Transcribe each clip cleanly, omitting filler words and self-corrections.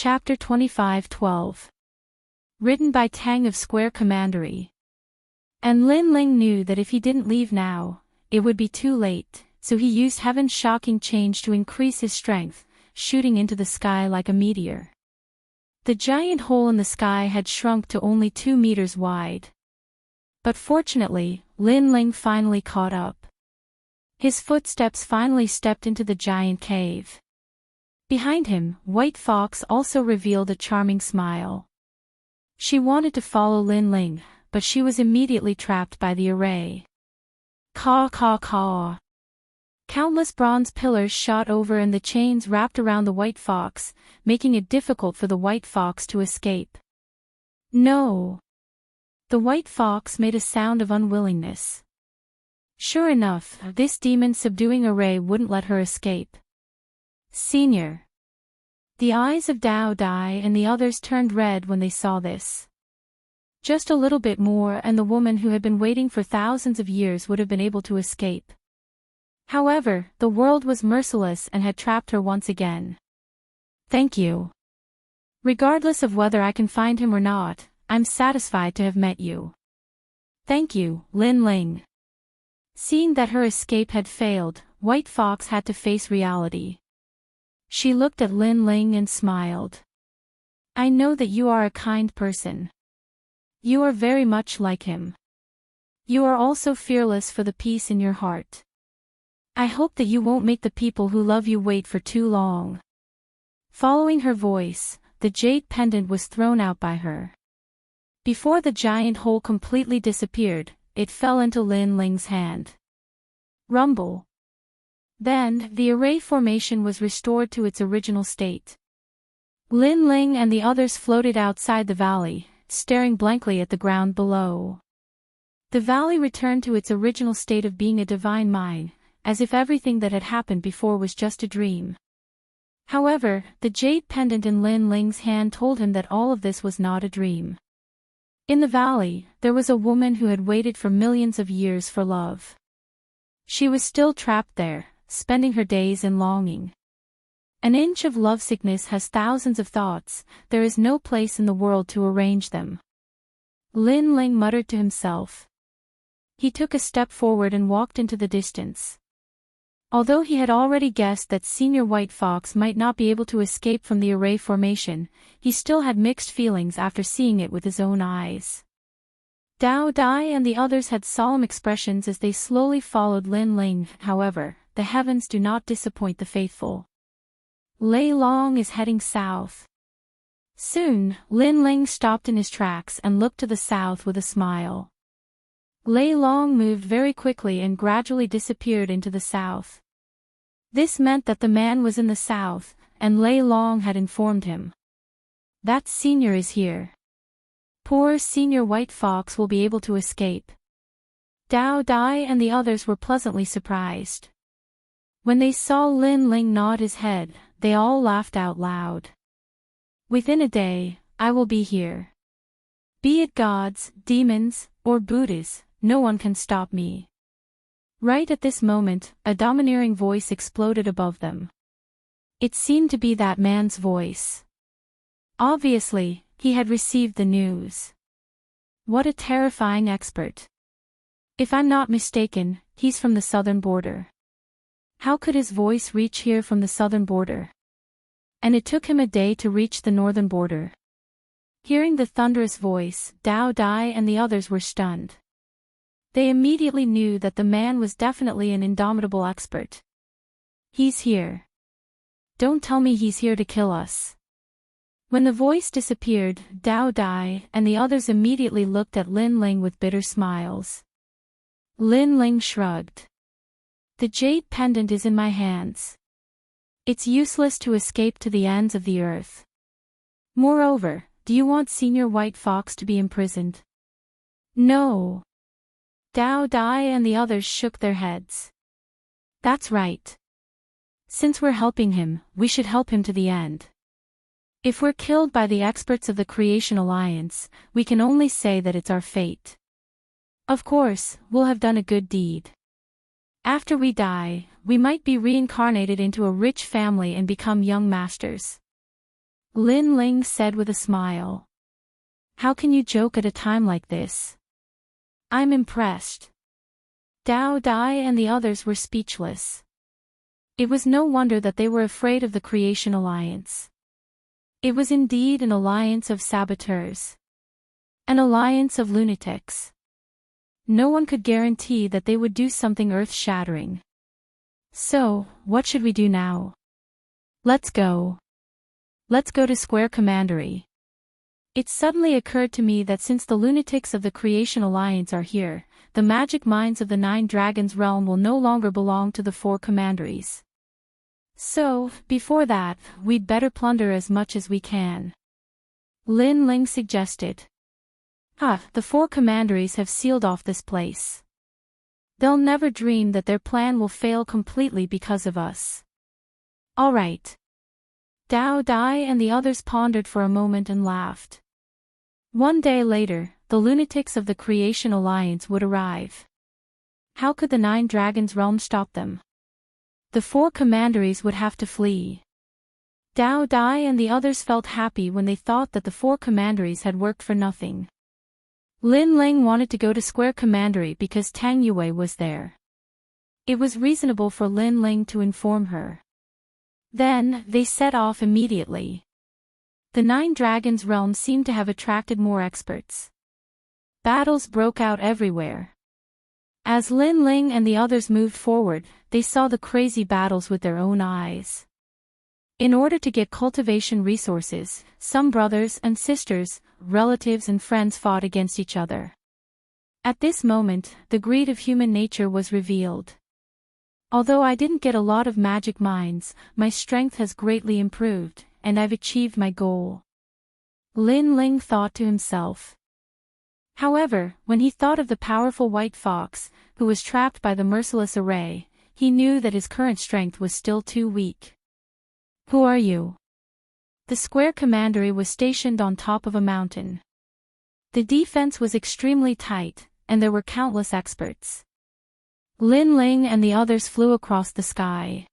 Chapter 25:12. Written by Tang of Square Commandery. And Lin Ling knew that if he didn't leave now, it would be too late, so he used Heaven's shocking change to increase his strength, shooting into the sky like a meteor. The giant hole in the sky had shrunk to only 2 meters wide. But fortunately, Lin Ling finally caught up. His footsteps finally stepped into the giant cave. Behind him, White Fox also revealed a charming smile. She wanted to follow Lin Ling, but she was immediately trapped by the array. Caw caw caw. Countless bronze pillars shot over and the chains wrapped around the White Fox, making it difficult for the White Fox to escape. No! The White Fox made a sound of unwillingness. Sure enough, this demon-subduing array wouldn't let her escape. Senior. The eyes of Dao Dai and the others turned red when they saw this. Just a little bit more and the woman who had been waiting for thousands of years would have been able to escape. However, the world was merciless and had trapped her once again. Thank you. Regardless of whether I can find him or not, I'm satisfied to have met you. Thank you, Lin Ling. Seeing that her escape had failed, White Fox had to face reality. She looked at Lin Ling and smiled. I know that you are a kind person. You are very much like him. You are also fearless for the peace in your heart. I hope that you won't make the people who love you wait for too long. Following her voice, the jade pendant was thrown out by her. Before the giant hole completely disappeared, it fell into Lin Ling's hand. Rumble. Then, the array formation was restored to its original state. Lin Ling and the others floated outside the valley, staring blankly at the ground below. The valley returned to its original state of being a divine mine, as if everything that had happened before was just a dream. However, the jade pendant in Lin Ling's hand told him that all of this was not a dream. In the valley, there was a woman who had waited for millions of years for love. She was still trapped there, spending her days in longing. An inch of lovesickness has thousands of thoughts, there is no place in the world to arrange them. Lin Ling muttered to himself. He took a step forward and walked into the distance. Although he had already guessed that Senior White Fox might not be able to escape from the array formation, he still had mixed feelings after seeing it with his own eyes. Dao Dai and the others had solemn expressions as they slowly followed Lin Ling. However, the heavens do not disappoint the faithful. Lei Long is heading south. Soon, Lin Ling stopped in his tracks and looked to the south with a smile. Lei Long moved very quickly and gradually disappeared into the south. This meant that the man was in the south, and Lei Long had informed him. That senior is here. Poor Senior White Fox will be able to escape. Dao Dai and the others were pleasantly surprised. When they saw Lin Ling nod his head, they all laughed out loud. Within a day, I will be here. Be it gods, demons, or Buddhas, no one can stop me. Right at this moment, a domineering voice exploded above them. It seemed to be that man's voice. Obviously, he had received the news. What a terrifying expert. If I'm not mistaken, he's from the southern border. How could his voice reach here from the southern border? And it took him a day to reach the northern border. Hearing the thunderous voice, Dao Dai and the others were stunned. They immediately knew that the man was definitely an indomitable expert. He's here. Don't tell me he's here to kill us. When the voice disappeared, Dao Dai and the others immediately looked at Lin Ling with bitter smiles. Lin Ling shrugged. The jade pendant is in my hands. It's useless to escape to the ends of the earth. Moreover, do you want Senior White Fox to be imprisoned? No. Dao Dai and the others shook their heads. That's right. Since we're helping him, we should help him to the end. If we're killed by the experts of the Creation Alliance, we can only say that it's our fate. Of course, we'll have done a good deed. After we die, we might be reincarnated into a rich family and become young masters. Lin Ling said with a smile. How can you joke at a time like this? I'm impressed. Dao Dai and the others were speechless. It was no wonder that they were afraid of the Creation Alliance. It was indeed an alliance of saboteurs. An alliance of lunatics. No one could guarantee that they would do something earth-shattering. So, what should we do now? Let's go. Let's go to Square Commandery. It suddenly occurred to me that since the lunatics of the Creation Alliance are here, the magic minds of the 9 Dragons realm will no longer belong to the 4 commanderies. So, before that, we'd better plunder as much as we can. Lin Ling suggested. The 4 commanderies have sealed off this place. They'll never dream that their plan will fail completely because of us. All right. Dao Dai and the others pondered for a moment and laughed. One day later, the lunatics of the Creation Alliance would arrive. How could the 9 Dragons realm stop them? The 4 commanderies would have to flee. Dao Dai and the others felt happy when they thought that the 4 commanderies had worked for nothing. Lin Ling wanted to go to Square Commandery because Tang Yue was there. It was reasonable for Lin Ling to inform her. Then, they set off immediately. The 9 Dragons realm seemed to have attracted more experts. Battles broke out everywhere. As Lin Ling and the others moved forward, they saw the crazy battles with their own eyes. In order to get cultivation resources, some brothers and sisters, relatives and friends fought against each other. At this moment, the greed of human nature was revealed. Although I didn't get a lot of magic minds, my strength has greatly improved, and I've achieved my goal. Lin Ling thought to himself. However, when he thought of the powerful white fox, who was trapped by the merciless array, he knew that his current strength was still too weak. Who are you? The Square Commandery was stationed on top of a mountain. The defense was extremely tight, and there were countless experts. Lin Ling and the others flew across the sky.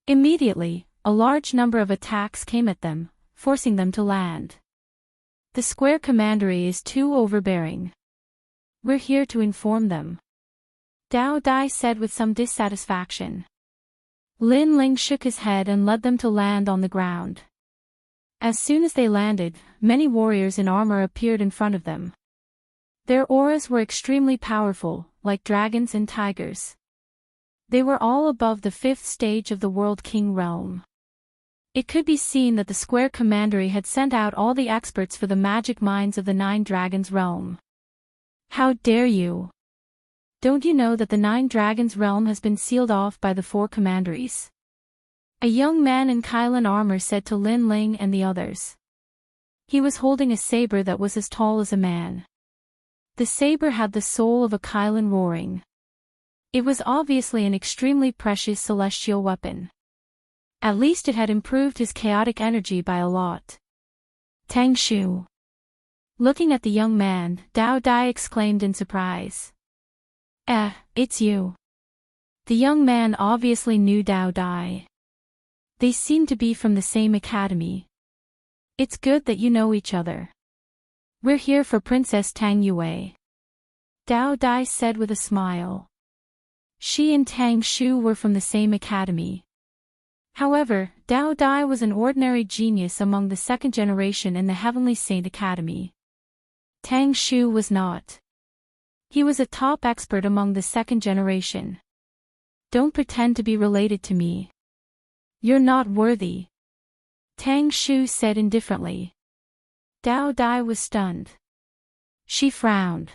Immediately, a large number of attacks came at them, forcing them to land. The Square Commandery is too overbearing. We're here to inform them. Dao Dai said with some dissatisfaction. Lin Ling shook his head and led them to land on the ground. As soon as they landed, many warriors in armor appeared in front of them. Their auras were extremely powerful, like dragons and tigers. They were all above the 5th stage of the World King realm. It could be seen that the Square Commandery had sent out all the experts for the magic minds of the 9 Dragons realm. How dare you! Don't you know that the 9 Dragons realm has been sealed off by the 4 commanderies? A young man in Kylan armor said to Lin Ling and the others. He was holding a saber that was as tall as a man. The saber had the soul of a Kylan roaring. It was obviously an extremely precious celestial weapon. At least it had improved his chaotic energy by a lot. Tang Shu. Looking at the young man, Dao Dai exclaimed in surprise. It's you. The young man obviously knew Dao Dai. They seemed to be from the same academy. It's good that you know each other. We're here for Princess Tang Yue. Dao Dai said with a smile. She and Tang Shu were from the same academy. However, Dao Dai was an ordinary genius among the 2nd generation in the Heavenly Saint Academy. Tang Shu was not. He was a top expert among the 2nd generation. Don't pretend to be related to me. You're not worthy. Tang Shu said indifferently. Dao Dai was stunned. She frowned.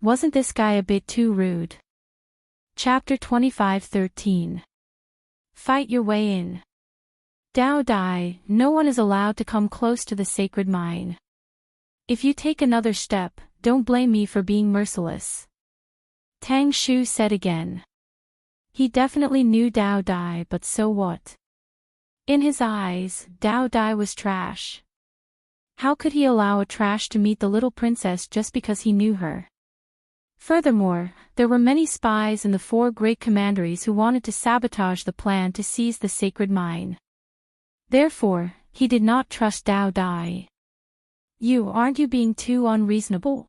Wasn't this guy a bit too rude? Chapter 25:13. Fight your way in. Dao Dai, no one is allowed to come close to the sacred mine. If you take another step, don't blame me for being merciless. Tang Shu said again. He definitely knew Dao Dai, but so what? In his eyes, Dao Dai was trash. How could he allow a trash to meet the little princess just because he knew her? Furthermore, there were many spies in the 4 great commanderies who wanted to sabotage the plan to seize the sacred mine. Therefore, he did not trust Dao Dai. Aren't you being too unreasonable?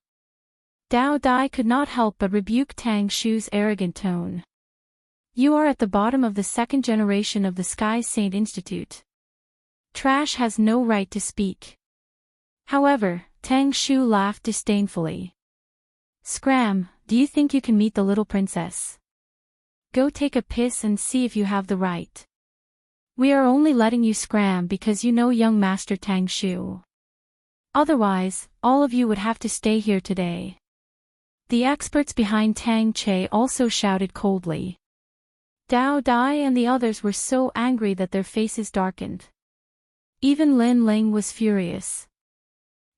Dao Dai could not help but rebuke Tang Shu's arrogant tone. You are at the bottom of the second generation of the Sky Saint Institute. Trash has no right to speak. However, Tang Shu laughed disdainfully. Scram, do you think you can meet the little princess? Go take a piss and see if you have the right. We are only letting you scram because you know young Master Tang Shu. Otherwise, all of you would have to stay here today. The experts behind Tang Che also shouted coldly. Dao Dai and the others were so angry that their faces darkened. Even Lin Ling was furious.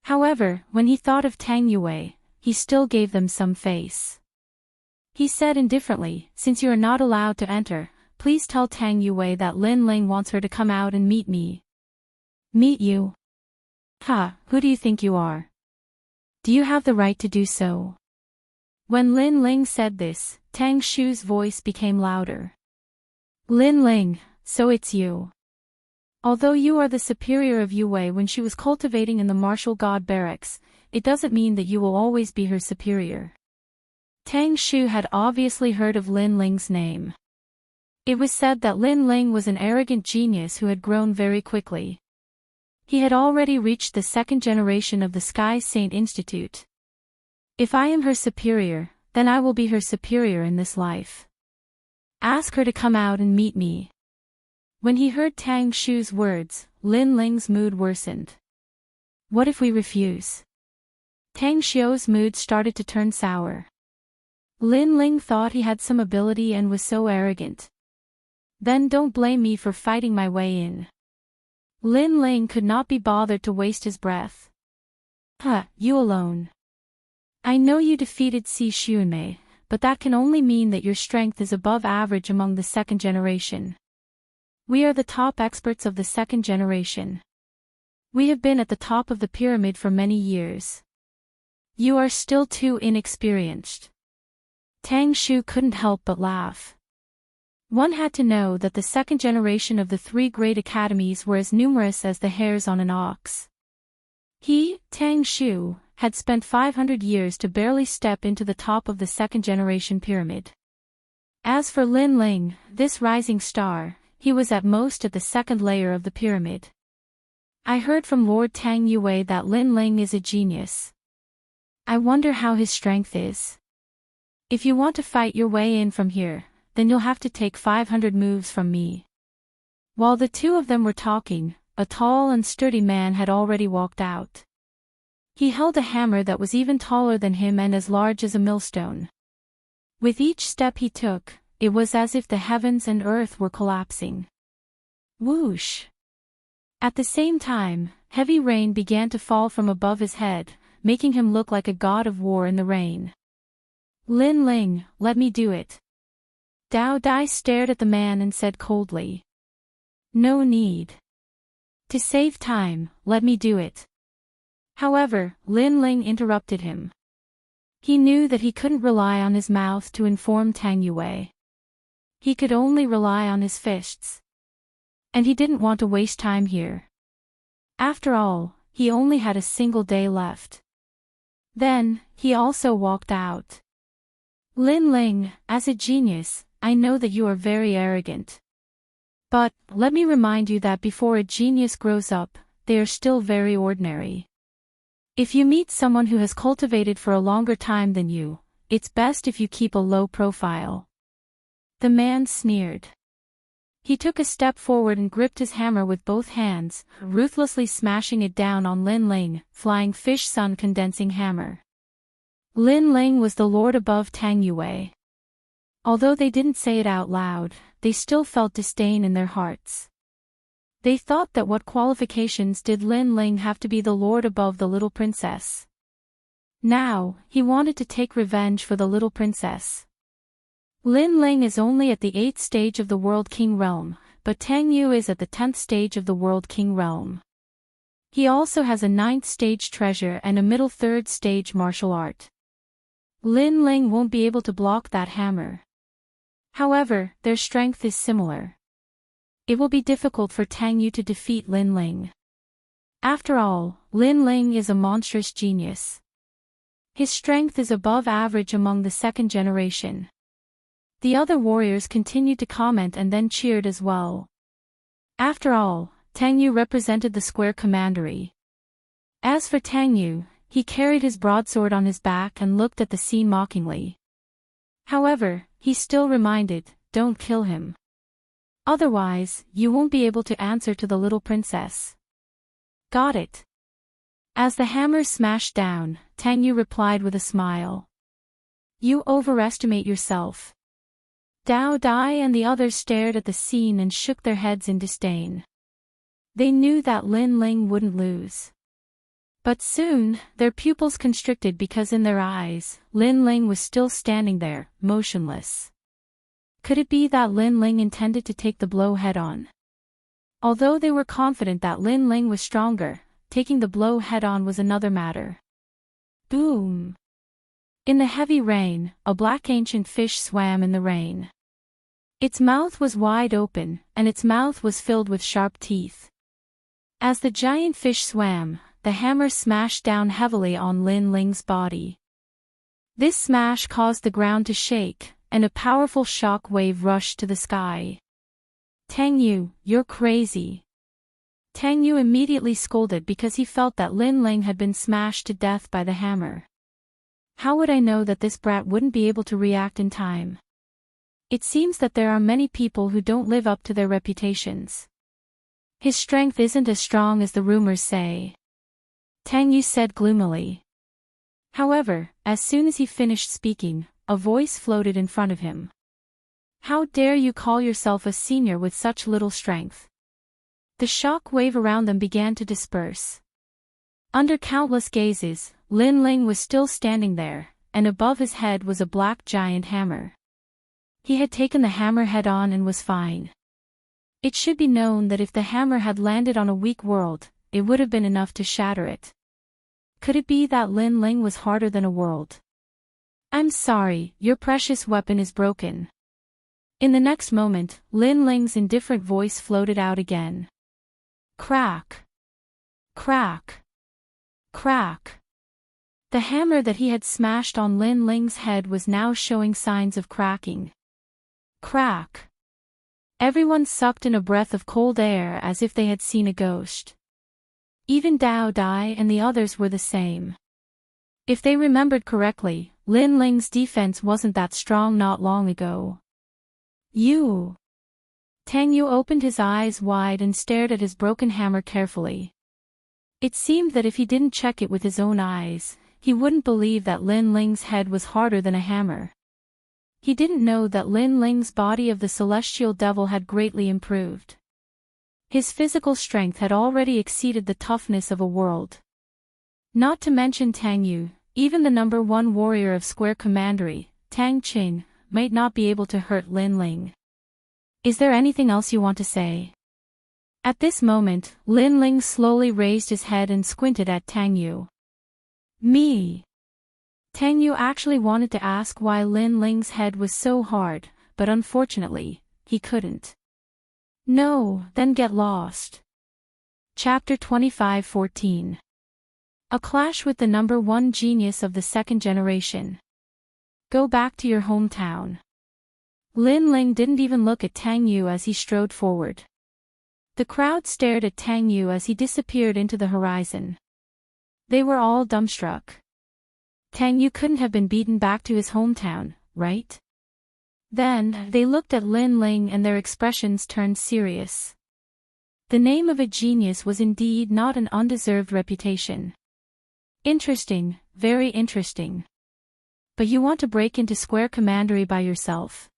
However, when he thought of Tang Yue, he still gave them some face. He said indifferently, since you are not allowed to enter, please tell Tang Yue that Lin Ling wants her to come out and meet me. Meet you? Ha, who do you think you are? Do you have the right to do so? When Lin Ling said this, Tang Shu's voice became louder. Lin Ling, so it's you. Although you are the superior of Yue when she was cultivating in the martial god barracks, it doesn't mean that you will always be her superior. Tang Shu had obviously heard of Lin Ling's name. It was said that Lin Ling was an arrogant genius who had grown very quickly. He had already reached the second generation of the Sky Saint Institute. If I am her superior, then I will be her superior in this life. Ask her to come out and meet me. When he heard Tang Shu's words, Lin Ling's mood worsened. What if we refuse? Tang Xiu's mood started to turn sour. Lin Ling thought he had some ability and was so arrogant. Then don't blame me for fighting my way in. Lin Ling could not be bothered to waste his breath. You alone. I know you defeated Si Xuanmei, but that can only mean that your strength is above average among the second generation. We are the top experts of the second generation. We have been at the top of the pyramid for many years. You are still too inexperienced. Tang Shu couldn't help but laugh. One had to know that the second generation of the three great academies were as numerous as the hairs on an ox. He, Tang Shu, had spent 500 years to barely step into the top of the second generation pyramid. As for Lin Ling, this rising star, he was at most at the second layer of the pyramid. I heard from Lord Tang Yue that Lin Ling is a genius. I wonder how his strength is. If you want to fight your way in from here, then you'll have to take 500 moves from me. While the two of them were talking, a tall and sturdy man had already walked out. He held a hammer that was even taller than him and as large as a millstone. With each step he took, it was as if the heavens and earth were collapsing. Whoosh! At the same time, heavy rain began to fall from above his head, making him look like a god of war in the rain. Lin Ling, let me do it. Dao Dai stared at the man and said coldly. No need. To save time, let me do it. However, Lin Ling interrupted him. He knew that he couldn't rely on his mouth to inform Tang Yue. He could only rely on his fists. And he didn't want to waste time here. After all, he only had a single day left. Then, he also walked out. Lin Ling, as a genius, I know that you are very arrogant. But, let me remind you that before a genius grows up, they are still very ordinary. If you meet someone who has cultivated for a longer time than you, it's best if you keep a low profile. The man sneered. He took a step forward and gripped his hammer with both hands, ruthlessly smashing it down on Lin Ling, Flying Fish Sun Condensing Hammer. Lin Ling was the lord above Tang Yue. Although they didn't say it out loud, they still felt disdain in their hearts. They thought that what qualifications did Lin Ling have to be the lord above the little princess? Now, he wanted to take revenge for the little princess. Lin Ling is only at the 8th stage of the World King realm, but Tang Yu is at the 10th stage of the World King realm. He also has a 9th stage treasure and a middle 3rd stage martial art. Lin Ling won't be able to block that hammer. However, their strength is similar. it will be difficult for Tang Yu to defeat Lin Ling. After all, Lin Ling is a monstrous genius. His strength is above average among the second generation. The other warriors continued to comment and then cheered as well. After all, Tang Yu represented the square commandery. As for Tang Yu, he carried his broadsword on his back and looked at the scene mockingly. However, he still reminded, don't kill him. Otherwise, you won't be able to answer to the little princess. Got it. As the hammer smashed down, Tang Yu replied with a smile. You overestimate yourself. Dao Dai and the others stared at the scene and shook their heads in disdain. They knew that Lin Ling wouldn't lose. But soon, their pupils constricted because in their eyes, Lin Ling was still standing there, motionless. Could it be that Lin Ling intended to take the blow head-on? Although they were confident that Lin Ling was stronger, taking the blow head-on was another matter. Boom! In the heavy rain, a black ancient fish swam in the rain. Its mouth was wide open, and its mouth was filled with sharp teeth. As the giant fish swam, the hammer smashed down heavily on Lin Ling's body. This smash caused the ground to shake, and a powerful shock wave rushed to the sky. Tang Yu, you're crazy. Tang Yu immediately scolded because he felt that Lin Ling had been smashed to death by the hammer. How would I know that this brat wouldn't be able to react in time? It seems that there are many people who don't live up to their reputations. His strength isn't as strong as the rumors say. Tang Yu said gloomily. However, as soon as he finished speaking, a voice floated in front of him. How dare you call yourself a senior with such little strength? The shock wave around them began to disperse. Under countless gazes, Lin Ling was still standing there, and above his head was a black giant hammer. He had taken the hammer head-on and was fine. It should be known that if the hammer had landed on a weak world, it would have been enough to shatter it. Could it be that Lin Ling was harder than a world? I'm sorry, your precious weapon is broken. In the next moment, Lin Ling's indifferent voice floated out again. Crack! Crack! Crack! The hammer that he had smashed on Lin Ling's head was now showing signs of cracking. Crack! Everyone sucked in a breath of cold air as if they had seen a ghost. Even Dao Dai and the others were the same. If they remembered correctly, Lin Ling's defense wasn't that strong not long ago. You! Tang Yu opened his eyes wide and stared at his broken hammer carefully. It seemed that if he didn't check it with his own eyes, he wouldn't believe that Lin Ling's head was harder than a hammer. He didn't know that Lin Ling's body of the celestial devil had greatly improved. His physical strength had already exceeded the toughness of a world. Not to mention Tang Yu, even the number one warrior of Square Commandery, Tang Qing, might not be able to hurt Lin Ling. Is there anything else you want to say? At this moment, Lin Ling slowly raised his head and squinted at Tang Yu. Me. Tang Yu actually wanted to ask why Lin Ling's head was so hard, but unfortunately, he couldn't. No, then get lost. Chapter 25:14. A clash with the number one genius of the second generation. Go back to your hometown. Lin Ling didn't even look at Tang Yu as he strode forward. The crowd stared at Tang Yu as he disappeared into the horizon. They were all dumbstruck. Tang Yu couldn't have been beaten back to his hometown, right? Then, they looked at Lin Ling and their expressions turned serious. The name of a genius was indeed not an undeserved reputation. Interesting, very interesting. But you want to break into Square Commandery by yourself?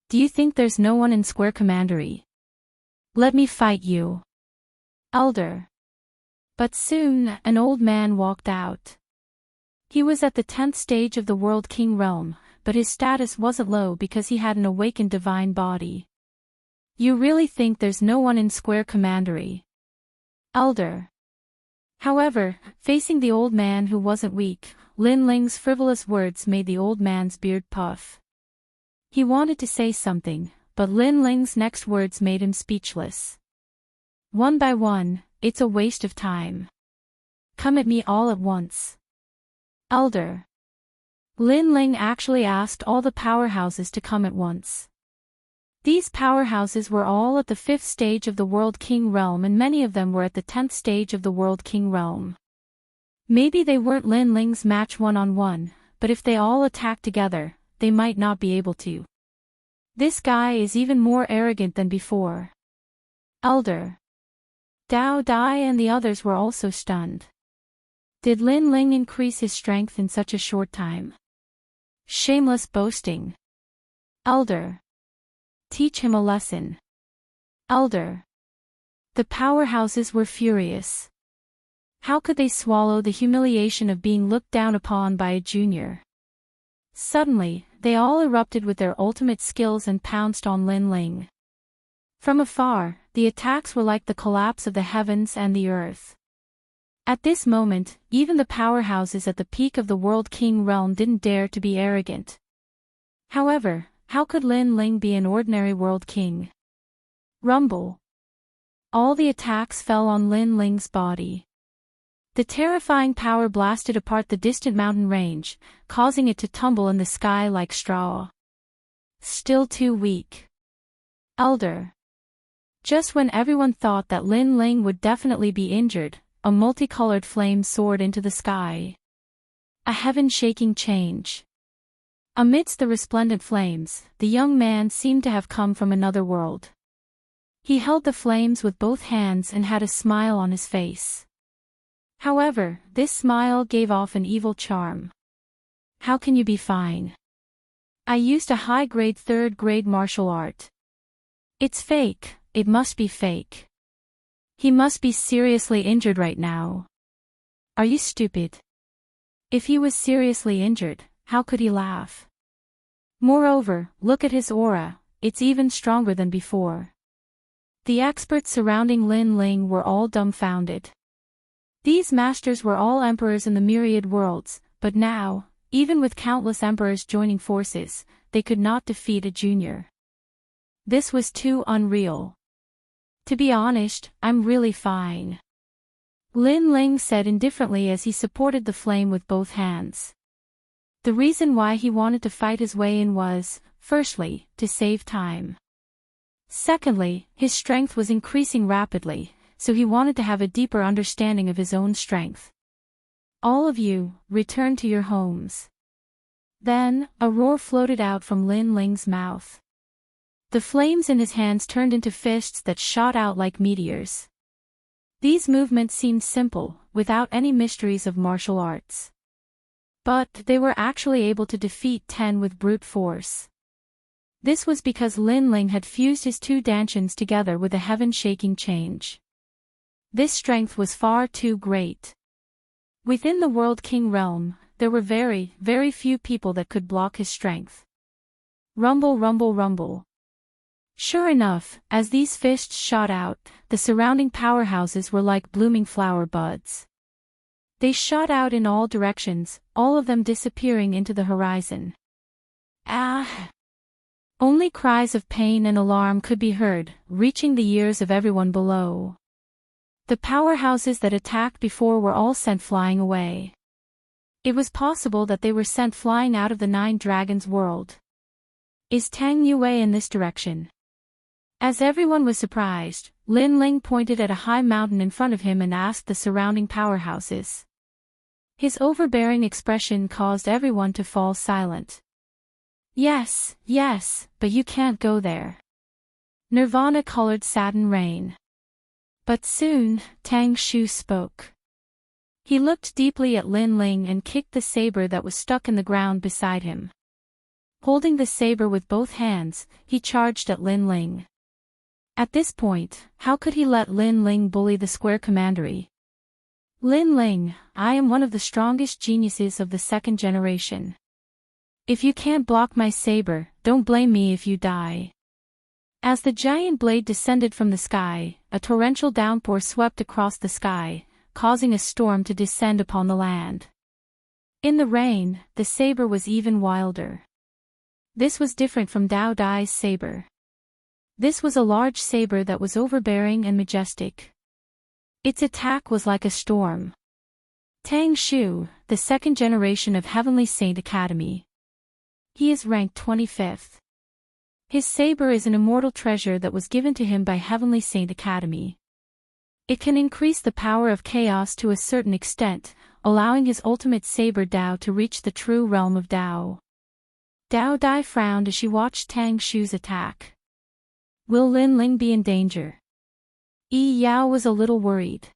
Do you think there's no one in Square Commandery? Let me fight you. Elder. But soon, an old man walked out. He was at the 10th stage of the World King realm, but his status wasn't low because he had an awakened divine body. You really think there's no one in Square Commandery? Elder. However, facing the old man who wasn't weak, Lin Ling's frivolous words made the old man's beard puff. He wanted to say something, but Lin Ling's next words made him speechless. One by one, it's a waste of time. Come at me all at once. Elder. Lin Ling actually asked all the powerhouses to come at once. These powerhouses were all at the 5th stage of the World King realm, and many of them were at the 10th stage of the World King realm. Maybe they weren't Lin Ling's match one-on-one, but if they all attacked together, they might not be able to. This guy is even more arrogant than before. Elder. Dao Dai and the others were also stunned. Did Lin Ling increase his strength in such a short time? Shameless boasting. Elder. Teach him a lesson. Elder. The powerhouses were furious. How could they swallow the humiliation of being looked down upon by a junior? Suddenly, they all erupted with their ultimate skills and pounced on Lin Ling. From afar, the attacks were like the collapse of the heavens and the earth. At this moment, even the powerhouses at the peak of the World King realm didn't dare to be arrogant. However, how could Lin Ling be an ordinary World King? Rumble. All the attacks fell on Lin Ling's body. The terrifying power blasted apart the distant mountain range, causing it to tumble in the sky like straw. Still too weak. Elder. Just when everyone thought that Lin Ling would definitely be injured, a multicolored flame soared into the sky. A heaven-shaking change. Amidst the resplendent flames, the young man seemed to have come from another world. He held the flames with both hands and had a smile on his face. However, this smile gave off an evil charm. How can you be fine? I used a high-grade 3rd-grade martial art. It's fake, it must be fake. He must be seriously injured right now. Are you stupid? If he was seriously injured, how could he laugh? Moreover, look at his aura, it's even stronger than before. The experts surrounding Lin Ling were all dumbfounded. These masters were all emperors in the myriad worlds, but now, even with countless emperors joining forces, they could not defeat a junior. This was too unreal. To be honest, I'm really fine. Lin Ling said indifferently as he supported the flame with both hands. The reason why he wanted to fight his way in was, firstly, to save time. Secondly, his strength was increasing rapidly, so he wanted to have a deeper understanding of his own strength. All of you, return to your homes. Then, a roar floated out from Lin Ling's mouth. The flames in his hands turned into fists that shot out like meteors. These movements seemed simple, without any mysteries of martial arts. But they were actually able to defeat 10 with brute force. This was because Lin Ling had fused his 2 dantians together with a heaven-shaking change. This strength was far too great. Within the World King realm, there were very, very few people that could block his strength. Rumble, rumble, rumble. Sure enough, as these fists shot out, the surrounding powerhouses were like blooming flower buds. They shot out in all directions, all of them disappearing into the horizon. Ah! Only cries of pain and alarm could be heard, reaching the ears of everyone below. The powerhouses that attacked before were all sent flying away. It was possible that they were sent flying out of the 9 Dragons world. Is Tang Yue in this direction? As everyone was surprised, Lin Ling pointed at a high mountain in front of him and asked the surrounding powerhouses. His overbearing expression caused everyone to fall silent. Yes, yes, but you can't go there. Nirvana-colored satin rain. But soon, Tang Shu spoke. He looked deeply at Lin Ling and kicked the saber that was stuck in the ground beside him. Holding the saber with both hands, he charged at Lin Ling. At this point, how could he let Lin Ling bully the square commandery? Lin Ling, I am one of the strongest geniuses of the 2nd generation. If you can't block my saber, don't blame me if you die. As the giant blade descended from the sky, a torrential downpour swept across the sky, causing a storm to descend upon the land. In the rain, the saber was even wilder. This was different from Dao Dai's saber. This was a large saber that was overbearing and majestic. Its attack was like a storm. Tang Shu, the second generation of Heavenly Saint Academy. He is ranked 25th. His saber is an immortal treasure that was given to him by Heavenly Saint Academy. It can increase the power of chaos to a certain extent, allowing his ultimate saber Dao to reach the true realm of Dao. Dao Dai frowned as she watched Tang Shu's attack. Will Lin Ling be in danger? Yi Yao was a little worried.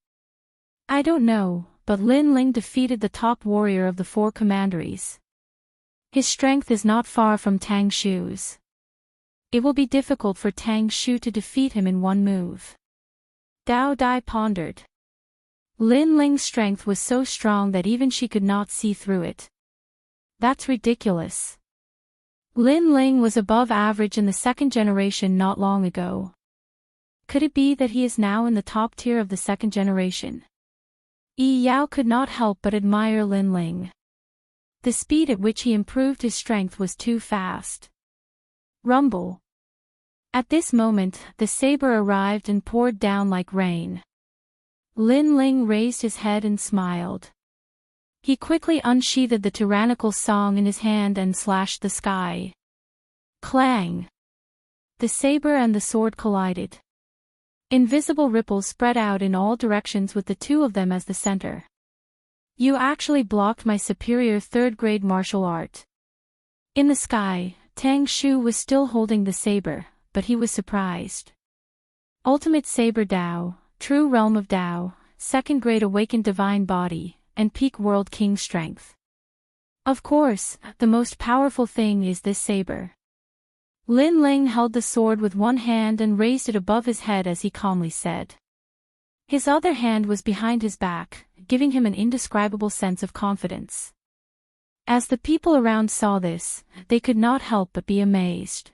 I don't know, but Lin Ling defeated the top warrior of the 4 commanderies. His strength is not far from Tang Shu's. It will be difficult for Tang Shu to defeat him in one move. Dao Dai pondered. Lin Ling's strength was so strong that even she could not see through it. That's ridiculous. Lin Ling was above average in the second generation not long ago. Could it be that he is now in the top tier of the second generation? Yi Yao could not help but admire Lin Ling. The speed at which he improved his strength was too fast. Rumble. At this moment, the saber arrived and poured down like rain. Lin Ling raised his head and smiled. He quickly unsheathed the tyrannical song in his hand and slashed the sky. Clang! The saber and the sword collided. Invisible ripples spread out in all directions with the two of them as the center. You actually blocked my superior third-grade martial art. In the sky, Tang Shu was still holding the saber, but he was surprised. Ultimate Saber Dao, True Realm of Dao, second-grade awakened divine body, and peak world king strength. Of course, the most powerful thing is this saber. Lin Ling held the sword with one hand and raised it above his head as he calmly said. His other hand was behind his back, giving him an indescribable sense of confidence. As the people around saw this, they could not help but be amazed.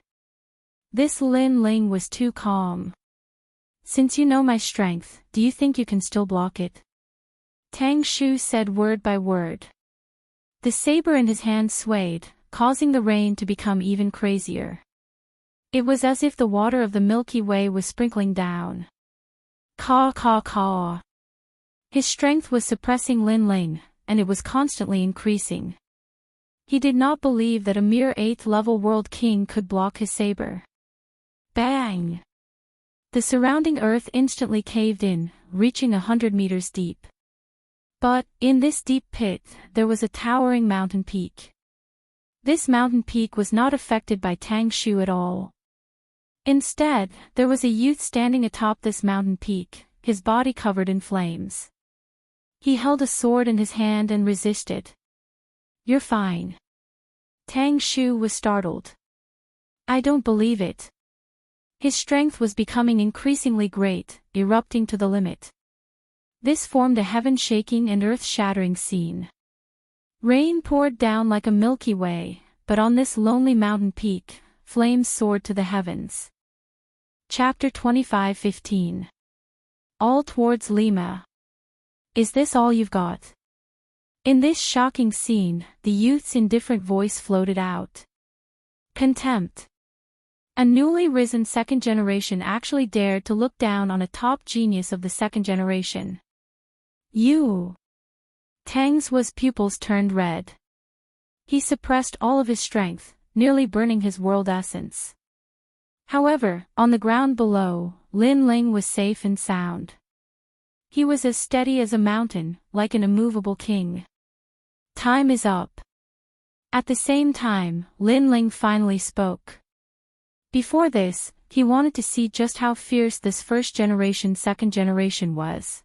This Lin Ling was too calm. Since you know my strength, do you think you can still block it? Tang Shu said word by word. The saber in his hand swayed, causing the rain to become even crazier. It was as if the water of the Milky Way was sprinkling down. Caw caw caw. His strength was suppressing Lin Ling, and it was constantly increasing. He did not believe that a mere 8th-level world king could block his saber. Bang! The surrounding earth instantly caved in, reaching 100 meters deep. But, in this deep pit, there was a towering mountain peak. This mountain peak was not affected by Tang Shu at all. Instead, there was a youth standing atop this mountain peak, his body covered in flames. He held a sword in his hand and resisted. You're fine. Tang Shu was startled. I don't believe it. His strength was becoming increasingly great, erupting to the limit. This formed a heaven-shaking and earth-shattering scene. Rain poured down like a Milky Way, but on this lonely mountain peak, flames soared to the heavens. Chapter 25:15. All towards Lima. Is this all you've got? In this shocking scene, the youth's indifferent voice floated out. Contempt. A newly risen second generation actually dared to look down on a top genius of the second generation. You. Tang's pupils turned red. He suppressed all of his strength, nearly burning his world essence. However, on the ground below, Lin Ling was safe and sound. He was as steady as a mountain, like an immovable king. Time is up. At the same time, Lin Ling finally spoke. Before this, he wanted to see just how fierce this first-generation second generation was.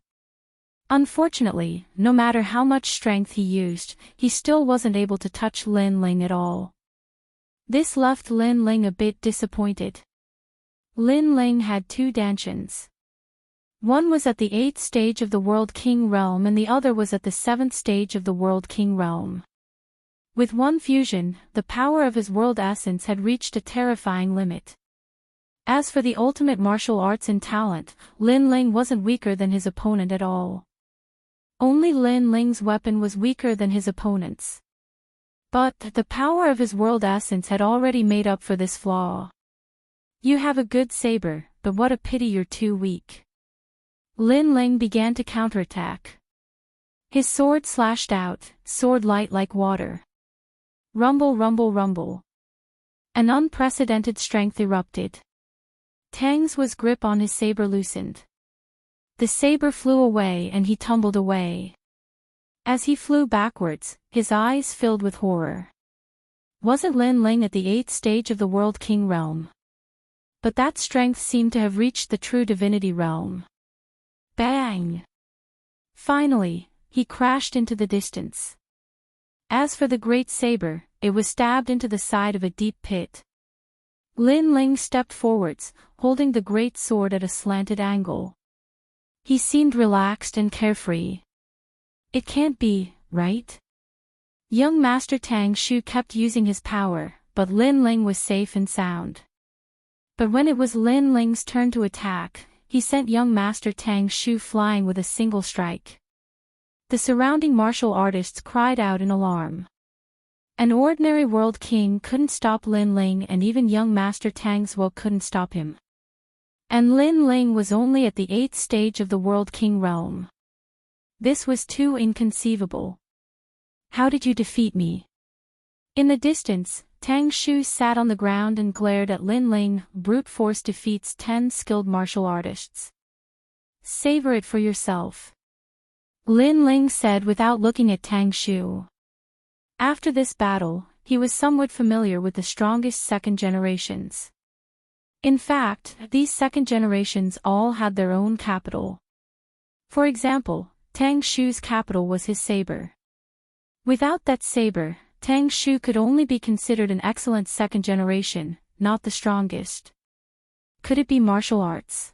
Unfortunately, no matter how much strength he used, he still wasn't able to touch Lin Ling at all. This left Lin Ling a bit disappointed. Lin Ling had 2 dantians. One was at the 8th stage of the World King realm and the other was at the 7th stage of the World King realm. With one fusion, the power of his world essence had reached a terrifying limit. As for the ultimate martial arts and talent, Lin Ling wasn't weaker than his opponent at all. Only Lin Ling's weapon was weaker than his opponent's. But the power of his world essence had already made up for this flaw. You have a good saber, but what a pity you're too weak. Lin Ling began to counterattack. His sword slashed out, sword light like water. Rumble, rumble, rumble. An unprecedented strength erupted. Tang's was grip on his saber loosened. The saber flew away and he tumbled away. As he flew backwards, his eyes filled with horror. Wasn't Lin Ling at the 8th stage of the World King realm? But that strength seemed to have reached the true divinity realm. Bang! Finally, he crashed into the distance. As for the great saber, it was stabbed into the side of a deep pit. Lin Ling stepped forwards, holding the great sword at a slanted angle. He seemed relaxed and carefree. It can't be, right? Young Master Tang Shu kept using his power, but Lin Ling was safe and sound. But when it was Lin Ling's turn to attack, he sent young Master Tang Shu flying with a single strike. The surrounding martial artists cried out in alarm. An ordinary world king couldn't stop Lin Ling, and even young Master Tang's Wo couldn't stop him. And Lin Ling was only at the 8th stage of the World King realm. This was too inconceivable. How did you defeat me? In the distance, Tang Shu sat on the ground and glared at Lin Ling. Brute force defeats 10 skilled martial artists. Savor it for yourself. Lin Ling said without looking at Tang Shu. After this battle, he was somewhat familiar with the strongest second generations. In fact, these second generations all had their own capital. For example, Tang Shu's capital was his saber. Without that saber, Tang Shu could only be considered an excellent second generation, not the strongest. Could it be martial arts?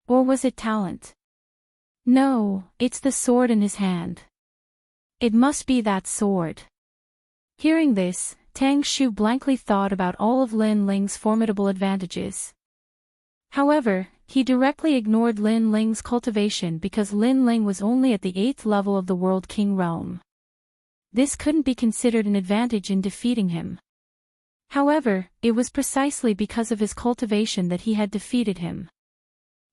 Or was it talent? No, it's the sword in his hand. It must be that sword. Hearing this, Tang Shu blankly thought about all of Lin Ling's formidable advantages. However, he directly ignored Lin Ling's cultivation because Lin Ling was only at the 8th level of the World King realm. This couldn't be considered an advantage in defeating him. However, it was precisely because of his cultivation that he had defeated him.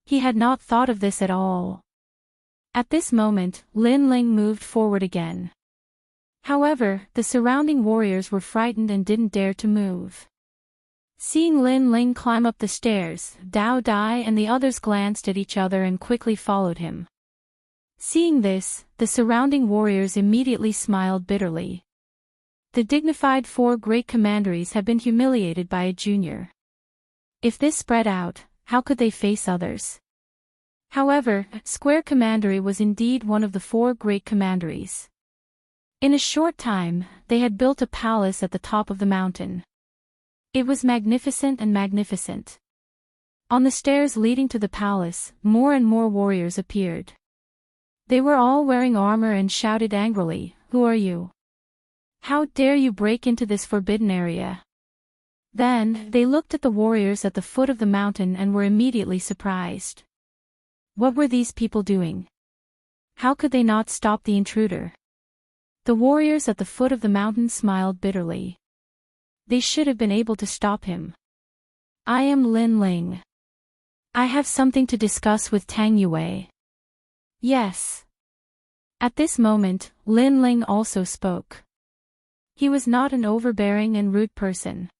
He had not thought of this at all. At this moment, Lin Ling moved forward again. However, the surrounding warriors were frightened and didn't dare to move. Seeing Lin Ling climb up the stairs, Dao Dai and the others glanced at each other and quickly followed him. Seeing this, the surrounding warriors immediately smiled bitterly. The dignified 4 great commanderies had been humiliated by a junior. If this spread out, how could they face others? However, Square Commandery was indeed one of the 4 great commanderies. In a short time, they had built a palace at the top of the mountain. It was magnificent and magnificent. On the stairs leading to the palace, more and more warriors appeared. They were all wearing armor and shouted angrily, "Who are you? How dare you break into this forbidden area?" Then, they looked at the warriors at the foot of the mountain and were immediately surprised. What were these people doing? How could they not stop the intruder? The warriors at the foot of the mountain smiled bitterly. They should have been able to stop him. I am Lin Ling. I have something to discuss with Tang Yue. Yes. At this moment, Lin Ling also spoke. He was not an overbearing and rude person.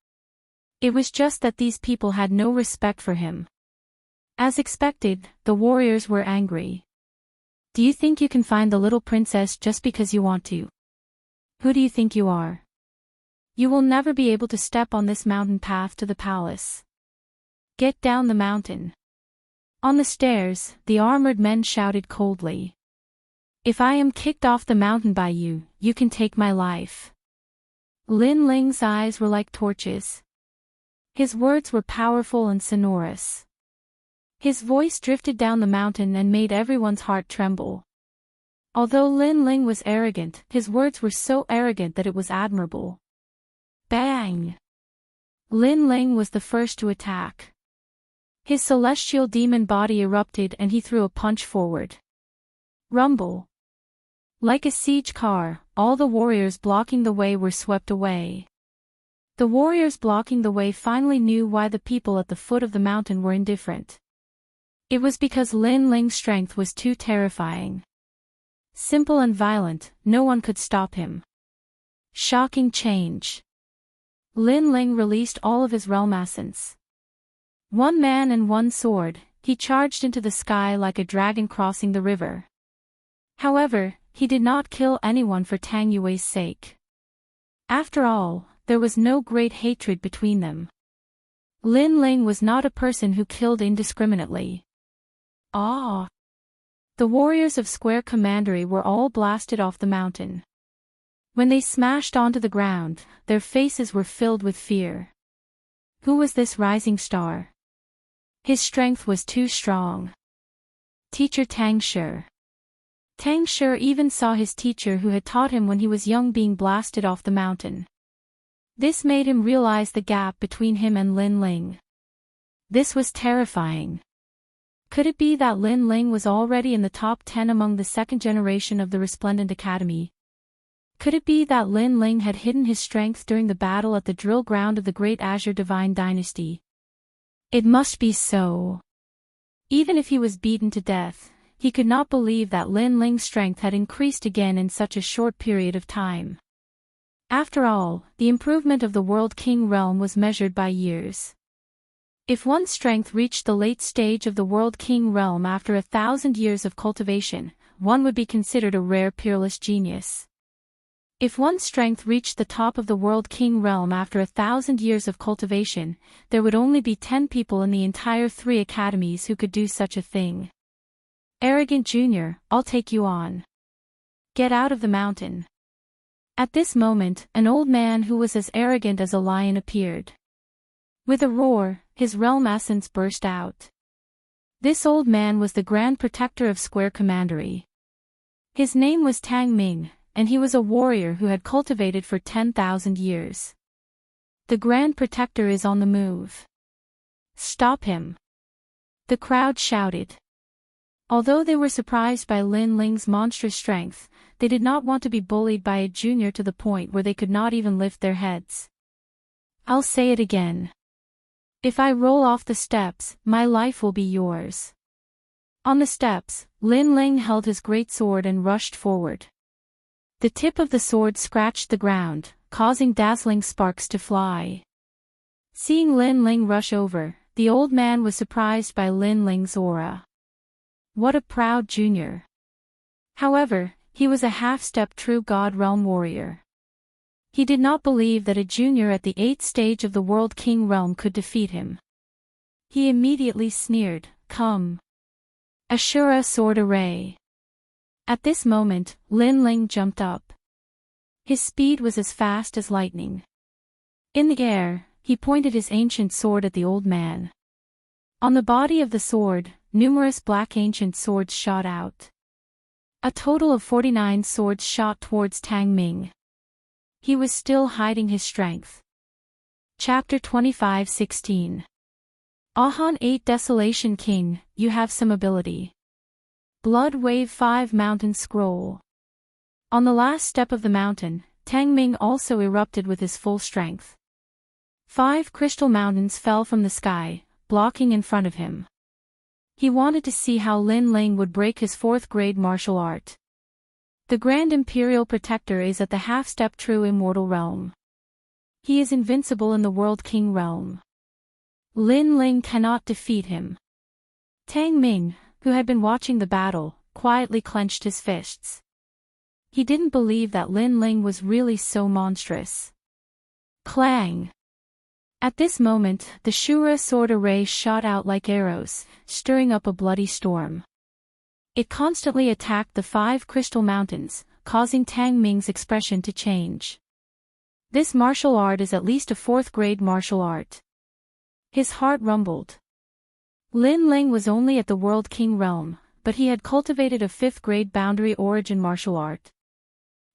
It was just that these people had no respect for him. As expected, the warriors were angry. Do you think you can find the little princess just because you want to? Who do you think you are? You will never be able to step on this mountain path to the palace. Get down the mountain. On the stairs, the armored men shouted coldly. If I am kicked off the mountain by you, you can take my life. Lin Ling's eyes were like torches. His words were powerful and sonorous. His voice drifted down the mountain and made everyone's heart tremble. Although Lin Ling was arrogant, his words were so arrogant that it was admirable. Bang! Lin Ling was the first to attack. His celestial demon body erupted and he threw a punch forward. Rumble! Like a siege car, all the warriors blocking the way were swept away. The warriors blocking the way finally knew why the people at the foot of the mountain were indifferent. It was because Lin Ling's strength was too terrifying. Simple and violent, no one could stop him. Shocking change. Lin Ling released all of his realm essence. One man and one sword, he charged into the sky like a dragon crossing the river. However, he did not kill anyone for Tang Yue's sake. After all, there was no great hatred between them. Lin Ling was not a person who killed indiscriminately. Ah! The warriors of Square Commandery were all blasted off the mountain. When they smashed onto the ground, their faces were filled with fear. Who was this rising star? His strength was too strong. Teacher Tang Shi. Tang Shi even saw his teacher who had taught him when he was young being blasted off the mountain. This made him realize the gap between him and Lin Ling. This was terrifying. Could it be that Lin Ling was already in the top 10 among the second generation of the Resplendent Academy? Could it be that Lin Ling had hidden his strength during the battle at the drill ground of the Great Azure Divine Dynasty? It must be so. Even if he was beaten to death, he could not believe that Lin Ling's strength had increased again in such a short period of time. After all, the improvement of the World King realm was measured by years. If one's strength reached the late stage of the World King realm after 1,000 years of cultivation, one would be considered a rare peerless genius. If one's strength reached the top of the World King realm after 1,000 years of cultivation, there would only be 10 people in the entire 3 academies who could do such a thing. Arrogant Junior, I'll take you on. Get out of the mountain. At this moment, an old man who was as arrogant as a lion appeared. With a roar, his realm essence burst out. This old man was the Grand Protector of Square Commandery. His name was Tang Ming, and he was a warrior who had cultivated for 10,000 years. The Grand Protector is on the move. Stop him! The crowd shouted. Although they were surprised by Lin Ling's monstrous strength, they did not want to be bullied by a junior to the point where they could not even lift their heads. I'll say it again. If I roll off the steps, my life will be yours. On the steps, Lin Ling held his great sword and rushed forward. The tip of the sword scratched the ground, causing dazzling sparks to fly. Seeing Lin Ling rush over, the old man was surprised by Lin Ling's aura. What a proud junior. However, he was a half-step true God realm warrior. He did not believe that a junior at the 8th stage of the World King realm could defeat him. He immediately sneered, "Come. Ashura sword array." At this moment, Lin Ling jumped up. His speed was as fast as lightning. In the air, he pointed his ancient sword at the old man. On the body of the sword, numerous black ancient swords shot out. A total of 49 swords shot towards Tang Ming. He was still hiding his strength. Chapter 25:16. Ahan 8 Desolation King, you have some ability. Blood Wave 5 Mountain Scroll. On the last step of the mountain, Tang Ming also erupted with his full strength. 5 crystal mountains fell from the sky, blocking in front of him. He wanted to see how Lin Ling would break his 4th grade martial art. The Grand Imperial Protector is at the half-step true Immortal realm. He is invincible in the World King realm. Lin Ling cannot defeat him. Tang Ming, who had been watching the battle, quietly clenched his fists. He didn't believe that Lin Ling was really so monstrous. Clang! At this moment, the Shura sword array shot out like arrows, stirring up a bloody storm. It constantly attacked the 5 crystal mountains, causing Tang Ming's expression to change. This martial art is at least a 4th grade martial art. His heart rumbled. Lin Ling was only at the World King realm, but he had cultivated a 5th grade boundary origin martial art.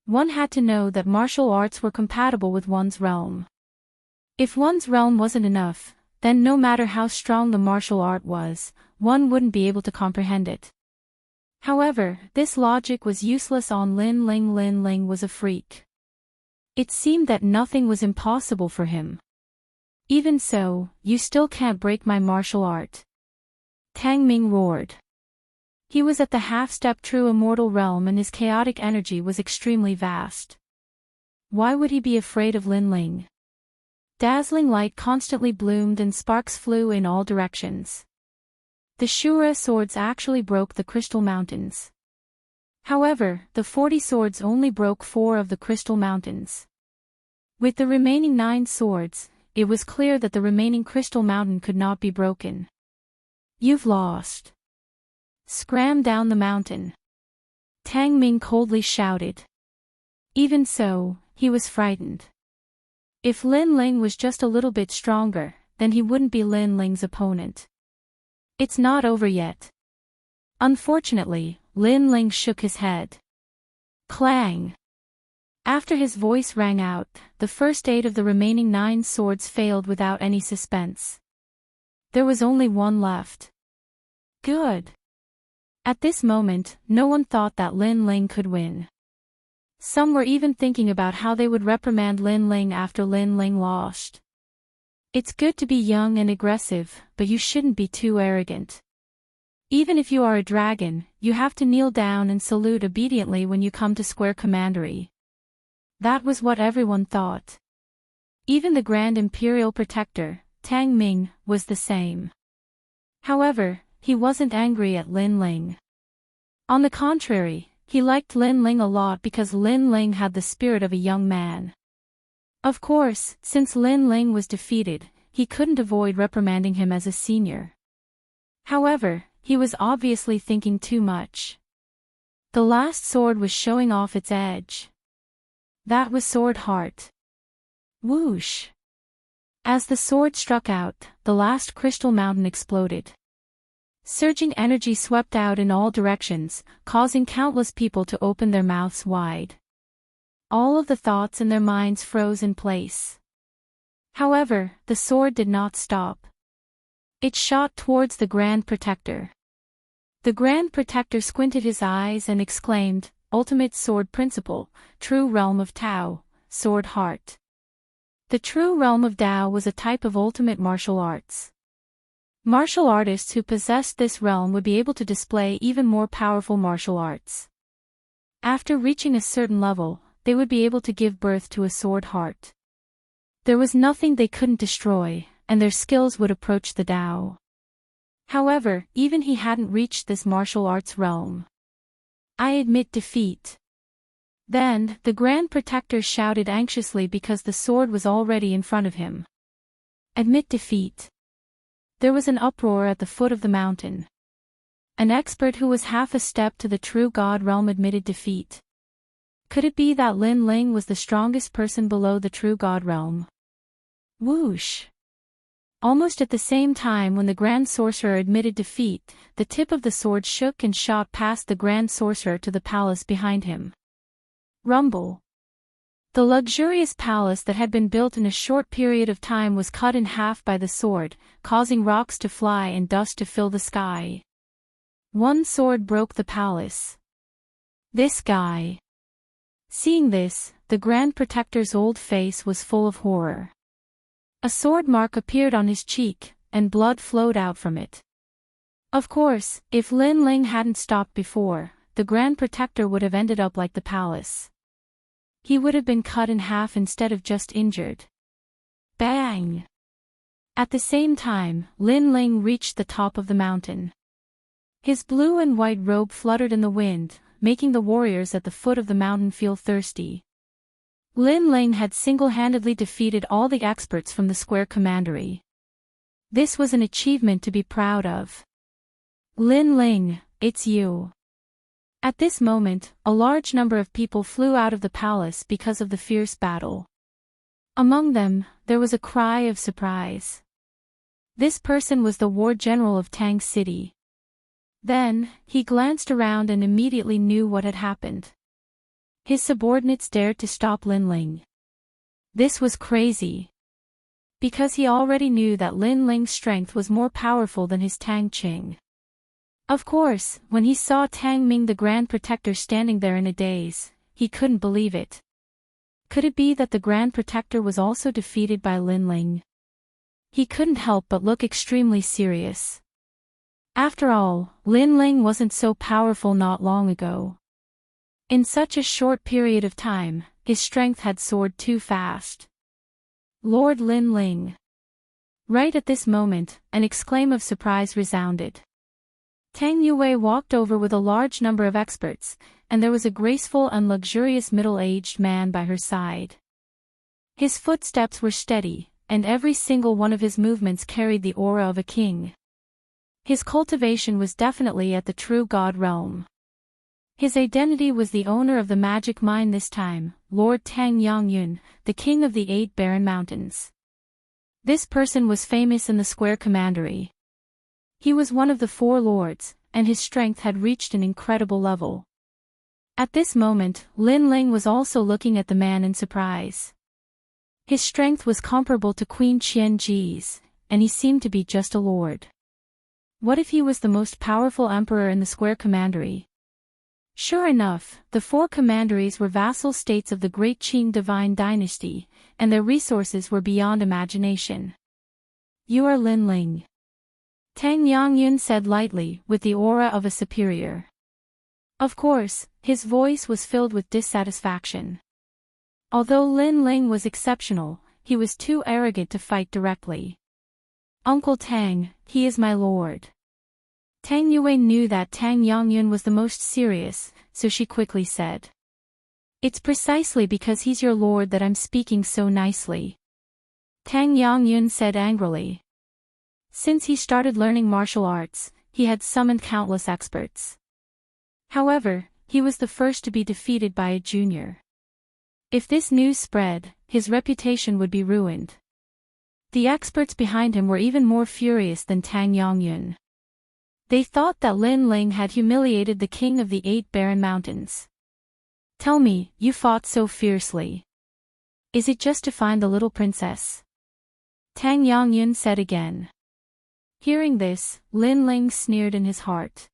One had to know that martial arts were compatible with one's realm. If one's realm wasn't enough, then no matter how strong the martial art was, one wouldn't be able to comprehend it. However, this logic was useless on Lin Ling. Lin Ling was a freak. It seemed that nothing was impossible for him. Even so, you still can't break my martial art. Tang Ming roared. He was at the half-step true immortal realm and his chaotic energy was extremely vast. Why would he be afraid of Lin Ling? Dazzling light constantly bloomed and sparks flew in all directions. The Shura swords actually broke the crystal mountains. However, the 40 swords only broke 4 of the crystal mountains. With the remaining 9 swords, it was clear that the remaining crystal mountain could not be broken. You've lost. Scram down the mountain. Tang Ming coldly shouted. Even so, he was frightened. If Lin Ling was just a little bit stronger, then he wouldn't be Lin Ling's opponent. It's not over yet. Unfortunately, Lin Ling shook his head. Clang! After his voice rang out, the first 8 of the remaining 9 swords failed without any suspense. There was only 1 left. Good. At this moment, no one thought that Lin Ling could win. Some were even thinking about how they would reprimand Lin Ling after Lin Ling lost. It's good to be young and aggressive, but you shouldn't be too arrogant. Even if you are a dragon, you have to kneel down and salute obediently when you come to square commandery. That was what everyone thought. Even the Grand Imperial Protector, Tang Ming, was the same. However, he wasn't angry at Lin Ling. On the contrary, he liked Lin Ling a lot because Lin Ling had the spirit of a young man. Of course, since Lin Ling was defeated, he couldn't avoid reprimanding him as a senior. However, he was obviously thinking too much. The last sword was showing off its edge. That was Sword Heart. Whoosh! As the sword struck out, the last crystal mountain exploded. Surging energy swept out in all directions, causing countless people to open their mouths wide. All of the thoughts in their minds froze in place. However, the sword did not stop. It shot towards the Grand Protector. The Grand Protector squinted his eyes and exclaimed, Ultimate Sword Principle, True Realm of Tao, Sword Heart. The True Realm of Tao was a type of ultimate martial arts. Martial artists who possessed this realm would be able to display even more powerful martial arts. After reaching a certain level, they would be able to give birth to a sword heart. There was nothing they couldn't destroy, and their skills would approach the Tao. However, even he hadn't reached this martial arts realm. I admit defeat. Then, the Grand Protector shouted anxiously because the sword was already in front of him. Admit defeat. There was an uproar at the foot of the mountain. An expert who was half a step to the true God realm admitted defeat. Could it be that Lin Ling was the strongest person below the true God realm? Whoosh! Almost at the same time when the Grand Sorcerer admitted defeat, the tip of the sword shook and shot past the Grand Sorcerer to the palace behind him. Rumble! The luxurious palace that had been built in a short period of time was cut in half by the sword, causing rocks to fly and dust to fill the sky. One sword broke the palace. This guy. Seeing this, the Grand Protector's old face was full of horror. A sword mark appeared on his cheek, and blood flowed out from it. Of course, if Lin Ling hadn't stopped before, the Grand Protector would have ended up like the palace. He would have been cut in half instead of just injured. Bang! At the same time, Lin Ling reached the top of the mountain. His blue and white robe fluttered in the wind, making the warriors at the foot of the mountain feel thirsty. Lin Ling had single-handedly defeated all the experts from the square commandery. This was an achievement to be proud of. Lin Ling, it's you. At this moment, a large number of people flew out of the palace because of the fierce battle. Among them, there was a cry of surprise. This person was the War General of Tang City. Then, he glanced around and immediately knew what had happened. His subordinates dared to stop Lin Ling. This was crazy. Because he already knew that Lin Ling's strength was more powerful than his Tang Qing. Of course, when he saw Tang Ming the Grand Protector standing there in a daze, he couldn't believe it. Could it be that the Grand Protector was also defeated by Lin Ling? He couldn't help but look extremely serious. After all, Lin Ling wasn't so powerful not long ago. In such a short period of time, his strength had soared too fast. Lord Lin Ling. Right at this moment, an exclaim of surprise resounded. Tang Yue walked over with a large number of experts, and there was a graceful and luxurious middle-aged man by her side. His footsteps were steady, and every single one of his movements carried the aura of a king. His cultivation was definitely at the true god realm. His identity was the owner of the magic mine this time, Lord Tang Yongyun, the king of the 8 barren mountains. This person was famous in the Square Commandery. He was one of the 4 lords, and his strength had reached an incredible level. At this moment, Lin Ling was also looking at the man in surprise. His strength was comparable to Queen Qianji's, and he seemed to be just a lord. What if he was the most powerful emperor in the Square Commandery? Sure enough, the 4 commanderies were vassal states of the Great Qing divine dynasty, and their resources were beyond imagination. You are Lin Ling. Tang Yongyun said lightly, with the aura of a superior. Of course, his voice was filled with dissatisfaction. Although Lin Ling was exceptional, he was too arrogant to fight directly. Uncle Tang, he is my lord. Tang Yue knew that Tang Yongyun was the most serious, so she quickly said. It's precisely because he's your lord that I'm speaking so nicely. Tang Yongyun said angrily. Since he started learning martial arts, he had summoned countless experts. However, he was the first to be defeated by a junior. If this news spread, his reputation would be ruined. The experts behind him were even more furious than Tang Yongyun. They thought that Lin Ling had humiliated the king of the 8 barren mountains. Tell me, you fought so fiercely. Is it just to find the little princess? Tang Yongyun said again. Hearing this, Lin Ling sneered in his heart.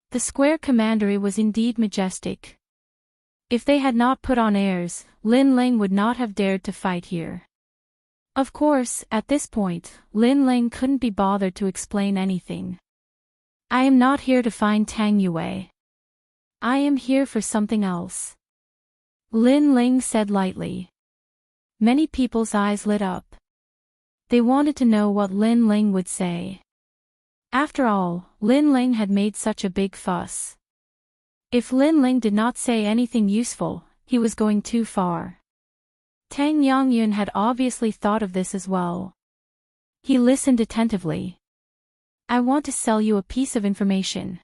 The Square Commandery was indeed majestic. If they had not put on airs, Lin Ling would not have dared to fight here. Of course, at this point, Lin Ling couldn't be bothered to explain anything. I am not here to find Tang Yue. I am here for something else. Lin Ling said lightly. Many people's eyes lit up. They wanted to know what Lin Ling would say. After all, Lin Ling had made such a big fuss. If Lin Ling did not say anything useful, he was going too far. Tang Yongyun had obviously thought of this as well. He listened attentively. I want to sell you a piece of information.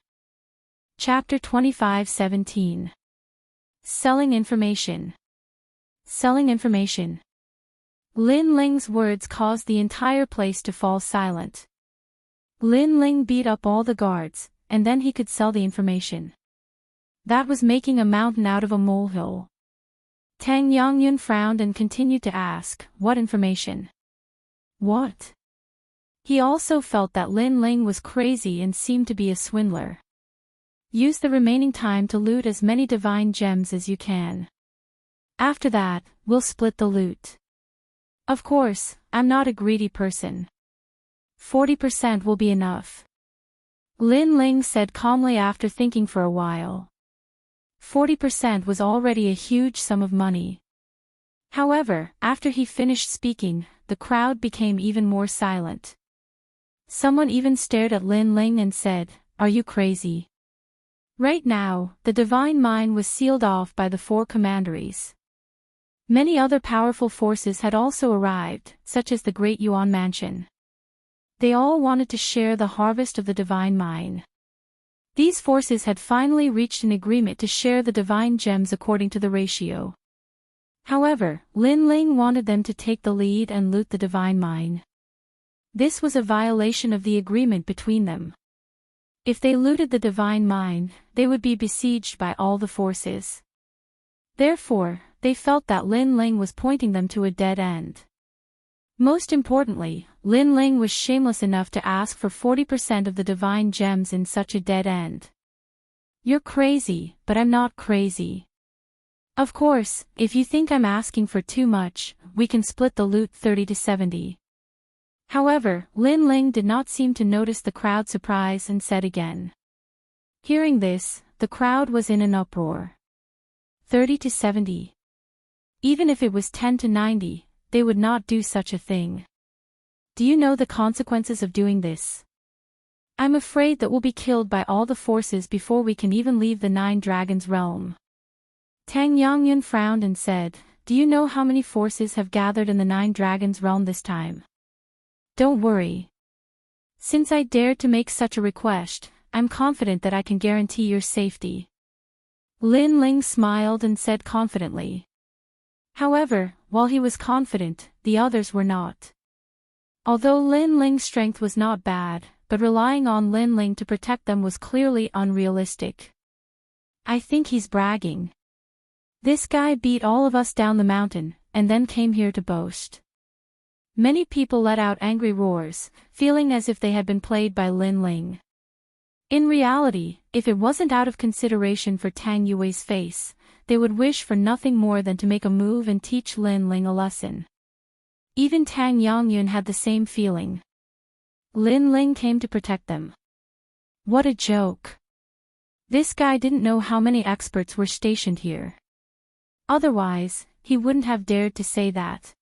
Chapter 25:17. Selling information. Selling information. Lin Ling's words caused the entire place to fall silent. Lin Ling beat up all the guards, and then he could sell the information. That was making a mountain out of a molehill. Tang Yongyun frowned and continued to ask, what information? What? He also felt that Lin Ling was crazy and seemed to be a swindler. Use the remaining time to loot as many divine gems as you can. After that, we'll split the loot. Of course, I'm not a greedy person. 40% will be enough. Lin Ling said calmly after thinking for a while. 40% was already a huge sum of money. However, after he finished speaking, the crowd became even more silent. Someone even stared at Lin Ling and said, "Are you crazy?" Right now, the divine mine was sealed off by the 4 commanderies. Many other powerful forces had also arrived, such as the Great Yuan Mansion. They all wanted to share the harvest of the divine mine. These forces had finally reached an agreement to share the divine gems according to the ratio. However, Lin Ling wanted them to take the lead and loot the divine mine. This was a violation of the agreement between them. If they looted the divine mine, they would be besieged by all the forces. Therefore, they felt that Lin Ling was pointing them to a dead end. Most importantly, Lin Ling was shameless enough to ask for 40% of the divine gems in such a dead end. You're crazy, but I'm not crazy. Of course, if you think I'm asking for too much, we can split the loot 30-70. However, Lin Ling did not seem to notice the crowd's surprise and said again. Hearing this, the crowd was in an uproar. 30-70. Even if it was 10-90, they would not do such a thing. Do you know the consequences of doing this? I'm afraid that we'll be killed by all the forces before we can even leave the Nine Dragons' realm. Tang Yangyun frowned and said, Do you know how many forces have gathered in the Nine Dragons' realm this time? Don't worry. Since I dared to make such a request, I'm confident that I can guarantee your safety. Lin Ling smiled and said confidently. However, while he was confident, the others were not. Although Lin Ling's strength was not bad, but relying on Lin Ling to protect them was clearly unrealistic. I think he's bragging. This guy beat all of us down the mountain, and then came here to boast. Many people let out angry roars, feeling as if they had been played by Lin Ling. In reality, if it wasn't out of consideration for Tang Yue's face, they would wish for nothing more than to make a move and teach Lin Ling a lesson. Even Tang Yangyun had the same feeling. Lin Ling came to protect them. What a joke. This guy didn't know how many experts were stationed here. Otherwise, he wouldn't have dared to say that.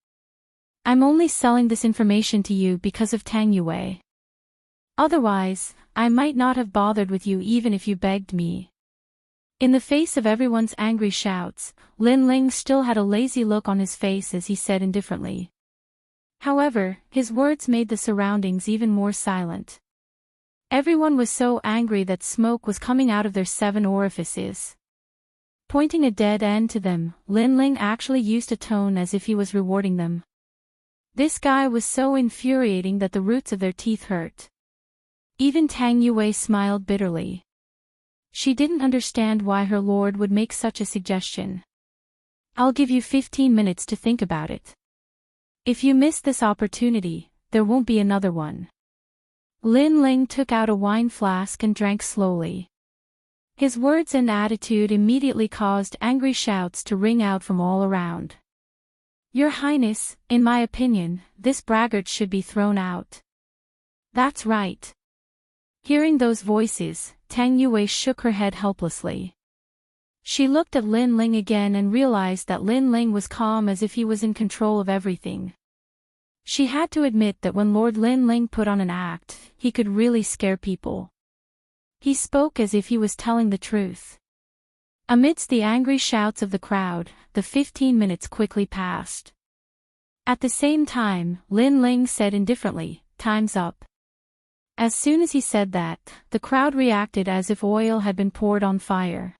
I'm only selling this information to you because of Tang Yue. Otherwise, I might not have bothered with you even if you begged me. In the face of everyone's angry shouts, Lin Ling still had a lazy look on his face as he said indifferently. However, his words made the surroundings even more silent. Everyone was so angry that smoke was coming out of their 7 orifices. Pointing a dead end to them, Lin Ling actually used a tone as if he was rewarding them. This guy was so infuriating that the roots of their teeth hurt. Even Tang Yue smiled bitterly. She didn't understand why her lord would make such a suggestion. I'll give you 15 minutes to think about it. If you miss this opportunity, there won't be another one. Lin Ling took out a wine flask and drank slowly. His words and attitude immediately caused angry shouts to ring out from all around. Your Highness, in my opinion, this braggart should be thrown out. That's right. Hearing those voices, Tang Yue shook her head helplessly. She looked at Lin Ling again and realized that Lin Ling was calm as if he was in control of everything. She had to admit that when Lord Lin Ling put on an act, he could really scare people. He spoke as if he was telling the truth. Amidst the angry shouts of the crowd, the 15 minutes quickly passed. At the same time, Lin Ling said indifferently, "Time's up." As soon as he said that, the crowd reacted as if oil had been poured on fire.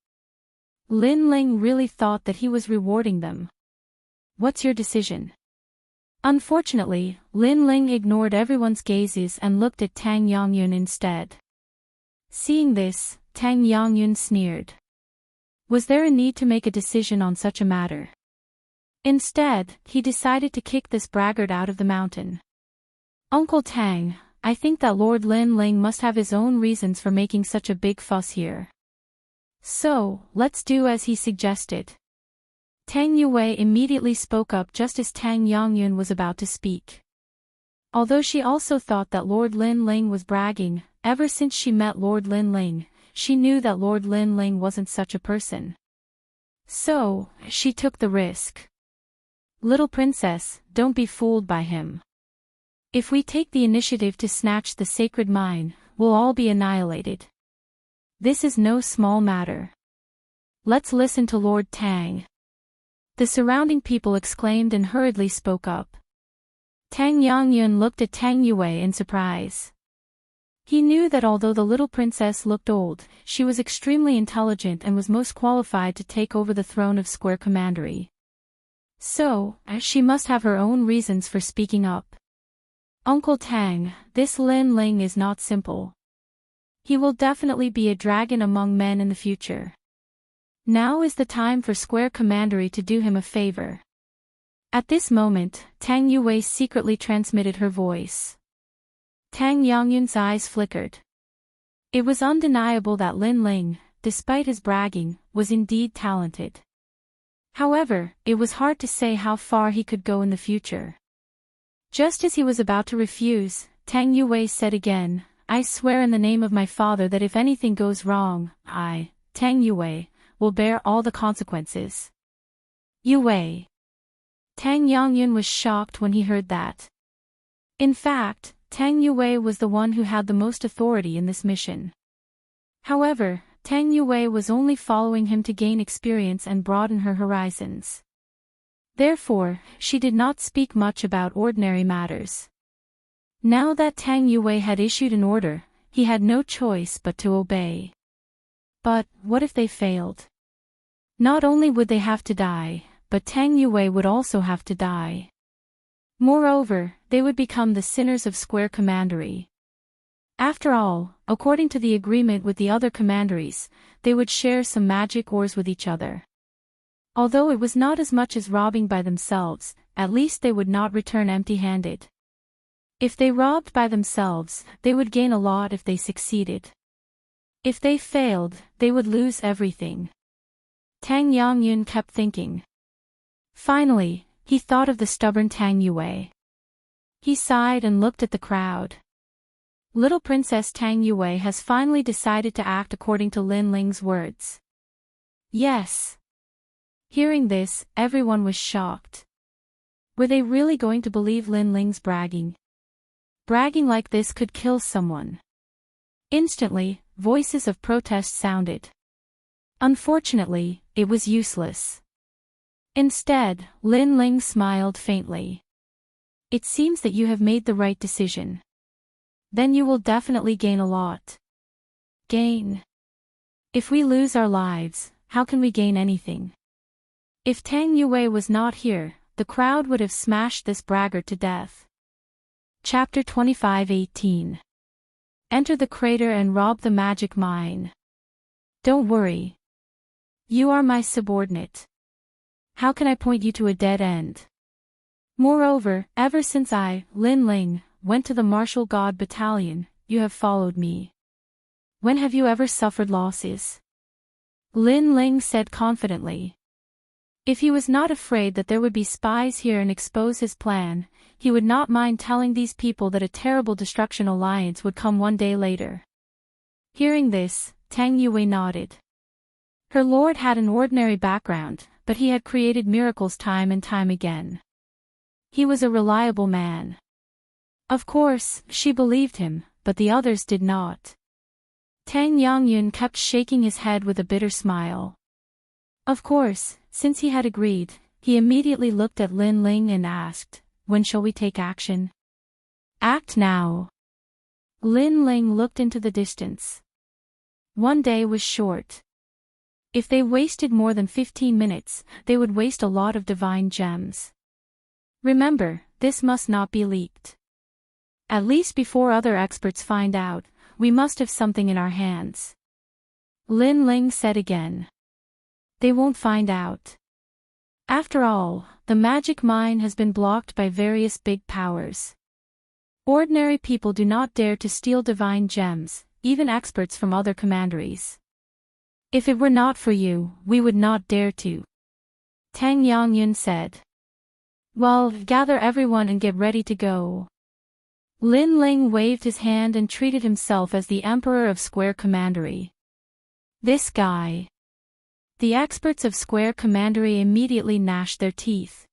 Lin Ling really thought that he was rewarding them. What's your decision? Unfortunately, Lin Ling ignored everyone's gazes and looked at Tang Yangyun instead. Seeing this, Tang Yangyun sneered. Was there a need to make a decision on such a matter? Instead, he decided to kick this braggart out of the mountain. Uncle Tang, I think that Lord Lin Ling must have his own reasons for making such a big fuss here. So, let's do as he suggested. Tang Yue immediately spoke up just as Tang Yangyun was about to speak. Although she also thought that Lord Lin Ling was bragging, ever since she met Lord Lin Ling, she knew that Lord Lin Ling wasn't such a person. So, she took the risk. Little princess, don't be fooled by him. If we take the initiative to snatch the sacred mine, we'll all be annihilated. This is no small matter. Let's listen to Lord Tang. The surrounding people exclaimed and hurriedly spoke up. Tang Yangyun looked at Tang Yue in surprise. He knew that although the little princess looked old, she was extremely intelligent and was most qualified to take over the throne of Square Commandery. So, she must have her own reasons for speaking up. Uncle Tang, this Lin Ling is not simple. He will definitely be a dragon among men in the future. Now is the time for Square Commandery to do him a favor. At this moment, Tang Yue secretly transmitted her voice. Tang Yangyun's eyes flickered. It was undeniable that Lin Ling, despite his bragging, was indeed talented. However, it was hard to say how far he could go in the future. Just as he was about to refuse, Tang Yue said again, "I swear in the name of my father that if anything goes wrong, I, Tang Yue, will bear all the consequences." Yue. Tang Yongyun was shocked when he heard that. In fact, Tang Yue was the one who had the most authority in this mission. However, Tang Yue was only following him to gain experience and broaden her horizons. Therefore, she did not speak much about ordinary matters. Now that Tang Yue had issued an order, he had no choice but to obey. But, what if they failed? Not only would they have to die, but Tang Yue would also have to die. Moreover, they would become the sinners of Square Commandery. After all, according to the agreement with the other commanderies, they would share some magic ores with each other. Although it was not as much as robbing by themselves, at least they would not return empty-handed. If they robbed by themselves, they would gain a lot if they succeeded. If they failed, they would lose everything. Tang Yongyun kept thinking. Finally, he thought of the stubborn Tang Yue. He sighed and looked at the crowd. Little Princess Tang Yue has finally decided to act according to Lin Ling's words. Yes. Hearing this, everyone was shocked. Were they really going to believe Lin Ling's bragging? Bragging like this could kill someone. Instantly, voices of protest sounded. Unfortunately, it was useless. Instead, Lin Ling smiled faintly. It seems that you have made the right decision. Then you will definitely gain a lot. Gain? If we lose our lives, how can we gain anything? If Tang Yue was not here, the crowd would have smashed this braggart to death. Chapter 25:18. Enter the crater and rob the magic mine. Don't worry. You are my subordinate. How can I point you to a dead end? Moreover, ever since I, Lin Ling, went to the martial god battalion, you have followed me. When have you ever suffered losses? Lin Ling said confidently. If he was not afraid that there would be spies here and expose his plan, he would not mind telling these people that a terrible destruction alliance would come one day later. Hearing this, Tang Yue nodded. Her lord had an ordinary background, but he had created miracles time and time again. He was a reliable man. Of course, she believed him, but the others did not. Tang Yongyun kept shaking his head with a bitter smile. Of course, since he had agreed, he immediately looked at Lin Ling and asked, "When shall we take action?" "Act now." Lin Ling looked into the distance. One day was short. If they wasted more than 15 minutes, they would waste a lot of divine gems. Remember, this must not be leaked. At least before other experts find out, we must have something in our hands. Lin Ling said again. They won't find out. After all, the magic mine has been blocked by various big powers. Ordinary people do not dare to steal divine gems, even experts from other commanderies. If it were not for you, we would not dare to. Tang Yongyun said. Well, gather everyone and get ready to go. Lin Ling waved his hand and treated himself as the Emperor of Square Commandery. This guy. The experts of Square Commandery immediately gnashed their teeth.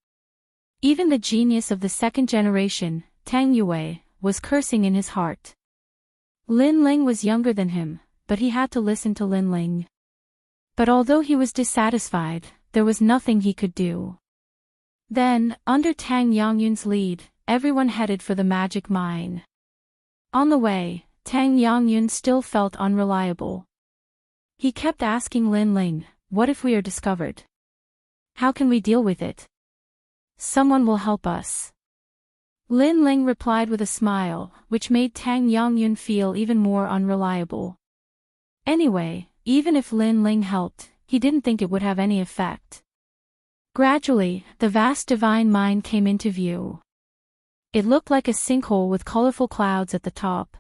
Even the genius of the second generation, Tang Yue, was cursing in his heart. Lin Ling was younger than him, but he had to listen to Lin Ling. But although he was dissatisfied, there was nothing he could do. Then, under Tang Yongyun's lead, everyone headed for the magic mine. On the way, Tang Yongyun still felt unreliable. He kept asking Lin Ling, "What if we are discovered? How can we deal with it?" "Someone will help us." Lin Ling replied with a smile, which made Tang Yongyun feel even more unreliable. Anyway, even if Lin Ling helped, he didn't think it would have any effect. Gradually, the vast divine mine came into view. It looked like a sinkhole with colorful clouds at the top.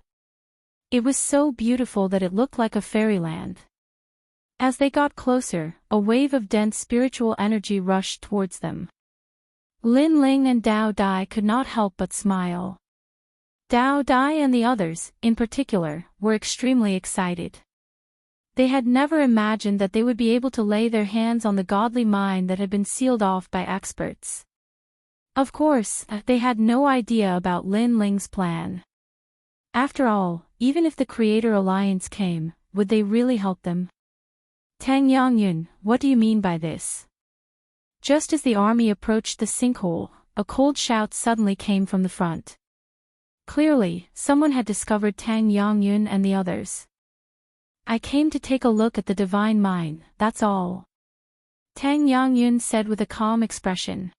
It was so beautiful that it looked like a fairyland. As they got closer, a wave of dense spiritual energy rushed towards them. Lin Ling and Dao Dai could not help but smile. Dao Dai and the others, in particular, were extremely excited. They had never imagined that they would be able to lay their hands on the godly mind that had been sealed off by experts. Of course, they had no idea about Lin Ling's plan. After all, even if the Creator Alliance came, would they really help them? Tang Yangyun, what do you mean by this? Just as the army approached the sinkhole, a cold shout suddenly came from the front. Clearly, someone had discovered Tang Yangyun and the others. I came to take a look at the divine mine, that's all. Tang Yangyun said with a calm expression.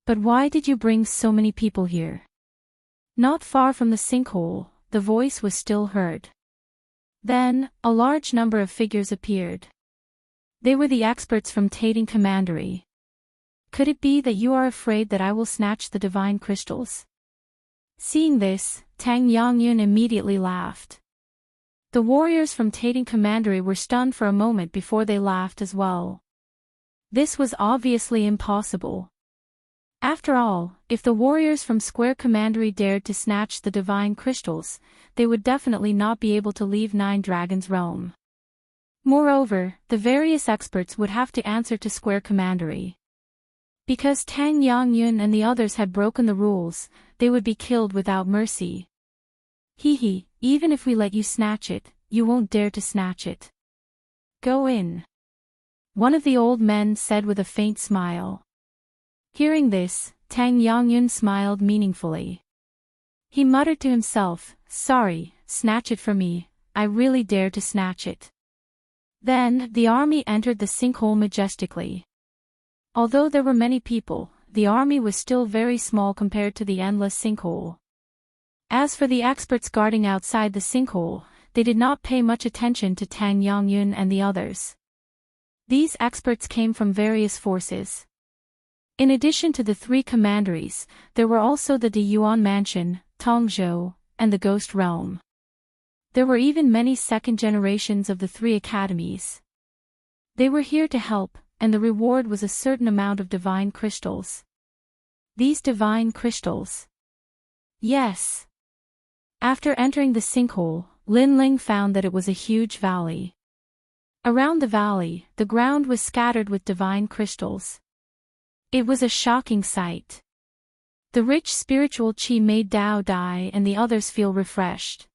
But why did you bring so many people here? Not far from the sinkhole, the voice was still heard. Then, a large number of figures appeared. They were the experts from Tating Commandery. Could it be that you are afraid that I will snatch the divine crystals? Seeing this, Tang Yangyun immediately laughed. The warriors from Tating Commandery were stunned for a moment before they laughed as well. This was obviously impossible. After all, if the warriors from Square Commandery dared to snatch the divine crystals, they would definitely not be able to leave Nine Dragons' realm. Moreover, the various experts would have to answer to Square Commandery. Because Tang Yangyun and the others had broken the rules, they would be killed without mercy. Hee, even if we let you snatch it, you won't dare to snatch it. Go in. One of the old men said with a faint smile. Hearing this, Tang Yangyun smiled meaningfully. He muttered to himself, sorry, snatch it for me, I really dare to snatch it. Then, the army entered the sinkhole majestically. Although there were many people, the army was still very small compared to the endless sinkhole. As for the experts guarding outside the sinkhole, they did not pay much attention to Tang Yangyun and the others. These experts came from various forces. In addition to the three commanderies, there were also the De Yuan Mansion, Tongzhou, and the Ghost Realm. There were even many second generations of the three academies. They were here to help, and the reward was a certain amount of divine crystals. These divine crystals. Yes. After entering the sinkhole, Lin Ling found that it was a huge valley. Around the valley, the ground was scattered with divine crystals. It was a shocking sight. The rich spiritual qi made Dao Dai and the others feel refreshed.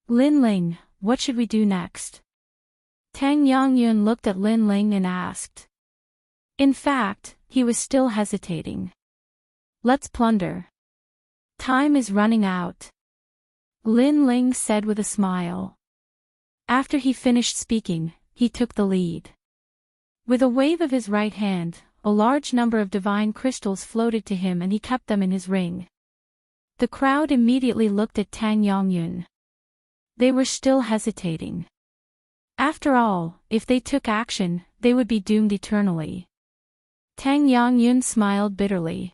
Lin Ling, what should we do next? Tang Yangyun looked at Lin Ling and asked. In fact, he was still hesitating. Let's plunder. Time is running out. Lin Ling said with a smile. After he finished speaking, he took the lead. With a wave of his right hand, a large number of divine crystals floated to him and he kept them in his ring. The crowd immediately looked at Tang Yangyun. They were still hesitating. After all, if they took action, they would be doomed eternally. Tang Yangyun smiled bitterly.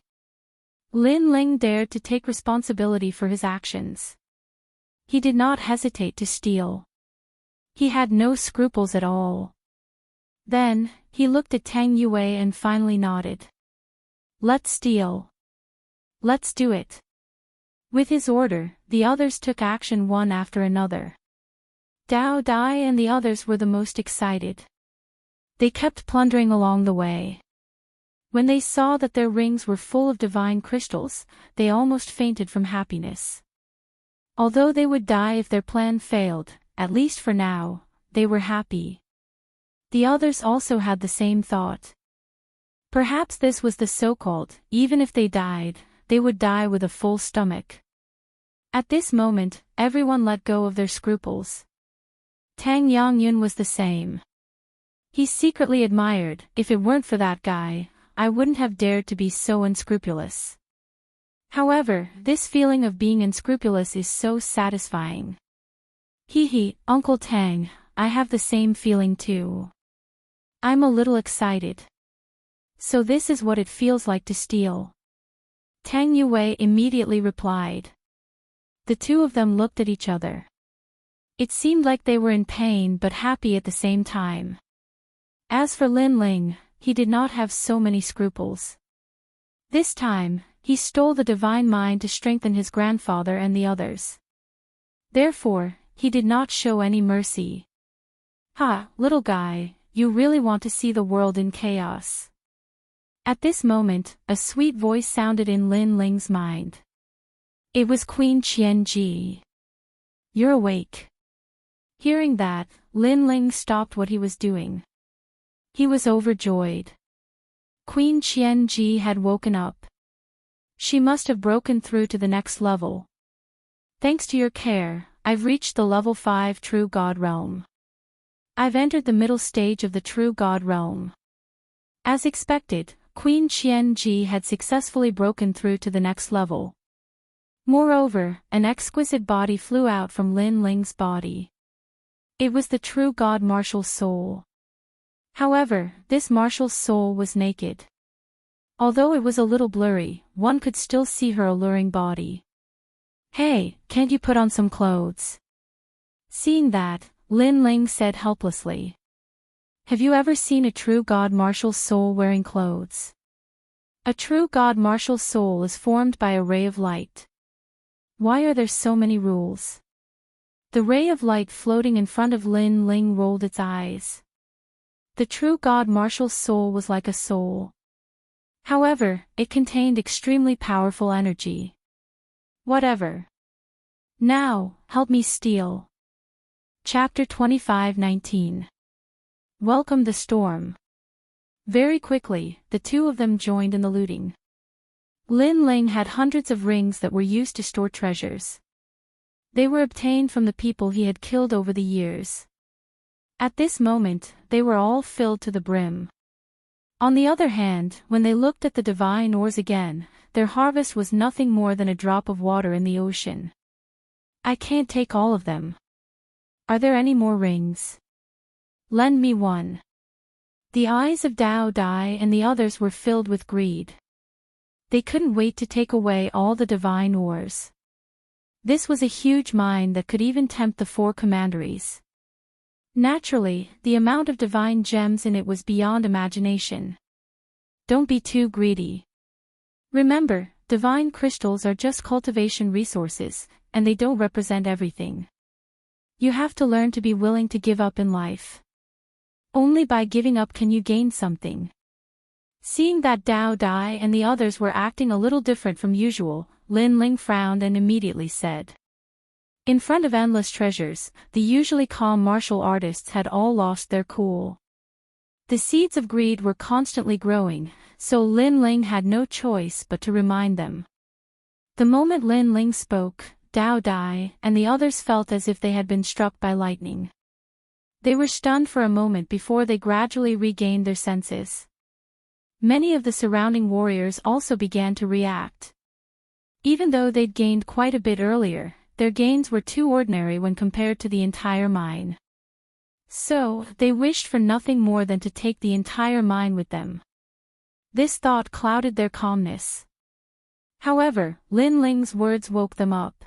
Lin Ling dared to take responsibility for his actions. He did not hesitate to steal. He had no scruples at all. Then, he looked at Tang Yue and finally nodded. Let's steal. Let's do it. With his order, the others took action one after another. Dao Dai and the others were the most excited. They kept plundering along the way. When they saw that their rings were full of divine crystals, they almost fainted from happiness. Although they would die if their plan failed, at least for now, they were happy. The others also had the same thought. Perhaps this was the so-called, even if they died, they would die with a full stomach. At this moment, everyone let go of their scruples. Tang Yangyun was the same. He secretly admired, if it weren't for that guy, I wouldn't have dared to be so unscrupulous. However, this feeling of being unscrupulous is so satisfying. Hee, Uncle Tang, I have the same feeling too. I'm a little excited. So this is what it feels like to steal. Tang Yue immediately replied. The two of them looked at each other. It seemed like they were in pain but happy at the same time. As for Lin Ling, he did not have so many scruples. This time, he stole the divine mind to strengthen his grandfather and the others. Therefore, he did not show any mercy. "Ha, little guy, you really want to see the world in chaos." At this moment, a sweet voice sounded in Lin Ling's mind. It was Queen Qianji. "You're awake." Hearing that, Lin Ling stopped what he was doing. He was overjoyed. Queen Qianji had woken up. She must have broken through to the next level. "Thanks to your care, I've reached the level 5 True God Realm. I've entered the middle stage of the True God Realm." As expected, Queen Qianji had successfully broken through to the next level. Moreover, an exquisite body flew out from Lin Ling's body. It was the true God martial soul. However, this martial soul was naked. Although it was a little blurry, one could still see her alluring body. "Hey, can't you put on some clothes?" Seeing that, Lin Ling said helplessly. "Have you ever seen a true God martial soul wearing clothes?" A true God martial soul is formed by a ray of light. Why are there so many rules? The ray of light floating in front of Lin Ling rolled its eyes. The true God martial soul was like a soul. However, it contained extremely powerful energy. "Whatever. Now, help me steal." Chapter 25:19. Welcome the storm. Very quickly, the two of them joined in the looting. Lin Ling had hundreds of rings that were used to store treasures. They were obtained from the people he had killed over the years. At this moment, they were all filled to the brim. On the other hand, when they looked at the divine ores again, their harvest was nothing more than a drop of water in the ocean. "I can't take all of them. Are there any more rings? Lend me one." The eyes of Dao Dai and the others were filled with greed. They couldn't wait to take away all the divine ores. This was a huge mine that could even tempt the 4 commanderies. Naturally, the amount of divine gems in it was beyond imagination. Don't be too greedy. Remember, divine crystals are just cultivation resources, and they don't represent everything. You have to learn to be willing to give up in life. Only by giving up can you gain something. Seeing that Dao Dai and the others were acting a little different from usual, Lin Ling frowned and immediately said. In front of endless treasures, the usually calm martial artists had all lost their cool. The seeds of greed were constantly growing, so Lin Ling had no choice but to remind them. The moment Lin Ling spoke, Dao Dai and the others felt as if they had been struck by lightning. They were stunned for a moment before they gradually regained their senses. Many of the surrounding warriors also began to react. Even though they'd gained quite a bit earlier, their gains were too ordinary when compared to the entire mine. So, they wished for nothing more than to take the entire mine with them. This thought clouded their calmness. However, Lin Ling's words woke them up.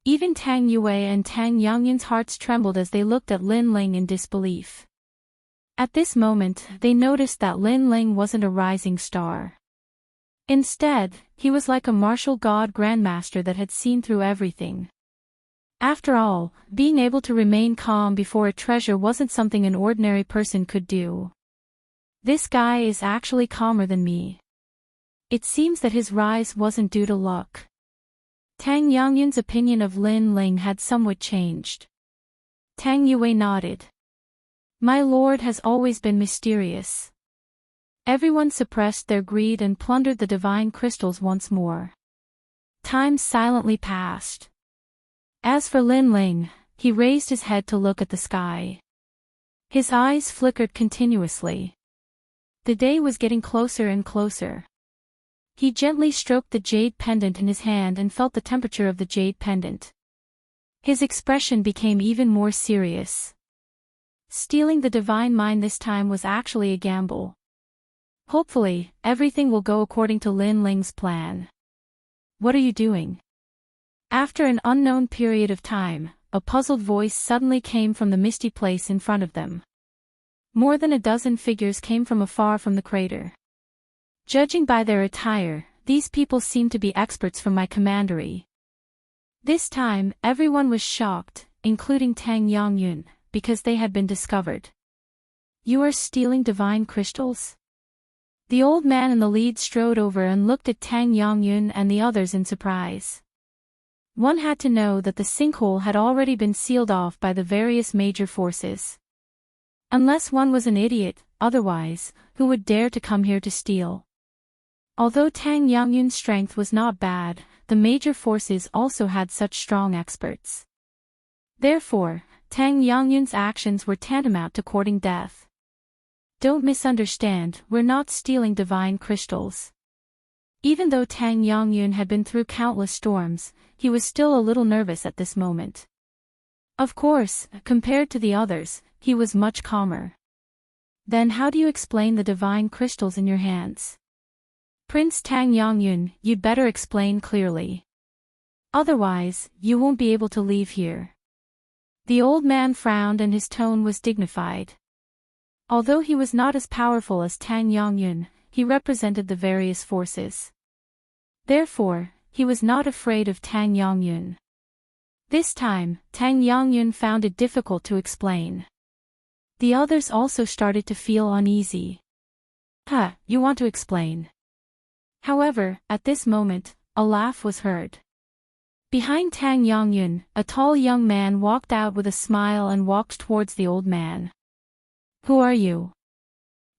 Even Tang Yue and Tang Yangyun's hearts trembled as they looked at Lin Ling in disbelief. At this moment, they noticed that Lin Ling wasn't a rising star. Instead, he was like a martial god grandmaster that had seen through everything. After all, being able to remain calm before a treasure wasn't something an ordinary person could do. This guy is actually calmer than me. It seems that his rise wasn't due to luck. Tang Yangyun's opinion of Lin Ling had somewhat changed. Tang Yue nodded. My lord has always been mysterious. Everyone suppressed their greed and plundered the divine crystals once more. Time silently passed. As for Lin Ling, he raised his head to look at the sky. His eyes flickered continuously. The day was getting closer and closer. He gently stroked the jade pendant in his hand and felt the temperature of the jade pendant. His expression became even more serious. Stealing the divine mind this time was actually a gamble. Hopefully, everything will go according to Lin Ling's plan. What are you doing? After an unknown period of time, a puzzled voice suddenly came from the misty place in front of them. More than a dozen figures came from afar from the crater. Judging by their attire, these people seemed to be experts from my commandery. This time, everyone was shocked, including Tang Yongyun, because they had been discovered. You are stealing divine crystals? The old man in the lead strode over and looked at Tang Yongyun and the others in surprise. One had to know that the sinkhole had already been sealed off by the various major forces. Unless one was an idiot, otherwise, who would dare to come here to steal? Although Tang Yongyun's strength was not bad, the major forces also had such strong experts. Therefore, Tang Yongyun's actions were tantamount to courting death. Don't misunderstand, we're not stealing divine crystals. Even though Tang Yongyun had been through countless storms, he was still a little nervous at this moment. Of course, compared to the others, he was much calmer. Then how do you explain the divine crystals in your hands? Prince Tang Yongyun, you'd better explain clearly. Otherwise, you won't be able to leave here. The old man frowned and his tone was dignified. Although he was not as powerful as Tang Yongyun, he represented the various forces. Therefore, he was not afraid of Tang Yongyun. This time, Tang Yongyun found it difficult to explain. The others also started to feel uneasy. You want to explain? However, at this moment, a laugh was heard. Behind Tang Yongyun, a tall young man walked out with a smile and walked towards the old man. Who are you?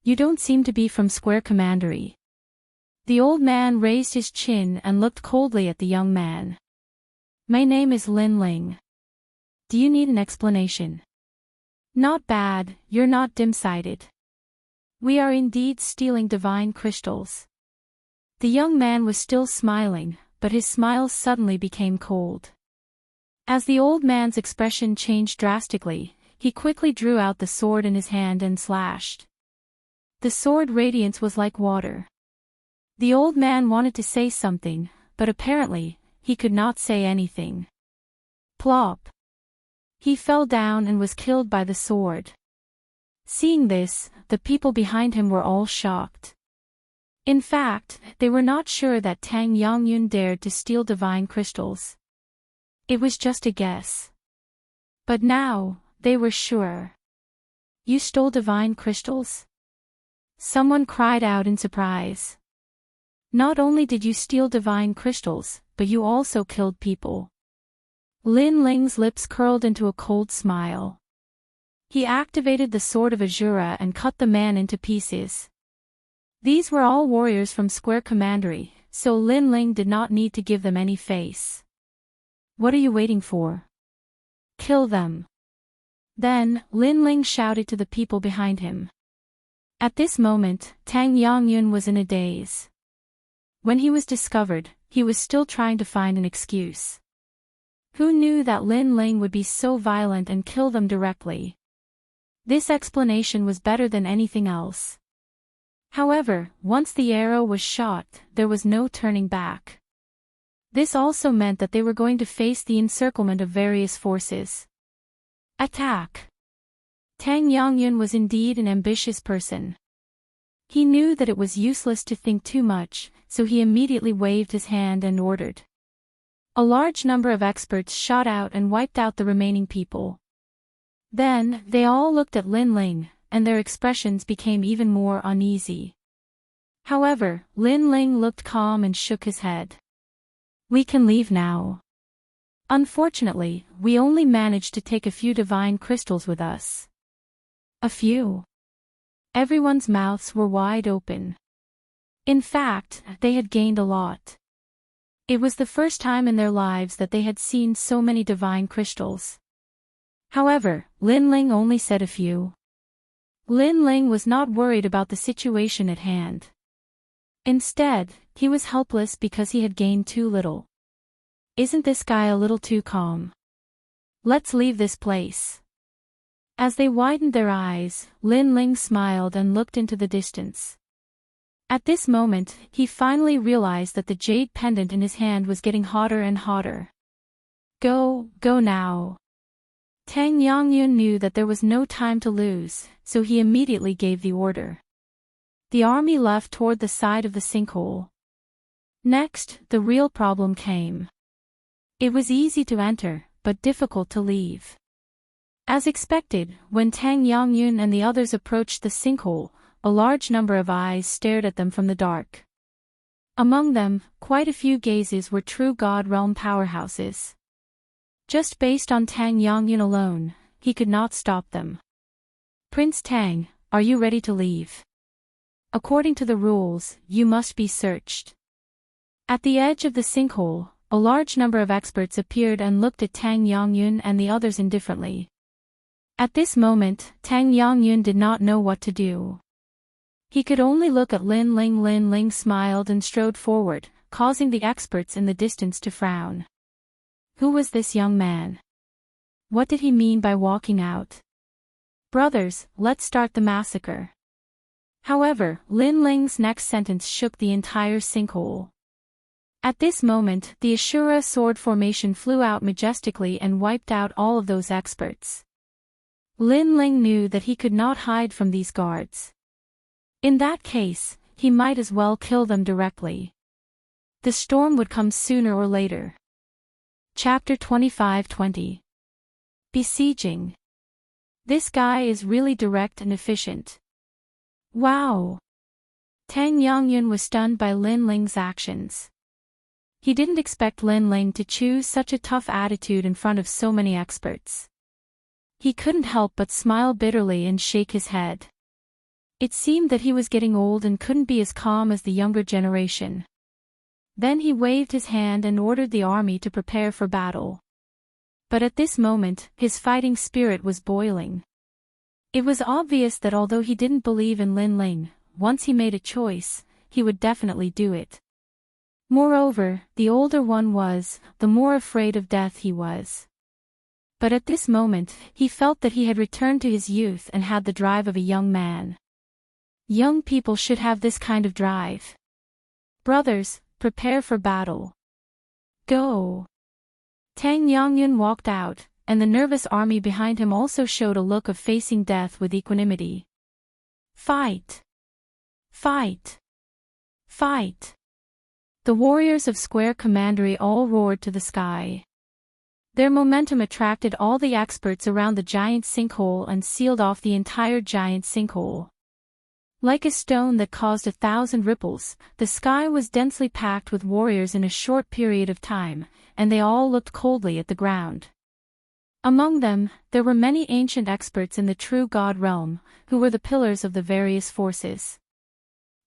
You don't seem to be from Square Commandery. The old man raised his chin and looked coldly at the young man. My name is Lin Ling. Do you need an explanation? Not bad, you're not dim-sighted. We are indeed stealing divine crystals. The young man was still smiling, but his smile suddenly became cold. As the old man's expression changed drastically, he quickly drew out the sword in his hand and slashed. The sword radiance was like water. The old man wanted to say something, but apparently, he could not say anything. Plop! He fell down and was killed by the sword. Seeing this, the people behind him were all shocked. In fact, they were not sure that Tang Yongyun dared to steal divine crystals. It was just a guess. But now, they were sure. You stole divine crystals? Someone cried out in surprise. Not only did you steal divine crystals, but you also killed people. Lin Ling's lips curled into a cold smile. He activated the sword of Azura and cut the man into pieces. These were all warriors from Square Commandery, so Lin Ling did not need to give them any face. What are you waiting for? Kill them. Then, Lin Ling shouted to the people behind him. At this moment, Tang Yongyun was in a daze. When he was discovered, he was still trying to find an excuse. Who knew that Lin Ling would be so violent and kill them directly? This explanation was better than anything else. However, once the arrow was shot, there was no turning back. This also meant that they were going to face the encirclement of various forces. Attack! Tang Yongyun was indeed an ambitious person. He knew that it was useless to think too much, so he immediately waved his hand and ordered. A large number of experts shot out and wiped out the remaining people. Then, they all looked at Lin Ling, and their expressions became even more uneasy. However, Lin Ling looked calm and shook his head. We can leave now. Unfortunately, we only managed to take a few divine crystals with us. A few? Everyone's mouths were wide open. In fact, they had gained a lot. It was the first time in their lives that they had seen so many divine crystals. However, Lin Ling only said a few. Lin Ling was not worried about the situation at hand. Instead, he was helpless because he had gained too little. Isn't this guy a little too calm? Let's leave this place. As they widened their eyes, Lin Ling smiled and looked into the distance. At this moment, he finally realized that the jade pendant in his hand was getting hotter and hotter. Go now. Tang Yongyun knew that there was no time to lose, so he immediately gave the order. The army left toward the side of the sinkhole. Next, the real problem came. It was easy to enter, but difficult to leave. As expected, when Tang Yongyun and the others approached the sinkhole, a large number of eyes stared at them from the dark. Among them, quite a few gazes were true God Realm powerhouses. Just based on Tang Yongyun alone, he could not stop them. Prince Tang, are you ready to leave? According to the rules, you must be searched. At the edge of the sinkhole, a large number of experts appeared and looked at Tang Yongyun and the others indifferently. At this moment, Tang Yongyun did not know what to do. He could only look at Lin Ling. Lin Ling smiled and strode forward, causing the experts in the distance to frown. Who was this young man? What did he mean by walking out? Brothers, let's start the massacre. However, Lin Ling's next sentence shook the entire sinkhole. At this moment, the Ashura sword formation flew out majestically and wiped out all of those experts. Lin Ling knew that he could not hide from these guards. In that case, he might as well kill them directly. The storm would come sooner or later. Chapter 25-20. Besieging. This guy is really direct and efficient. Wow! Tang Yongyun was stunned by Lin Ling's actions. He didn't expect Lin Ling to choose such a tough attitude in front of so many experts. He couldn't help but smile bitterly and shake his head. It seemed that he was getting old and couldn't be as calm as the younger generation. Then he waved his hand and ordered the army to prepare for battle. But at this moment, his fighting spirit was boiling. It was obvious that although he didn't believe in Lin Ling, once he made a choice, he would definitely do it. Moreover, the older one was, the more afraid of death he was. But at this moment, he felt that he had returned to his youth and had the drive of a young man. Young people should have this kind of drive. Brothers, prepare for battle. Go! Tang Yongyun walked out, and the nervous army behind him also showed a look of facing death with equanimity. Fight! Fight! Fight! The warriors of Square Commandery all roared to the sky. Their momentum attracted all the experts around the giant sinkhole and sealed off the entire giant sinkhole. Like a stone that caused 1,000 ripples, the sky was densely packed with warriors in a short period of time, and they all looked coldly at the ground. Among them, there were many ancient experts in the true God realm, who were the pillars of the various forces.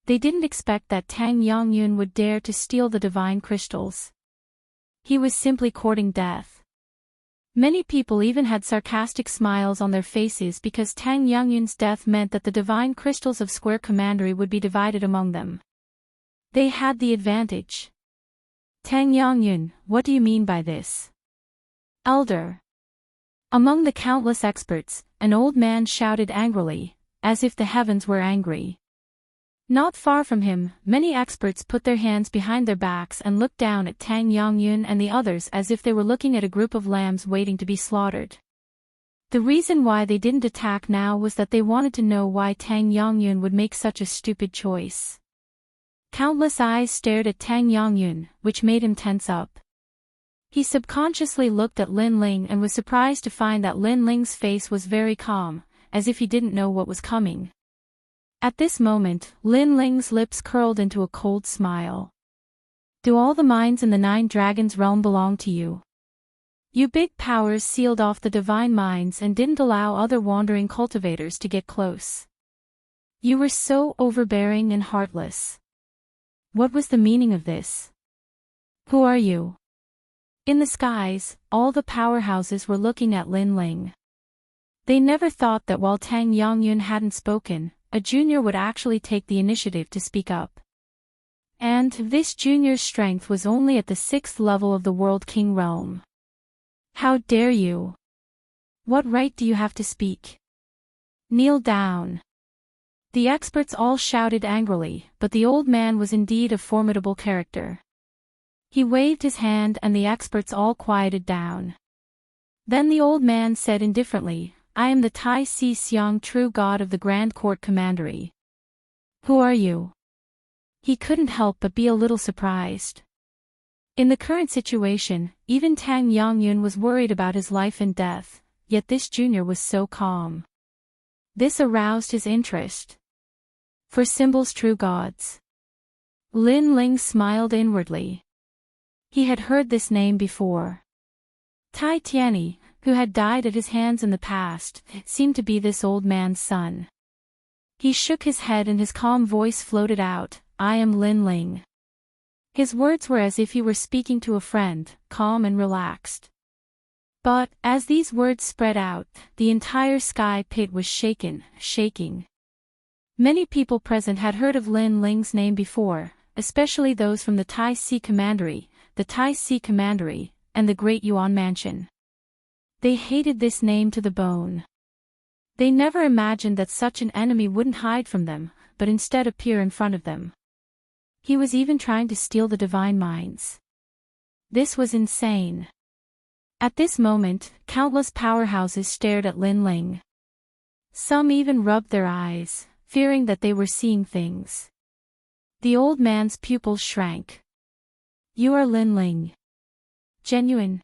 They didn't expect that Tang Yongyun would dare to steal the divine crystals. He was simply courting death. Many people even had sarcastic smiles on their faces because Tang Yongyun's death meant that the divine crystals of Square Commandery would be divided among them. They had the advantage. Tang Yongyun, what do you mean by this? Elder. Among the countless experts, an old man shouted angrily, as if the heavens were angry. Not far from him, many experts put their hands behind their backs and looked down at Tang Yongyun and the others as if they were looking at a group of lambs waiting to be slaughtered. The reason why they didn't attack now was that they wanted to know why Tang Yongyun would make such a stupid choice. Countless eyes stared at Tang Yongyun, which made him tense up. He subconsciously looked at Lin Ling and was surprised to find that Lin Ling's face was very calm, as if he didn't know what was coming. At this moment, Lin Ling's lips curled into a cold smile. Do all the mines in the 9 Dragons realm belong to you? You big powers sealed off the divine mines and didn't allow other wandering cultivators to get close. You were so overbearing and heartless. What was the meaning of this? Who are you? In the skies, all the powerhouses were looking at Lin Ling. They never thought that while Tang Yongyun hadn't spoken, a junior would actually take the initiative to speak up. And this junior's strength was only at the 6th level of the World King realm. How dare you? What right do you have to speak? Kneel down. The experts all shouted angrily, but the old man was indeed a formidable character. He waved his hand and the experts all quieted down. Then the old man said indifferently, I am the Tai Si Xiang, true god of the Grand Court Commandery. Who are you? He couldn't help but be a little surprised. In the current situation, even Tang Yongyun was worried about his life and death, yet this junior was so calm. This aroused his interest. For symbols, true gods. Lin Ling smiled inwardly. He had heard this name before. Tai Tianyi, who had died at his hands in the past, seemed to be this old man's son. He shook his head and his calm voice floated out, I am Lin Ling. His words were as if he were speaking to a friend, calm and relaxed. But, as these words spread out, the entire sky pit was shaking. Many people present had heard of Lin Ling's name before, especially those from the Tai Si Commandery, and the Great Yuan Mansion. They hated this name to the bone. They never imagined that such an enemy wouldn't hide from them, but instead appear in front of them. He was even trying to steal the divine minds. This was insane. At this moment, countless powerhouses stared at Lin Ling. Some even rubbed their eyes, fearing that they were seeing things. The old man's pupils shrank. You are Lin Ling. Genuine.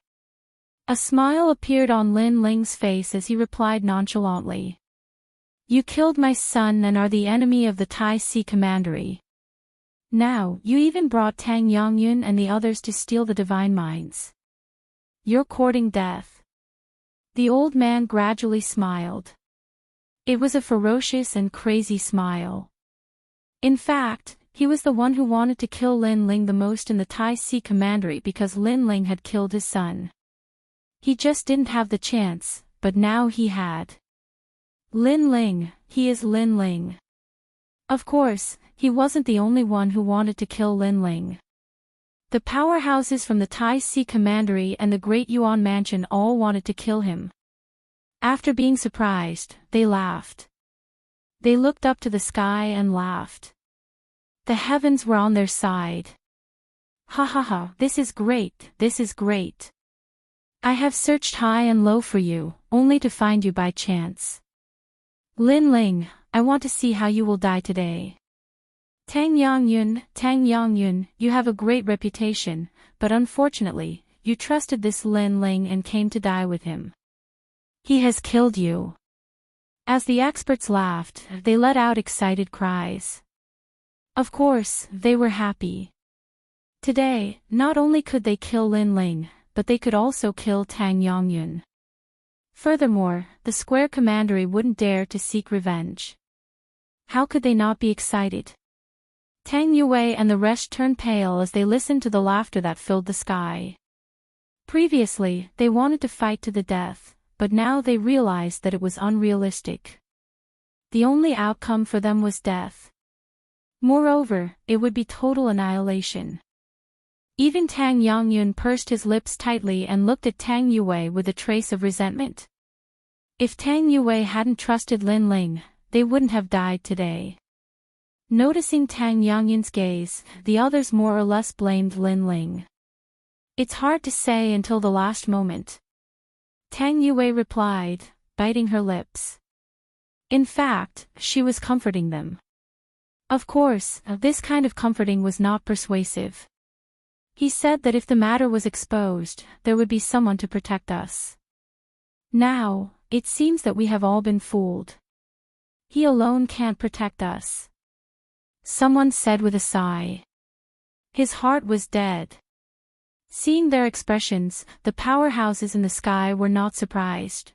A smile appeared on Lin Ling's face as he replied nonchalantly. You killed my son and are the enemy of the Tai Si Commandery. Now, you even brought Tang Yongyun and the others to steal the divine minds. You're courting death. The old man gradually smiled. It was a ferocious and crazy smile. In fact, he was the one who wanted to kill Lin Ling the most in the Tai Si Commandery because Lin Ling had killed his son. He just didn't have the chance, but now he had. Lin Ling, he is Lin Ling. Of course, he wasn't the only one who wanted to kill Lin Ling. The powerhouses from the Tai Si Commandery and the Great Yuan Mansion all wanted to kill him. After being surprised, they laughed. They looked up to the sky and laughed. The heavens were on their side. Ha ha ha, this is great, this is great. I have searched high and low for you, only to find you by chance. Lin Ling, I want to see how you will die today. Tang Yongyun, you have a great reputation, but unfortunately, you trusted this Lin Ling and came to die with him. He has killed you. As the experts laughed, they let out excited cries. Of course, they were happy. Today, not only could they kill Lin Ling, but they could also kill Tang Yongyun. Furthermore, the Square Commandery wouldn't dare to seek revenge. How could they not be excited? Tang Yue and the rest turned pale as they listened to the laughter that filled the sky. Previously, they wanted to fight to the death, but now they realized that it was unrealistic. The only outcome for them was death. Moreover, it would be total annihilation. Even Tang Yongyun pursed his lips tightly and looked at Tang Yue with a trace of resentment. If Tang Yue hadn't trusted Lin Ling, they wouldn't have died today. Noticing Tang Yongyun's gaze, the others more or less blamed Lin Ling. It's hard to say until the last moment. Tang Yue replied, biting her lips. In fact, she was comforting them. Of course, this kind of comforting was not persuasive. He said that if the matter was exposed, there would be someone to protect us. Now, it seems that we have all been fooled. He alone can't protect us. Someone said with a sigh. His heart was dead. Seeing their expressions, the powerhouses in the sky were not surprised.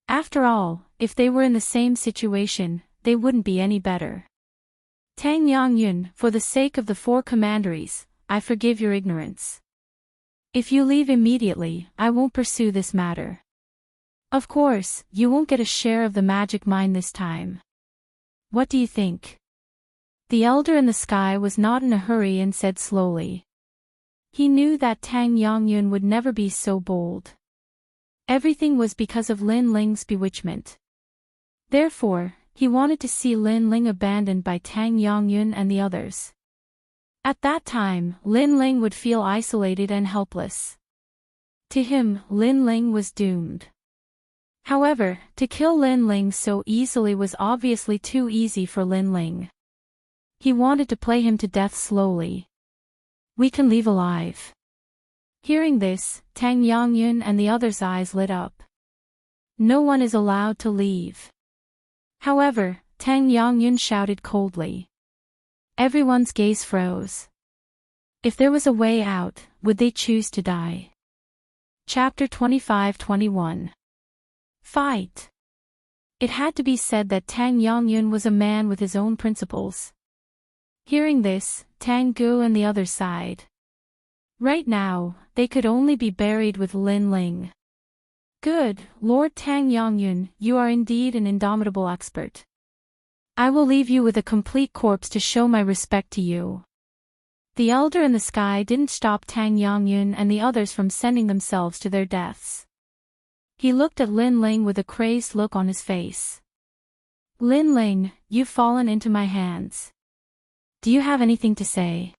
After all, if they were in the same situation, they wouldn't be any better. Tang Yongyun, for the sake of the four commanderies, I forgive your ignorance. If you leave immediately, I won't pursue this matter. Of course, you won't get a share of the magic mine this time. What do you think? The elder in the sky was not in a hurry and said slowly. He knew that Tang Yongyun would never be so bold. Everything was because of Lin Ling's bewitchment. Therefore, he wanted to see Lin Ling abandoned by Tang Yongyun and the others. At that time, Lin Ling would feel isolated and helpless. To him, Lin Ling was doomed. However, to kill Lin Ling so easily was obviously too easy for Lin Ling. He wanted to play him to death slowly. We can leave alive. Hearing this, Tang Yangyun and the others' eyes lit up. No one is allowed to leave. However, Tang Yangyun shouted coldly. Everyone's gaze froze. If there was a way out, would they choose to die? Chapter 25-21. Fight. It had to be said that Tang Yangyun was a man with his own principles. Hearing this, Tang Gu and the others sighed. Right now, they could only be buried with Lin Ling. Good, Lord Tang Yangyun, you are indeed an indomitable expert. I will leave you with a complete corpse to show my respect to you. The elder in the sky didn't stop Tang Yangyun and the others from sending themselves to their deaths. He looked at Lin Ling with a crazed look on his face. Lin Ling, you've fallen into my hands. Do you have anything to say?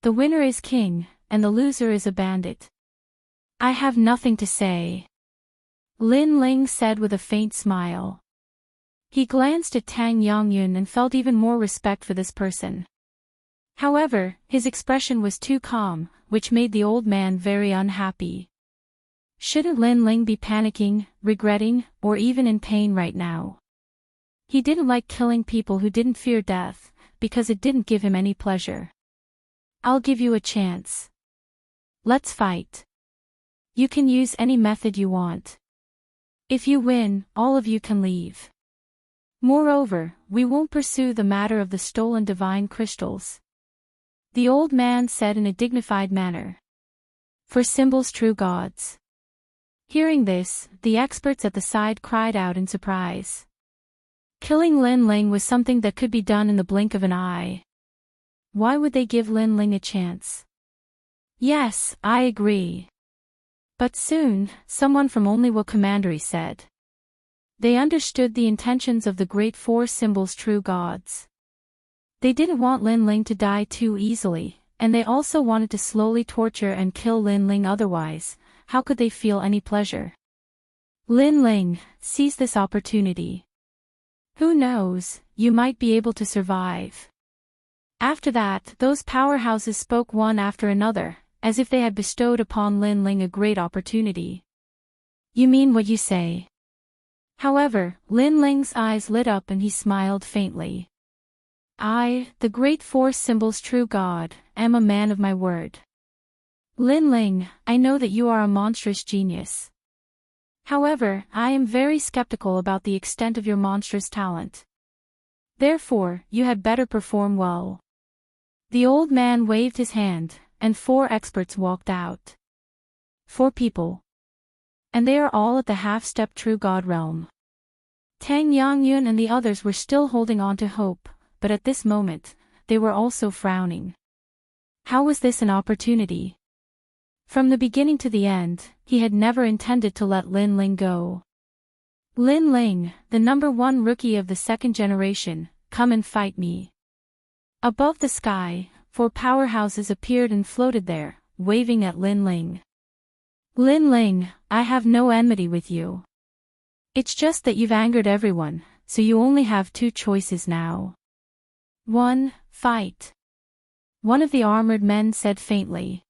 The winner is king, and the loser is a bandit. I have nothing to say. Lin Ling said with a faint smile. He glanced at Tang Yangyun and felt even more respect for this person. However, his expression was too calm, which made the old man very unhappy. Shouldn't Lin Ling be panicking, regretting, or even in pain right now? He didn't like killing people who didn't fear death, because it didn't give him any pleasure. I'll give you a chance. Let's fight. You can use any method you want. If you win, all of you can leave. Moreover, we won't pursue the matter of the stolen divine crystals. The old man said in a dignified manner. For symbols true gods. Hearing this, the experts at the side cried out in surprise. Killing Lin Ling was something that could be done in the blink of an eye. Why would they give Lin Ling a chance? Yes, I agree. But soon, someone from only Wu Commandery said. They understood the intentions of the great four symbols true gods. They didn't want Lin Ling to die too easily, and they also wanted to slowly torture and kill Lin Ling, otherwise, how could they feel any pleasure? Lin Ling, seize this opportunity. Who knows, you might be able to survive. After that, those powerhouses spoke one after another, as if they had bestowed upon Lin Ling a great opportunity. You mean what you say? However, Lin Ling's eyes lit up and he smiled faintly. I, the great four symbols true god, am a man of my word. Lin Ling, I know that you are a monstrous genius. However, I am very skeptical about the extent of your monstrous talent. Therefore, you had better perform well. The old man waved his hand, and 4 experts walked out. 4 people. And they are all at the half-step true god realm. Tang Yangyun and the others were still holding on to hope, but at this moment, they were also frowning. How was this an opportunity? From the beginning to the end, he had never intended to let Lin Ling go. Lin Ling, the #1 rookie of the 2nd generation, come and fight me. Above the sky, 4 powerhouses appeared and floated there, waving at Lin Ling. Lin Ling, I have no enmity with you. It's just that you've angered everyone, so you only have 2 choices now. 1. Fight. One of the armored men said faintly.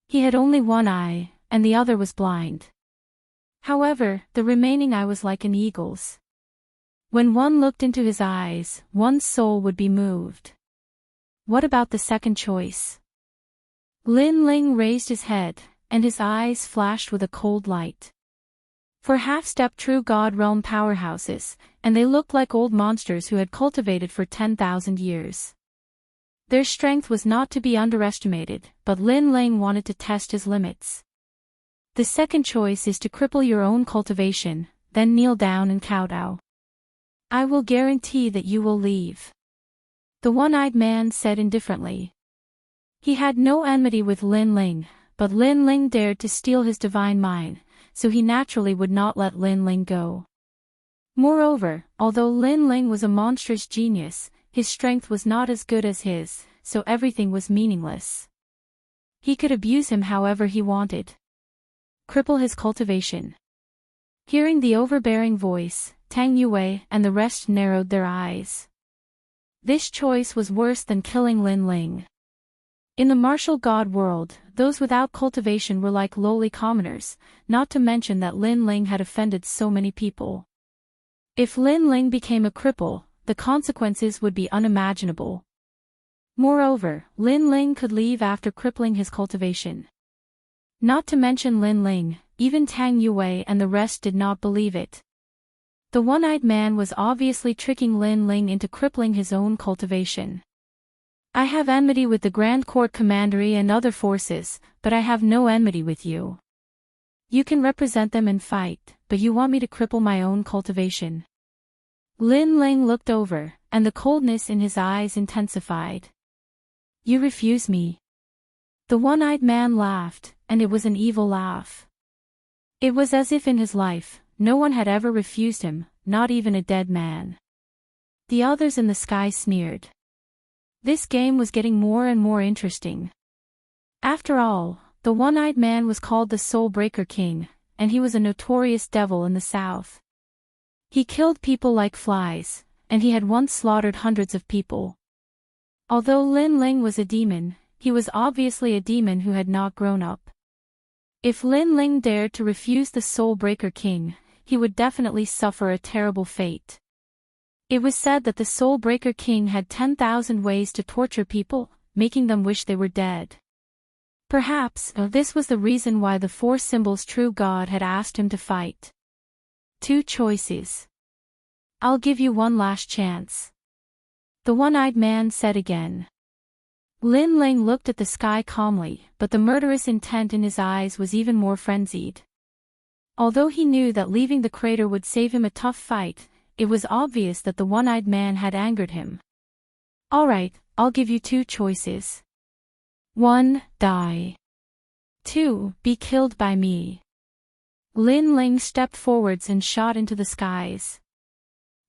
He had only one eye, and the other was blind. However, the remaining eye was like an eagle's. When one looked into his eyes, one's soul would be moved. What about the second choice? Lin Ling raised his head, and his eyes flashed with a cold light. For half-step true god realm powerhouses, and they looked like old monsters who had cultivated for 10,000 years. Their strength was not to be underestimated, but Lin Ling wanted to test his limits. The second choice is to cripple your own cultivation, then kneel down and kowtow. I will guarantee that you will leave. The one-eyed man said indifferently. He had no enmity with Lin Ling, but Lin Ling dared to steal his divine mind, so he naturally would not let Lin Ling go. Moreover, although Lin Ling was a monstrous genius, his strength was not as good as his, so everything was meaningless. He could abuse him however he wanted. cripple his cultivation. Hearing the overbearing voice, Tang Yue and the rest narrowed their eyes. This choice was worse than killing Lin Ling. In the martial god world, those without cultivation were like lowly commoners, not to mention that Lin Ling had offended so many people. If Lin Ling became a cripple, the consequences would be unimaginable. Moreover, Lin Ling could leave after crippling his cultivation. Not to mention Lin Ling, even Tang Yue and the rest did not believe it. The one-eyed man was obviously tricking Lin Ling into crippling his own cultivation. I have enmity with the Grand Court Commandery and other forces, but I have no enmity with you. You can represent them and fight, but you want me to cripple my own cultivation. Lin Ling looked over, and the coldness in his eyes intensified. You refuse me. The one-eyed man laughed, and it was an evil laugh. It was as if in his life, no one had ever refused him, not even a dead man. The others in the sky sneered. This game was getting more and more interesting. After all, the one-eyed man was called the Soul Breaker King, and he was a notorious devil in the south. He killed people like flies, and he had once slaughtered hundreds of people. Although Lin Ling was a demon, he was obviously a demon who had not grown up. If Lin Ling dared to refuse the Soul Breaker King, he would definitely suffer a terrible fate. It was said that the Soul Breaker King had 10,000 ways to torture people, making them wish they were dead. Perhaps, this was the reason why the Four Symbols' true god had asked him to fight. 2 choices. I'll give you one last chance. The one-eyed man said again. Lin Ling looked at the sky calmly, but the murderous intent in his eyes was even more frenzied. Although he knew that leaving the crater would save him a tough fight, it was obvious that the one-eyed man had angered him. Alright, I'll give you 2 choices. 1. Die. 2. Be killed by me. Lin Ling stepped forwards and shot into the skies.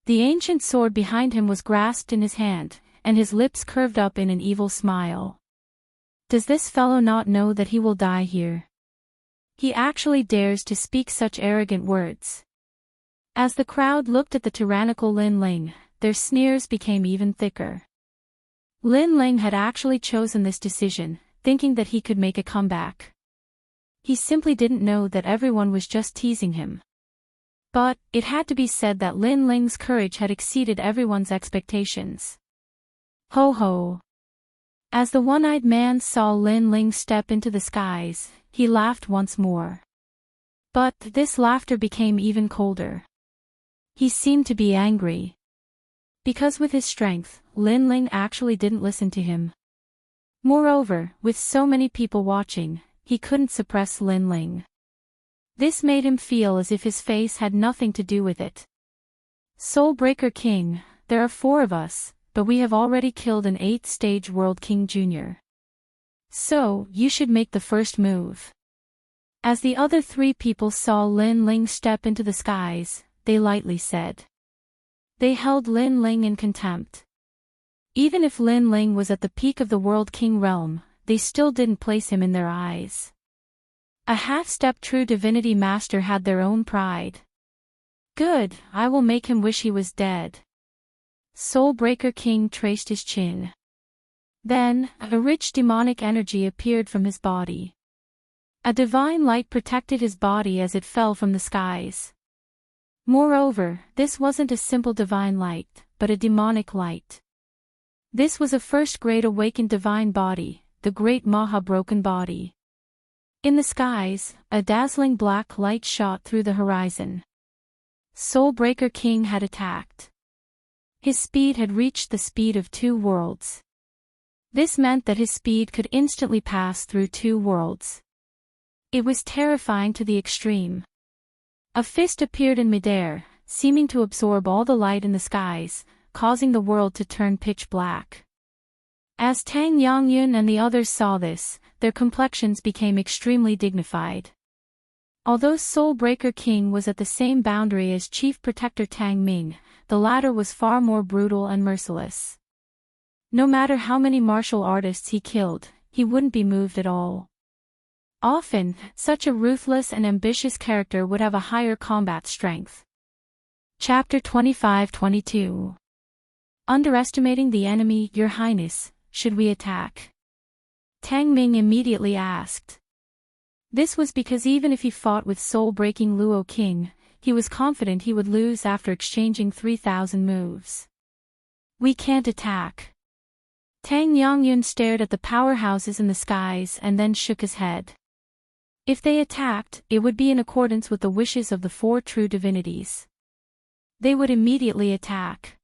The ancient sword behind him was grasped in his hand, and his lips curved up in an evil smile. Does this fellow not know that he will die here? He actually dares to speak such arrogant words. As the crowd looked at the tyrannical Lin Ling, their sneers became even thicker. Lin Ling had actually chosen this decision, thinking that he could make a comeback. He simply didn't know that everyone was just teasing him. But, it had to be said that Lin Ling's courage had exceeded everyone's expectations. Ho ho! As the one-eyed man saw Lin Ling step into the skies, he laughed once more. But, this laughter became even colder. He seemed to be angry. Because with his strength, Lin Ling actually didn't listen to him. Moreover, with so many people watching, he couldn't suppress Lin Ling. This made him feel as if his face had nothing to do with it. Soul Breaker King, there are 4 of us, but we have already killed an 8th stage World King Jr. So, you should make the first move. As the other 3 people saw Lin Ling step into the skies, they lightly said. They held Lin Ling in contempt. Even if Lin Ling was at the peak of the World King realm, they still didn't place him in their eyes. A half-step true divinity master had their own pride. Good, I will make him wish he was dead. Soul Breaker King traced his chin. Then, a rich demonic energy appeared from his body. A divine light protected his body as it fell from the skies. Moreover, this wasn't a simple divine light, but a demonic light. This was a first-grade awakened divine body, the great Maha-broken body. In the skies, a dazzling black light shot through the horizon. Soul Breaker King had attacked. His speed had reached the speed of 2 worlds. This meant that his speed could instantly pass through 2 worlds. It was terrifying to the extreme. A fist appeared in midair, seeming to absorb all the light in the skies, causing the world to turn pitch black. As Tang Yangyun and the others saw this, their complexions became extremely dignified. Although Soul Breaker King was at the same boundary as Chief Protector Tang Ming, the latter was far more brutal and merciless. No matter how many martial artists he killed, he wouldn't be moved at all. Often, such a ruthless and ambitious character would have a higher combat strength. Chapter 25-22. Underestimating the enemy, Your Highness, should we attack? Tang Ming immediately asked. This was because even if he fought with soul-breaking Luo King, he was confident he would lose after exchanging 3,000 moves. We can't attack. Tang Yangyun stared at the powerhouses in the skies and then shook his head. If they attacked, it would be in accordance with the wishes of the 4 true divinities. They would immediately attack.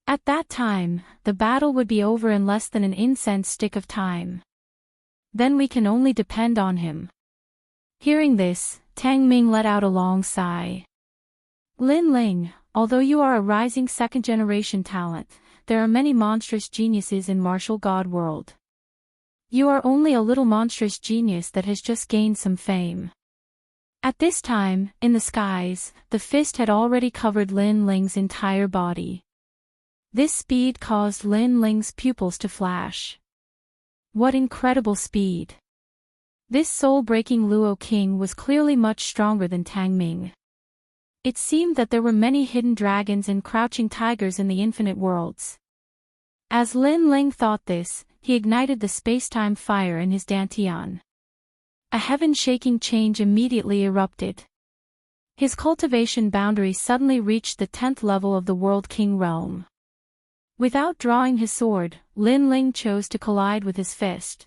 At that time, the battle would be over in less than an incense stick of time. Then we can only depend on him. Hearing this, Tang Ming let out a long sigh. Lin Ling, although you are a rising second-generation talent, there are many monstrous geniuses in martial god world. You are only a little monstrous genius that has just gained some fame. At this time, in the skies, the fist had already covered Lin Ling's entire body. This speed caused Lin Ling's pupils to flash. What incredible speed! This soul-breaking Luo King was clearly much stronger than Tang Ming. It seemed that there were many hidden dragons and crouching tigers in the infinite worlds. As Lin Ling thought this, he ignited the space-time fire in his dantian. A heaven-shaking change immediately erupted. His cultivation boundary suddenly reached the 10th level of the World King realm. Without drawing his sword, Lin Ling chose to collide with his fist.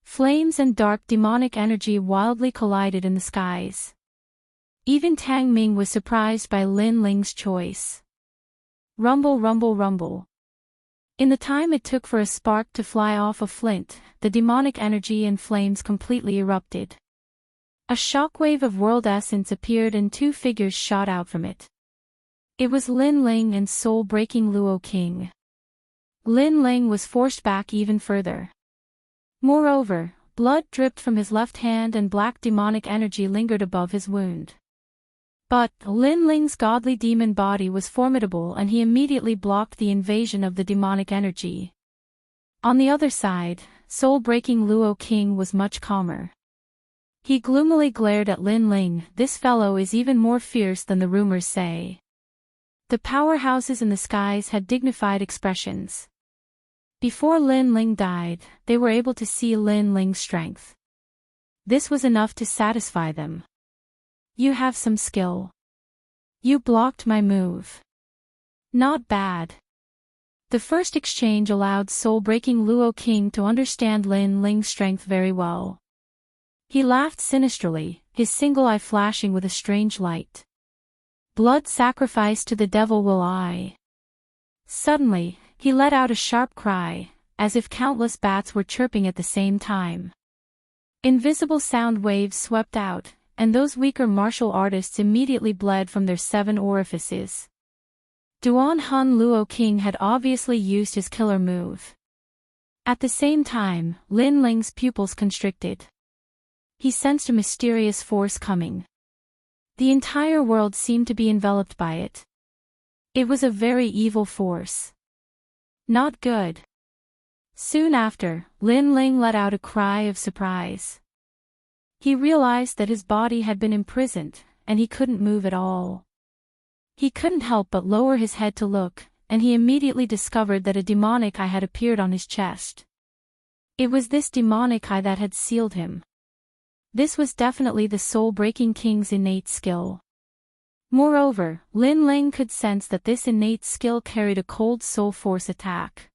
Flames and dark demonic energy wildly collided in the skies. Even Tang Ming was surprised by Lin Ling's choice. Rumble, rumble, rumble. In the time it took for a spark to fly off a flint, the demonic energy and flames completely erupted. A shockwave of world essence appeared and 2 figures shot out from it. It was Lin Ling and soul-breaking Luo King. Lin Ling was forced back even further. Moreover, blood dripped from his left hand and black demonic energy lingered above his wound. But Lin Ling's godly demon body was formidable and he immediately blocked the invasion of the demonic energy. On the other side, soul-breaking Luo King was much calmer. He gloomily glared at Lin Ling. This fellow is even more fierce than the rumors say. The powerhouses in the skies had dignified expressions. Before Lin Ling died, they were able to see Lin Ling's strength. This was enough to satisfy them. You have some skill. You blocked my move. Not bad. The first exchange allowed soul-breaking Luo King to understand Lin Ling's strength very well. He laughed sinisterly, his single eye flashing with a strange light. Blood sacrifice to the devil will I. Suddenly, he let out a sharp cry, as if countless bats were chirping at the same time. Invisible sound waves swept out, and those weaker martial artists immediately bled from their 7 orifices. Duan Hun Luo King had obviously used his killer move. At the same time, Lin Ling's pupils constricted. He sensed a mysterious force coming. The entire world seemed to be enveloped by it. It was a very evil force. Not good. Soon after, Lin Ling let out a cry of surprise. He realized that his body had been imprisoned, and he couldn't move at all. He couldn't help but lower his head to look, and he immediately discovered that a demonic eye had appeared on his chest. It was this demonic eye that had sealed him. This was definitely the soul-breaking king's innate skill. Moreover, Lin Ling could sense that this innate skill carried a cold soul force attack.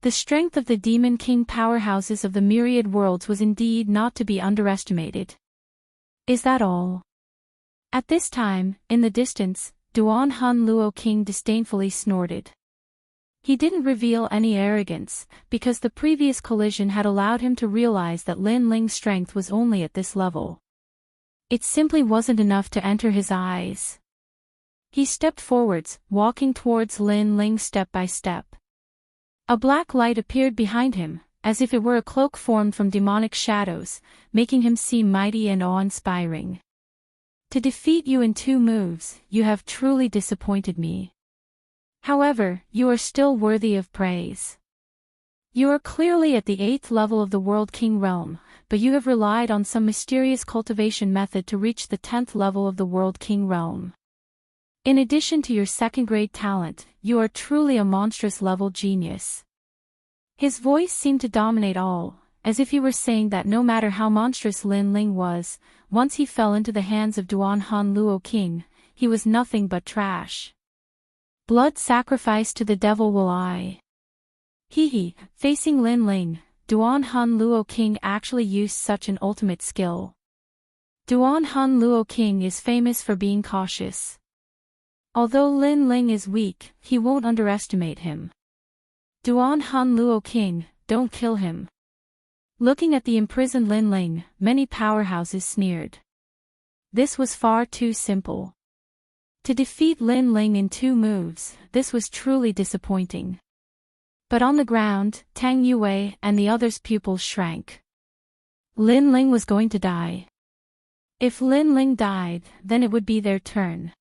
The strength of the demon king powerhouses of the myriad worlds was indeed not to be underestimated. Is that all? At this time, in the distance, Duan Hun Luo King disdainfully snorted. He didn't reveal any arrogance, because the previous collision had allowed him to realize that Lin Ling's strength was only at this level. It simply wasn't enough to enter his eyes. He stepped forwards, walking towards Lin Ling step by step. A black light appeared behind him, as if it were a cloak formed from demonic shadows, making him seem mighty and awe-inspiring. To defeat you in 2 moves, you have truly disappointed me. However, you are still worthy of praise. You are clearly at the 8th level of the World King realm, but you have relied on some mysterious cultivation method to reach the 10th level of the World King realm. In addition to your second-grade talent, you are truly a monstrous-level genius. His voice seemed to dominate all, as if he were saying that no matter how monstrous Lin Ling was, once he fell into the hands of Duan Han Luo King, he was nothing but trash. Blood sacrifice to the devil will I. Hee. Facing Lin Ling, Duan Han Luo King actually used such an ultimate skill. Duan Han Luo King is famous for being cautious. Although Lin Ling is weak, he won't underestimate him. Duan Han Luo King, don't kill him. Looking at the imprisoned Lin Ling, many powerhouses sneered. This was far too simple. To defeat Lin Ling in 2 moves, this was truly disappointing. But on the ground, Tang Yue and the others' pupils shrank. Lin Ling was going to die. If Lin Ling died, then it would be their turn.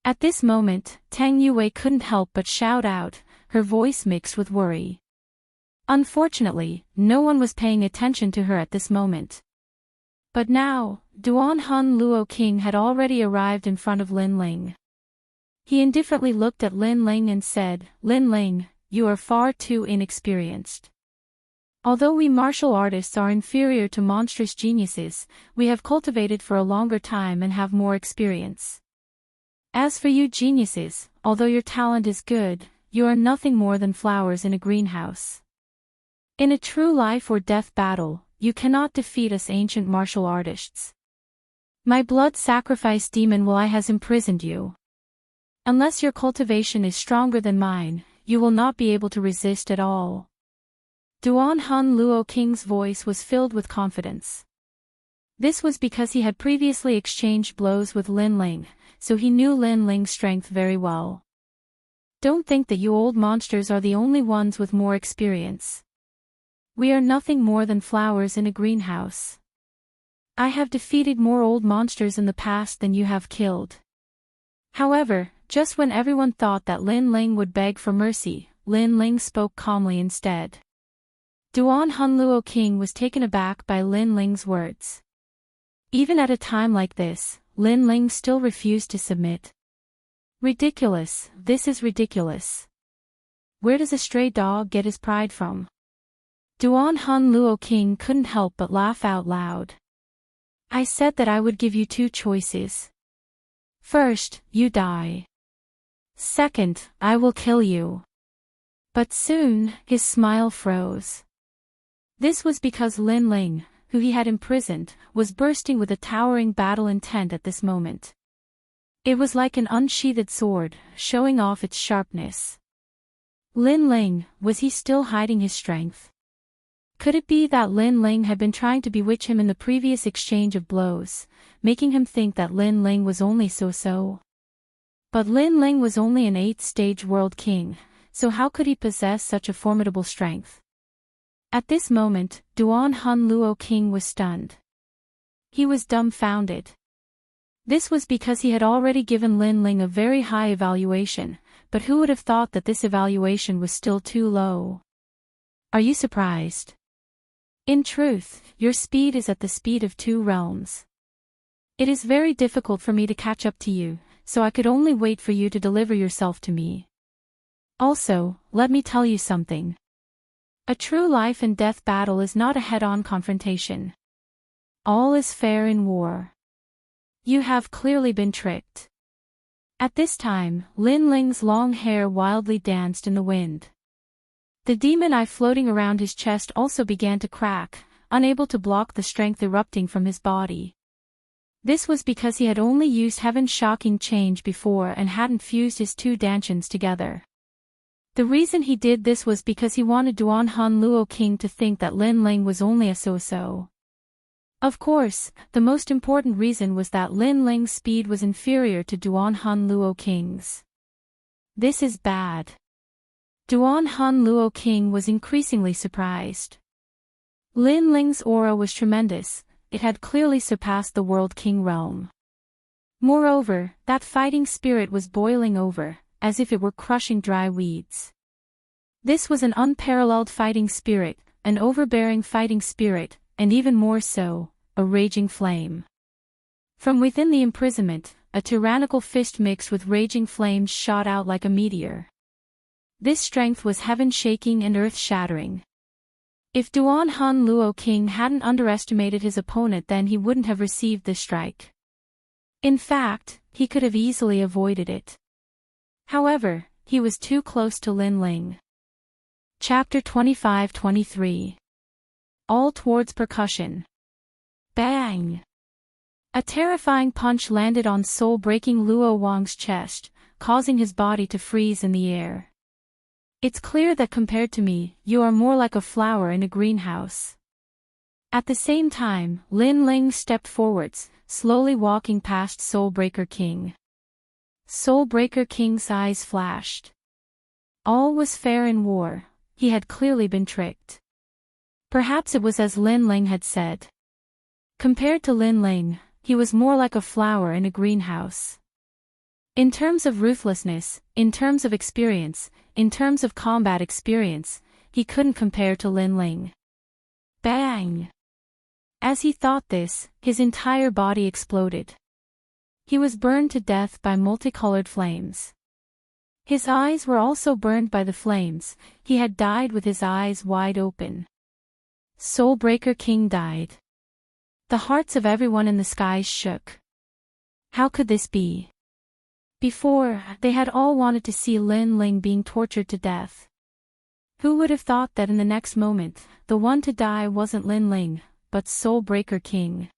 At this moment, Tang Yue couldn't help but shout out, her voice mixed with worry. Unfortunately, no one was paying attention to her at this moment. But now, Duan Han Luo King had already arrived in front of Lin Ling. He indifferently looked at Lin Ling and said, "Lin Ling, you are far too inexperienced. Although we martial artists are inferior to monstrous geniuses, we have cultivated for a longer time and have more experience. As for you geniuses, although your talent is good, you are nothing more than flowers in a greenhouse. In a true life or death battle, you cannot defeat us ancient martial artists. My blood sacrifice demon will I has imprisoned you. Unless your cultivation is stronger than mine, you will not be able to resist at all." Duan Han Luo King's voice was filled with confidence. This was because he had previously exchanged blows with Lin Ling, so he knew Lin Ling's strength very well. Don't think that you old monsters are the only ones with more experience. We are nothing more than flowers in a greenhouse. I have defeated more old monsters in the past than you have killed. However, just when everyone thought that Lin Ling would beg for mercy, Lin Ling spoke calmly instead. Duan Han Luo King was taken aback by Lin Ling's words. Even at a time like this, Lin Ling still refused to submit. Ridiculous, this is ridiculous. Where does a stray dog get his pride from? Duan Han Luo King couldn't help but laugh out loud. I said that I would give you 2 choices. First, you die. Second, I will kill you. But soon, his smile froze. This was because Lin Ling, who he had imprisoned, was bursting with a towering battle intent at this moment. It was like an unsheathed sword, showing off its sharpness. Lin Ling, was he still hiding his strength? Could it be that Lin Ling had been trying to bewitch him in the previous exchange of blows, making him think that Lin Ling was only so-so? But Lin Ling was only an 8th-stage world king, so how could he possess such a formidable strength? At this moment, Duan Han Luo King was stunned. He was dumbfounded. This was because he had already given Lin Ling a very high evaluation, but who would have thought that this evaluation was still too low? Are you surprised? In truth, your speed is at the speed of 2 realms. It is very difficult for me to catch up to you, so I could only wait for you to deliver yourself to me. Also, let me tell you something. A true life and death battle is not a head-on confrontation. All is fair in war. You have clearly been tricked. At this time, Lin Ling's long hair wildly danced in the wind. The demon eye floating around his chest also began to crack, unable to block the strength erupting from his body. This was because he had only used Heaven's shocking change before and hadn't fused his 2 dantians together. The reason he did this was because he wanted Duan Han Luo King to think that Lin Ling was only a so-so. Of course, the most important reason was that Lin Ling's speed was inferior to Duan Han Luo King's. This is bad. Duan Han Luo King was increasingly surprised. Lin Ling's aura was tremendous, it had clearly surpassed the World King realm. Moreover, that fighting spirit was boiling over, as if it were crushing dry weeds. This was an unparalleled fighting spirit, an overbearing fighting spirit, and even more so, a raging flame. From within the imprisonment, a tyrannical fist mixed with raging flames shot out like a meteor. This strength was heaven-shaking and earth-shattering. If Duan Hun Luo King hadn't underestimated his opponent, then he wouldn't have received this strike. In fact, he could have easily avoided it. However, he was too close to Lin Ling. Chapter 25-23. All towards percussion. Bang! A terrifying punch landed on soul-breaking Luo Wang's chest, causing his body to freeze in the air. It's clear that compared to me, you are more like a flower in a greenhouse. At the same time, Lin Ling stepped forwards, slowly walking past Soulbreaker King. Soulbreaker King's eyes flashed. All was fair in war. He had clearly been tricked. Perhaps it was as Lin Ling had said. Compared to Lin Ling, he was more like a flower in a greenhouse. In terms of ruthlessness, in terms of experience, in terms of combat experience, he couldn't compare to Lin Ling. Bang! As he thought this, his entire body exploded. He was burned to death by multicolored flames. His eyes were also burned by the flames. He had died with his eyes wide open. Soulbreaker King died. The hearts of everyone in the skies shook. How could this be? Before, they had all wanted to see Lin Ling being tortured to death. Who would have thought that in the next moment, the one to die wasn't Lin Ling, but Soulbreaker King?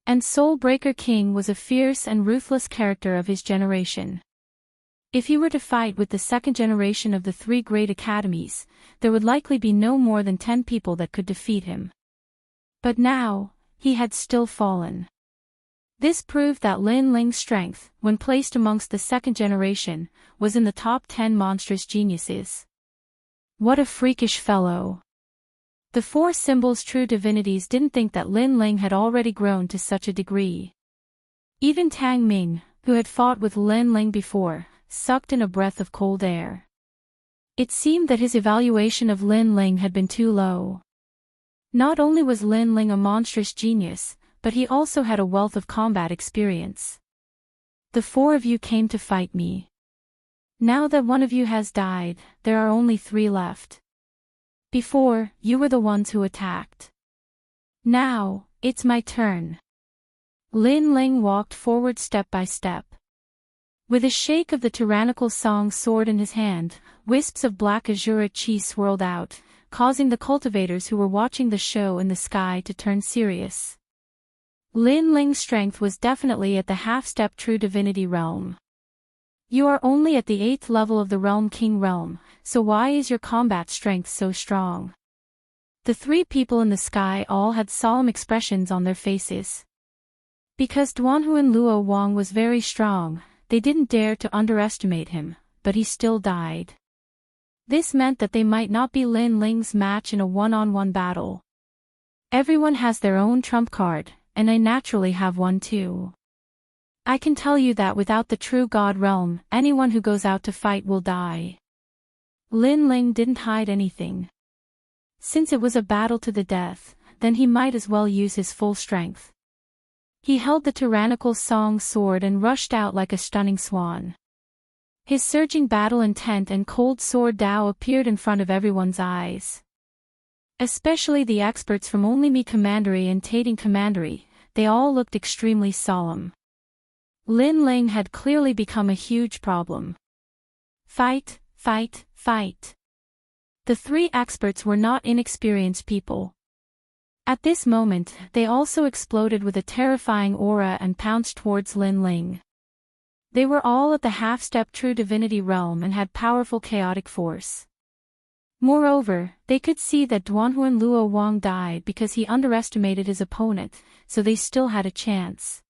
And Soulbreaker King was a fierce and ruthless character of his generation. If he were to fight with the second generation of the three great academies, there would likely be no more than 10 people that could defeat him. But now, he had still fallen. This proved that Lin Ling's strength, when placed amongst the second generation, was in the top 10 monstrous geniuses. What a freakish fellow! The four symbols' true divinities didn't think that Lin Ling had already grown to such a degree. Even Tang Ming, who had fought with Lin Ling before, sucked in a breath of cold air. It seemed that his evaluation of Lin Ling had been too low. Not only was Lin Ling a monstrous genius, but he also had a wealth of combat experience. The four of you came to fight me. Now that one of you has died, there are only 3 left. Before, you were the ones who attacked. Now, it's my turn. Lin Ling walked forward step by step. With a shake of the tyrannical song sword in his hand, wisps of black azure chi swirled out, causing the cultivators who were watching the show in the sky to turn serious. Lin Ling's strength was definitely at the half-step true divinity realm. You are only at the 8th level of the realm king realm, so why is your combat strength so strong? The 3 people in the sky all had solemn expressions on their faces. Because Duanhuan Luo Wang was very strong, they didn't dare to underestimate him, but he still died. This meant that they might not be Lin Ling's match in a one-on-one battle. Everyone has their own trump card, and I naturally have one too. I can tell you that without the true God realm, anyone who goes out to fight will die. Lin Ling didn't hide anything. Since it was a battle to the death, then he might as well use his full strength. He held the tyrannical song sword and rushed out like a stunning swan. His surging battle intent and cold sword Dao appeared in front of everyone's eyes. Especially the experts from Only Me Commandery and Tating Commandery, they all looked extremely solemn. Lin Ling had clearly become a huge problem. Fight, fight, fight. The 3 experts were not inexperienced people. At this moment, they also exploded with a terrifying aura and pounced towards Lin Ling. They were all at the half-step true divinity realm and had powerful chaotic force. Moreover, they could see that Duanhuan Luo Wang died because he underestimated his opponent, so they still had a chance.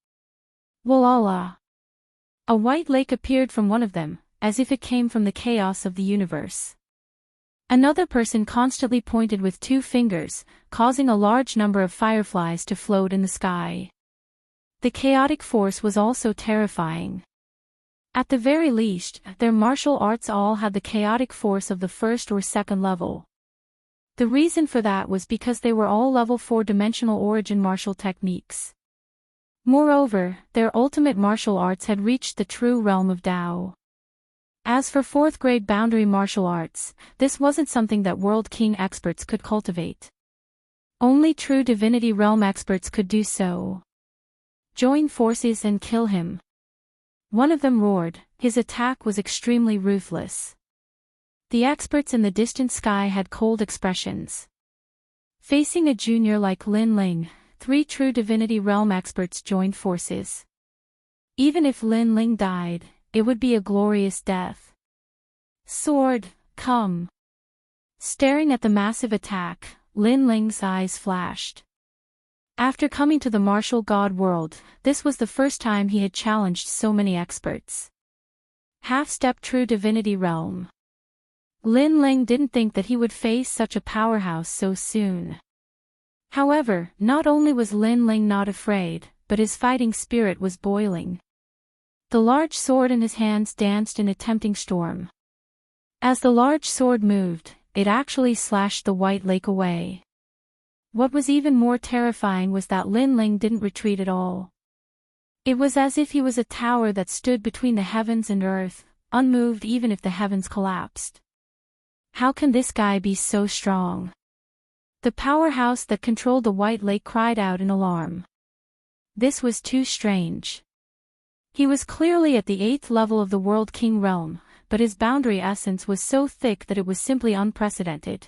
Walala! A white lake appeared from one of them, as if it came from the chaos of the universe. Another person constantly pointed with 2 fingers, causing a large number of fireflies to float in the sky. The chaotic force was also terrifying. At the very least, their martial arts all had the chaotic force of the 1st or 2nd level. The reason for that was because they were all level 4 dimensional origin martial techniques. Moreover, their ultimate martial arts had reached the true realm of Tao. As for 4th grade boundary martial arts, this wasn't something that World King experts could cultivate. Only true divinity realm experts could do so. Join forces and kill him. One of them roared. His attack was extremely ruthless. The experts in the distant sky had cold expressions. Facing a junior like Lin Ling, 3 true divinity realm experts joined forces. Even if Lin Ling died, it would be a glorious death. Sword, come. Staring at the massive attack, Lin Ling's eyes flashed. After coming to the martial god world, this was the first time he had challenged so many experts. Half-step true divinity realm. Lin Ling didn't think that he would face such a powerhouse so soon. However, not only was Lin Ling not afraid, but his fighting spirit was boiling. The large sword in his hands danced in a tempting storm. As the large sword moved, it actually slashed the white lake away. What was even more terrifying was that Lin Ling didn't retreat at all. It was as if he was a tower that stood between the heavens and earth, unmoved even if the heavens collapsed. How can this guy be so strong? The powerhouse that controlled the White Lake cried out in alarm. This was too strange. He was clearly at the 8th level of the World King realm, but his boundary essence was so thick that it was simply unprecedented.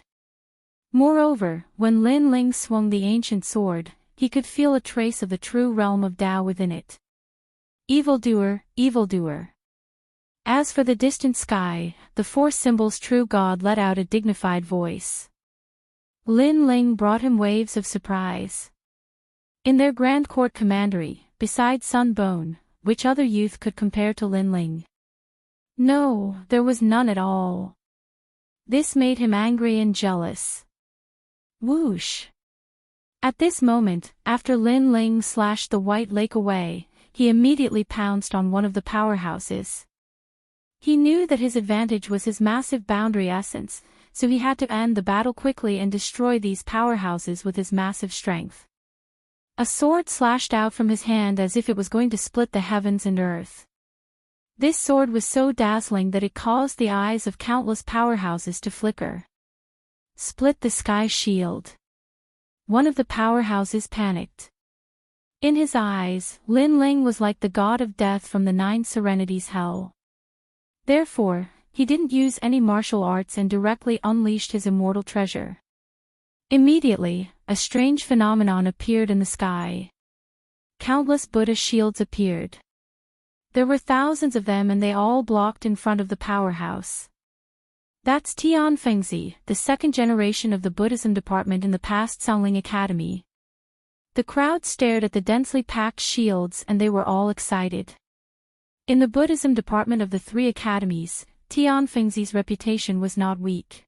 Moreover, when Lin Ling swung the ancient sword, he could feel a trace of the true realm of Tao within it. Evildoer, evildoer. As for the distant sky, the 4 symbols' true god let out a dignified voice. Lin Ling brought him waves of surprise. In their Grand Court Commandery, beside Sun Bone, which other youth could compare to Lin Ling? No, there was none at all. This made him angry and jealous. Whoosh! At this moment, after Lin Ling slashed the White Lake away, he immediately pounced on one of the powerhouses. He knew that his advantage was his massive boundary essence, so he had to end the battle quickly and destroy these powerhouses with his massive strength. A sword slashed out from his hand as if it was going to split the heavens and earth. This sword was so dazzling that it caused the eyes of countless powerhouses to flicker. Split the sky shield. One of the powerhouses panicked. In his eyes, Lin Ling was like the god of death from the 9 Serenities hell. Therefore, he didn't use any martial arts and directly unleashed his immortal treasure. Immediately, a strange phenomenon appeared in the sky. Countless Buddha shields appeared. There were thousands of them and they all blocked in front of the powerhouse. That's Tianfengzi, the 2nd generation of the Buddhism department in the past Songling Academy. The crowd stared at the densely packed shields and they were all excited. In the Buddhism department of the 3 academies, Tianfengzi's reputation was not weak.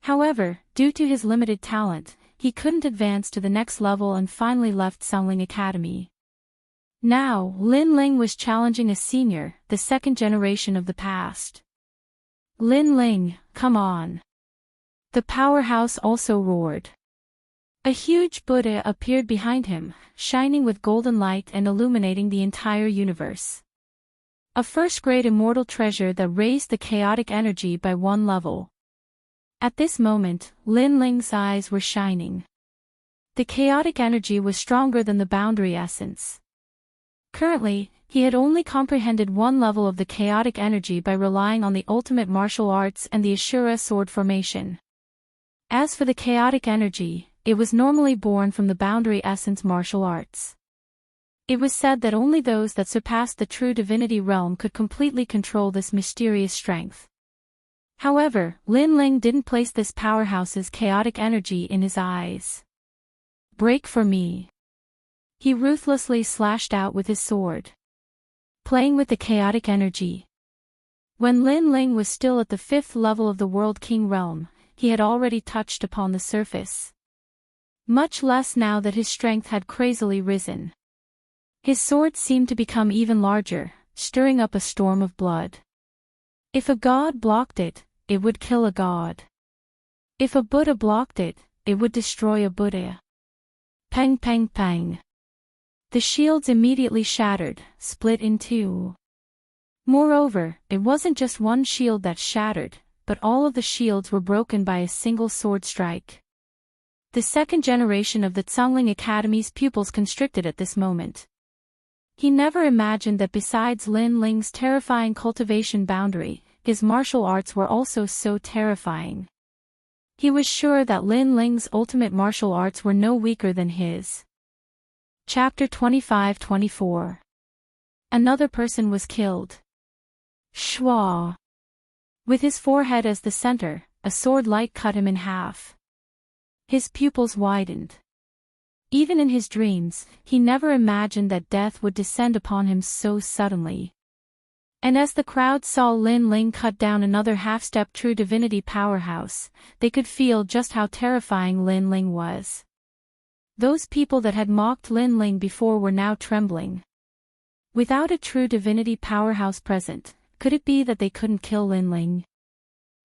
However, due to his limited talent, he couldn't advance to the next level and finally left Songling Academy. Now, Lin Ling was challenging a senior, the 2nd generation of the past. Lin Ling, come on. The powerhouse also roared. A huge Buddha appeared behind him, shining with golden light and illuminating the entire universe. A first-grade immortal treasure that raised the chaotic energy by 1 level. At this moment, Lin Ling's eyes were shining. The chaotic energy was stronger than the boundary essence. Currently, he had only comprehended 1 level of the chaotic energy by relying on the ultimate martial arts and the Ashura sword formation. As for the chaotic energy, it was normally born from the boundary essence martial arts. It was said that only those that surpassed the true divinity realm could completely control this mysterious strength. However, Lin Ling didn't place this powerhouse's chaotic energy in his eyes. Break for me. He ruthlessly slashed out with his sword. Playing with the chaotic energy. When Lin Ling was still at the 5th level of the World King realm, he had already touched upon the surface. Much less now that his strength had crazily risen. His sword seemed to become even larger, stirring up a storm of blood. If a god blocked it, it would kill a god. If a Buddha blocked it, it would destroy a Buddha. Pang pang pang. The shields immediately shattered, split in two. Moreover, it wasn't just one shield that shattered, but all of the shields were broken by a single sword strike. The second generation of the Zhongling Academy's pupils constricted at this moment. He never imagined that besides Lin Ling's terrifying cultivation boundary, his martial arts were also so terrifying. He was sure that Lin Ling's ultimate martial arts were no weaker than his. Chapter 25-24. Another person was killed. Shua. With his forehead as the center, a sword light cut him in half. His pupils widened. Even in his dreams, he never imagined that death would descend upon him so suddenly. And as the crowd saw Lin Ling cut down another half-step true divinity powerhouse, they could feel just how terrifying Lin Ling was. Those people that had mocked Lin Ling before were now trembling. Without a true divinity powerhouse present, could it be that they couldn't kill Lin Ling?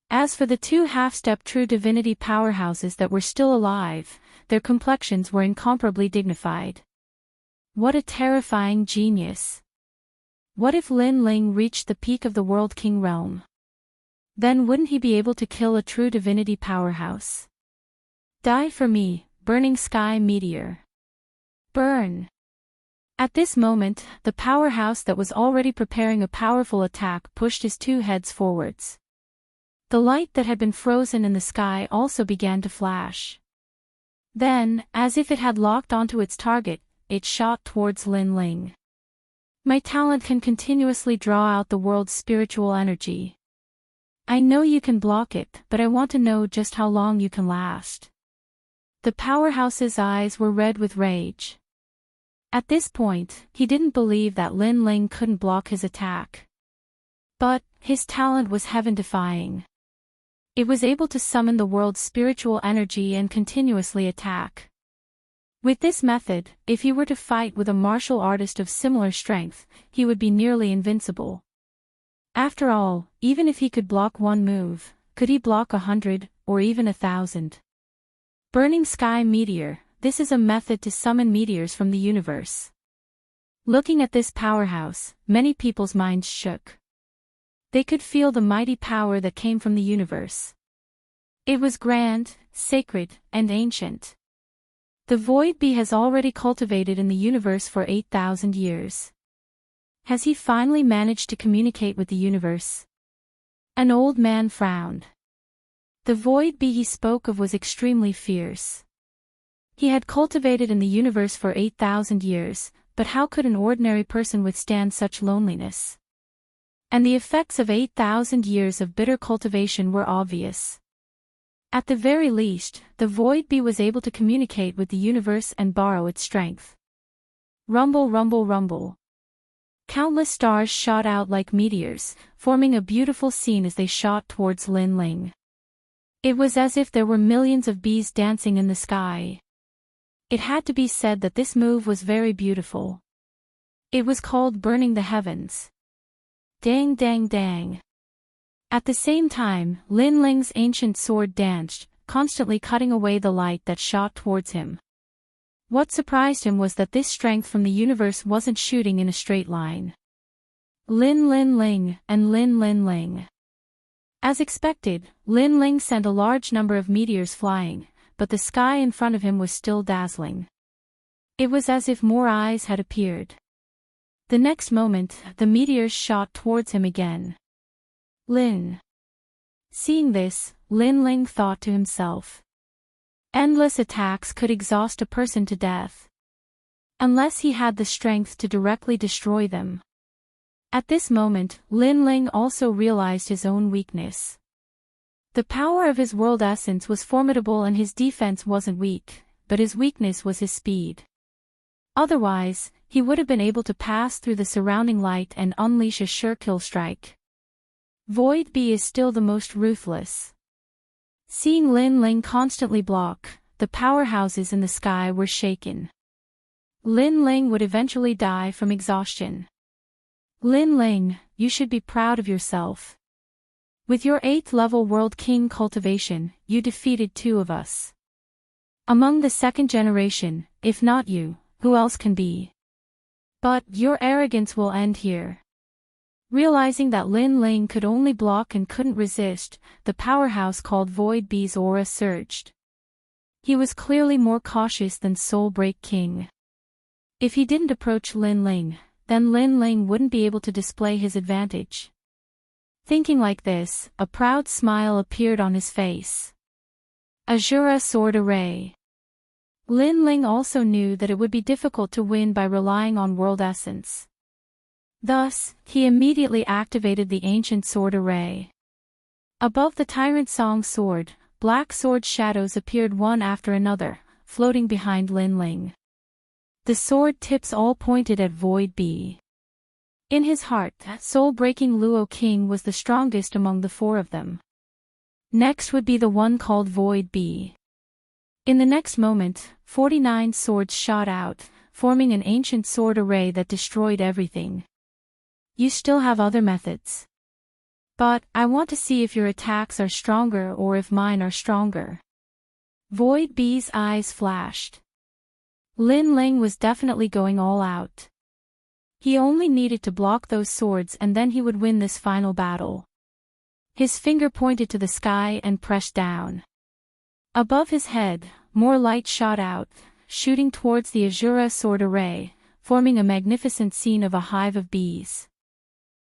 As for the two half-step true divinity powerhouses that were still alive, their complexions were incomparably dignified. What a terrifying genius! What if Lin Ling reached the peak of the World King realm? Then wouldn't he be able to kill a true divinity powerhouse? Die for me, burning sky meteor. Burn! At this moment, the powerhouse that was already preparing a powerful attack pushed his two heads forwards. The light that had been frozen in the sky also began to flash. Then, as if it had locked onto its target, it shot towards Lin Ling. My talent can continuously draw out the world's spiritual energy. I know you can block it, but I want to know just how long you can last. The powerhouse's eyes were red with rage. At this point, he didn't believe that Lin Ling couldn't block his attack. But, his talent was heaven-defying. It was able to summon the world's spiritual energy and continuously attack. With this method, if he were to fight with a martial artist of similar strength, he would be nearly invincible. After all, even if he could block one move, could he block 100, or even 1,000? Burning sky meteor, this is a method to summon meteors from the universe. Looking at this powerhouse, many people's minds shook. They could feel the mighty power that came from the universe. It was grand, sacred, and ancient. The Void Bee has already cultivated in the universe for 8,000 years. Has he finally managed to communicate with the universe? An old man frowned. The Void Bee he spoke of was extremely fierce. He had cultivated in the universe for 8,000 years, but how could an ordinary person withstand such loneliness? And the effects of 8,000 years of bitter cultivation were obvious. At the very least, the Void Bee was able to communicate with the universe and borrow its strength. Rumble, rumble, rumble. Countless stars shot out like meteors, forming a beautiful scene as they shot towards Lin Ling. It was as if there were millions of bees dancing in the sky. It had to be said that this move was very beautiful. It was called burning the heavens. Dang dang dang. At the same time, Lin Ling's ancient sword danced, constantly cutting away the light that shot towards him. What surprised him was that this strength from the universe wasn't shooting in a straight line. Lin Lin Ling, and Lin Lin Ling. As expected, Lin Ling sent a large number of meteors flying, but the sky in front of him was still dazzling. It was as if more eyes had appeared. The next moment, the meteors shot towards him again. Lin. Seeing this, Lin Ling thought to himself. Endless attacks could exhaust a person to death. Unless he had the strength to directly destroy them. At this moment, Lin Ling also realized his own weakness. The power of his world essence was formidable and his defense wasn't weak, but his weakness was his speed. Otherwise, he would have been able to pass through the surrounding light and unleash a sure kill strike. Void Bee is still the most ruthless. Seeing Lin Ling constantly block, the powerhouses in the sky were shaken. Lin Ling would eventually die from exhaustion. Lin Ling, you should be proud of yourself. With your 8th level World King cultivation, you defeated 2 of us. Among the 2nd generation, if not you, who else can be? But your arrogance will end here. Realizing that Lin Ling could only block and couldn't resist, the powerhouse called Void Bee's aura surged. He was clearly more cautious than Soul Break King. If he didn't approach Lin Ling, then Lin Ling wouldn't be able to display his advantage. Thinking like this, a proud smile appeared on his face. Azura Sword Array. Lin Ling also knew that it would be difficult to win by relying on World Essence. Thus, he immediately activated the Ancient Sword Array. Above the Tyrant Song sword, black sword shadows appeared one after another, floating behind Lin Ling. The sword tips all pointed at Void Bee. In his heart, soul-breaking Luo King was the strongest among the 4 of them. Next would be the one called Void Bee. In the next moment, 49 swords shot out, forming an ancient sword array that destroyed everything. You still have other methods. But, I want to see if your attacks are stronger or if mine are stronger. Void Bee's eyes flashed. Lin Ling was definitely going all out. He only needed to block those swords and then he would win this final battle. His finger pointed to the sky and pressed down. Above his head, more light shot out, shooting towards the Azura sword array, forming a magnificent scene of a hive of bees.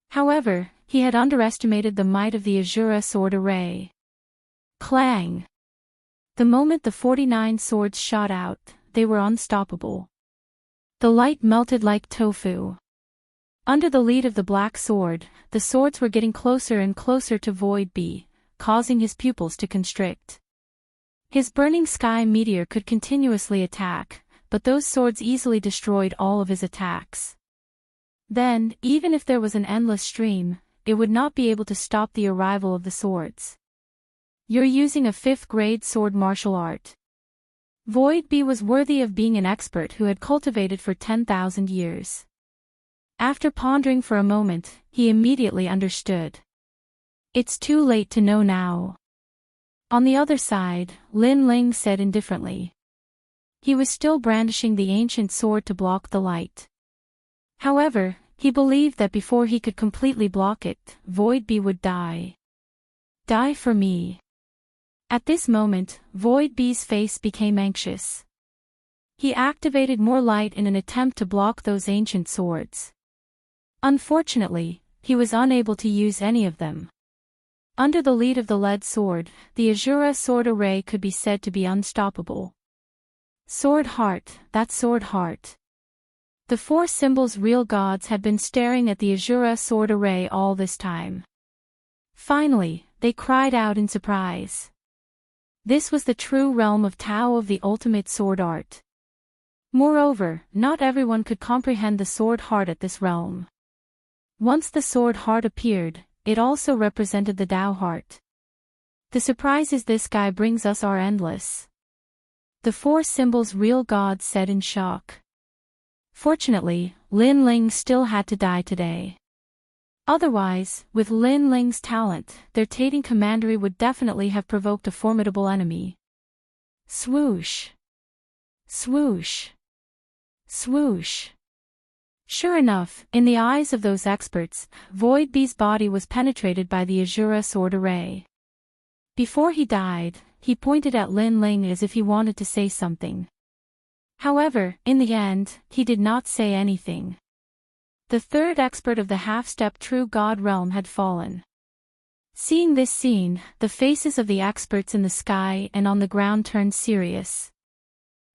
However, he had underestimated the might of the Azura sword array. Clang! The moment the 49 swords shot out, they were unstoppable. The light melted like tofu. Under the lead of the black sword, the swords were getting closer and closer to Void Bee, causing his pupils to constrict. His burning sky meteor could continuously attack, but those swords easily destroyed all of his attacks. Then, even if there was an endless stream, it would not be able to stop the arrival of the swords. You're using a 5th grade sword martial art. Void Bee was worthy of being an expert who had cultivated for 10,000 years. After pondering for a moment, he immediately understood. It's too late to know now. On the other side, Lin Ling said indifferently. He was still brandishing the ancient sword to block the light. However, he believed that before he could completely block it, Void Bee would die. Die for me. At this moment, Void Bee's face became anxious. He activated more light in an attempt to block those ancient swords. Unfortunately, he was unable to use any of them. Under the lead of the lead sword, the Azura sword array could be said to be unstoppable. Sword Heart, that Sword Heart. The 4 symbols real gods had been staring at the Azura sword array all this time. Finally, they cried out in surprise. This was the true realm of Tao of the ultimate sword art. Moreover, not everyone could comprehend the Sword Heart at this realm. Once the Sword Heart appeared, it also represented the Tao Heart. The surprises this guy brings us are endless. The 4 symbols real gods said in shock. Fortunately, Lin Ling still had to die today. Otherwise, with Lin Ling's talent, their Tating commandery would definitely have provoked a formidable enemy. Swoosh! Swoosh! Swoosh! Sure enough, in the eyes of those experts, Void Bee's body was penetrated by the Azura sword array. Before he died, he pointed at Lin Ling as if he wanted to say something. However, in the end, he did not say anything. The 3rd expert of the half-step true god realm had fallen. Seeing this scene, the faces of the experts in the sky and on the ground turned serious.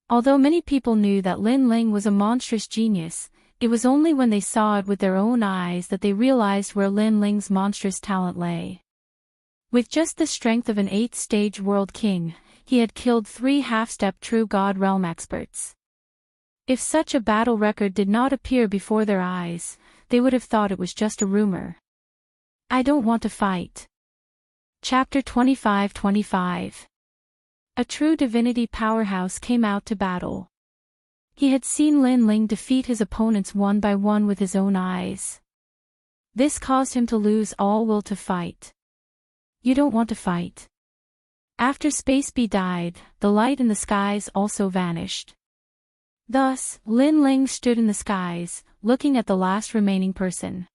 Although many people knew that Lin Ling was a monstrous genius, it was only when they saw it with their own eyes that they realized where Lin Ling's monstrous talent lay. With just the strength of an 8th-stage world king, he had killed 3 half-step true god realm experts. If such a battle record did not appear before their eyes, they would have thought it was just a rumor. I don't want to fight. Chapter 25-25. A true divinity powerhouse came out to battle. He had seen Lin Ling defeat his opponents one by one with his own eyes. This caused him to lose all will to fight. You don't want to fight. After Space Bee died, the light in the skies also vanished. Thus, Lin Ling stood in the skies, looking at the last remaining person.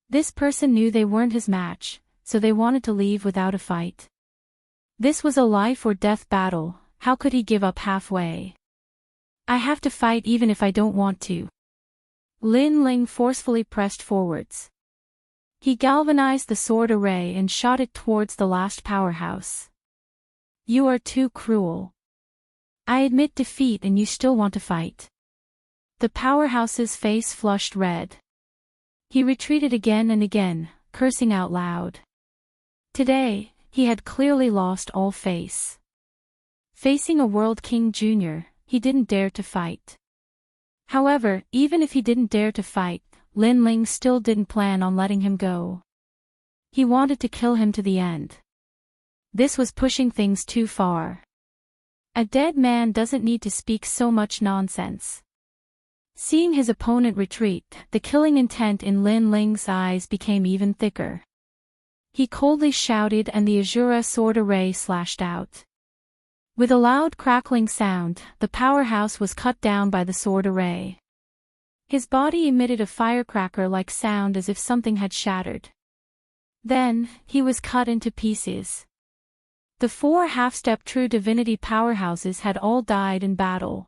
This person knew they weren't his match, so they wanted to leave without a fight. This was a life or death battle, how could he give up halfway? I have to fight even if I don't want to. Lin Ling forcefully pressed forwards. He galvanized the sword array and shot it towards the last powerhouse. You are too cruel. I admit defeat and you still want to fight. The powerhouse's face flushed red. He retreated again and again, cursing out loud. Today, he had clearly lost all face. Facing a World King Jr., he didn't dare to fight. However, even if he didn't dare to fight, Lin Ling still didn't plan on letting him go. He wanted to kill him to the end. This was pushing things too far. A dead man doesn't need to speak so much nonsense. Seeing his opponent retreat, the killing intent in Lin Ling's eyes became even thicker. He coldly shouted and the Azura sword array slashed out. With a loud crackling sound, the powerhouse was cut down by the sword array. His body emitted a firecracker-like sound as if something had shattered. Then, he was cut into pieces. The 4 half-step true divinity powerhouses had all died in battle.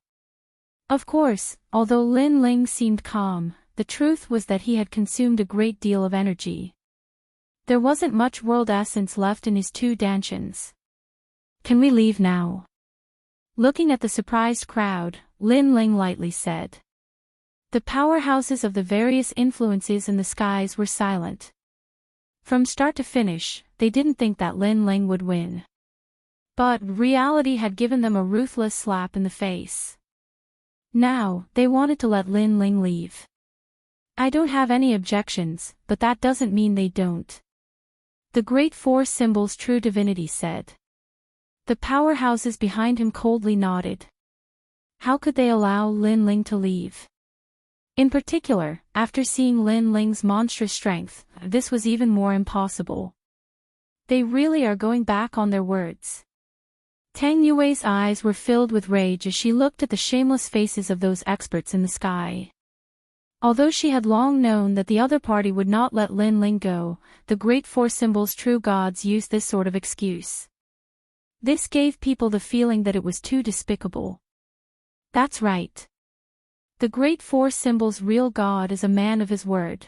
Of course, although Lin Ling seemed calm, the truth was that he had consumed a great deal of energy. There wasn't much world essence left in his 2 dantians. Can we leave now? Looking at the surprised crowd, Lin Ling lightly said. The powerhouses of the various influences in the skies were silent. From start to finish, they didn't think that Lin Ling would win. But reality had given them a ruthless slap in the face. Now, they wanted to let Lin Ling leave. I don't have any objections, but that doesn't mean they don't. The Great Four Symbols True Divinity said. The powerhouses behind him coldly nodded. How could they allow Lin Ling to leave? In particular, after seeing Lin Ling's monstrous strength, this was even more impossible. They really are going back on their words. Tang Yue's eyes were filled with rage as she looked at the shameless faces of those experts in the sky. Although she had long known that the other party would not let Lin Ling go, the Great Four Symbols True Gods used this sort of excuse. This gave people the feeling that it was too despicable. That's right. The Great Four Symbols' real God is a man of his word.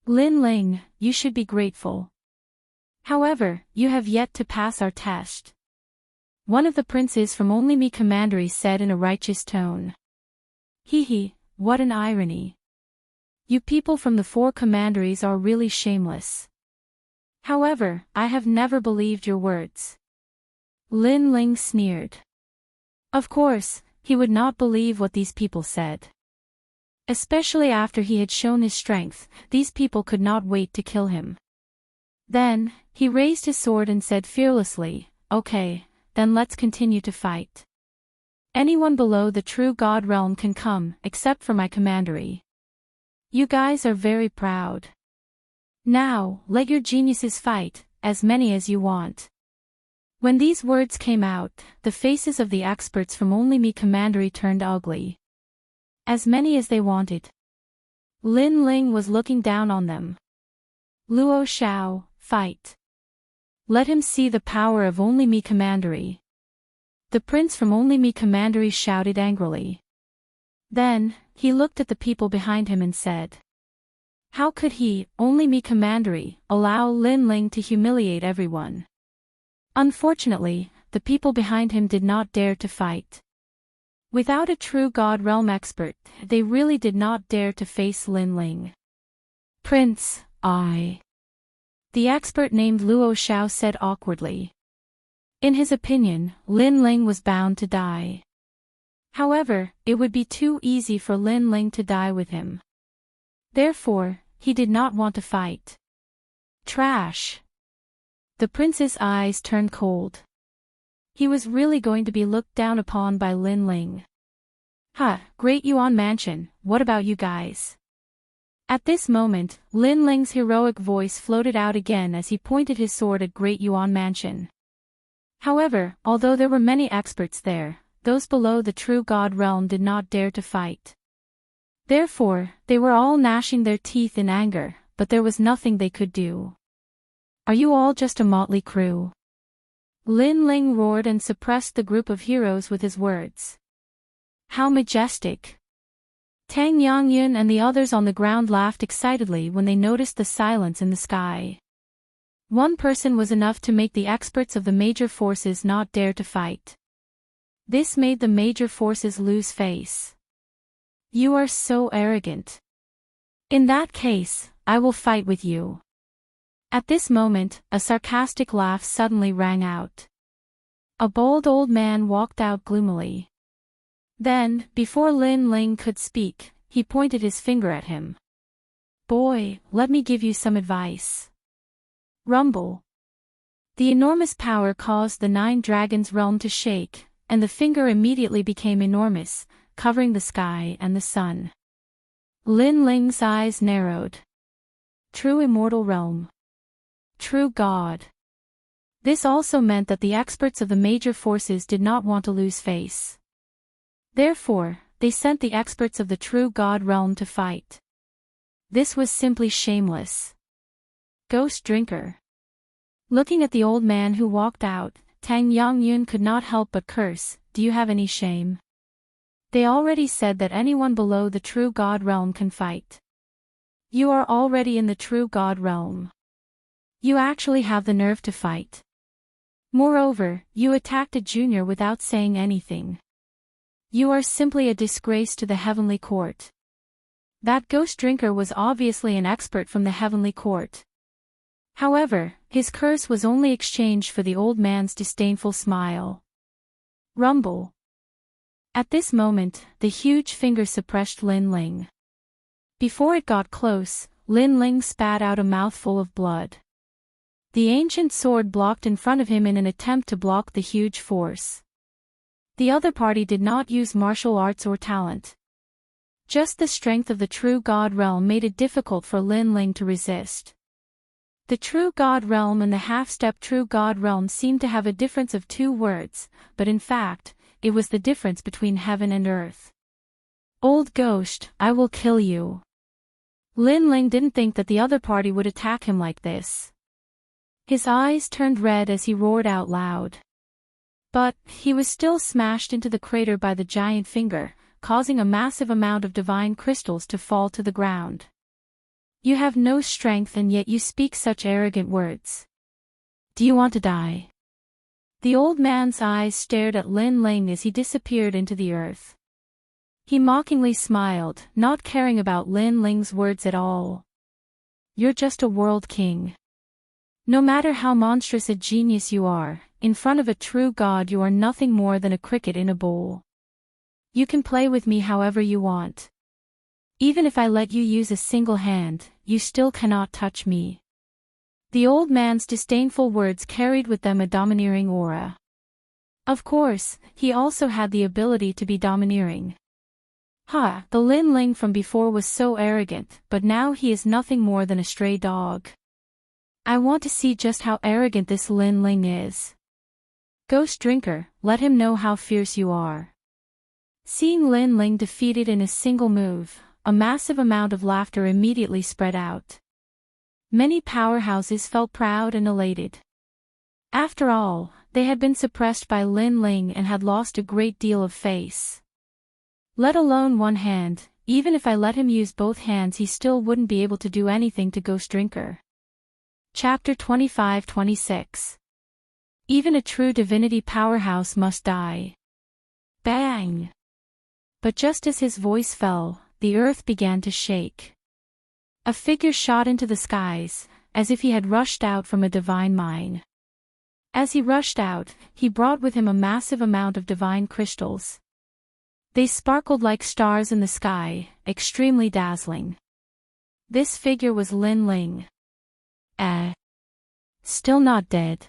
Lin Ling, you should be grateful. However, you have yet to pass our test. One of the princes from Only Me Commandery said in a righteous tone. Hee, what an irony. You people from the 4 commanderies are really shameless. However, I have never believed your words. Lin Ling sneered. Of course, he would not believe what these people said. Especially after he had shown his strength, these people could not wait to kill him. Then, he raised his sword and said fearlessly, okay, then let's continue to fight. Anyone below the true God realm can come, except for my commandery. You guys are very proud. Now, let your geniuses fight, as many as you want. When these words came out, the faces of the experts from Only Me Commandery turned ugly. As many as they wanted. Lin Ling was looking down on them. Luo Xiao, fight. Let him see the power of Only Me Commandery. The prince from Only Me Commandery shouted angrily. Then, he looked at the people behind him and said. How could he, Only Me Commandery, allow Lin Ling to humiliate everyone? Unfortunately, the people behind him did not dare to fight. Without a true God realm expert, they really did not dare to face Lin Ling. Prince, the expert named Luo Xiao said awkwardly. In his opinion, Lin Ling was bound to die. However, it would be too easy for Lin Ling to die with him. Therefore, he did not want to fight. Trash. The prince's eyes turned cold. He was really going to be looked down upon by Lin Ling. Great Yuan Mansion, what about you guys? At this moment, Lin Ling's heroic voice floated out again as he pointed his sword at Great Yuan Mansion. However, although there were many experts there, those below the true God realm did not dare to fight. Therefore, they were all gnashing their teeth in anger, but there was nothing they could do. Are you all just a motley crew? Lin Ling roared and suppressed the group of heroes with his words. How majestic! Tang Yangyun and the others on the ground laughed excitedly when they noticed the silence in the sky. One person was enough to make the experts of the major forces not dare to fight. This made the major forces lose face. You are so arrogant. In that case, I will fight with you. At this moment, a sarcastic laugh suddenly rang out. A bold old man walked out gloomily. Then, before Lin Ling could speak, he pointed his finger at him. Boy, let me give you some advice. Rumble. The enormous power caused the 9 dragons' realm to shake, and the finger immediately became enormous, covering the sky and the sun. Lin Ling's eyes narrowed. True immortal realm. True God. This also meant that the experts of the major forces did not want to lose face. Therefore, they sent the experts of the true God realm to fight. This was simply shameless. Ghost drinker. Looking at the old man who walked out, Tang Yangyun could not help but curse, do you have any shame? They already said that anyone below the true God realm can fight. You are already in the true God realm. You actually have the nerve to fight. Moreover, you attacked a junior without saying anything. You are simply a disgrace to the heavenly court. That ghost drinker was obviously an expert from the heavenly court. However, his curse was only exchanged for the old man's disdainful smile. Rumble. At this moment, the huge finger suppressed Lin Ling. Before it got close, Lin Ling spat out a mouthful of blood. The ancient sword blocked in front of him in an attempt to block the huge force. The other party did not use martial arts or talent. Just the strength of the true God realm made it difficult for Lin Ling to resist. The true God realm and the half-step true God realm seemed to have a difference of 2 words, but in fact, it was the difference between heaven and earth. Old ghost, I will kill you. Lin Ling didn't think that the other party would attack him like this. His eyes turned red as he roared out loud. But, he was still smashed into the crater by the giant finger, causing a massive amount of divine crystals to fall to the ground. You have no strength and yet you speak such arrogant words. Do you want to die? The old man's eyes stared at Lin Ling as he disappeared into the earth. He mockingly smiled, not caring about Lin Ling's words at all. You're just a world king. No matter how monstrous a genius you are, in front of a true god you are nothing more than a cricket in a bowl. You can play with me however you want. Even if I let you use a single hand, you still cannot touch me. The old man's disdainful words carried with them a domineering aura. Of course, he also had the ability to be domineering. The Lin Ling from before was so arrogant, but now he is nothing more than a stray dog. I want to see just how arrogant this Lin Ling is. Ghost drinker, let him know how fierce you are. Seeing Lin Ling defeated in a single move, a massive amount of laughter immediately spread out. Many powerhouses felt proud and elated. After all, they had been suppressed by Lin Ling and had lost a great deal of face. Let alone one hand, even if I let him use both hands he still wouldn't be able to do anything to Ghost Drinker. Chapter 25-26. Even a true divinity powerhouse must die. Bang! But just as his voice fell, the earth began to shake. A figure shot into the skies, as if he had rushed out from a divine mine. As he rushed out, he brought with him a massive amount of divine crystals. They sparkled like stars in the sky, extremely dazzling. This figure was Lin Ling. Still not dead.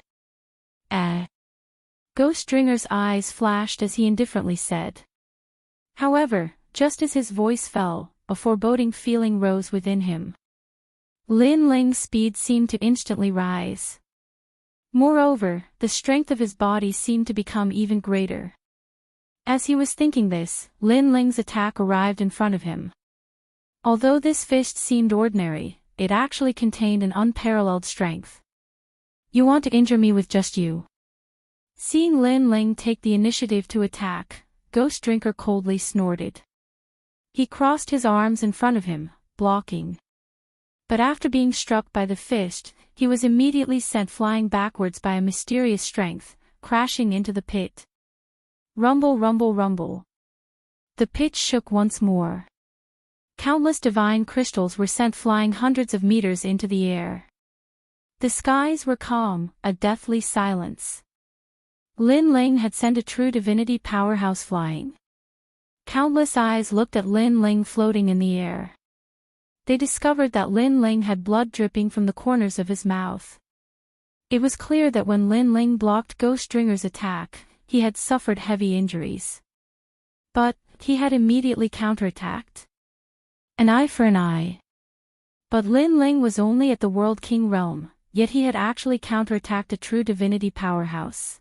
Ghost Dringer's eyes flashed as he indifferently said. However, just as his voice fell, a foreboding feeling rose within him. Lin Ling's speed seemed to instantly rise. Moreover, the strength of his body seemed to become even greater. As he was thinking this, Lin Ling's attack arrived in front of him. Although this fist seemed ordinary, it actually contained an unparalleled strength. "You want to injure me with just you?" Seeing Lin Ling take the initiative to attack, Ghost Drinker coldly snorted. He crossed his arms in front of him, blocking. But after being struck by the fist, he was immediately sent flying backwards by a mysterious strength, crashing into the pit. Rumble, rumble, rumble. The pit shook once more. Countless divine crystals were sent flying hundreds of meters into the air. The skies were calm, a deathly silence. Lin Ling had sent a true divinity powerhouse flying. Countless eyes looked at Lin Ling floating in the air. They discovered that Lin Ling had blood dripping from the corners of his mouth. It was clear that when Lin Ling blocked Ghost Drinker's attack, he had suffered heavy injuries. But he had immediately counterattacked. An eye for an eye. But Lin Ling was only at the World King realm, yet he had actually counterattacked a true divinity powerhouse.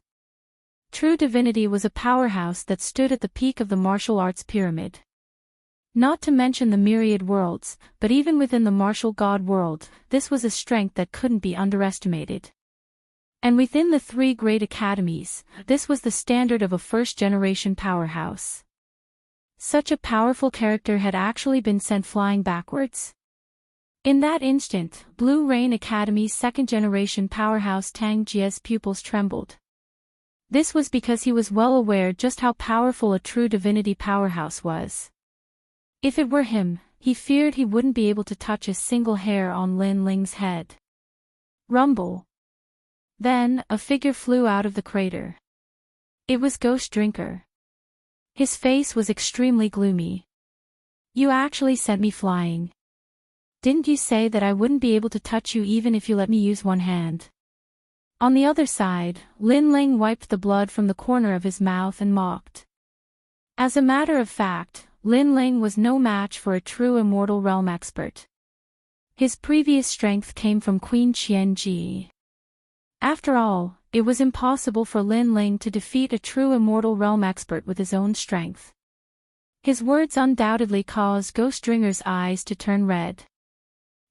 True divinity was a powerhouse that stood at the peak of the martial arts pyramid. Not to mention the myriad worlds, but even within the martial god world, this was a strength that couldn't be underestimated. And within the 3 great academies, this was the standard of a first-generation powerhouse. Such a powerful character had actually been sent flying backwards. In that instant, Blue Rain Academy's second-generation powerhouse Tang Jie's pupils trembled. This was because he was well aware just how powerful a true divinity powerhouse was. If it were him, he feared he wouldn't be able to touch a single hair on Lin Ling's head. Rumble. Then, a figure flew out of the crater. It was Ghost Drinker. His face was extremely gloomy. "You actually sent me flying. Didn't you say that I wouldn't be able to touch you even if you let me use one hand?" On the other side, Lin Ling wiped the blood from the corner of his mouth and mocked. As a matter of fact, Lin Ling was no match for a true Immortal Realm expert. His previous strength came from Queen Qianji. After all, it was impossible for Lin Ling to defeat a true Immortal Realm expert with his own strength. His words undoubtedly caused Ghost Drinker's eyes to turn red.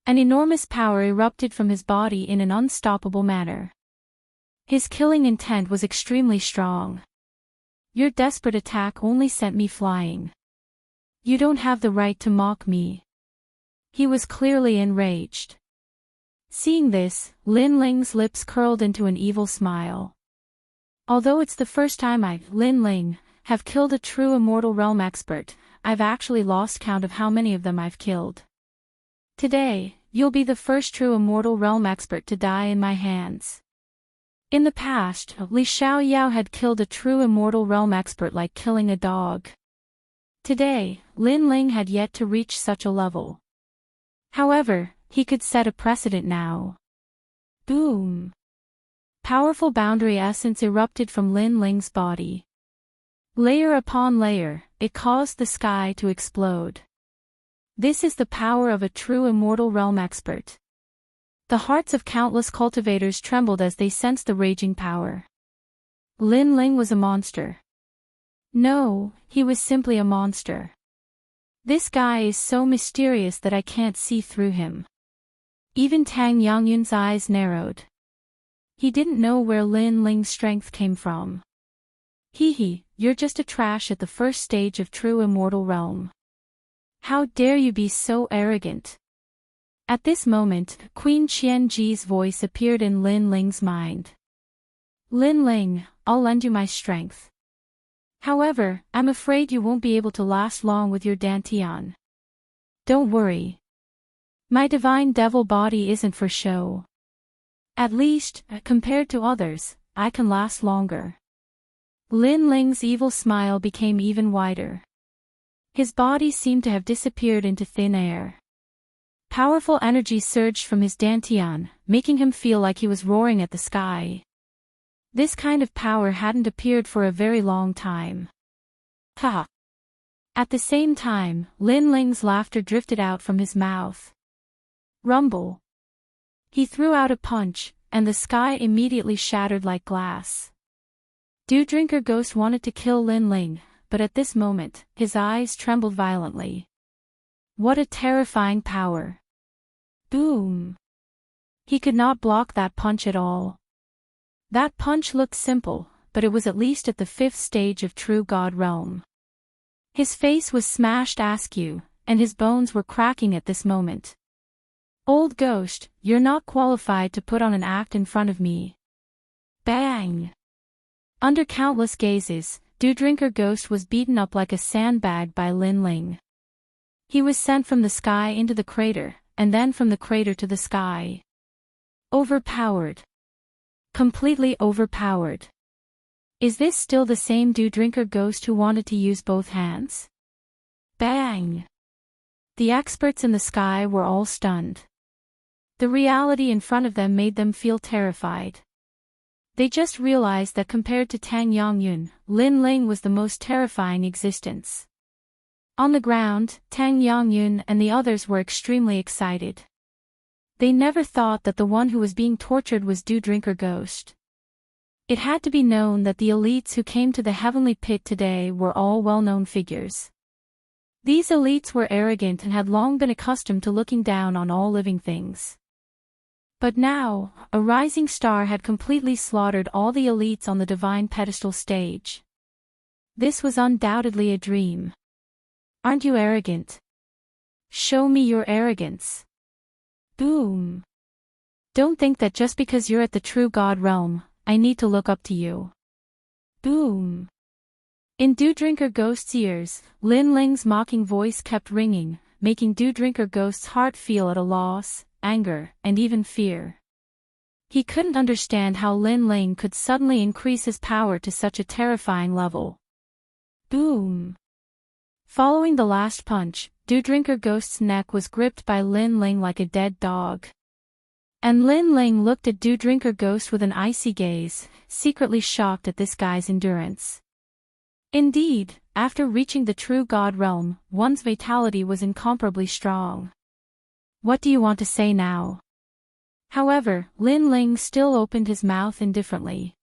An enormous power erupted from his body in an unstoppable manner. His killing intent was extremely strong. "Your desperate attack only sent me flying. You don't have the right to mock me." He was clearly enraged. Seeing this, Lin Ling's lips curled into an evil smile. "Although it's the first time I, Lin Ling, have killed a true Immortal Realm expert, I've actually lost count of how many of them I've killed. Today, you'll be the first true Immortal Realm expert to die in my hands." In the past, Li Xiaoyao had killed a true Immortal Realm expert like killing a dog. Today, Lin Ling had yet to reach such a level. However, he could set a precedent now. Boom! Powerful boundary essence erupted from Lin Ling's body. Layer upon layer, it caused the sky to explode. This is the power of a true Immortal Realm expert. The hearts of countless cultivators trembled as they sensed the raging power. Lin Ling was a monster. No, he was simply a monster. This guy is so mysterious that I can't see through him. Even Tang Yangyun's eyes narrowed. He didn't know where Lin Ling's strength came from. Hee, you're just a trash at the first stage of true Immortal Realm. How dare you be so arrogant? At this moment, Queen Qianji's voice appeared in Lin Ling's mind. "Lin Ling, I'll lend you my strength. However, I'm afraid you won't be able to last long with your dantian. Don't worry. My divine devil body isn't for show. At least, compared to others, I can last longer." Lin Ling's evil smile became even wider. His body seemed to have disappeared into thin air. Powerful energy surged from his dantian, making him feel like he was roaring at the sky. This kind of power hadn't appeared for a very long time. Ha! At the same time, Lin Ling's laughter drifted out from his mouth. Rumble. He threw out a punch, and the sky immediately shattered like glass. Dew Drinker Ghost wanted to kill Lin Ling, but at this moment, his eyes trembled violently. What a terrifying power. Boom. He could not block that punch at all. That punch looked simple, but it was at least at the 5th stage of True God Realm. His face was smashed askew, and his bones were cracking at this moment. Old ghost, you're not qualified to put on an act in front of me. Bang! Under countless gazes, Dew Drinker Ghost was beaten up like a sandbag by Lin Ling. He was sent from the sky into the crater, and then from the crater to the sky. Overpowered. Completely overpowered. Is this still the same Dew Drinker Ghost who wanted to use both hands? Bang! The experts in the sky were all stunned. The reality in front of them made them feel terrified. They just realized that compared to Tang Yongyun, Lin Ling was the most terrifying existence. On the ground, Tang Yongyun and the others were extremely excited. They never thought that the one who was being tortured was Dew Drinker Ghost. It had to be known that the elites who came to the heavenly pit today were all well-known figures. These elites were arrogant and had long been accustomed to looking down on all living things. But now, a rising star had completely slaughtered all the elites on the divine pedestal stage. This was undoubtedly a dream. Aren't you arrogant? Show me your arrogance. Boom. Don't think that just because you're at the True God Realm, I need to look up to you. Boom. In Dew Drinker Ghost's ears, Lin Ling's mocking voice kept ringing, making Dew Drinker Ghost's heart feel at a loss, anger, and even fear. He couldn't understand how Lin Ling could suddenly increase his power to such a terrifying level. Boom. Following the last punch, Dew Drinker Ghost's neck was gripped by Lin Ling like a dead dog. And Lin Ling looked at Dew Drinker Ghost with an icy gaze, secretly shocked at this guy's endurance. Indeed, after reaching the True God Realm, one's vitality was incomparably strong. What do you want to say now? However, Lin Ling still opened his mouth indifferently.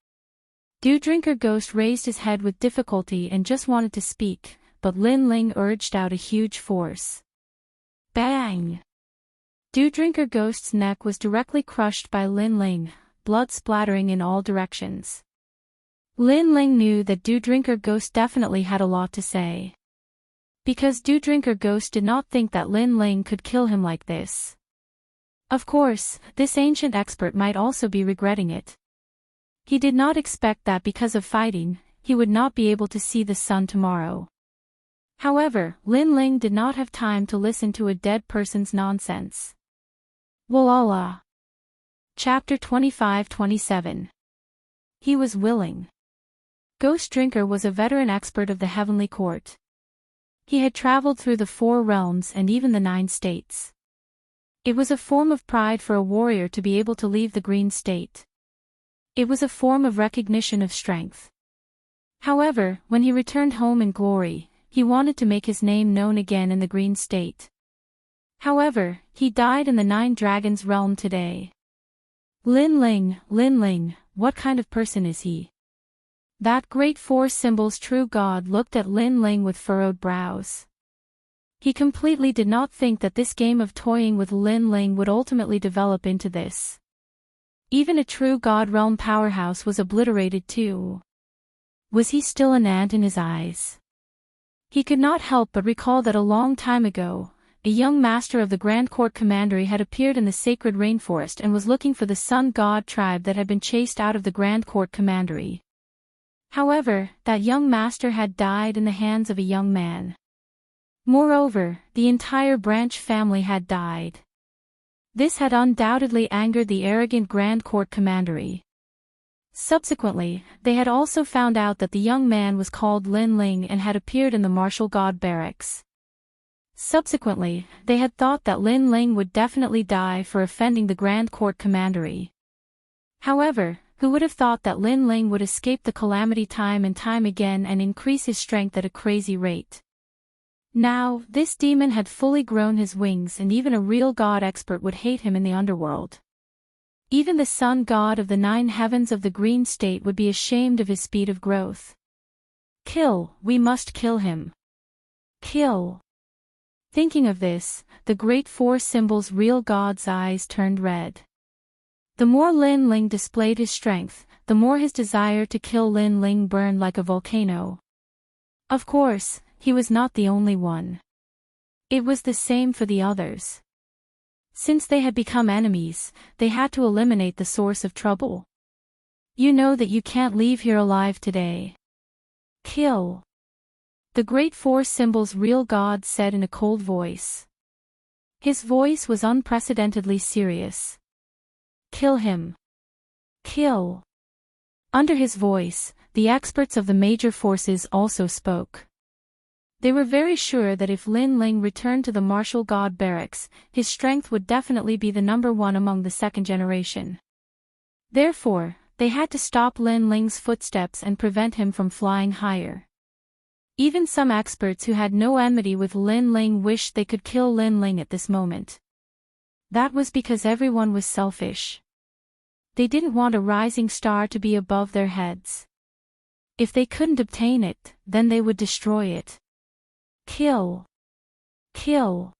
Dew Drinker Ghost raised his head with difficulty and just wanted to speak, but Lin Ling urged out a huge force. Bang! Dew Drinker Ghost's neck was directly crushed by Lin Ling, blood splattering in all directions. Lin Ling knew that Dew Drinker Ghost definitely had a lot to say. Because Dew Drinker Ghost did not think that Lin Ling could kill him like this. Of course, this ancient expert might also be regretting it. He did not expect that because of fighting, he would not be able to see the sun tomorrow. However, Lin Ling did not have time to listen to a dead person's nonsense. Walala. Chapter 25-27. He was willing. Ghost Drinker was a veteran expert of the Heavenly Court. He had traveled through the 4 realms and even the 9 states. It was a form of pride for a warrior to be able to leave the green state. It was a form of recognition of strength. However, when he returned home in glory, he wanted to make his name known again in the green state. However, he died in the 9 Dragons realm today. Lin Ling, what kind of person is he? That great 4 symbols true god looked at Lin Ling with furrowed brows. He completely did not think that this game of toying with Lin Ling would ultimately develop into this. Even a true god realm powerhouse was obliterated too. Was he still an ant in his eyes? He could not help but recall that a long time ago, a young master of the Grand Court Commandery had appeared in the sacred rainforest and was looking for the sun god tribe that had been chased out of the Grand Court Commandery. However, that young master had died in the hands of a young man. Moreover, the entire branch family had died. This had undoubtedly angered the arrogant Grand Court Commandery. Subsequently, they had also found out that the young man was called Lin Ling and had appeared in the martial god barracks. Subsequently, they had thought that Lin Ling would definitely die for offending the Grand Court Commandery. However, who would have thought that Lin Ling would escape the calamity time and time again and increase his strength at a crazy rate? Now, this demon had fully grown his wings, and even a real god expert would hate him in the underworld. Even the sun god of the 9 heavens of the green state would be ashamed of his speed of growth. Kill, we must kill him. Kill. Thinking of this, the great 4 symbols real god's eyes turned red. The more Lin Ling displayed his strength, the more his desire to kill Lin Ling burned like a volcano. Of course, he was not the only one. It was the same for the others. Since they had become enemies, they had to eliminate the source of trouble. You know that you can't leave here alive today. Kill. The great 4 symbols real god said in a cold voice. His voice was unprecedentedly serious. Kill him. Kill. Under his voice, the experts of the major forces also spoke. They were very sure that if Lin Ling returned to the martial god barracks, his strength would definitely be the #1 among the 2nd generation. Therefore, they had to stop Lin Ling's footsteps and prevent him from flying higher. Even some experts who had no enmity with Lin Ling wished they could kill Lin Ling at this moment. That was because everyone was selfish. They didn't want a rising star to be above their heads. If they couldn't obtain it, then they would destroy it. Kill. Kill.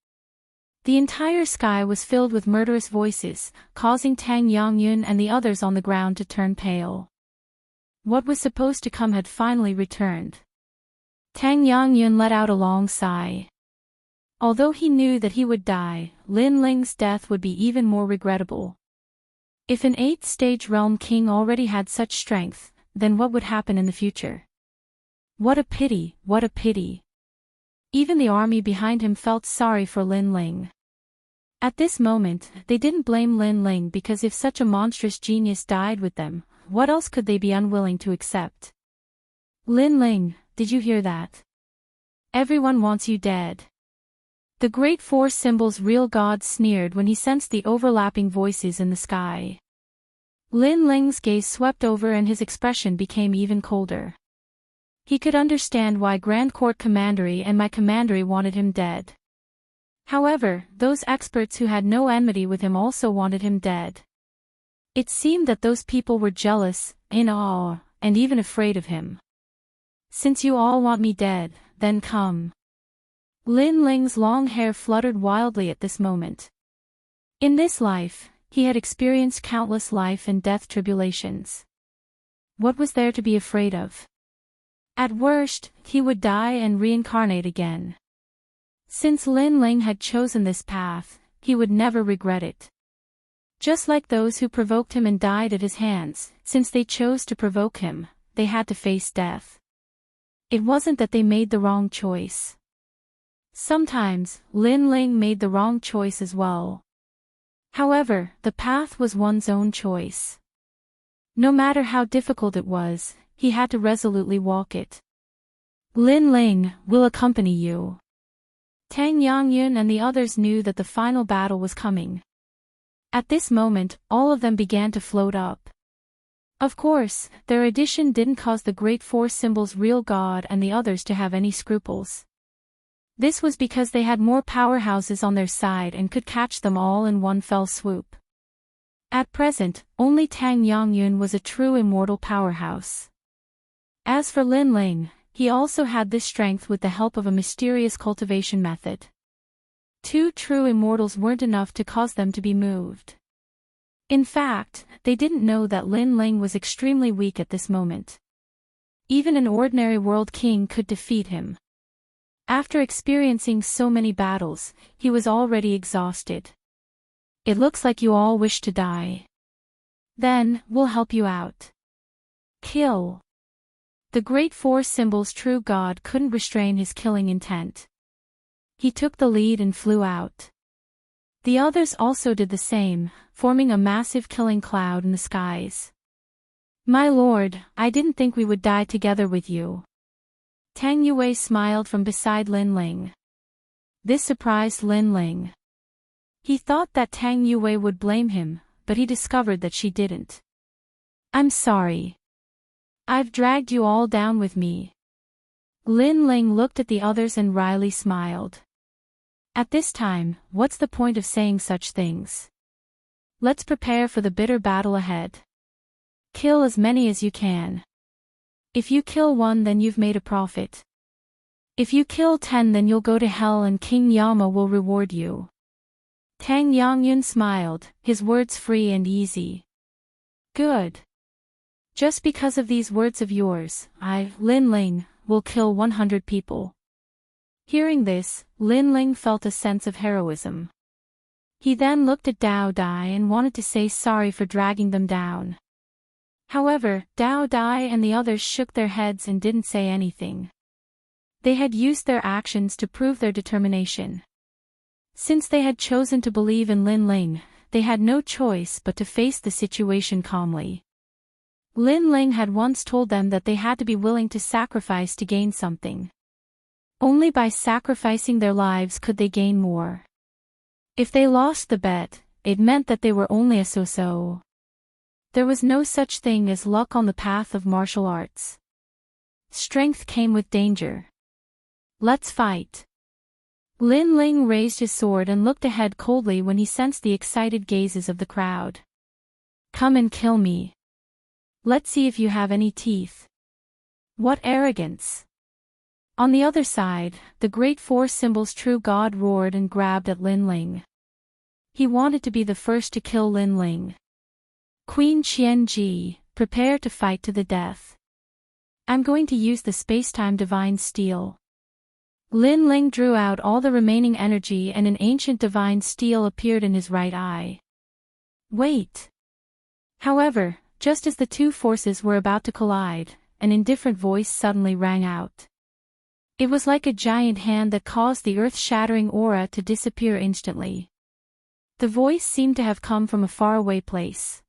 The entire sky was filled with murderous voices, causing Tang Yangyun and the others on the ground to turn pale. What was supposed to come had finally returned. Tang Yangyun let out a long sigh. Although he knew that he would die, Lin Ling's death would be even more regrettable. If an 8th-stage realm king already had such strength, then what would happen in the future? What a pity, what a pity. Even the army behind him felt sorry for Lin Ling. At this moment, they didn't blame Lin Ling because if such a monstrous genius died with them, what else could they be unwilling to accept? Lin Ling, did you hear that? Everyone wants you dead. The great 4 symbols real god sneered when he sensed the overlapping voices in the sky. Lin Ling's gaze swept over and his expression became even colder. He could understand why Grand Court Commandery and my commandery wanted him dead. However, those experts who had no enmity with him also wanted him dead. It seemed that those people were jealous, in awe, and even afraid of him. Since you all want me dead, then come. Lin Ling's long hair fluttered wildly at this moment. In this life, he had experienced countless life and death tribulations. What was there to be afraid of? At worst, he would die and reincarnate again. Since Lin Ling had chosen this path, he would never regret it. Just like those who provoked him and died at his hands, since they chose to provoke him, they had to face death. It wasn't that they made the wrong choice. Sometimes, Lin Ling made the wrong choice as well. However, the path was one's own choice. No matter how difficult it was, he had to resolutely walk it. Lin Ling will accompany you. Tang Yangyun and the others knew that the final battle was coming. At this moment, all of them began to float up. Of course, their addition didn't cause the great 4 symbols real god and the others to have any scruples. This was because they had more powerhouses on their side and could catch them all in one fell swoop. At present, only Tang Yangyun was a true immortal powerhouse. As for Lin Ling, he also had this strength with the help of a mysterious cultivation method. 2 true immortals weren't enough to cause them to be moved. In fact, they didn't know that Lin Ling was extremely weak at this moment. Even an ordinary world king could defeat him. After experiencing so many battles, he was already exhausted. It looks like you all wish to die. Then, we'll help you out. Kill. The great 4 symbols true god couldn't restrain his killing intent. He took the lead and flew out. The others also did the same, forming a massive killing cloud in the skies. My lord, I didn't think we would die together with you. Tang Yue smiled from beside Lin Ling. This surprised Lin Ling. He thought that Tang Yue would blame him, but he discovered that she didn't. I'm sorry. I've dragged you all down with me. Lin Ling looked at the others and wryly smiled. At this time, what's the point of saying such things? Let's prepare for the bitter battle ahead. Kill as many as you can. If you kill one, then you've made a profit. If you kill 10, then you'll go to hell and King Yama will reward you. Tang Yangyun smiled, his words free and easy. Good. Just because of these words of yours, I, Lin Ling, will kill 100 people. Hearing this, Lin Ling felt a sense of heroism. He then looked at Dao Dai and wanted to say sorry for dragging them down. However, Dao Dai and the others shook their heads and didn't say anything. They had used their actions to prove their determination. Since they had chosen to believe in Lin Ling, they had no choice but to face the situation calmly. Lin Ling had once told them that they had to be willing to sacrifice to gain something. Only by sacrificing their lives could they gain more. If they lost the bet, it meant that they were only a so-so. There was no such thing as luck on the path of martial arts. Strength came with danger. Let's fight. Lin Ling raised his sword and looked ahead coldly when he sensed the excited gazes of the crowd. Come and kill me. Let's see if you have any teeth. What arrogance! On the other side, the great four symbols true god roared and grabbed at Lin Ling. He wanted to be the first to kill Lin Ling. Queen Qianji, prepare to fight to the death. I'm going to use the spacetime divine steel. Lin Ling drew out all the remaining energy and an ancient divine steel appeared in his right eye. Wait! However, just as the two forces were about to collide, an indifferent voice suddenly rang out. It was like a giant hand that caused the earth-shattering aura to disappear instantly. The voice seemed to have come from a faraway place.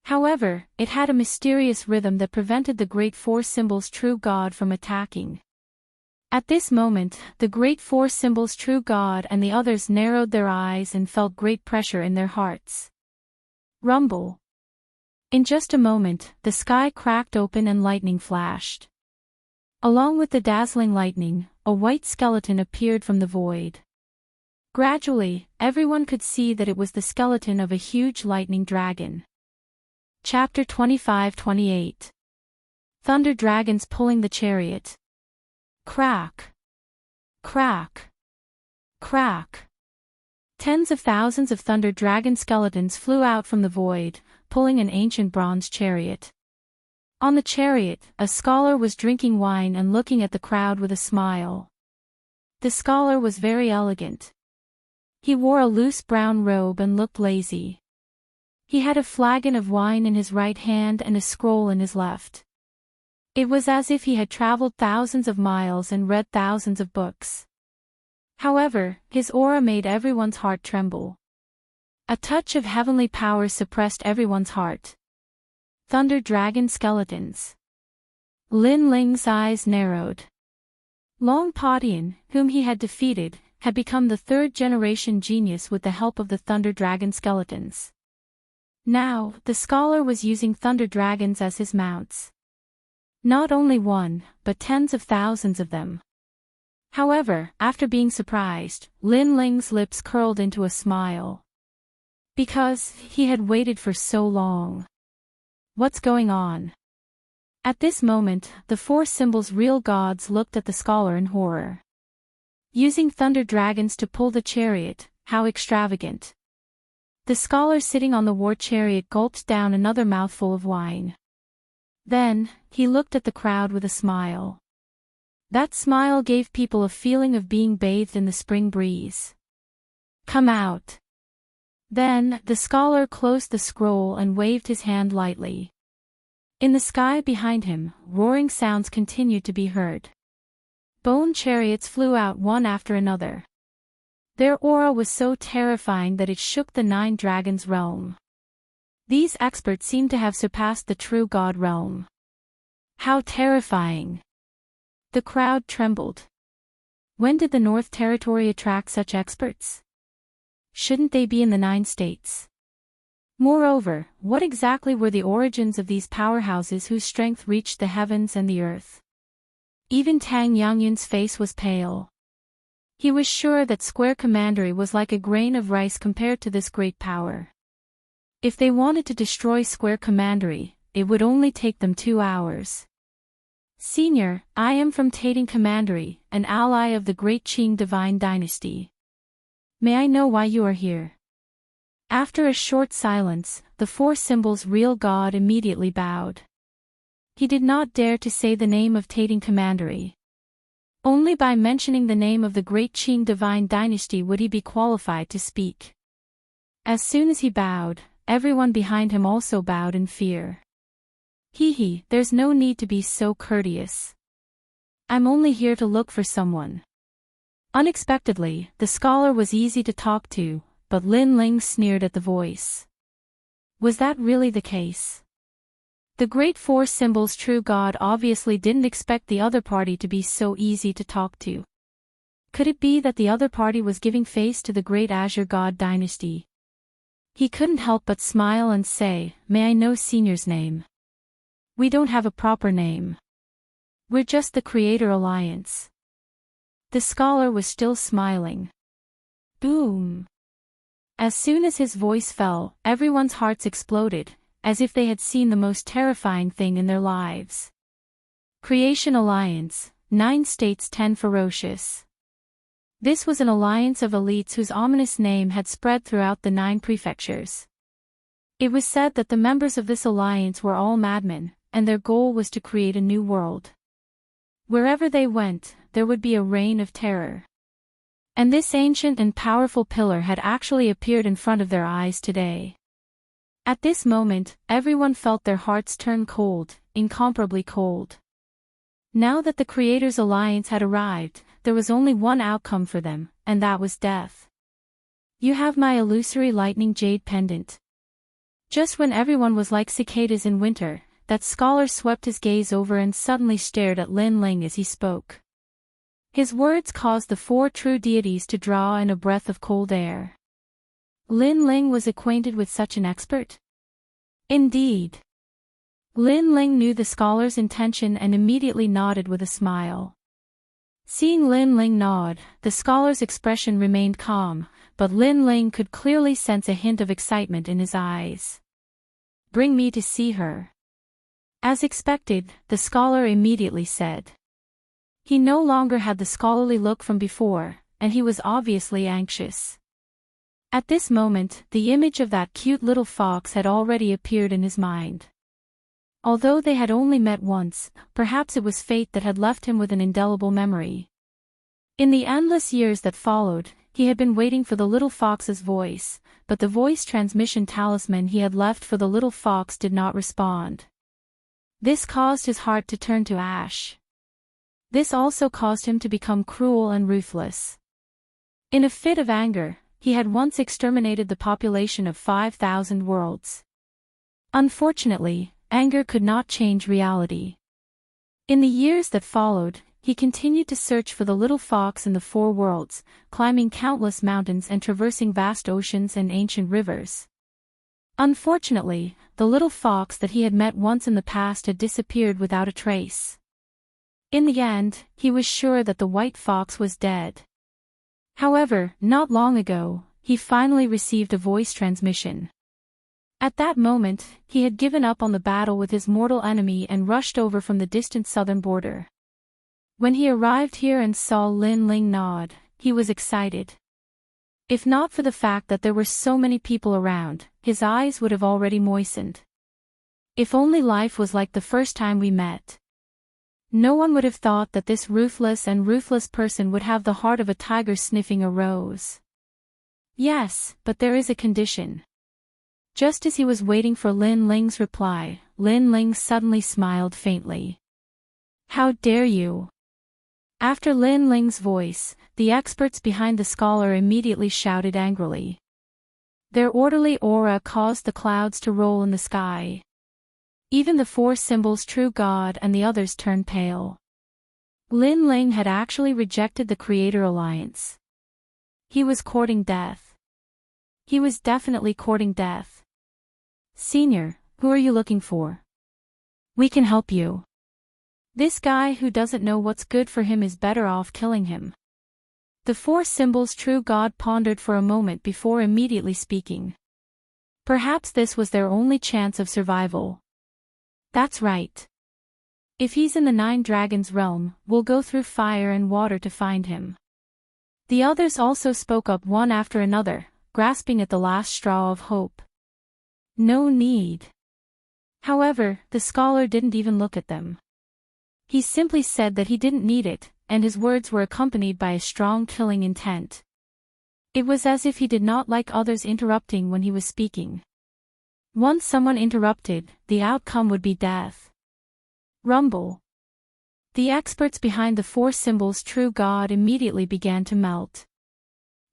However, it had a mysterious rhythm that prevented the Great Four Symbols' true god from attacking. At this moment, the Great Four Symbols' true god and the others narrowed their eyes and felt great pressure in their hearts. Rumble. In just a moment, the sky cracked open and lightning flashed. Along with the dazzling lightning, a white skeleton appeared from the void. Gradually, everyone could see that it was the skeleton of a huge lightning dragon. Chapter 25-28. Thunder dragons pulling the chariot. Crack! Crack! Crack! Tens of thousands of thunder dragon skeletons flew out from the void, pulling an ancient bronze chariot. On the chariot, a scholar was drinking wine and looking at the crowd with a smile. The scholar was very elegant. He wore a loose brown robe and looked lazy. He had a flagon of wine in his right hand and a scroll in his left. It was as if he had traveled thousands of miles and read thousands of books. However, his aura made everyone's heart tremble. A touch of heavenly power suppressed everyone's heart. Thunder dragon skeletons. Lin Ling's eyes narrowed. Long Padian, whom he had defeated, had become the third-generation genius with the help of the thunder dragon skeletons. Now, the scholar was using thunder dragons as his mounts. Not only one, but tens of thousands of them. However, after being surprised, Lin Ling's lips curled into a smile. Because he had waited for so long. What's going on? At this moment, the four symbols' real gods looked at the scholar in horror. Using thunder dragons to pull the chariot, how extravagant. The scholar sitting on the war chariot gulped down another mouthful of wine. Then, he looked at the crowd with a smile. That smile gave people a feeling of being bathed in the spring breeze. Come out. Then, the scholar closed the scroll and waved his hand lightly. In the sky behind him, roaring sounds continued to be heard. Bone chariots flew out one after another. Their aura was so terrifying that it shook the 9 dragons' realm. These experts seemed to have surpassed the true god realm. How terrifying! The crowd trembled. When did the North Territory attract such experts? Shouldn't they be in the 9 states? Moreover, what exactly were the origins of these powerhouses whose strength reached the heavens and the earth? Even Tang Yangyun's face was pale. He was sure that Square Commandery was like a grain of rice compared to this great power. If they wanted to destroy Square Commandery, it would only take them 2 hours. Senior, I am from Tating Commandery, an ally of the Great Qing Divine Dynasty. May I know why you are here? After a short silence, the four symbols' real god immediately bowed. He did not dare to say the name of Tating Commandery. Only by mentioning the name of the Great Qing Divine Dynasty would he be qualified to speak. As soon as he bowed, everyone behind him also bowed in fear. There's no need to be so courteous. I'm only here to look for someone. Unexpectedly, the scholar was easy to talk to, but Lin Ling sneered at the voice. Was that really the case? The Great Four Symbols' true god obviously didn't expect the other party to be so easy to talk to. Could it be that the other party was giving face to the Great Azure God Dynasty? He couldn't help but smile and say, "May I know Senior's name?" "We don't have a proper name. We're just the Creator Alliance." The scholar was still smiling. Boom! As soon as his voice fell, everyone's hearts exploded, as if they had seen the most terrifying thing in their lives. Creation Alliance, 9 states 10 ferocious. This was an alliance of elites whose ominous name had spread throughout the 9 prefectures. It was said that the members of this alliance were all madmen, and their goal was to create a new world. Wherever they went, there would be a reign of terror. And this ancient and powerful pillar had actually appeared in front of their eyes today. At this moment, everyone felt their hearts turn cold, incomparably cold. Now that the Creator's Alliance had arrived, there was only one outcome for them, and that was death. You have my illusory lightning jade pendant. Just when everyone was like cicadas in winter, that scholar swept his gaze over and suddenly stared at Lin Ling as he spoke. His words caused the 4 true deities to draw in a breath of cold air. Lin Ling was acquainted with such an expert? Indeed. Lin Ling knew the scholar's intention and immediately nodded with a smile. Seeing Lin Ling nod, the scholar's expression remained calm, but Lin Ling could clearly sense a hint of excitement in his eyes. Bring me to see her. As expected, the scholar immediately said. He no longer had the scholarly look from before, and he was obviously anxious. At this moment, the image of that cute little fox had already appeared in his mind. Although they had only met once, perhaps it was fate that had left him with an indelible memory. In the endless years that followed, he had been waiting for the little fox's voice, but the voice transmission talisman he had left for the little fox did not respond. This caused his heart to turn to ash. This also caused him to become cruel and ruthless. In a fit of anger, he had once exterminated the population of 5,000 worlds. Unfortunately, anger could not change reality. In the years that followed, he continued to search for the little fox in the 4 worlds, climbing countless mountains and traversing vast oceans and ancient rivers. Unfortunately, the little fox that he had met once in the past had disappeared without a trace. In the end, he was sure that the white fox was dead. However, not long ago, he finally received a voice transmission. At that moment, he had given up on the battle with his mortal enemy and rushed over from the distant southern border. When he arrived here and saw Lin Ling nod, he was excited. If not for the fact that there were so many people around, his eyes would have already moistened. If only life was like the first time we met. No one would have thought that this ruthless person would have the heart of a tiger sniffing a rose. Yes, but there is a condition. Just as he was waiting for Lin Ling's reply, Lin Ling suddenly smiled faintly. How dare you? After Lin Ling's voice, the experts behind the scholar immediately shouted angrily. Their orderly aura caused the clouds to roll in the sky. Even the 4 symbols' true god and the others turned pale. Lin Ling had actually rejected the Creator Alliance. He was courting death. He was definitely courting death. Senior, who are you looking for? We can help you. This guy who doesn't know what's good for him is better off killing him. The four symbols true God pondered for a moment before immediately speaking. Perhaps this was their only chance of survival. That's right. If he's in the Nine Dragons realm, we'll go through fire and water to find him. The others also spoke up one after another, grasping at the last straw of hope. No need. However, the scholar didn't even look at them. He simply said that he didn't need it, and his words were accompanied by a strong killing intent. It was as if he did not like others interrupting when he was speaking. Once someone interrupted, the outcome would be death. Rumble. The experts behind the four symbols true God immediately began to melt.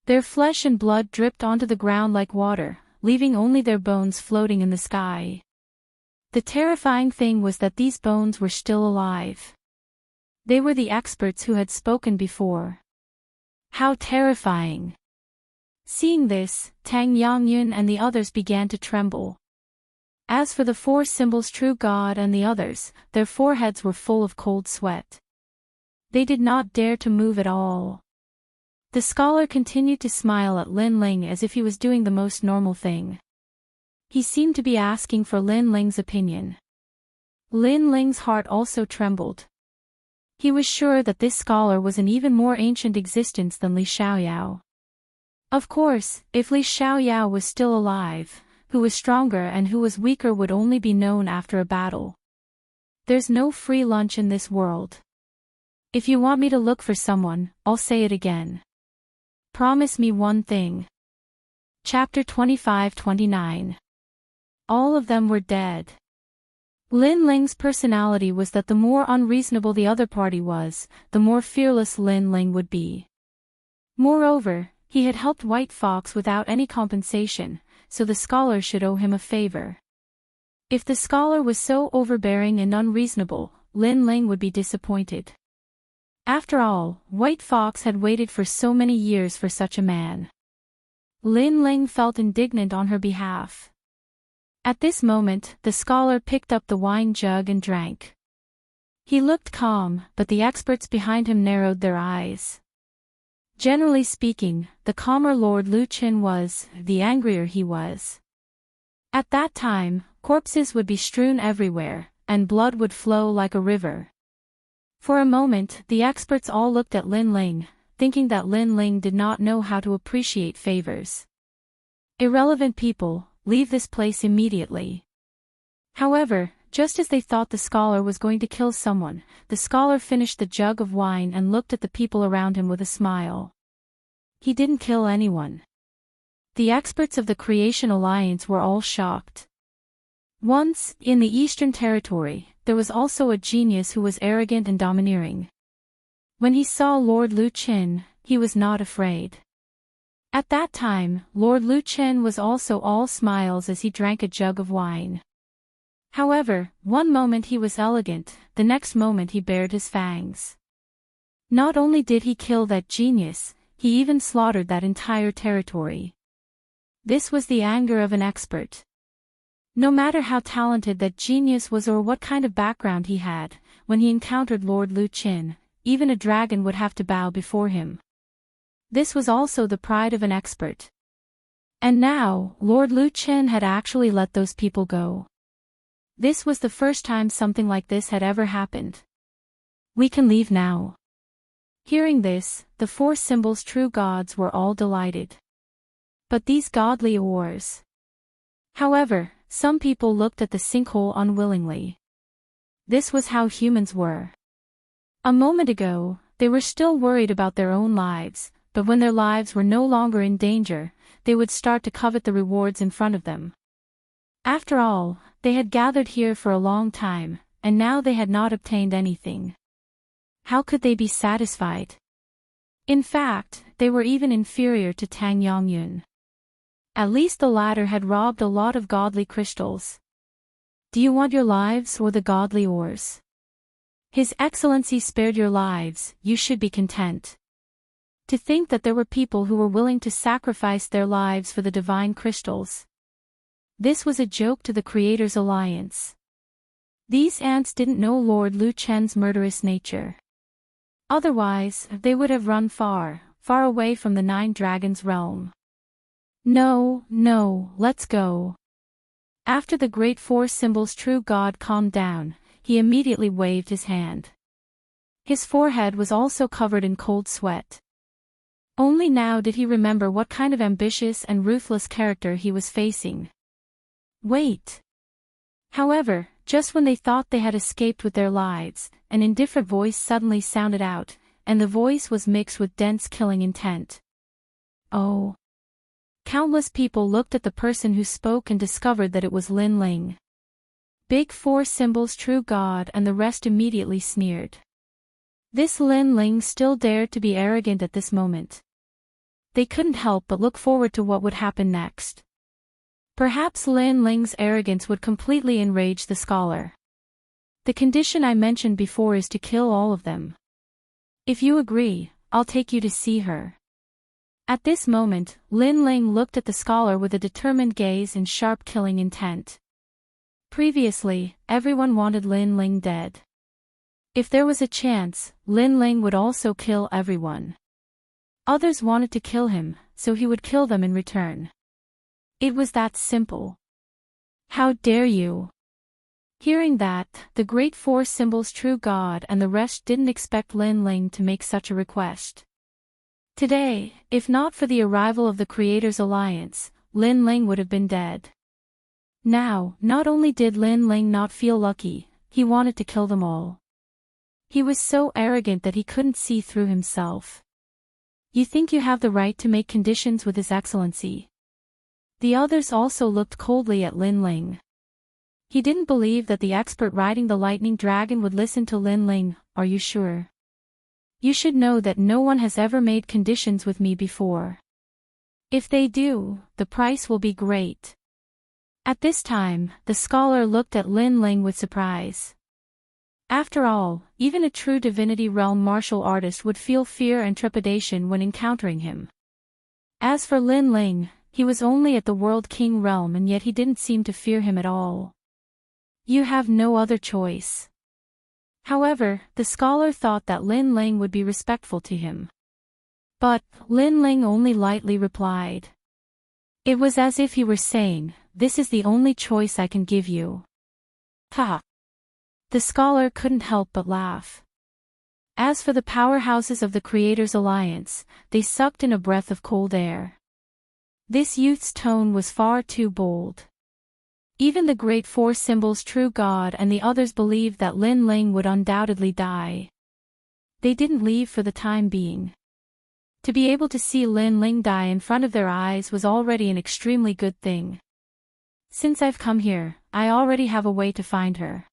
Their flesh and blood dripped onto the ground like water, leaving only their bones floating in the sky. The terrifying thing was that these bones were still alive. They were the experts who had spoken before. How terrifying! Seeing this, Tang Yangyun and the others began to tremble. As for the four symbols true God and the others, their foreheads were full of cold sweat. They did not dare to move at all. The scholar continued to smile at Lin Ling as if he was doing the most normal thing. He seemed to be asking for Lin Ling's opinion. Lin Ling's heart also trembled. He was sure that this scholar was an even more ancient existence than Li Xiaoyao. Of course, if Li Xiaoyao was still alive, who was stronger and who was weaker would only be known after a battle. There's no free lunch in this world. If you want me to look for someone, I'll say it again. Promise me one thing. Chapter 25-29. All of them were dead. Lin Ling's personality was that the more unreasonable the other party was, the more fearless Lin Ling would be. Moreover, he had helped White Fox without any compensation, so the scholar should owe him a favor. If the scholar was so overbearing and unreasonable, Lin Ling would be disappointed. After all, White Fox had waited for so many years for such a man. Lin Ling felt indignant on her behalf. At this moment, the scholar picked up the wine jug and drank. He looked calm, but the experts behind him narrowed their eyes. Generally speaking, the calmer Lord Lu Qin was, the angrier he was. At that time, corpses would be strewn everywhere, and blood would flow like a river. For a moment, the experts all looked at Lin Ling, thinking that Lin Ling did not know how to appreciate favors. Irrelevant people, leave this place immediately. However, just as they thought the scholar was going to kill someone, the scholar finished the jug of wine and looked at the people around him with a smile. He didn't kill anyone. The experts of the Creation Alliance were all shocked. Once, in the Eastern Territory, there was also a genius who was arrogant and domineering. When he saw Lord Lu Qin, he was not afraid. At that time, Lord Lu Qin was also all smiles as he drank a jug of wine. However, one moment he was elegant, the next moment he bared his fangs. Not only did he kill that genius, he even slaughtered that entire territory. This was the anger of an expert. No matter how talented that genius was or what kind of background he had, when he encountered Lord Lu Qin, even a dragon would have to bow before him. This was also the pride of an expert. And now, Lord Lu Qin had actually let those people go. This was the first time something like this had ever happened. We can leave now. Hearing this, the four symbols true gods were all delighted. But these godly ores. However, some people looked at the sinkhole unwillingly. This was how humans were. A moment ago, they were still worried about their own lives, but when their lives were no longer in danger, they would start to covet the rewards in front of them. After all, they had gathered here for a long time, and now they had not obtained anything. How could they be satisfied? In fact, they were even inferior to Tang Yangyun. At least the latter had robbed a lot of godly crystals. Do you want your lives or the godly ores? His Excellency spared your lives, you should be content. To think that there were people who were willing to sacrifice their lives for the divine crystals. This was a joke to the Creator's Alliance. These ants didn't know Lord Lu Chen's murderous nature. Otherwise, they would have run far, far away from the Nine Dragons' realm. No, no, let's go. After the Great Four Symbols' true god calmed down, he immediately waved his hand. His forehead was also covered in cold sweat. Only now did he remember what kind of ambitious and ruthless character he was facing. Wait. However, just when they thought they had escaped with their lives, an indifferent voice suddenly sounded out, and the voice was mixed with dense killing intent. Oh. Countless people looked at the person who spoke and discovered that it was Lin Ling. Big Four Symbols' true god, and the rest immediately sneered. This Lin Ling still dared to be arrogant at this moment. They couldn't help but look forward to what would happen next. Perhaps Lin Ling's arrogance would completely enrage the scholar. The condition I mentioned before is to kill all of them. If you agree, I'll take you to see her. At this moment, Lin Ling looked at the scholar with a determined gaze and sharp killing intent. Previously, everyone wanted Lin Ling dead. If there was a chance, Lin Ling would also kill everyone. Others wanted to kill him, so he would kill them in return. It was that simple. How dare you? Hearing that, the Great Four Symbols' true god and the rest didn't expect Lin Ling to make such a request. Today, if not for the arrival of the Creators' Alliance, Lin Ling would have been dead. Now, not only did Lin Ling not feel lucky, he wanted to kill them all. He was so arrogant that he couldn't see through himself. You think you have the right to make conditions with His Excellency? The others also looked coldly at Lin Ling. He didn't believe that the expert riding the lightning dragon would listen to Lin Ling. Are you sure? You should know that no one has ever made conditions with me before. If they do, the price will be great. At this time, the scholar looked at Lin Ling with surprise. After all, even a true Divinity Realm martial artist would feel fear and trepidation when encountering him. As for Lin Ling, he was only at the World King realm and yet he didn't seem to fear him at all. You have no other choice. However, the scholar thought that Lin Ling would be respectful to him. But, Lin Ling only lightly replied. It was as if he were saying, "This is the only choice I can give you." Ha! The scholar couldn't help but laugh. As for the powerhouses of the Creators' Alliance, they sucked in a breath of cold air. This youth's tone was far too bold. Even the Great Four Symbols' true god and the others believed that Lin Ling would undoubtedly die. They didn't leave for the time being. To be able to see Lin Ling die in front of their eyes was already an extremely good thing. Since I've come here, I already have a way to find her.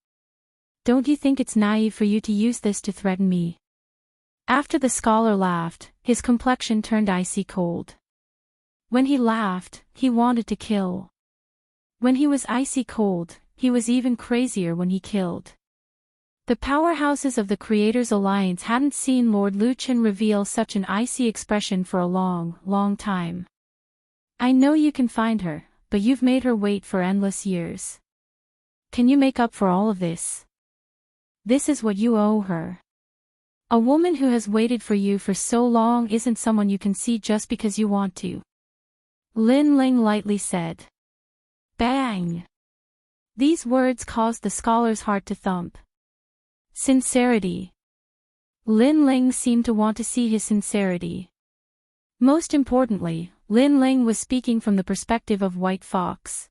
Don't you think it's naive for you to use this to threaten me? After the scholar laughed, his complexion turned icy cold. When he laughed, he wanted to kill. When he was icy cold, he was even crazier when he killed. The powerhouses of the Creators' Alliance hadn't seen Lord Lu Chen reveal such an icy expression for a long, long time. I know you can find her, but you've made her wait for endless years. Can you make up for all of this? This is what you owe her. A woman who has waited for you for so long isn't someone you can see just because you want to. Lin Ling lightly said. Bang! These words caused the scholar's heart to thump. Sincerity. Lin Ling seemed to want to see his sincerity. Most importantly, Lin Ling was speaking from the perspective of White Fox.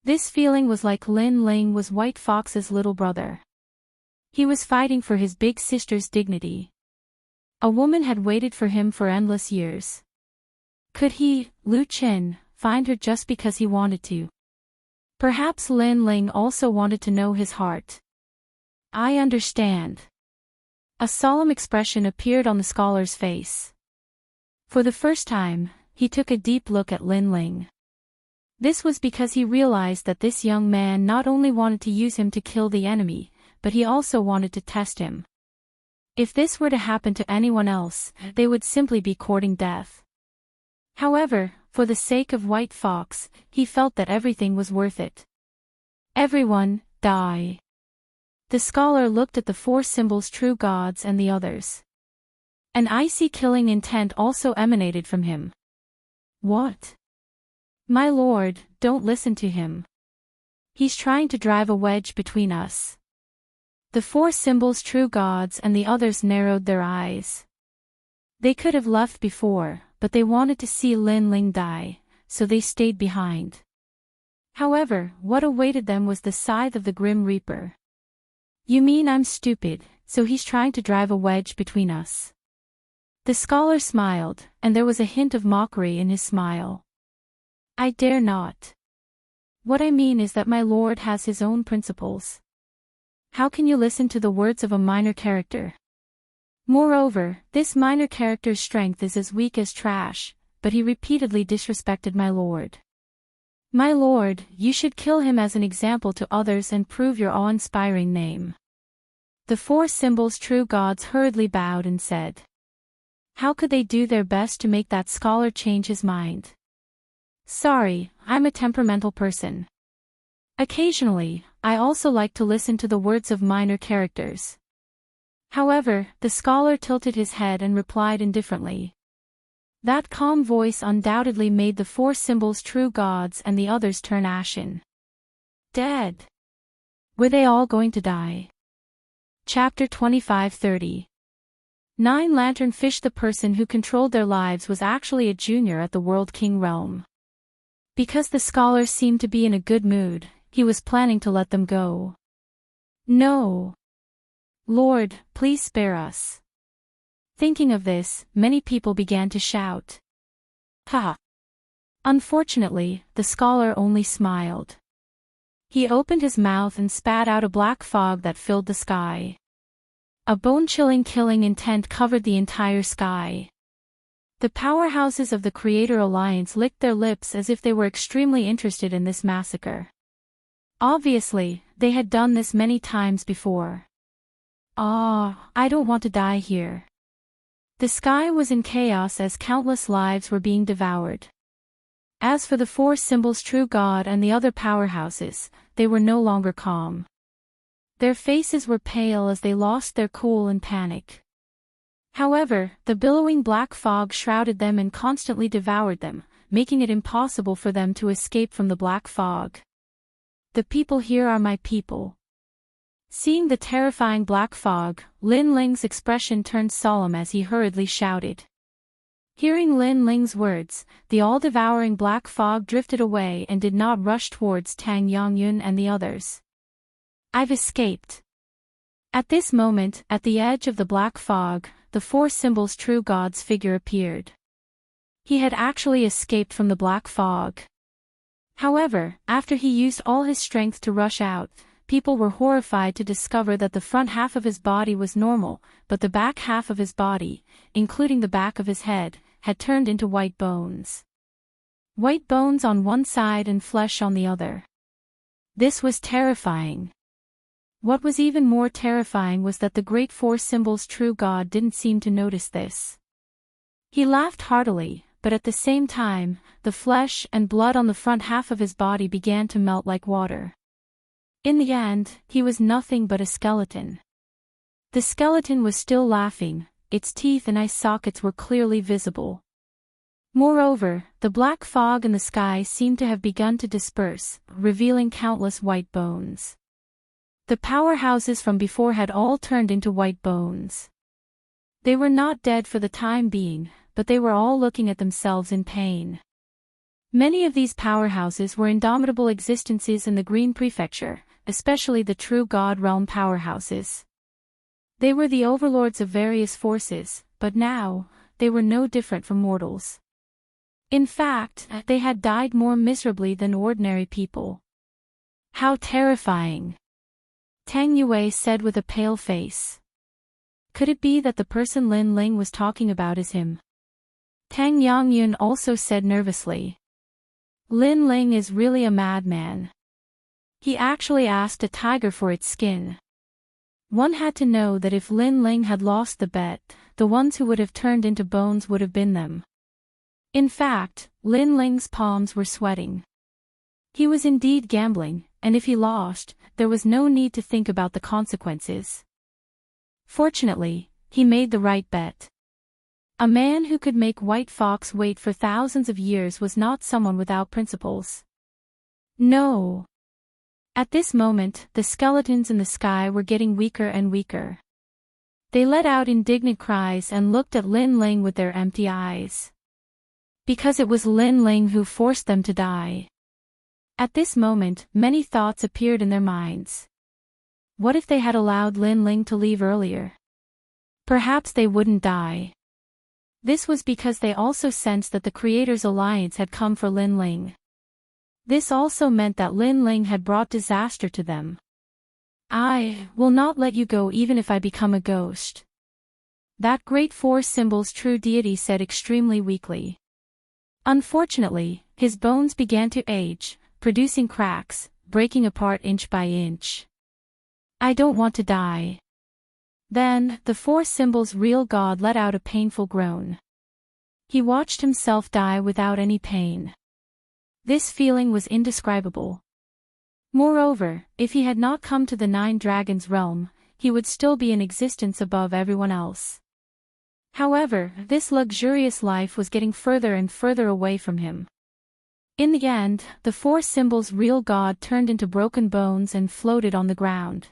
This feeling was like Lin Ling was White Fox's little brother. He was fighting for his big sister's dignity. A woman had waited for him for endless years. Could he, Lu Chen, find her just because he wanted to? Perhaps Lin Ling also wanted to know his heart. I understand. A solemn expression appeared on the scholar's face. For the first time, he took a deep look at Lin Ling. This was because he realized that this young man not only wanted to use him to kill the enemy, but he also wanted to test him. If this were to happen to anyone else, they would simply be courting death. However, for the sake of White Fox, he felt that everything was worth it. Everyone, die. The scholar looked at the four symbols, true gods and the others. An icy killing intent also emanated from him. What? My lord, don't listen to him. He's trying to drive a wedge between us. The four symbols, true gods and the others, narrowed their eyes. They could have left before, but they wanted to see Lin Ling die, so they stayed behind. However, what awaited them was the scythe of the Grim Reaper. You mean I'm stupid, so he's trying to drive a wedge between us? The scholar smiled, and there was a hint of mockery in his smile. I dare not. What I mean is that my lord has his own principles. How can you listen to the words of a minor character? Moreover, this minor character's strength is as weak as trash, but he repeatedly disrespected my lord. My lord, you should kill him as an example to others and prove your awe-inspiring name. The four symbols, true gods, hurriedly bowed and said. How could they do their best to make that scholar change his mind? Sorry, I'm a temperamental person. Occasionally, I also like to listen to the words of minor characters. However, the scholar tilted his head and replied indifferently. That calm voice undoubtedly made the four symbols, true gods and the others, turn ashen. Dead. Were they all going to die? Chapter 25-30. Nine Lantern Fish. The person who controlled their lives was actually a junior at the World King realm. Because the scholar seemed to be in a good mood, he was planning to let them go. No. Lord, please spare us. Thinking of this, many people began to shout. Ha! Unfortunately, the scholar only smiled. He opened his mouth and spat out a black fog that filled the sky. A bone-chilling killing intent covered the entire sky. The powerhouses of the Creator Alliance licked their lips as if they were extremely interested in this massacre. Obviously, they had done this many times before. I don't want to die here. The sky was in chaos as countless lives were being devoured. As for the four symbols, true god and the other powerhouses, they were no longer calm. Their faces were pale as they lost their cool in panic. However, the billowing black fog shrouded them and constantly devoured them, making it impossible for them to escape from the black fog. The people here are my people. Seeing the terrifying black fog, Lin Ling's expression turned solemn as he hurriedly shouted. Hearing Lin Ling's words, the all-devouring black fog drifted away and did not rush towards Tang Yongyun and the others. I've escaped. At this moment, at the edge of the black fog, the four symbols, true god's figure appeared. He had actually escaped from the black fog. However, after he used all his strength to rush out, people were horrified to discover that the front half of his body was normal, but the back half of his body, including the back of his head, had turned into white bones. White bones on one side and flesh on the other. This was terrifying. What was even more terrifying was that the great four symbols, true god, didn't seem to notice this. He laughed heartily, but at the same time, the flesh and blood on the front half of his body began to melt like water. In the end, he was nothing but a skeleton. The skeleton was still laughing, its teeth and eye sockets were clearly visible. Moreover, the black fog in the sky seemed to have begun to disperse, revealing countless white bones. The powerhouses from before had all turned into white bones. They were not dead for the time being, but they were all looking at themselves in pain. Many of these powerhouses were indomitable existences in the Green Prefecture, especially the True God Realm powerhouses. They were the overlords of various forces, but now, they were no different from mortals. In fact, they had died more miserably than ordinary people. How terrifying! Tang Yue said with a pale face. Could it be that the person Lin Ling was talking about is him? Tang Yongyun also said nervously. Lin Ling is really a madman. He actually asked a tiger for its skin. One had to know that if Lin Ling had lost the bet, the ones who would have turned into bones would have been them. In fact, Lin Ling's palms were sweating. He was indeed gambling, and if he lost, there was no need to think about the consequences. Fortunately, he made the right bet. A man who could make White Fox wait for thousands of years was not someone without principles. No. At this moment, the skeletons in the sky were getting weaker and weaker. They let out indignant cries and looked at Lin Ling with their empty eyes. Because it was Lin Ling who forced them to die. At this moment, many thoughts appeared in their minds. What if they had allowed Lin Ling to leave earlier? Perhaps they wouldn't die. This was because they also sensed that the Creator's alliance had come for Lin Ling. This also meant that Lin Ling had brought disaster to them. I will not let you go even if I become a ghost. That great four symbols true deity said extremely weakly. Unfortunately, his bones began to age, producing cracks, breaking apart inch by inch. I don't want to die. Then, the four symbols real God let out a painful groan. He watched himself die without any pain. This feeling was indescribable. Moreover, if he had not come to the Nine Dragons realm, he would still be in existence above everyone else. However, this luxurious life was getting further and further away from him. In the end, the four symbols real God turned into broken bones and floated on the ground.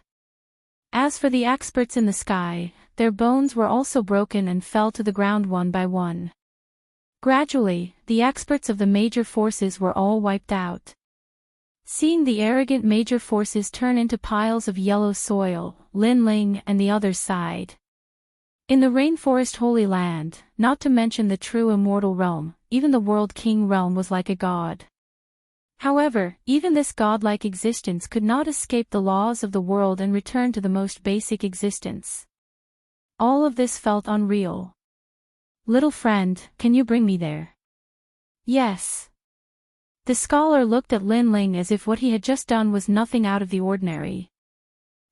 As for the experts in the sky, their bones were also broken and fell to the ground one by one. Gradually, the experts of the major forces were all wiped out. Seeing the arrogant major forces turn into piles of yellow soil, Lin Ling and the others sighed. In the rainforest Holy Land, not to mention the true immortal realm, even the World King realm was like a god. However, even this godlike existence could not escape the laws of the world and return to the most basic existence. All of this felt unreal. Little friend, can you bring me there? Yes. The scholar looked at Lin Ling as if what he had just done was nothing out of the ordinary.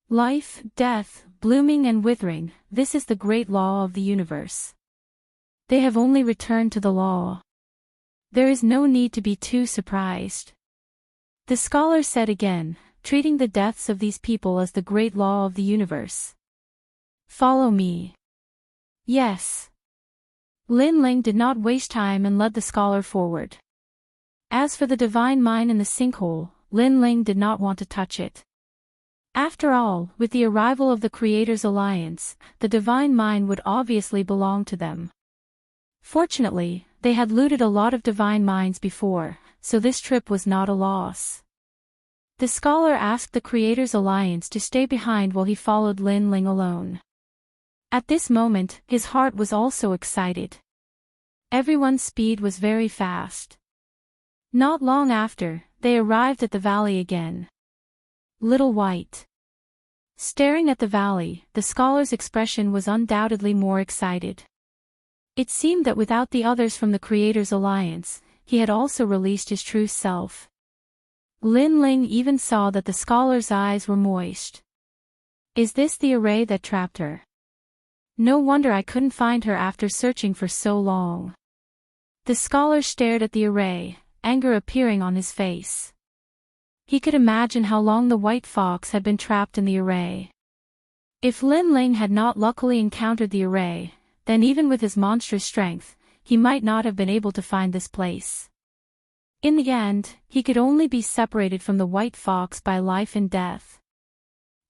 Life, death, blooming and withering, this is the great law of the universe. They have only returned to the law. There is no need to be too surprised. The scholar said again, treating the deaths of these people as the great law of the universe. Follow me. Yes. Lin Ling did not waste time and led the scholar forward. As for the divine mine in the sinkhole, Lin Ling did not want to touch it. After all, with the arrival of the Creator's alliance, the divine mine would obviously belong to them. Fortunately, they had looted a lot of divine mines before, so this trip was not a loss. The scholar asked the Creator's alliance to stay behind while he followed Lin Ling alone. At this moment, his heart was also excited. Everyone's speed was very fast. Not long after, they arrived at the valley again. Little White. Staring at the valley, the scholar's expression was undoubtedly more excited. It seemed that without the others from the Creator's alliance, he had also released his true self. Lin Ling even saw that the scholar's eyes were moist. Is this the array that trapped her? No wonder I couldn't find her after searching for so long. The scholar stared at the array, anger appearing on his face. He could imagine how long the white fox had been trapped in the array. If Lin Ling had not luckily encountered the array, then even with his monstrous strength, he might not have been able to find this place. In the end, he could only be separated from the white fox by life and death.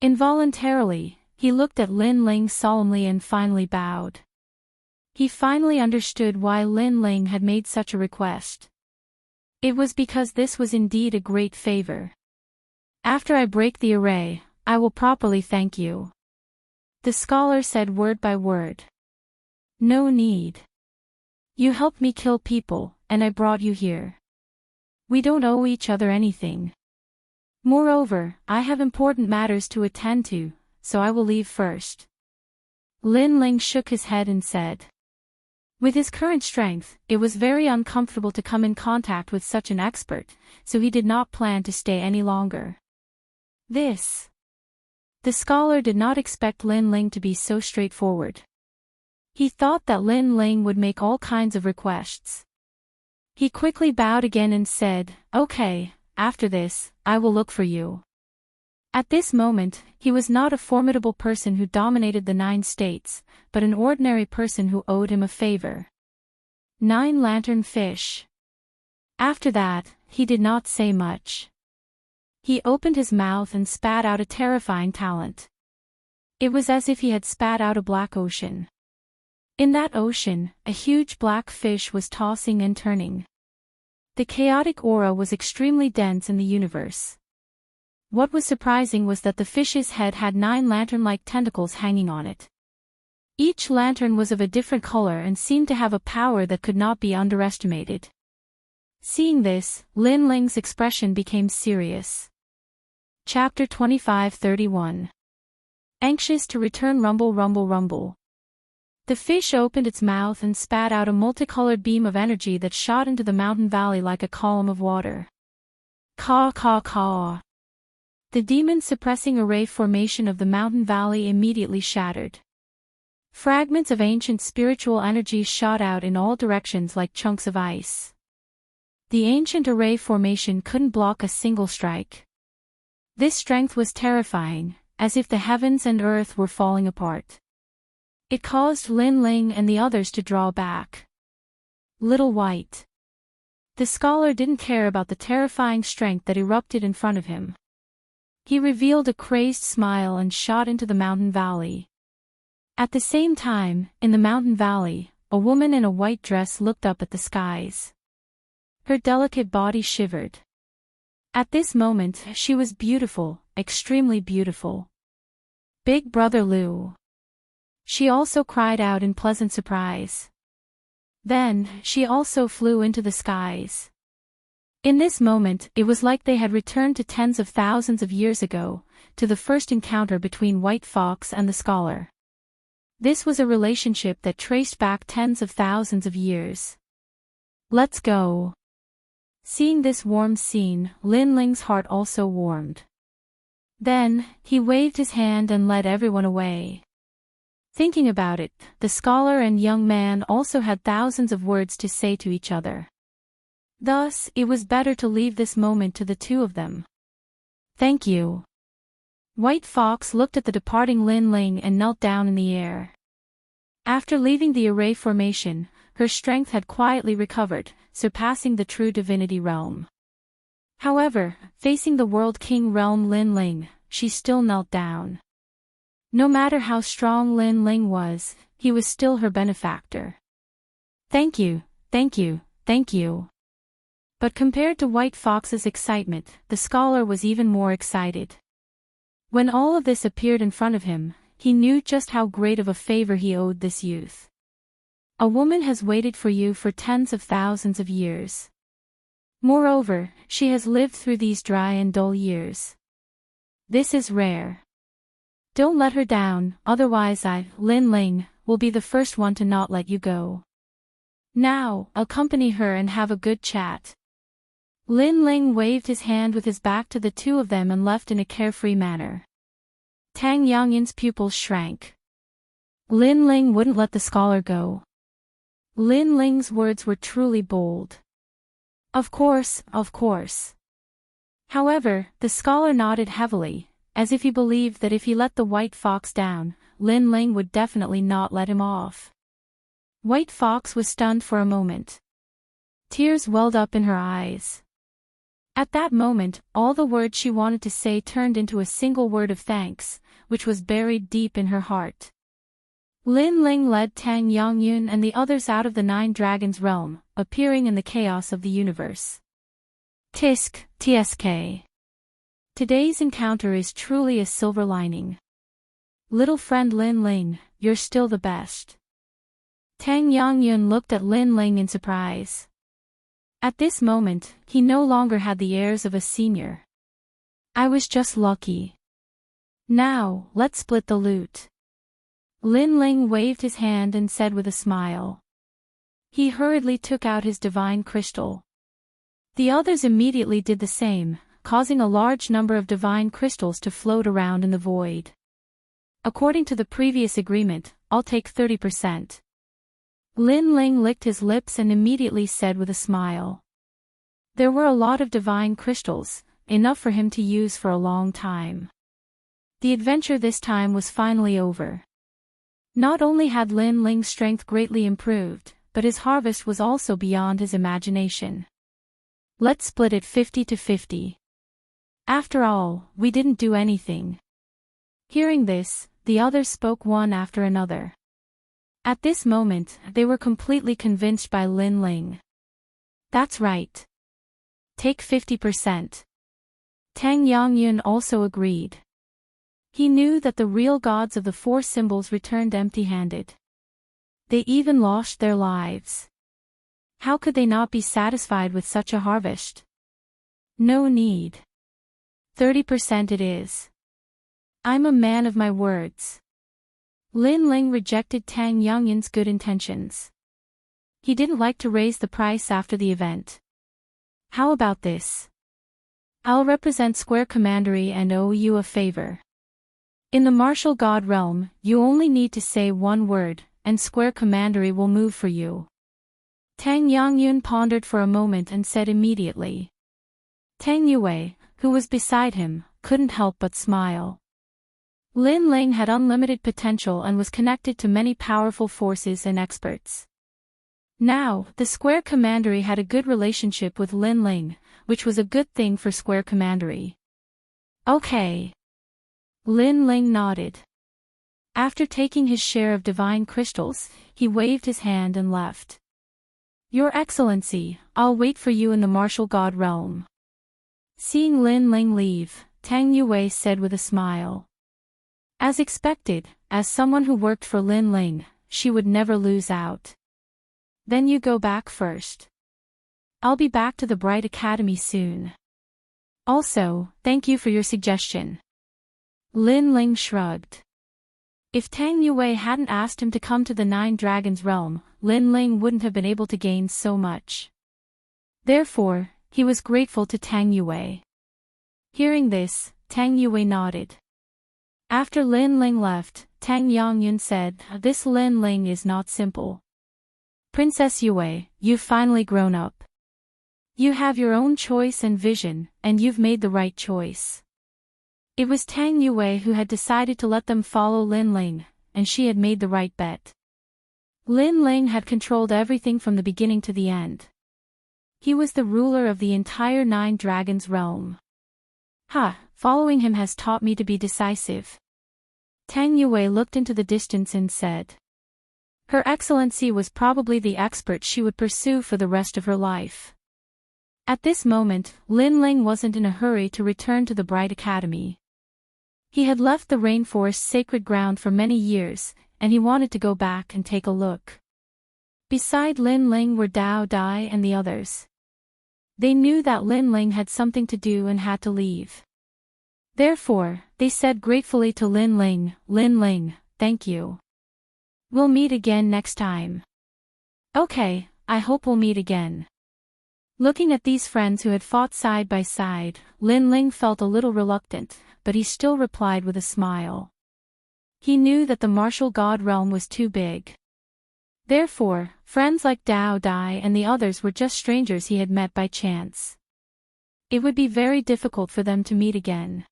Involuntarily, he looked at Lin Ling solemnly and finally bowed. He finally understood why Lin Ling had made such a request. It was because this was indeed a great favor. After I break the array, I will properly thank you. The scholar said word by word. No need. You helped me kill people, and I brought you here. We don't owe each other anything. Moreover, I have important matters to attend to, so I will leave first. Lin Ling shook his head and said. With his current strength, it was very uncomfortable to come in contact with such an expert, so he did not plan to stay any longer. The scholar did not expect Lin Ling to be so straightforward. He thought that Lin Ling would make all kinds of requests. He quickly bowed again and said, Okay, after this, I will look for you. At this moment, he was not a formidable person who dominated the 9 states, but an ordinary person who owed him a favor. 9 lantern fish. After that, he did not say much. He opened his mouth and spat out a terrifying talent. It was as if he had spat out a black ocean. In that ocean, a huge black fish was tossing and turning. The chaotic aura was extremely dense in the universe. What was surprising was that the fish's head had 9 lantern-like tentacles hanging on it. Each lantern was of a different color and seemed to have a power that could not be underestimated. Seeing this, Lin Ling's expression became serious. Chapter 25-31. Anxious to return. Rumble, rumble, rumble. The fish opened its mouth and spat out a multicolored beam of energy that shot into the mountain valley like a column of water. Caw, caw, caw. The demon-suppressing array formation of the mountain valley immediately shattered. Fragments of ancient spiritual energy shot out in all directions like chunks of ice. The ancient array formation couldn't block a single strike. This strength was terrifying, as if the heavens and earth were falling apart. It caused Lin Ling and the others to draw back. Little White. The scholar didn't care about the terrifying strength that erupted in front of him. He revealed a crazed smile and shot into the mountain valley. At the same time, in the mountain valley, a woman in a white dress looked up at the skies. Her delicate body shivered. At this moment, she was beautiful, extremely beautiful. Big Brother Lu. She also cried out in pleasant surprise. Then, she also flew into the skies. In this moment, it was like they had returned to tens of thousands of years ago, to the first encounter between White Fox and the scholar. This was a relationship that traced back tens of thousands of years. Let's go. Seeing this warm scene, Lin Ling's heart also warmed. Then, he waved his hand and led everyone away. Thinking about it, the scholar and young man also had thousands of words to say to each other. Thus, it was better to leave this moment to the two of them. Thank you. White Fox looked at the departing Lin Ling and knelt down in the air. After leaving the array formation, her strength had quietly recovered, surpassing the true divinity realm. However, facing the World King realm Lin Ling, she still knelt down. No matter how strong Lin Ling was, he was still her benefactor. Thank you, thank you, thank you. But compared to White Fox's excitement, the scholar was even more excited. When all of this appeared in front of him, he knew just how great of a favor he owed this youth. A woman has waited for you for tens of thousands of years. Moreover, she has lived through these dry and dull years. This is rare. Don't let her down, otherwise I, Lin Ling, will be the first one to not let you go. Now, accompany her and have a good chat. Lin Ling waved his hand with his back to the two of them and left in a carefree manner. Tang Yangyin's pupils shrank. Lin Ling wouldn't let the scholar go. Lin Ling's words were truly bold. Of course, of course. However, the scholar nodded heavily, as if he believed that if he let the White Fox down, Lin Ling would definitely not let him off. White Fox was stunned for a moment. Tears welled up in her eyes. At that moment, all the words she wanted to say turned into a single word of thanks, which was buried deep in her heart. Lin Ling led Tang Yangyun and the others out of the 9 Dragons realm, appearing in the chaos of the universe. Tisk, tsk. Today's encounter is truly a silver lining. Little friend Lin Ling, you're still the best. Tang Yangyun looked at Lin Ling in surprise. At this moment, he no longer had the airs of a senior. I was just lucky. Now, let's split the loot. Lin Ling waved his hand and said with a smile. He hurriedly took out his divine crystal. The others immediately did the same, causing a large number of divine crystals to float around in the void. According to the previous agreement, I'll take 30%. Lin Ling licked his lips and immediately said with a smile. There were a lot of divine crystals, enough for him to use for a long time. The adventure this time was finally over. Not only had Lin Ling's strength greatly improved, but his harvest was also beyond his imagination. Let's split it 50-50. After all, we didn't do anything. Hearing this, the others spoke one after another. At this moment, they were completely convinced by Lin Ling. That's right. Take 50%. Tang Yangyun also agreed. He knew that the real gods of the four symbols returned empty-handed. They even lost their lives. How could they not be satisfied with such a harvest? No need. 30% it is. I'm a man of my words. Lin Ling rejected Tang Yangyun's good intentions. He didn't like to raise the price after the event. How about this? I'll represent Square Commandery and owe you a favor. In the martial god realm, you only need to say one word, and Square Commandery will move for you. Tang Yangyun pondered for a moment and said immediately. Tang Yue, who was beside him, couldn't help but smile. Lin Ling had unlimited potential and was connected to many powerful forces and experts. Now, the Square Commandery had a good relationship with Lin Ling, which was a good thing for Square Commandery. Okay. Lin Ling nodded. After taking his share of divine crystals, he waved his hand and left. Your Excellency, I'll wait for you in the martial god realm. Seeing Lin Ling leave, Tang Yue said with a smile. As expected, as someone who worked for Lin Ling, she would never lose out. Then you go back first. I'll be back to the Bright Academy soon. Also, thank you for your suggestion. Lin Ling shrugged. If Tang Yue hadn't asked him to come to the Nine Dragons realm, Lin Ling wouldn't have been able to gain so much. Therefore, he was grateful to Tang Yue. Hearing this, Tang Yue nodded. After Lin Ling left, Tang Yangyun said, This Lin Ling is not simple. Princess Yue, you've finally grown up. You have your own choice and vision, and you've made the right choice. It was Tang Yue who had decided to let them follow Lin Ling, and she had made the right bet. Lin Ling had controlled everything from the beginning to the end. He was the ruler of the entire Nine Dragons realm. Following him has taught me to be decisive. Tang Yue looked into the distance and said. Her Excellency was probably the expert she would pursue for the rest of her life. At this moment, Lin Ling wasn't in a hurry to return to the Bright Academy. He had left the rainforest's sacred ground for many years, and he wanted to go back and take a look. Beside Lin Ling were Dao Dai and the others. They knew that Lin Ling had something to do and had to leave. Therefore, they said gratefully to Lin Ling, thank you. We'll meet again next time. Okay, I hope we'll meet again. Looking at these friends who had fought side by side, Lin Ling felt a little reluctant, but he still replied with a smile. He knew that the martial god realm was too big. Therefore, friends like Dao Dai and the others were just strangers he had met by chance. It would be very difficult for them to meet again.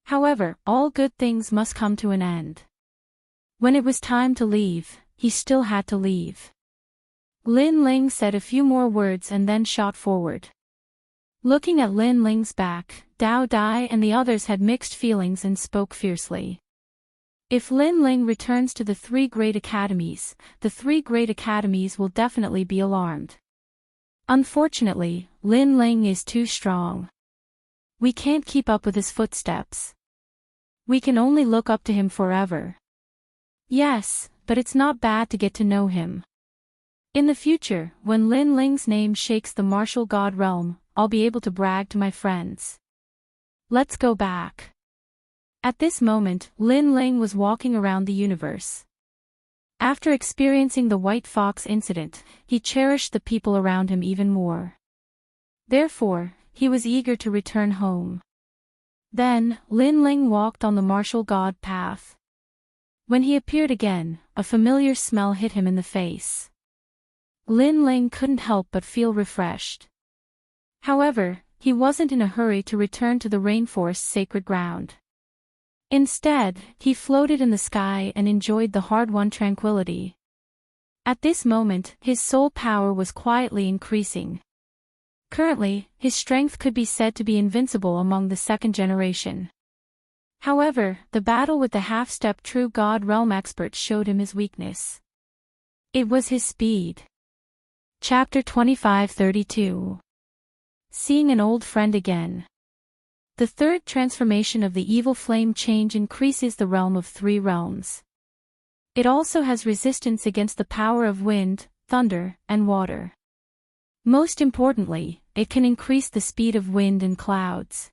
However, all good things must come to an end. When it was time to leave, he still had to leave. Lin Ling said a few more words and then shot forward. Looking at Lin Ling's back, Dao Dai and the others had mixed feelings and spoke fiercely. If Lin Ling returns to the three great academies, the three great academies will definitely be alarmed. Unfortunately, Lin Ling is too strong. We can't keep up with his footsteps. We can only look up to him forever. Yes, but it's not bad to get to know him. In the future, when Lin Ling's name shakes the martial god realm, I'll be able to brag to my friends. Let's go back. At this moment, Lin Ling was walking around the universe. After experiencing the White Fox incident, he cherished the people around him even more. Therefore, he was eager to return home. Then, Lin Ling walked on the martial god path. When he appeared again, a familiar smell hit him in the face. Lin Ling couldn't help but feel refreshed. However, he wasn't in a hurry to return to the rainforest's sacred ground. Instead, he floated in the sky and enjoyed the hard-won tranquility. At this moment, his soul power was quietly increasing. Currently, his strength could be said to be invincible among the second generation. However, the battle with the half-step true God realm expert showed him his weakness. It was his speed. Chapter 25-32. Seeing an old friend again. The third transformation of the evil flame change increases the realm of 3 realms. It also has resistance against the power of wind, thunder, and water. Most importantly, it can increase the speed of wind and clouds.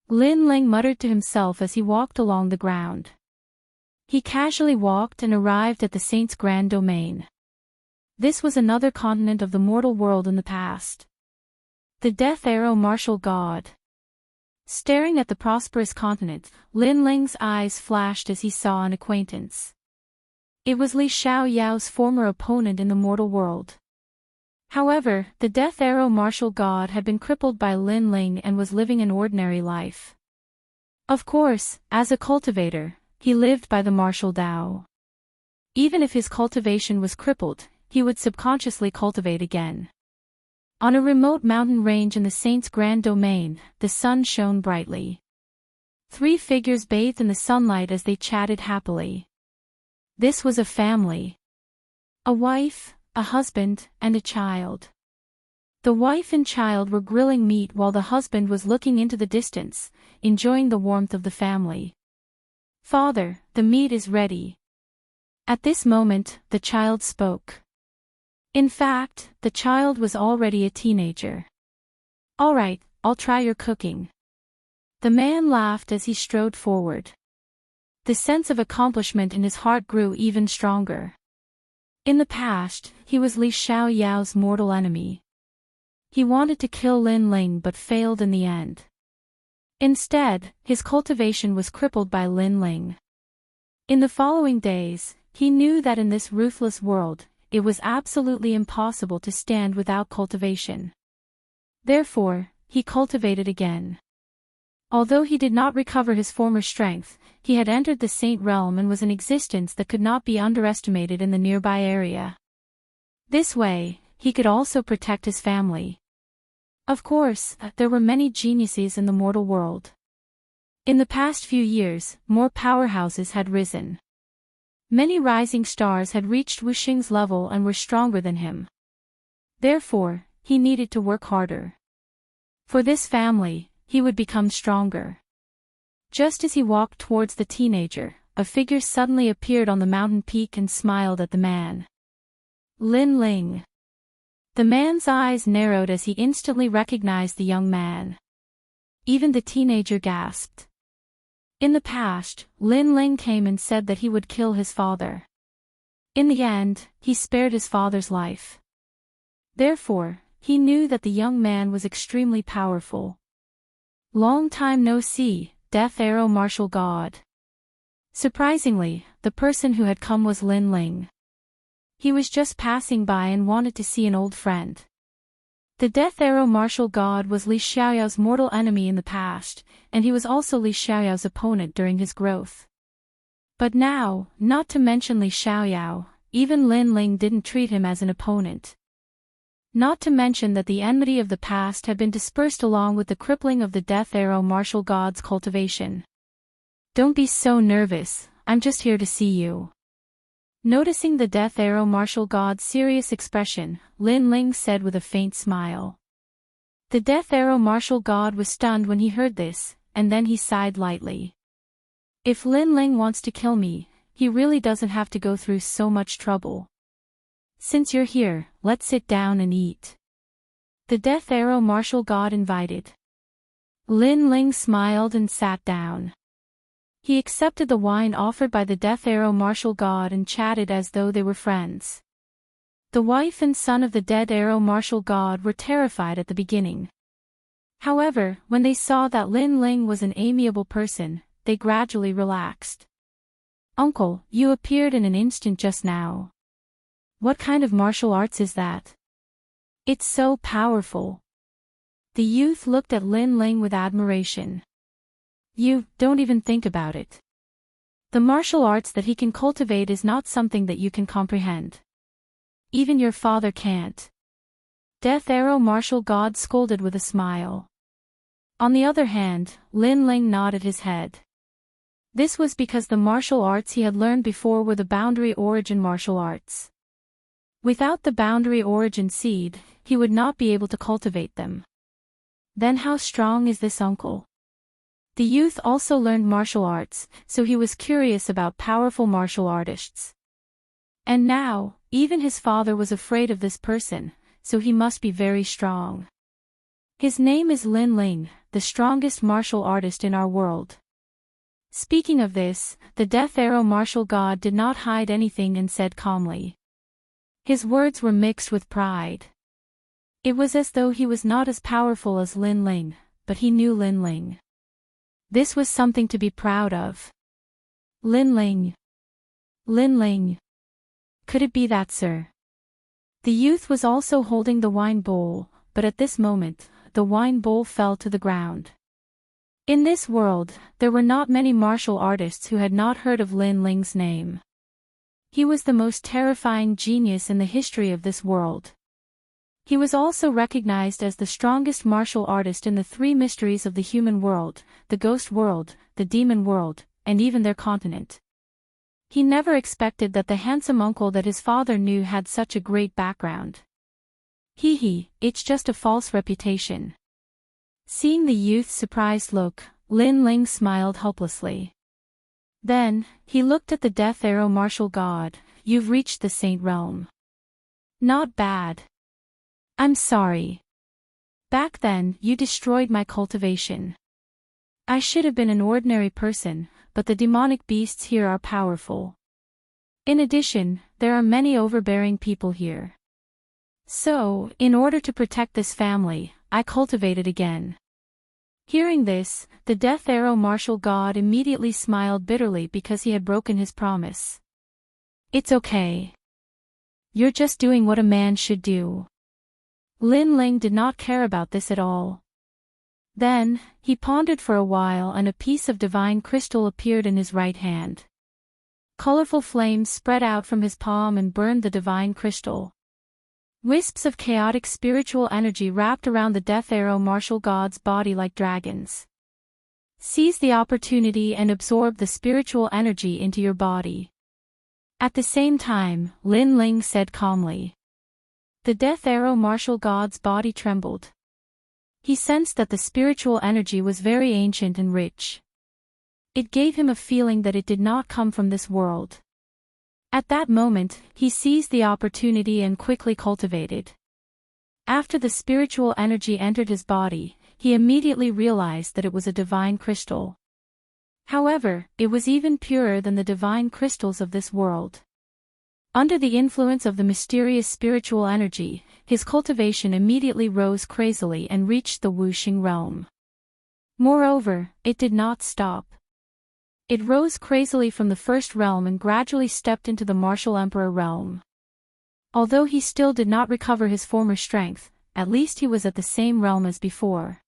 Lin Ling muttered to himself as he walked along the ground. He casually walked and arrived at the saint's grand domain. This was another continent of the mortal world in the past. The Death Arrow Martial God. Staring at the prosperous continent, Lin Ling's eyes flashed as he saw an acquaintance. It was Li Xiaoyao's former opponent in the mortal world. However, the Death Arrow Martial God had been crippled by Lin Ling and was living an ordinary life. Of course, as a cultivator, he lived by the martial Tao. Even if his cultivation was crippled, he would subconsciously cultivate again. On a remote mountain range in the saint's grand domain, the sun shone brightly. 3 figures bathed in the sunlight as they chatted happily. This was a family. A wife, a husband, and a child. The wife and child were grilling meat while the husband was looking into the distance, enjoying the warmth of the family. "Father, the meat is ready." At this moment, the child spoke. In fact, the child was already a teenager. "All right, I'll try your cooking." The man laughed as he strode forward. The sense of accomplishment in his heart grew even stronger. In the past, he was Li Xiaoyao's mortal enemy. He wanted to kill Lin Ling but failed in the end. Instead, his cultivation was crippled by Lin Ling. In the following days, he knew that in this ruthless world, it was absolutely impossible to stand without cultivation. Therefore, he cultivated again. Although he did not recover his former strength, he had entered the Saint realm and was an existence that could not be underestimated in the nearby area. This way, he could also protect his family. Of course, there were many geniuses in the mortal world. In the past few years, more powerhouses had risen. Many rising stars had reached Wuxing's level and were stronger than him. Therefore, he needed to work harder. For this family, he would become stronger. Just as he walked towards the teenager, a figure suddenly appeared on the mountain peak and smiled at the man. Lin Ling. The man's eyes narrowed as he instantly recognized the young man. Even the teenager gasped. In the past, Lin Ling came and said that he would kill his father. In the end, he spared his father's life. Therefore, he knew that the young man was extremely powerful. Long time no see, Death Arrow Martial God. Surprisingly, the person who had come was Lin Ling. He was just passing by and wanted to see an old friend. The Death Arrow Martial God was Li Xiaoyao's mortal enemy in the past, and he was also Li Xiaoyao's opponent during his growth. But now, not to mention Li Xiaoyao, even Lin Ling didn't treat him as an opponent. Not to mention that the enmity of the past had been dispersed along with the crippling of the Death Arrow Martial God's cultivation. "Don't be so nervous, I'm just here to see you." Noticing the Death Arrow Martial God's serious expression, Lin Ling said with a faint smile. The Death Arrow Martial God was stunned when he heard this, and then he sighed lightly. If Lin Ling wants to kill me, he really doesn't have to go through so much trouble. Since you're here, let's sit down and eat. The Death Arrow Martial God invited. Lin Ling smiled and sat down. He accepted the wine offered by the Death Arrow Martial God and chatted as though they were friends. The wife and son of the Dead Arrow Martial God were terrified at the beginning. However, when they saw that Lin Ling was an amiable person, they gradually relaxed. "Uncle, you appeared in an instant just now. What kind of martial arts is that? It's so powerful." The youth looked at Lin Ling with admiration. You don't even think about it. The martial arts that he can cultivate is not something that you can comprehend. Even your father can't. Death Arrow martial god scolded with a smile. On the other hand, Lin Ling nodded his head. This was because the martial arts he had learned before were the boundary origin martial arts. Without the boundary origin seed, he would not be able to cultivate them. Then how strong is this uncle? The youth also learned martial arts, so he was curious about powerful martial artists. And now, even his father was afraid of this person, so he must be very strong. His name is Lin Ling, the strongest martial artist in our world. Speaking of this, the Death Arrow martial god did not hide anything and said calmly. His words were mixed with pride. It was as though he was not as powerful as Lin Ling, but he knew Lin Ling. This was something to be proud of. Lin Ling. Lin Ling. Could it be that, sir? The youth was also holding the wine bowl, but at this moment, the wine bowl fell to the ground. In this world, there were not many martial artists who had not heard of Lin Ling's name. He was the most terrifying genius in the history of this world. He was also recognized as the strongest martial artist in the three mysteries of the human world, the ghost world, the demon world, and even their continent. He never expected that the handsome uncle that his father knew had such a great background. It's just a false reputation. Seeing the youth's surprised look, Lin Ling smiled helplessly. Then, he looked at the Death Arrow martial god. You've reached the Saint Realm. Not bad. I'm sorry. Back then, you destroyed my cultivation. I should have been an ordinary person, but the demonic beasts here are powerful. In addition, there are many overbearing people here. So, in order to protect this family, I cultivated again. Hearing this, the Death Arrow martial god immediately smiled bitterly because he had broken his promise. It's okay. You're just doing what a man should do. Lin Ling did not care about this at all. Then, he pondered for a while and a piece of divine crystal appeared in his right hand. Colorful flames spread out from his palm and burned the divine crystal. Wisps of chaotic spiritual energy wrapped around the Death Arrow martial god's body like dragons. Seize the opportunity and absorb the spiritual energy into your body. At the same time, Lin Ling said calmly. The Death Arrow martial god's body trembled. He sensed that the spiritual energy was very ancient and rich. It gave him a feeling that it did not come from this world. At that moment, he seized the opportunity and quickly cultivated. After the spiritual energy entered his body, he immediately realized that it was a divine crystal. However, it was even purer than the divine crystals of this world. Under the influence of the mysterious spiritual energy, his cultivation immediately rose crazily and reached the Wuxia realm. Moreover, it did not stop. It rose crazily from the first realm and gradually stepped into the martial emperor realm. Although he still did not recover his former strength, at least he was at the same realm as before.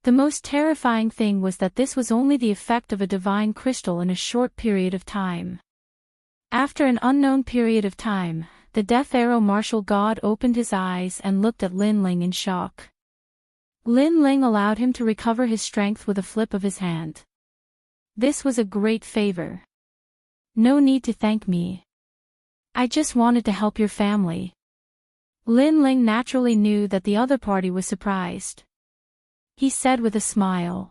The most terrifying thing was that this was only the effect of a divine crystal in a short period of time. After an unknown period of time, the Death Arrow martial god opened his eyes and looked at Lin Ling in shock. Lin Ling allowed him to recover his strength with a flip of his hand. This was a great favor. No need to thank me. I just wanted to help your family. Lin Ling naturally knew that the other party was surprised. He said with a smile.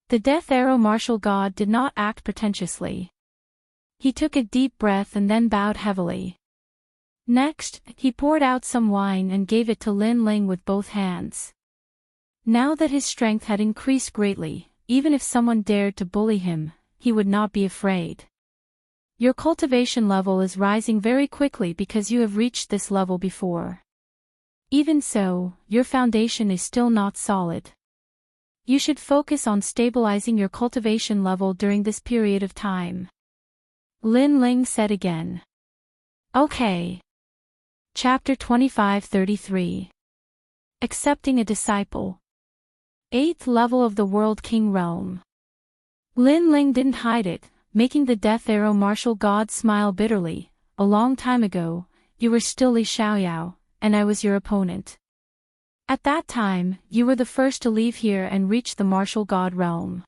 The Death Arrow martial god did not act pretentiously. He took a deep breath and then bowed heavily. Next, he poured out some wine and gave it to Lin Ling with both hands. Now that his strength had increased greatly, even if someone dared to bully him, he would not be afraid. Your cultivation level is rising very quickly because you have reached this level before. Even so, your foundation is still not solid. You should focus on stabilizing your cultivation level during this period of time. Lin Ling said again. Okay. Chapter 25-33. Accepting a disciple. 8th level of the World King realm. Lin Ling didn't hide it, making the Death Arrow martial god smile bitterly. A long time ago, you were still Li Xiaoyao, and I was your opponent. At that time, you were the first to leave here and reach the martial god realm.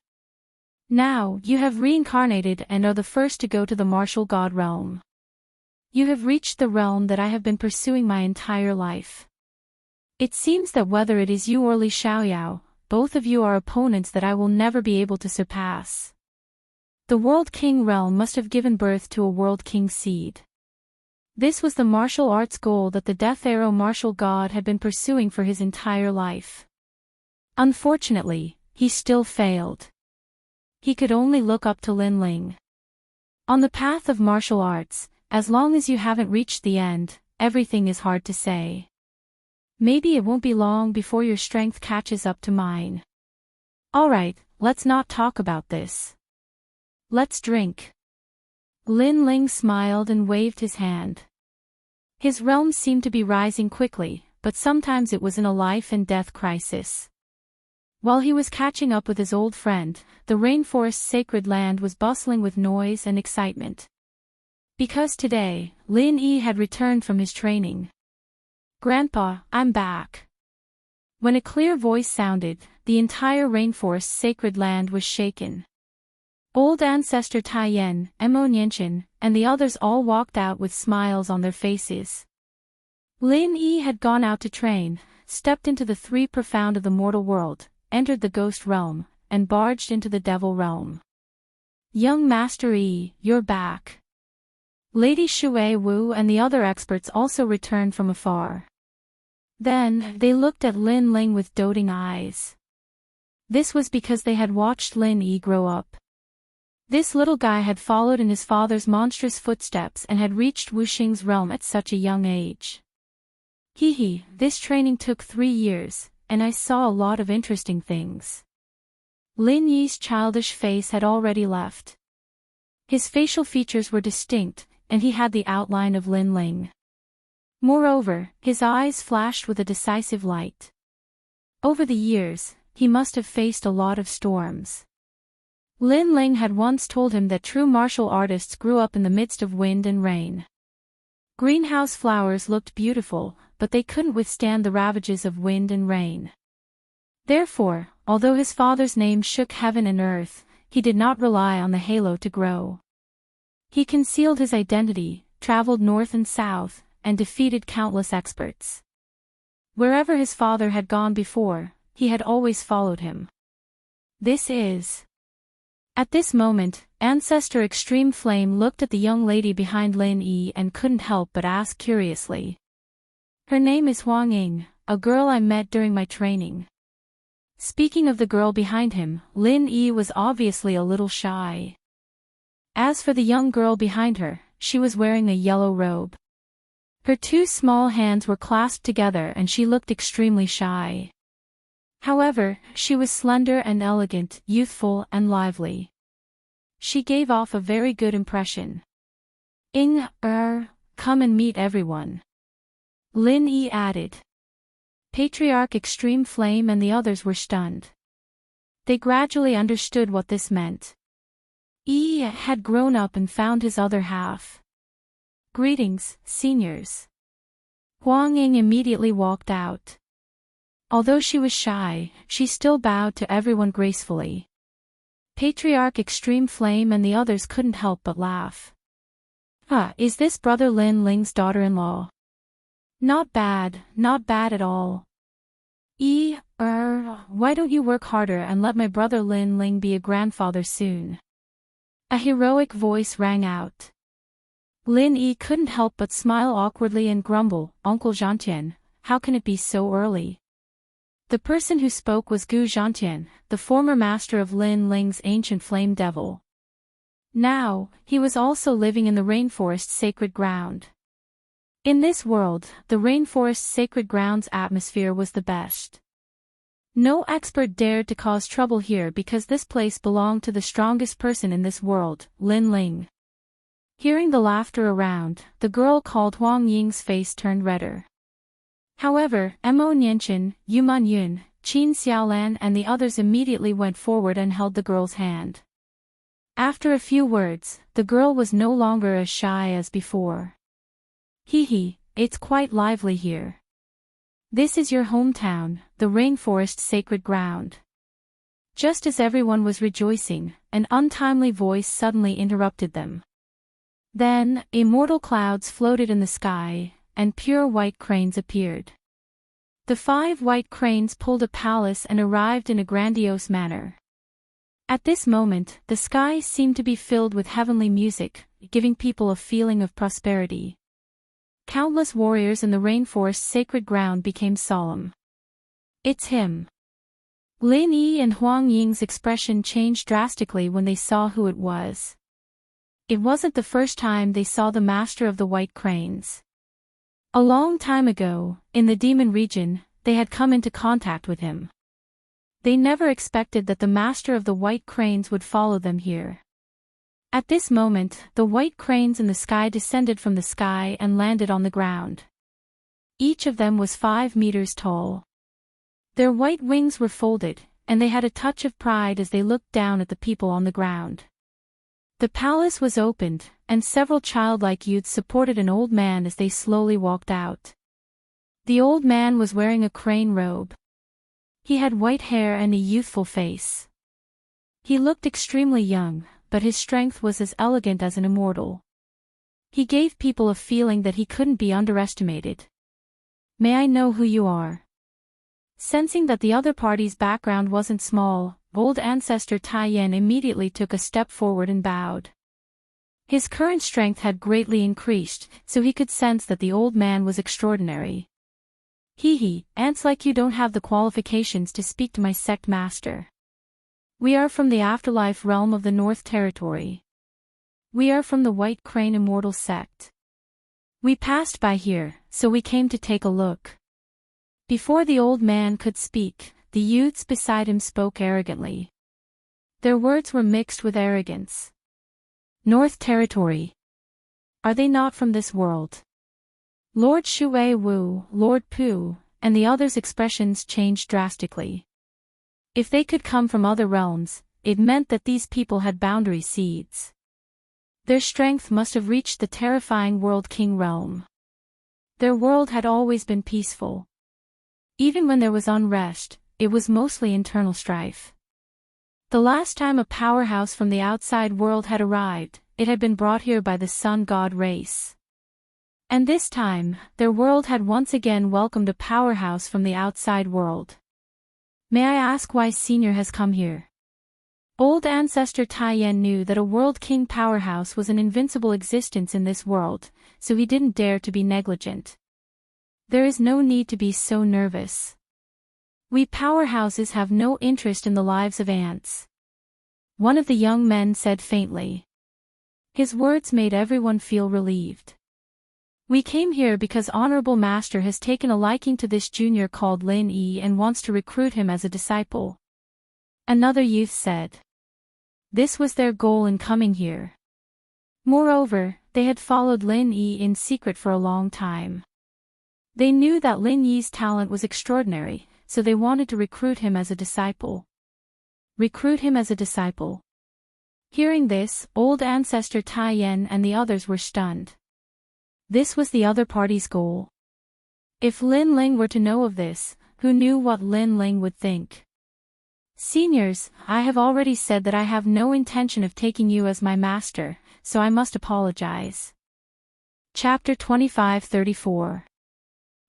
Now, you have reincarnated and are the first to go to the martial god realm. You have reached the realm that I have been pursuing my entire life. It seems that whether it is you or Li Xiaoyao, both of you are opponents that I will never be able to surpass. The World King realm must have given birth to a World King seed. This was the martial arts goal that the Death Arrow martial god had been pursuing for his entire life. Unfortunately, he still failed. He could only look up to Lin Ling. On the path of martial arts, as long as you haven't reached the end, everything is hard to say. Maybe it won't be long before your strength catches up to mine. Alright, let's not talk about this. Let's drink. Lin Ling smiled and waved his hand. His realm seemed to be rising quickly, but sometimes it was in a life and death crisis. While he was catching up with his old friend, the rainforest's sacred land was bustling with noise and excitement. Because today, Lin Yi had returned from his training. Grandpa, I'm back. When a clear voice sounded, the entire rainforest's sacred land was shaken. Old ancestor Taiyan, Mo Nianchen, and the others all walked out with smiles on their faces. Lin Yi had gone out to train, stepped into the 3 profound of the mortal world, entered the ghost realm, and barged into the devil realm. Young Master Yi, you're back. Lady Shui Wu and the other experts also returned from afar. Then, they looked at Lin Ling with doting eyes. This was because they had watched Lin Yi grow up. This little guy had followed in his father's monstrous footsteps and had reached Wuxing's realm at such a young age. This training took 3 years, and I saw a lot of interesting things. Lin Yi's childish face had already left. His facial features were distinct, and he had the outline of Lin Ling. Moreover, his eyes flashed with a decisive light. Over the years, he must have faced a lot of storms. Lin Ling had once told him that true martial artists grew up in the midst of wind and rain. Greenhouse flowers looked beautiful, but they couldn't withstand the ravages of wind and rain. Therefore, although his father's name shook heaven and earth, he did not rely on the halo to grow. He concealed his identity, traveled north and south, and defeated countless experts. Wherever his father had gone before, he had always followed him. At this moment, Ancestor Extreme Flame looked at the young lady behind Lin Yi and couldn't help but ask curiously. Her name is Huang Ying, a girl I met during my training. Speaking of the girl behind him, Lin Yi was obviously a little shy. As for the young girl behind her, she was wearing a yellow robe. Her 2 small hands were clasped together and she looked extremely shy. However, she was slender and elegant, youthful and lively. She gave off a very good impression. Come and meet everyone. Lin Yi added. Patriarch Extreme Flame and the others were stunned. They gradually understood what this meant. Yi had grown up and found his other half. Greetings, seniors. Huang Ying immediately walked out. Although she was shy, she still bowed to everyone gracefully. Patriarch Extreme Flame and the others couldn't help but laugh. Is this brother Lin Ling's daughter-in-law? Not bad at all. Why don't you work harder and let my brother Lin Ling be a grandfather soon? A heroic voice rang out. Lin Yi couldn't help but smile awkwardly and grumble, Uncle Zhantian, how can it be so early? The person who spoke was Gu Zhantian, the former master of Lin Ling's ancient flame devil. Now, he was also living in the rainforest's sacred ground. In this world, the rainforest's sacred ground's atmosphere was the best. No expert dared to cause trouble here because this place belonged to the strongest person in this world, Lin Ling. Hearing the laughter around, the girl called Huang Ying's face turned redder. However, Mo Nianchen, Yu Yun, Qin Xiaolan and the others immediately went forward and held the girl's hand. After a few words, the girl was no longer as shy as before. Hee, it's quite lively here. This is your hometown, the rainforest sacred ground. Just as everyone was rejoicing, an untimely voice suddenly interrupted them. Then, immortal clouds floated in the sky, and pure white cranes appeared. The 5 white cranes pulled a palace and arrived in a grandiose manner. At this moment, the sky seemed to be filled with heavenly music, giving people a feeling of prosperity. Countless warriors in the rainforest's sacred ground became solemn. It's him. Lin Yi and Huang Ying's expression changed drastically when they saw who it was. It wasn't the first time they saw the master of the white cranes. A long time ago, in the demon region, they had come into contact with him. They never expected that the master of the white cranes would follow them here. At this moment, the white cranes in the sky descended from the sky and landed on the ground. Each of them was 5 meters tall. Their white wings were folded, and they had a touch of pride as they looked down at the people on the ground. The palace was opened, and several childlike youths supported an old man as they slowly walked out. The old man was wearing a crane robe. He had white hair and a youthful face. He looked extremely young, but his strength was as elegant as an immortal. He gave people a feeling that he couldn't be underestimated. May I know who you are? Sensing that the other party's background wasn't small, old ancestor Taiyan immediately took a step forward and bowed. His current strength had greatly increased, so he could sense that the old man was extraordinary. Ants like you don't have the qualifications to speak to my sect master. We are from the afterlife realm of the North Territory. We are from the White Crane Immortal sect. We passed by here, so we came to take a look. Before the old man could speak, the youths beside him spoke arrogantly. Their words were mixed with arrogance. North Territory. Are they not from this world? Lord Shui Wu, Lord Pu, and the others' expressions changed drastically. If they could come from other realms, it meant that these people had boundary seeds. Their strength must have reached the terrifying World King realm. Their world had always been peaceful. Even when there was unrest, it was mostly internal strife. The last time a powerhouse from the outside world had arrived, it had been brought here by the sun god race. And this time, their world had once again welcomed a powerhouse from the outside world. May I ask why Senior has come here? Old ancestor Taiyan knew that a world king powerhouse was an invincible existence in this world, so he didn't dare to be negligent. There is no need to be so nervous. We powerhouses have no interest in the lives of ants. One of the young men said faintly. His words made everyone feel relieved. We came here because Honorable Master has taken a liking to this junior called Lin Yi and wants to recruit him as a disciple. Another youth said. This was their goal in coming here. Moreover, they had followed Lin Yi in secret for a long time. They knew that Lin Yi's talent was extraordinary, so they wanted to recruit him as a disciple. Recruit him as a disciple. Hearing this, old ancestor Taiyan and the others were stunned. This was the other party's goal. If Lin Ling were to know of this, who knew what Lin Ling would think? Seniors, I have already said that I have no intention of taking you as my master, so I must apologize. Chapter 25-34.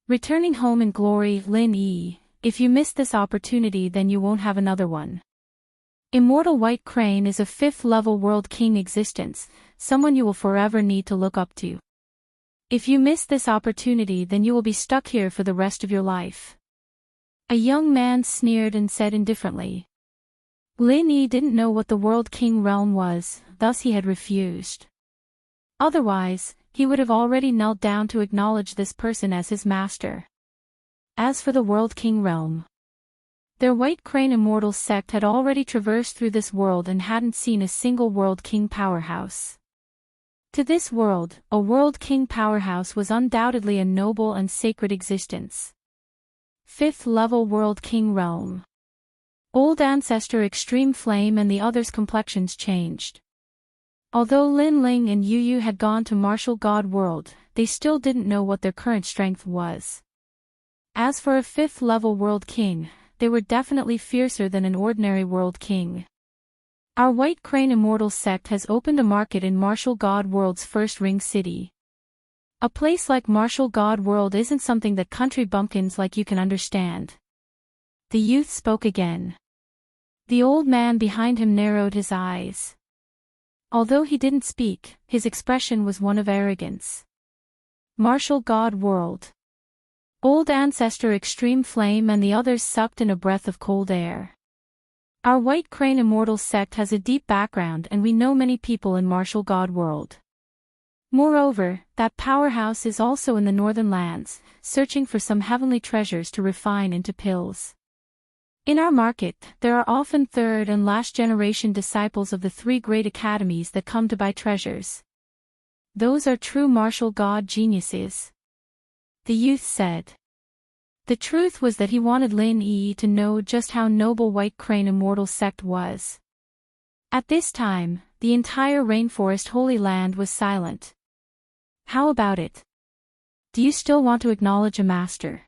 Returning home in glory, Lin Yi, if you miss this opportunity then you won't have another one. Immortal White Crane is a 5th-level World King existence, someone you will forever need to look up to. If you miss this opportunity then you will be stuck here for the rest of your life. A young man sneered and said indifferently. Lin Yi didn't know what the World King realm was, thus he had refused. Otherwise, he would have already knelt down to acknowledge this person as his master. As for the World King realm, their White Crane Immortal sect had already traversed through this world and hadn't seen a single World King powerhouse. To this world, a World King powerhouse was undoubtedly a noble and sacred existence. 5th level World King Realm. Old Ancestor Extreme Flame and the others' complexions changed. Although Lin Ling and Yu Yu had gone to Martial God World, they still didn't know what their current strength was. As for a 5th level World King, they were definitely fiercer than an ordinary World King. Our White Crane Immortal sect has opened a market in Martial God World's first ring city. A place like Martial God World isn't something that country bumpkins like you can understand. The youth spoke again. The old man behind him narrowed his eyes. Although he didn't speak, his expression was one of arrogance. Martial God World. Old Ancestor Extreme Flame and the others sucked in a breath of cold air. Our White Crane Immortal sect has a deep background and we know many people in Martial God World. Moreover, that powerhouse is also in the northern lands, searching for some heavenly treasures to refine into pills. In our market, there are often third and last generation disciples of the 3 great academies that come to buy treasures. Those are true martial god geniuses. The youth said. The truth was that he wanted Lin Yi to know just how noble White Crane Immortal sect was. At this time, the entire rainforest Holy Land was silent. How about it? Do you still want to acknowledge a master?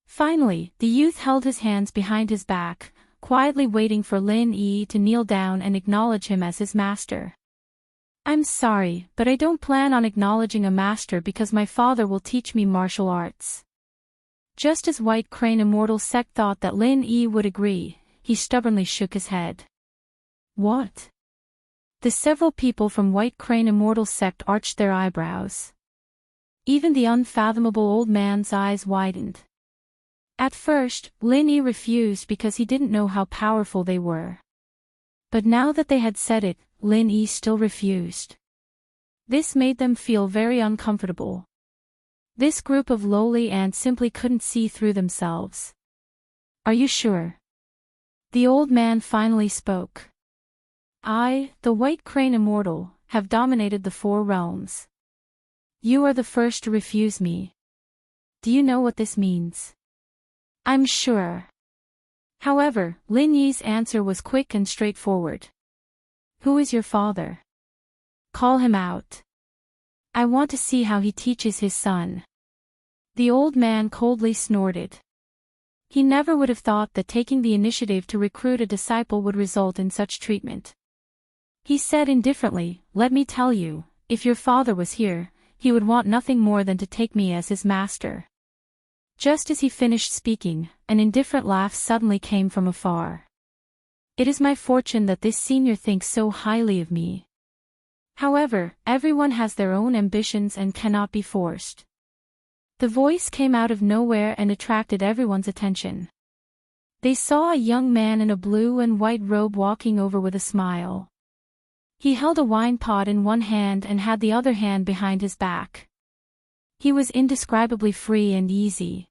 Finally, the youth held his hands behind his back, quietly waiting for Lin Yi to kneel down and acknowledge him as his master. I'm sorry, but I don't plan on acknowledging a master because my father will teach me martial arts. Just as White Crane Immortal sect thought that Lin Yi would agree, he stubbornly shook his head. What? The several people from White Crane Immortal sect arched their eyebrows. Even the unfathomable old man's eyes widened. At first, Lin Yi refused because he didn't know how powerful they were. But now that they had said it, Lin Yi still refused. This made them feel very uncomfortable. This group of lowly ants simply couldn't see through themselves. Are you sure? The old man finally spoke. I, the White Crane Immortal, have dominated the 4 realms. You are the first to refuse me. Do you know what this means? I'm sure. However, Lin Yi's answer was quick and straightforward. Who is your father? Call him out. I want to see how he teaches his son. The old man coldly snorted. He never would have thought that taking the initiative to recruit a disciple would result in such treatment. He said indifferently, let me tell you, if your father was here, he would want nothing more than to take me as his master. Just as he finished speaking, an indifferent laugh suddenly came from afar. It is my fortune that this senior thinks so highly of me. However, everyone has their own ambitions and cannot be forced. The voice came out of nowhere and attracted everyone's attention. They saw a young man in a blue and white robe walking over with a smile. He held a wine pot in one hand and had the other hand behind his back. He was indescribably free and easy.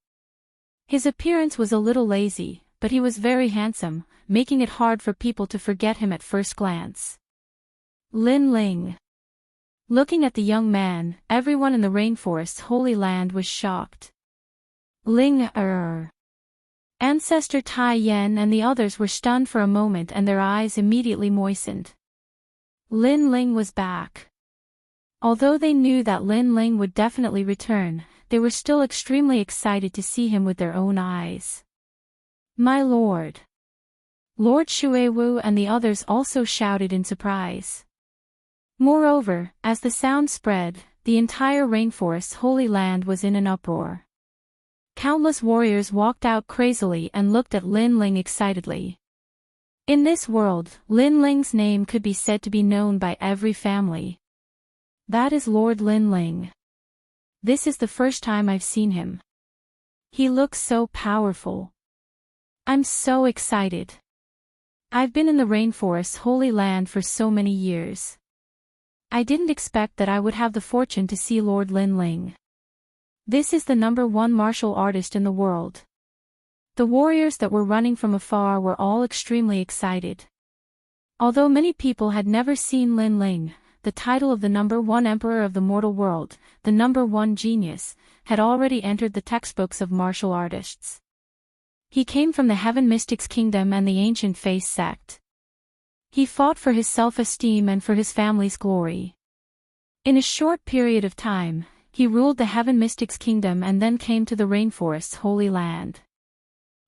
His appearance was a little lazy, but he was very handsome, making it hard for people to forget him at first glance. Lin Ling. Looking at the young man, everyone in the rainforest's Holy Land was shocked. Ling Ancestor Tai Yen and the others were stunned for a moment and their eyes immediately moistened. Lin Ling was back. Although they knew that Lin Ling would definitely return, they were still extremely excited to see him with their own eyes. My lord! Lord Xuewu and the others also shouted in surprise. Moreover, as the sound spread, the entire rainforest's Holy Land was in an uproar. Countless warriors walked out crazily and looked at Lin Ling excitedly. In this world, Lin Ling's name could be said to be known by every family. That is Lord Lin Ling. This is the first time I've seen him. He looks so powerful. I'm so excited. I've been in the rainforest's Holy Land for so many years. I didn't expect that I would have the fortune to see Lord Lin Ling. This is the #1 martial artist in the world. The warriors that were running from afar were all extremely excited. Although many people had never seen Lin Ling, the title of the #1 emperor of the mortal world, the #1 genius, had already entered the textbooks of martial artists. He came from the Heaven Mystics Kingdom and the Ancient Face sect. He fought for his self-esteem and for his family's glory. In a short period of time, he ruled the Heaven Mystics Kingdom and then came to the Rainforest's Holy Land.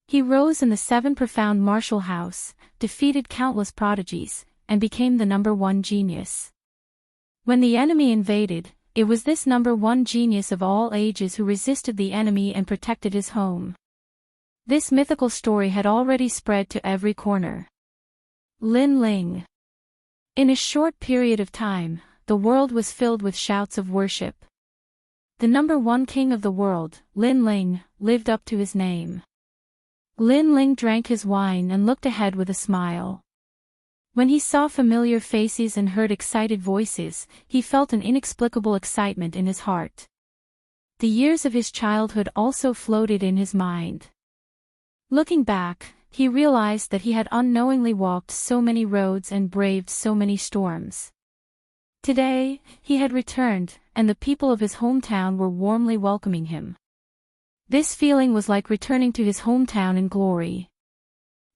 He rose in the 7 profound martial house, defeated countless prodigies, and became the #1 genius. When the enemy invaded, it was this #1 genius of all ages who resisted the enemy and protected his home. This mythical story had already spread to every corner. Lin Ling. In a short period of time, the world was filled with shouts of worship. The #1 king of the world, Lin Ling, lived up to his name. Lin Ling drank his wine and looked ahead with a smile. When he saw familiar faces and heard excited voices, he felt an inexplicable excitement in his heart. The years of his childhood also floated in his mind. Looking back, he realized that he had unknowingly walked so many roads and braved so many storms. Today, he had returned, and the people of his hometown were warmly welcoming him. This feeling was like returning to his hometown in glory.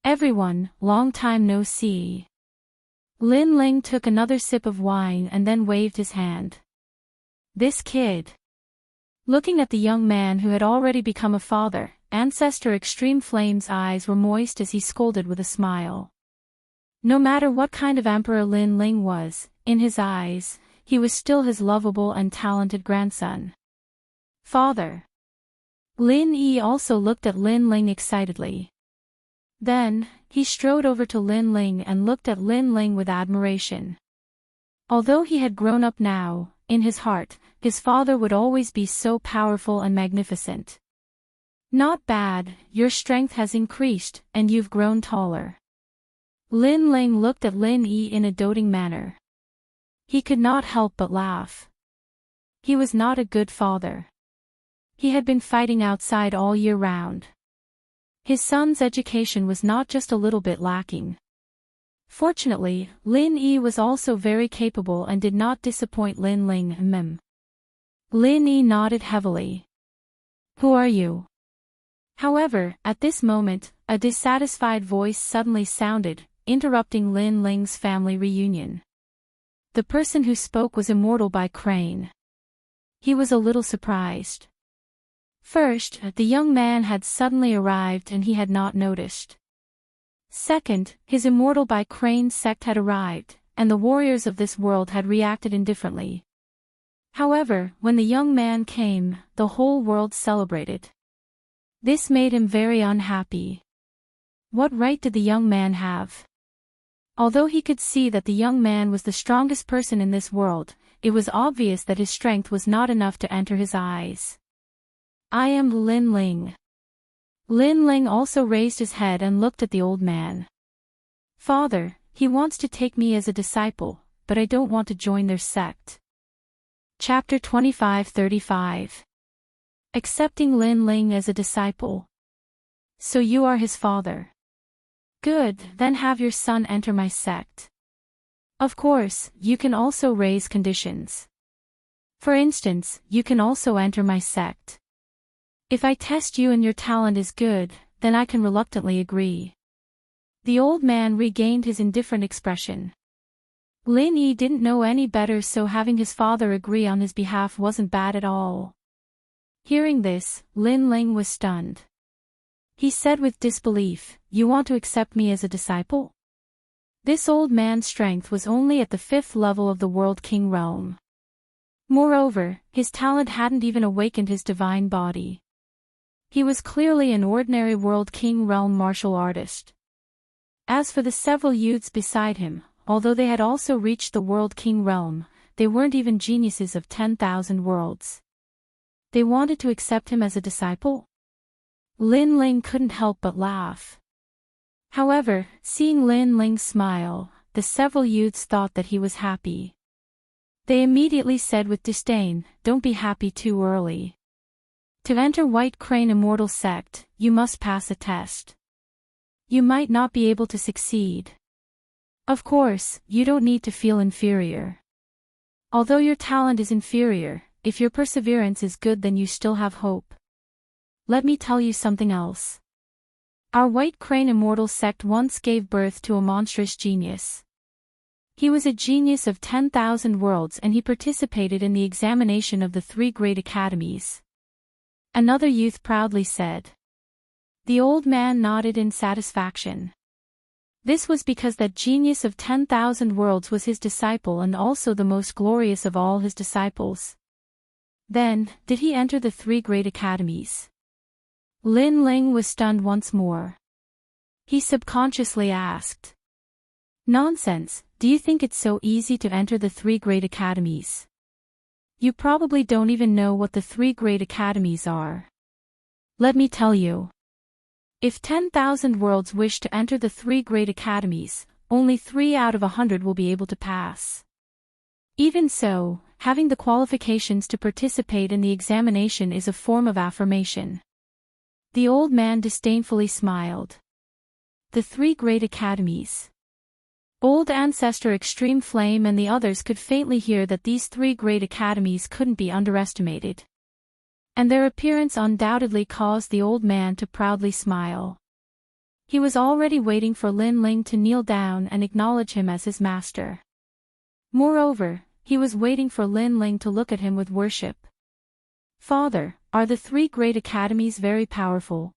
Everyone, long time no see. Lin Ling took another sip of wine and then waved his hand. This kid. Looking at the young man who had already become a father, Ancestor Extreme Flame's eyes were moist as he scolded with a smile. No matter what kind of emperor Lin Ling was, in his eyes, he was still his lovable and talented grandson. Father. Lin Yi also looked at Lin Ling excitedly. Then, he strode over to Lin Ling and looked at Lin Ling with admiration. Although he had grown up now, in his heart, his father would always be so powerful and magnificent. Not bad, your strength has increased, and you've grown taller. Lin Ling looked at Lin Yi in a doting manner. He could not help but laugh. He was not a good father. He had been fighting outside all year round. His son's education was not just a little bit lacking. Fortunately, Lin Yi was also very capable and did not disappoint Lin Ling. Lin Yi nodded heavily. Who are you? However, at this moment, a dissatisfied voice suddenly sounded, interrupting Lin Ling's family reunion. The person who spoke was Immortal by Crane. He was a little surprised. First, the young man had suddenly arrived and he had not noticed. Second, his Immortal by Crane sect had arrived, and the warriors of this world had reacted indifferently. However, when the young man came, the whole world celebrated. This made him very unhappy. What right did the young man have? Although he could see that the young man was the strongest person in this world, it was obvious that his strength was not enough to enter his eyes. I am Lin Ling. Lin Ling also raised his head and looked at the old man. Father, he wants to take me as a disciple, but I don't want to join their sect. Chapter 25-35. Accepting Lin Ling as a disciple. So you are his father. Good, then have your son enter my sect. Of course, you can also raise conditions. For instance, you can also enter my sect. If I test you and your talent is good, then I can reluctantly agree. The old man regained his indifferent expression. Lin Yi didn't know any better, so having his father agree on his behalf wasn't bad at all. Hearing this, Lin Ling was stunned. He said with disbelief, "You want to accept me as a disciple?" This old man's strength was only at the 5th level of the World King realm. Moreover, his talent hadn't even awakened his divine body. He was clearly an ordinary World King realm martial artist. As for the several youths beside him, although they had also reached the World King realm, they weren't even geniuses of 10,000 worlds. They wanted to accept him as a disciple? Lin Ling couldn't help but laugh. However, seeing Lin Ling smile, the several youths thought that he was happy. They immediately said with disdain, "Don't be happy too early. To enter White Crane Immortal sect, you must pass a test. You might not be able to succeed. Of course, you don't need to feel inferior. Although your talent is inferior, if your perseverance is good, then you still have hope. Let me tell you something else. Our White Crane Immortal sect once gave birth to a monstrous genius. He was a genius of 10,000 worlds and he participated in the examination of the 3 great academies. Another youth proudly said. The old man nodded in satisfaction. This was because that genius of 10,000 worlds was his disciple and also the most glorious of all his disciples. Then, did he enter the 3 great academies? Lin Ling was stunned once more. He subconsciously asked. Nonsense, do you think it's so easy to enter the 3 great academies? You probably don't even know what the 3 great academies are. Let me tell you. If 10,000 worlds wish to enter the 3 great academies, only 3 out of 100 will be able to pass. Even so, having the qualifications to participate in the examination is a form of affirmation. The old man disdainfully smiled. The 3 great academies. Old Ancestor Extreme Flame and the others could faintly hear that these 3 great academies couldn't be underestimated. And their appearance undoubtedly caused the old man to proudly smile. He was already waiting for Lin Ling to kneel down and acknowledge him as his master. Moreover, he was waiting for Lin Ling to look at him with worship. Father, are the 3 great academies very powerful?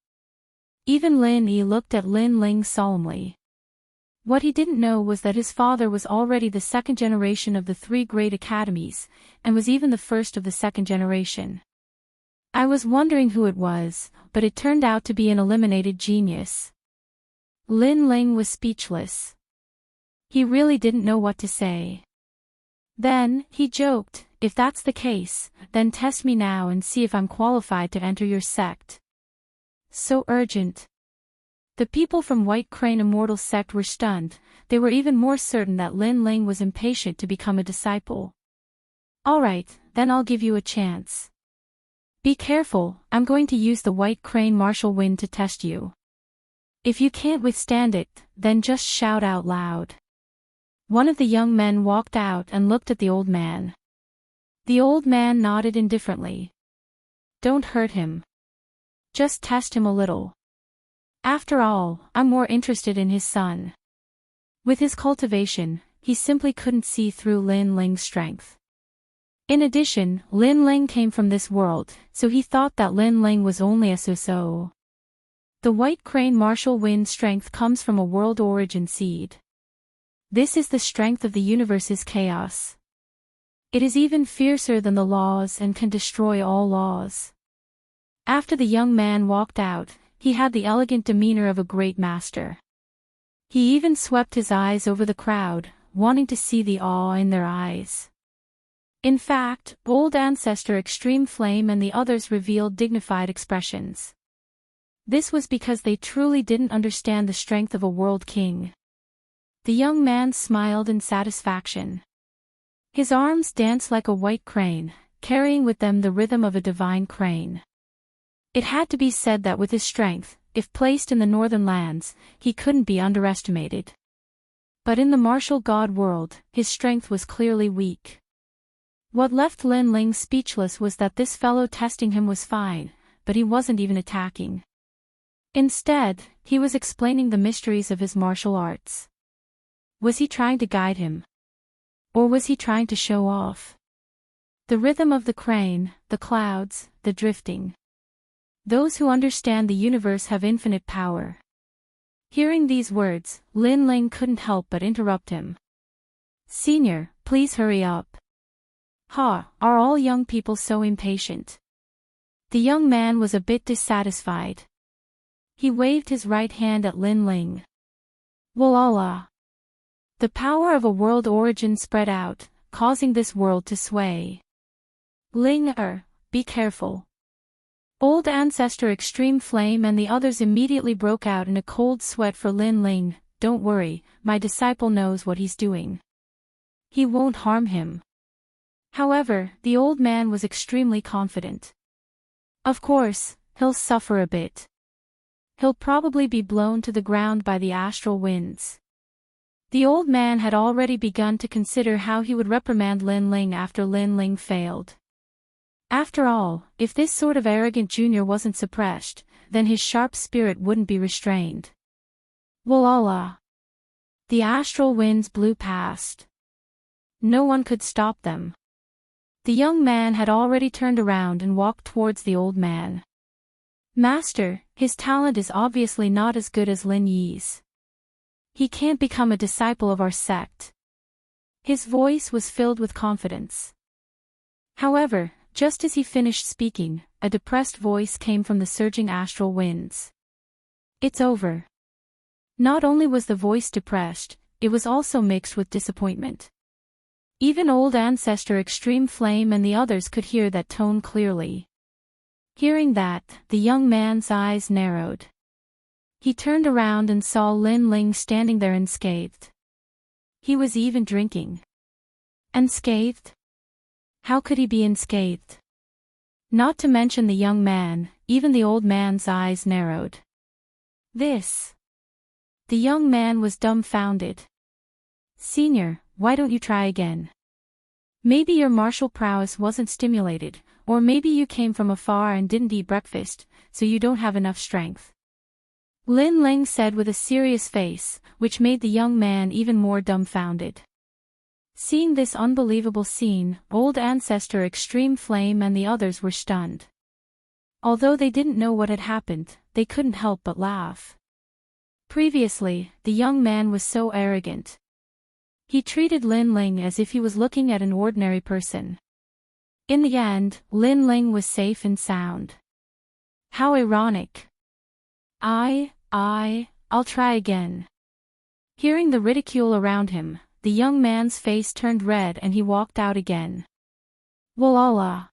Even Lin Yi looked at Lin Ling solemnly. What he didn't know was that his father was already the 2nd generation of the 3 great academies, and was even the first of the 2nd generation. I was wondering who it was, but it turned out to be an eliminated genius. Lin Ling was speechless. He really didn't know what to say. Then, he joked, if that's the case, then test me now and see if I'm qualified to enter your sect. So urgent. The people from White Crane Immortal sect were stunned, they were even more certain that Lin Ling was impatient to become a disciple. Alright, then I'll give you a chance. Be careful, I'm going to use the White Crane Martial Wind to test you. If you can't withstand it, then just shout out loud. One of the young men walked out and looked at the old man. The old man nodded indifferently. Don't hurt him. Just test him a little. After all, I'm more interested in his son. With his cultivation, he simply couldn't see through Lin Ling's strength. In addition, Lin Ling came from this world, so he thought that Lin Ling was only a so-so. The White Crane Martial Wind strength comes from a world origin seed. This is the strength of the universe's chaos. It is even fiercer than the laws and can destroy all laws. After the young man walked out, he had the elegant demeanor of a great master. He even swept his eyes over the crowd, wanting to see the awe in their eyes. In fact, Old Ancestor Extreme Flame and the others revealed dignified expressions. This was because they truly didn't understand the strength of a world king. The young man smiled in satisfaction. His arms danced like a white crane, carrying with them the rhythm of a divine crane. It had to be said that with his strength, if placed in the northern lands, he couldn't be underestimated. But in the martial god world, his strength was clearly weak. What left Lin Ling speechless was that this fellow testing him was fine, but he wasn't even attacking. Instead, he was explaining the mysteries of his martial arts. Was he trying to guide him? Or was he trying to show off? The rhythm of the crane, the clouds, the drifting. Those who understand the universe have infinite power. Hearing these words, Lin Ling couldn't help but interrupt him. Senior, please hurry up. Ha, are all young people so impatient? The young man was a bit dissatisfied. He waved his right hand at Lin Ling. Walala. The power of a world origin spread out, causing this world to sway. Ling-er, be careful. Old Ancestor Extreme Flame and the others immediately broke out in a cold sweat for Lin Ling. Don't worry, my disciple knows what he's doing. He won't harm him. However, the old man was extremely confident. Of course, he'll suffer a bit. He'll probably be blown to the ground by the astral winds. The old man had already begun to consider how he would reprimand Lin Ling after Lin Ling failed. After all, if this sort of arrogant junior wasn't suppressed, then his sharp spirit wouldn't be restrained. Voila! The astral winds blew past. No one could stop them. The young man had already turned around and walked towards the old man. Master, his talent is obviously not as good as Lin Yi's. He can't become a disciple of our sect. His voice was filled with confidence. However, just as he finished speaking, a depressed voice came from the surging astral winds. It's over. Not only was the voice depressed, it was also mixed with disappointment. Even old ancestor Extreme Flame and the others could hear that tone clearly. Hearing that, the young man's eyes narrowed. He turned around and saw Lin Ling standing there unscathed. He was even drinking. Unscathed? How could he be unscathed? Not to mention the young man, even the old man's eyes narrowed. This. The young man was dumbfounded. Senior, why don't you try again? Maybe your martial prowess wasn't stimulated, or maybe you came from afar and didn't eat breakfast, so you don't have enough strength. Lin Ling said with a serious face, which made the young man even more dumbfounded. Seeing this unbelievable scene, old ancestor Extreme Flame and the others were stunned. Although they didn't know what had happened, they couldn't help but laugh. Previously, the young man was so arrogant. He treated Lin Ling as if he was looking at an ordinary person. In the end, Lin Ling was safe and sound. How ironic. I'll try again. Hearing the ridicule around him, the young man's face turned red and he walked out again. Voila!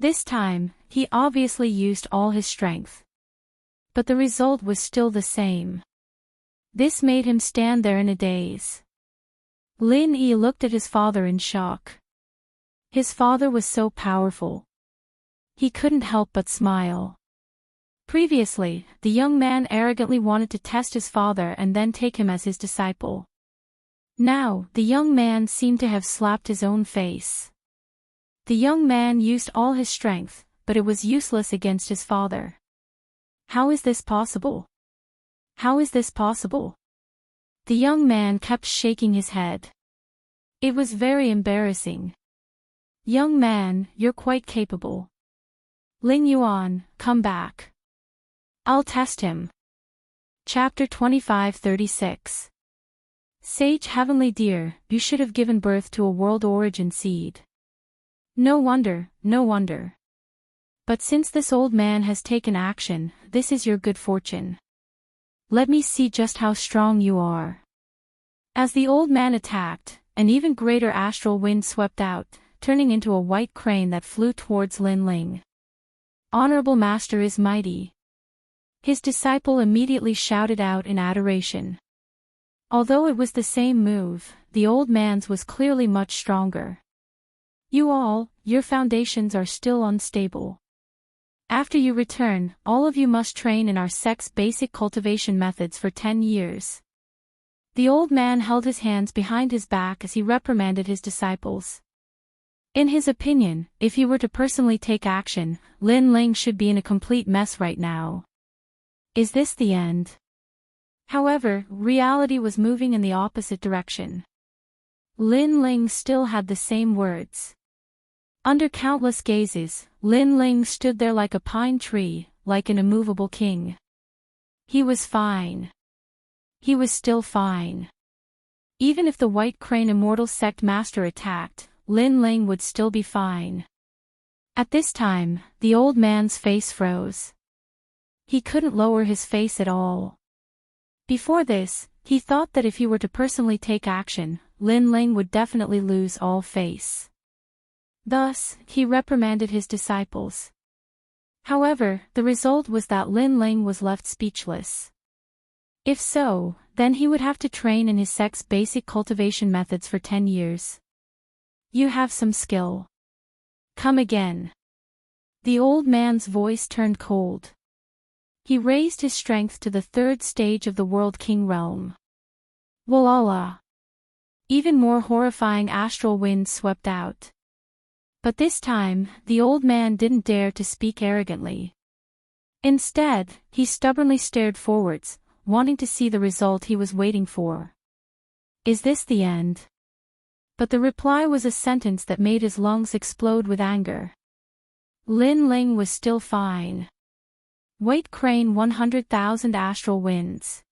This time, he obviously used all his strength. But the result was still the same. This made him stand there in a daze. Lin Yi looked at his father in shock. His father was so powerful. He couldn't help but smile. Previously, the young man arrogantly wanted to test his father and then take him as his disciple. Now, the young man seemed to have slapped his own face. The young man used all his strength, but it was useless against his father. How is this possible? How is this possible? The young man kept shaking his head. It was very embarrassing. Young man, you're quite capable. Ling Yuan, come back. I'll test him. Chapter 25-36. Sage Heavenly Dear, you should have given birth to a world origin seed. No wonder, no wonder. But since this old man has taken action, this is your good fortune. Let me see just how strong you are. As the old man attacked, an even greater astral wind swept out, turning into a white crane that flew towards Lin Ling. Honorable Master is mighty. His disciple immediately shouted out in adoration. Although it was the same move, the old man's was clearly much stronger. Your foundations are still unstable. After you return, all of you must train in our sect's basic cultivation methods for 10 years. The old man held his hands behind his back as he reprimanded his disciples. In his opinion, if he were to personally take action, Lin Ling should be in a complete mess right now. Is this the end? However, reality was moving in the opposite direction. Lin Ling still had the same words. Under countless gazes, Lin Ling stood there like a pine tree, like an immovable king. He was fine. He was still fine. Even if the White Crane Immortal Sect Master attacked, Lin Ling would still be fine. At this time, the old man's face froze. He couldn't lower his face at all. Before this, he thought that if he were to personally take action, Lin Ling would definitely lose all face. Thus, he reprimanded his disciples. However, the result was that Lin Ling was left speechless. If so, then he would have to train in his sect's basic cultivation methods for 10 years. You have some skill. Come again. The old man's voice turned cold. He raised his strength to the 3rd stage of the World King realm. Voila! Even more horrifying astral winds swept out. But this time, the old man didn't dare to speak arrogantly. Instead, he stubbornly stared forwards, wanting to see the result he was waiting for. Is this the end? But the reply was a sentence that made his lungs explode with anger. Lin Ling was still fine. White crane 100,000 astral winds.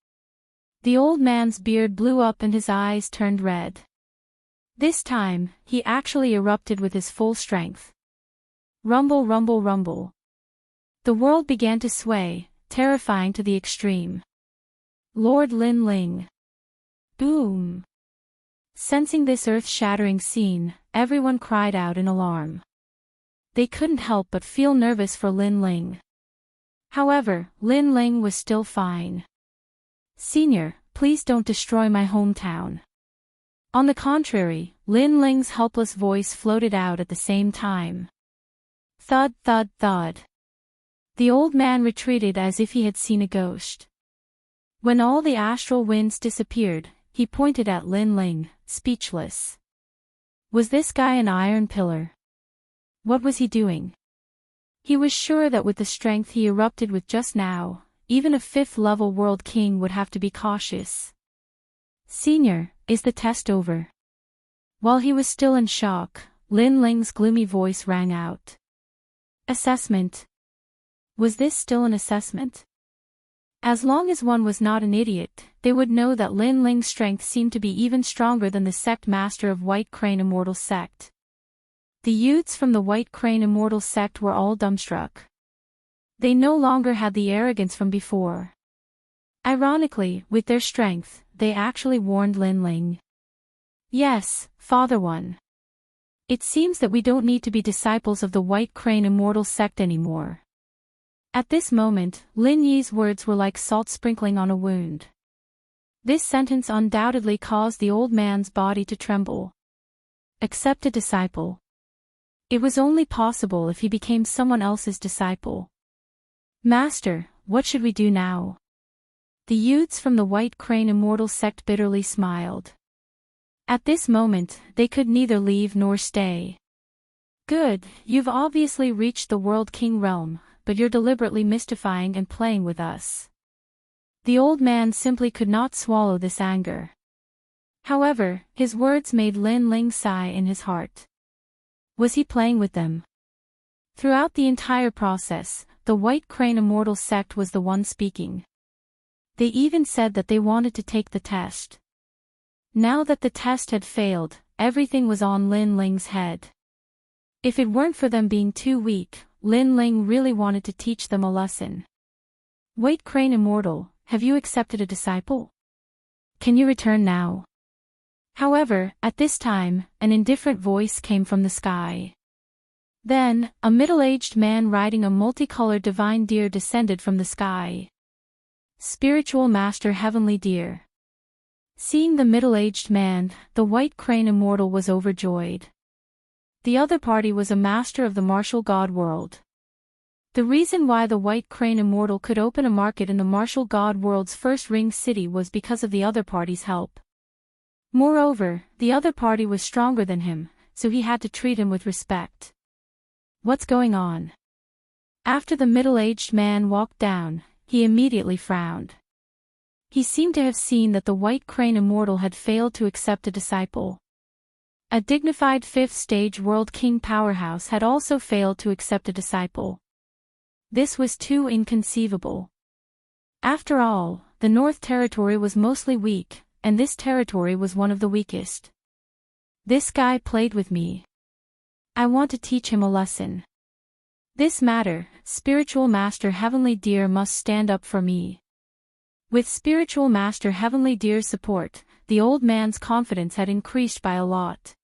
The old man's beard blew up and his eyes turned red. This time, he actually erupted with his full strength. Rumble, rumble, rumble. The world began to sway, terrifying to the extreme. Lord Lin Ling. Boom. Sensing this earth-shattering scene, everyone cried out in alarm. They couldn't help but feel nervous for Lin Ling. However, Lin Ling was still fine. Senior, please don't destroy my hometown. On the contrary, Lin Ling's helpless voice floated out at the same time. Thud, thud, thud. The old man retreated as if he had seen a ghost. When all the astral winds disappeared, he pointed at Lin Ling, speechless. Was this guy an iron pillar? What was he doing? He was sure that with the strength he erupted with just now, even a 5th-level world king would have to be cautious. Senior, is the test over? While he was still in shock, Lin Ling's gloomy voice rang out. Assessment. Was this still an assessment? As long as one was not an idiot, they would know that Lin Ling's strength seemed to be even stronger than the sect master of White Crane Immortal sect. The youths from the White Crane Immortal sect were all dumbstruck. They no longer had the arrogance from before. Ironically, with their strength, they actually warned Lin Ling. Yes, Father One. It seems that we don't need to be disciples of the White Crane Immortal sect anymore. At this moment, Lin Yi's words were like salt sprinkling on a wound. This sentence undoubtedly caused the old man's body to tremble. Accept a disciple. It was only possible if he became someone else's disciple. Master, what should we do now? The youths from the White Crane Immortal sect bitterly smiled. At this moment, they could neither leave nor stay. Good, you've obviously reached the World King realm, but you're deliberately mystifying and playing with us. The old man simply could not swallow this anger. However, his words made Lin Ling sigh in his heart. Was he playing with them? Throughout the entire process, the White Crane Immortal sect was the one speaking. They even said that they wanted to take the test. Now that the test had failed, everything was on Lin Ling's head. If it weren't for them being too weak, Lin Ling really wanted to teach them a lesson. White Crane Immortal, have you accepted a disciple? Can you return now? However, at this time, an indifferent voice came from the sky. Then, a middle-aged man riding a multicolored divine deer descended from the sky. Spiritual Master Heavenly Deer. Seeing the middle-aged man, the White Crane Immortal was overjoyed. The other party was a master of the martial god world. The reason why the White Crane Immortal could open a market in the martial god world's first ring city was because of the other party's help. Moreover, the other party was stronger than him, so he had to treat him with respect. What's going on? After the middle-aged man walked down, he immediately frowned. He seemed to have seen that the White Crane Immortal had failed to accept a disciple. A dignified 5th-stage World King powerhouse had also failed to accept a disciple. This was too inconceivable. After all, the North Territory was mostly weak, and this territory was one of the weakest. This guy played with me. I want to teach him a lesson. This matter, Spiritual Master Heavenly Deer must stand up for me. With Spiritual Master Heavenly Deer's support, the old man's confidence had increased by a lot.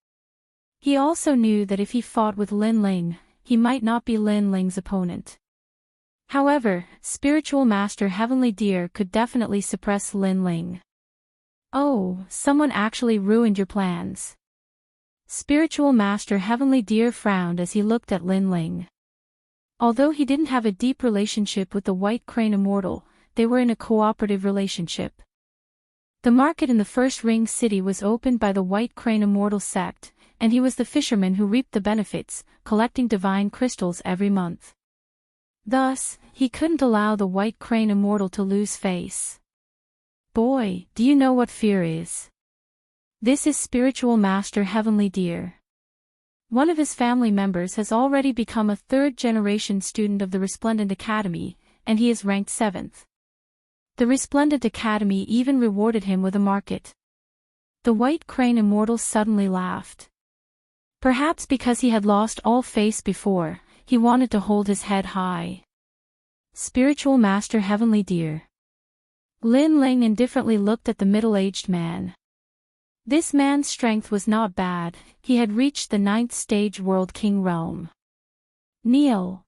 He also knew that if he fought with Lin Ling, he might not be Lin Ling's opponent. However, Spiritual Master Heavenly Deer could definitely suppress Lin Ling. Oh, someone actually ruined your plans. Spiritual Master Heavenly Deer frowned as he looked at Lin Ling. Although he didn't have a deep relationship with the White Crane Immortal, they were in a cooperative relationship. The market in the first ring city was opened by the White Crane Immortal sect, and he was the fisherman who reaped the benefits, collecting divine crystals every month. Thus, he couldn't allow the white crane immortal to lose face. Boy, do you know what fear is? This is spiritual master Heavenly Deer. One of his family members has already become a third-generation student of the Resplendent Academy, and he is ranked 7th. The Resplendent Academy even rewarded him with a market. The white crane immortal suddenly laughed. Perhaps because he had lost all face before, he wanted to hold his head high. Spiritual Master Heavenly Deer. Lin Ling indifferently looked at the middle-aged man. This man's strength was not bad, he had reached the 9th stage World King realm. Kneel.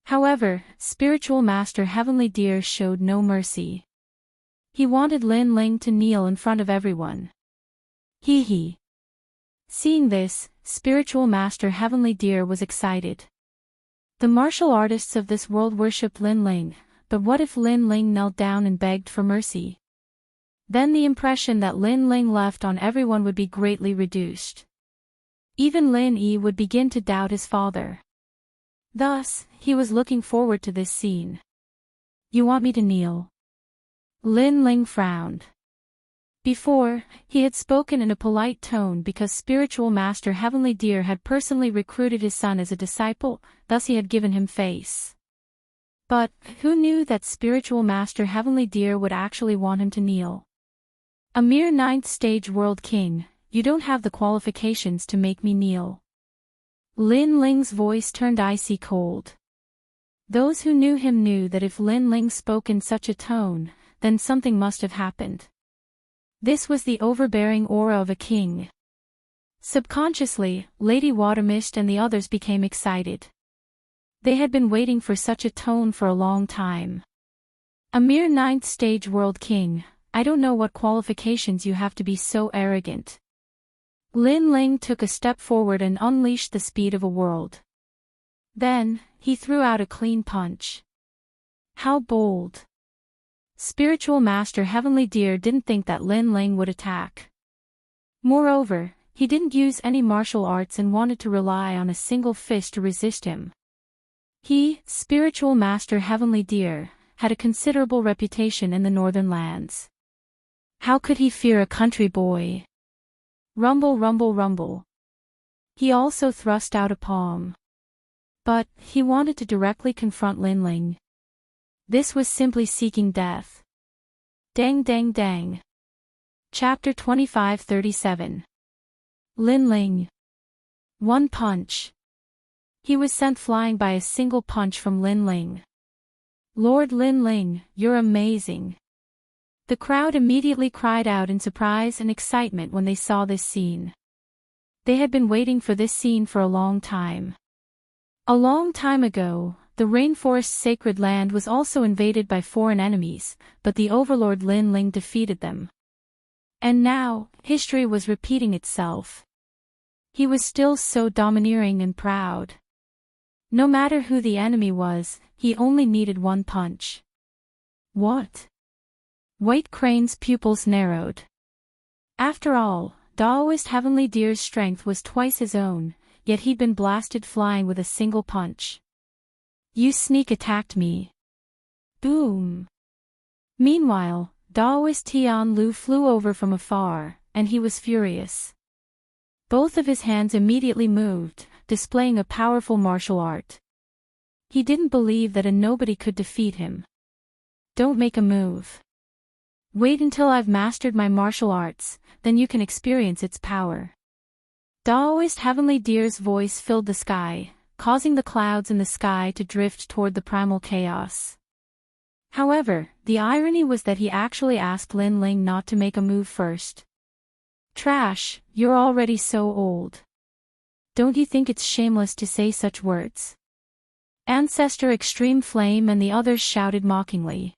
However, Spiritual Master Heavenly Deer showed no mercy. He wanted Lin Ling to kneel in front of everyone. Hee hee. Seeing this, Spiritual Master Heavenly Deer was excited. The martial artists of this world worshipped Lin Ling, but what if Lin Ling knelt down and begged for mercy? Then the impression that Lin Ling left on everyone would be greatly reduced. Even Lin Yi would begin to doubt his father. Thus, he was looking forward to this scene. You want me to kneel? Lin Ling frowned. Before, he had spoken in a polite tone because Spiritual Master Heavenly Deer had personally recruited his son as a disciple, thus he had given him face. But, who knew that Spiritual Master Heavenly Deer would actually want him to kneel? A mere 9th stage World King, you don't have the qualifications to make me kneel. Lin Ling's voice turned icy cold. Those who knew him knew that if Lin Ling spoke in such a tone, then something must have happened. This was the overbearing aura of a king. Subconsciously, Lady Watermist and the others became excited. They had been waiting for such a tone for a long time. A mere 9th stage World King, I don't know what qualifications you have to be so arrogant. Lin Ling took a step forward and unleashed the speed of a world. Then, he threw out a clean punch. How bold! Spiritual Master Heavenly Deer didn't think that Lin Ling would attack. Moreover, he didn't use any martial arts and wanted to rely on a single fist to resist him. He, Spiritual Master Heavenly Deer, had a considerable reputation in the northern lands. How could he fear a country boy? Rumble, rumble, rumble. He also thrust out a palm. But, he wanted to directly confront Lin Ling. This was simply seeking death. Dang dang dang. Chapter 25-37. Lin Ling. One punch. He was sent flying by a single punch from Lin Ling. Lord Lin Ling, you're amazing. The crowd immediately cried out in surprise and excitement when they saw this scene. They had been waiting for this scene for a long time. A long time ago, the rainforest's sacred land was also invaded by foreign enemies, but the overlord Lin Ling defeated them. And now, history was repeating itself. He was still so domineering and proud. No matter who the enemy was, he only needed one punch. What? White Crane's pupils narrowed. After all, Daoist Heavenly Deer's strength was twice his own, yet he'd been blasted flying with a single punch. You sneak attacked me. Boom. Meanwhile, Daoist Tian Lu flew over from afar, and he was furious. Both of his hands immediately moved, displaying a powerful martial art. He didn't believe that a nobody could defeat him. Don't make a move. Wait until I've mastered my martial arts, then you can experience its power. Daoist Heavenly Deer's voice filled the sky, causing the clouds in the sky to drift toward the primal chaos. However, the irony was that he actually asked Lin Ling not to make a move first. Trash, you're already so old. Don't you think it's shameless to say such words? Ancestor Extreme Flame and the others shouted mockingly.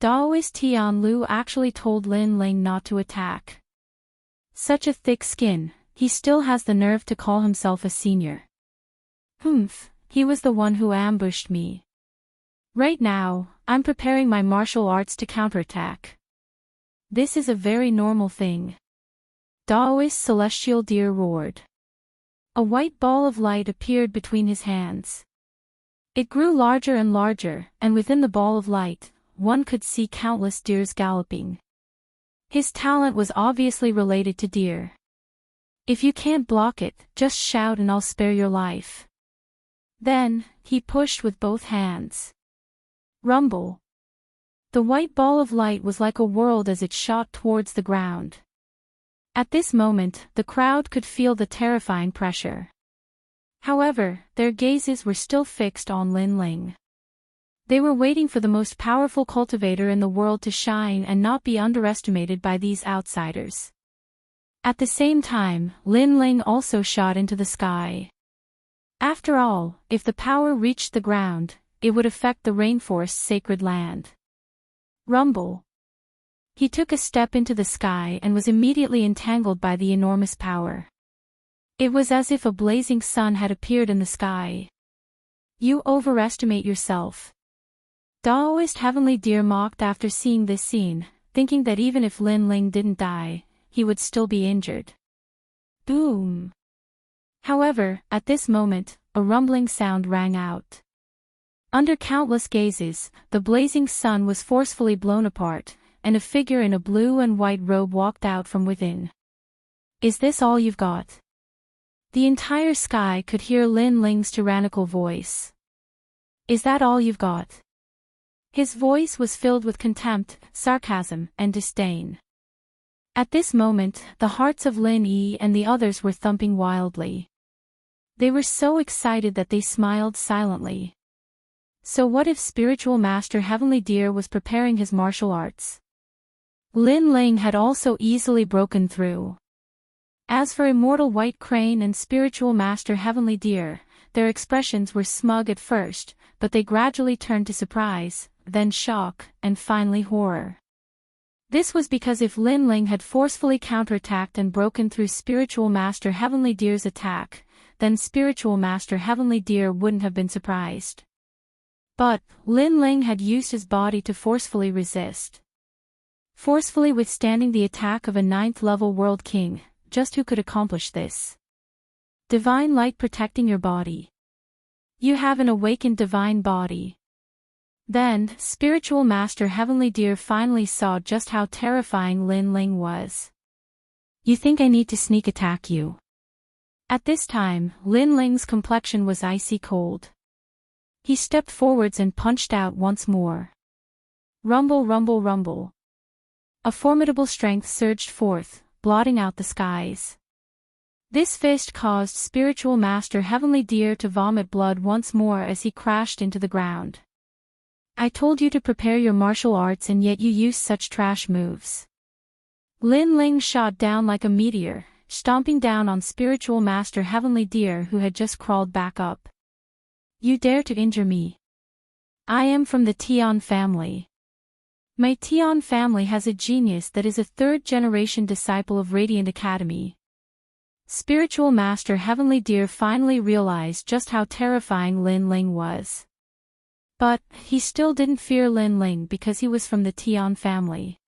Daoist Tian Lu actually told Lin Ling not to attack. Such a thick skin, he still has the nerve to call himself a senior. Humph, he was the one who ambushed me. Right now, I'm preparing my martial arts to counterattack. This is a very normal thing. Daoist celestial deer roared. A white ball of light appeared between his hands. It grew larger and larger, and within the ball of light, one could see countless deers galloping. His talent was obviously related to deer. If you can't block it, just shout and I'll spare your life. Then, he pushed with both hands. Rumble. The white ball of light was like a world as it shot towards the ground. At this moment, the crowd could feel the terrifying pressure. However, their gazes were still fixed on Lin Ling. They were waiting for the most powerful cultivator in the world to shine and not be underestimated by these outsiders. At the same time, Lin Ling also shot into the sky. After all, if the power reached the ground, it would affect the rainforest's sacred land. Rumble. He took a step into the sky and was immediately entangled by the enormous power. It was as if a blazing sun had appeared in the sky. You overestimate yourself. Daoist Heavenly Deer mocked after seeing this scene, thinking that even if Lin Ling didn't die, he would still be injured. Boom! However, at this moment, a rumbling sound rang out. Under countless gazes, the blazing sun was forcefully blown apart, and a figure in a blue and white robe walked out from within. Is this all you've got? The entire sky could hear Lin Ling's tyrannical voice. Is that all you've got? His voice was filled with contempt, sarcasm, and disdain. At this moment, the hearts of Lin Yi and the others were thumping wildly. They were so excited that they smiled silently. So what if Spiritual Master Heavenly Deer was preparing his martial arts? Lin Ling had also easily broken through. As for Immortal White Crane and Spiritual Master Heavenly Deer, their expressions were smug at first, but they gradually turned to surprise, then shock, and finally horror. This was because if Lin Ling had forcefully counterattacked and broken through Spiritual Master Heavenly Deer's attack, then Spiritual Master Heavenly Deer wouldn't have been surprised. But, Lin Ling had used his body to forcefully resist. Forcefully withstanding the attack of a 9th-level World King, just who could accomplish this? Divine light protecting your body. You have an awakened divine body. Then, Spiritual Master Heavenly Deer finally saw just how terrifying Lin Ling was. You think I need to sneak attack you? At this time, Lin Ling's complexion was icy cold. He stepped forwards and punched out once more. Rumble, rumble, rumble. A formidable strength surged forth, blotting out the skies. This fist caused Spiritual Master Heavenly Deer to vomit blood once more as he crashed into the ground. I told you to prepare your martial arts and yet you used such trash moves. Lin Ling shot down like a meteor, stomping down on Spiritual Master Heavenly Deer who had just crawled back up. You dare to injure me? I am from the Tian family. My Tian family has a genius that is a 3rd-generation disciple of Radiant Academy. Spiritual Master Heavenly Deer finally realized just how terrifying Lin Ling was. But, he still didn't fear Lin Ling because he was from the Tian family.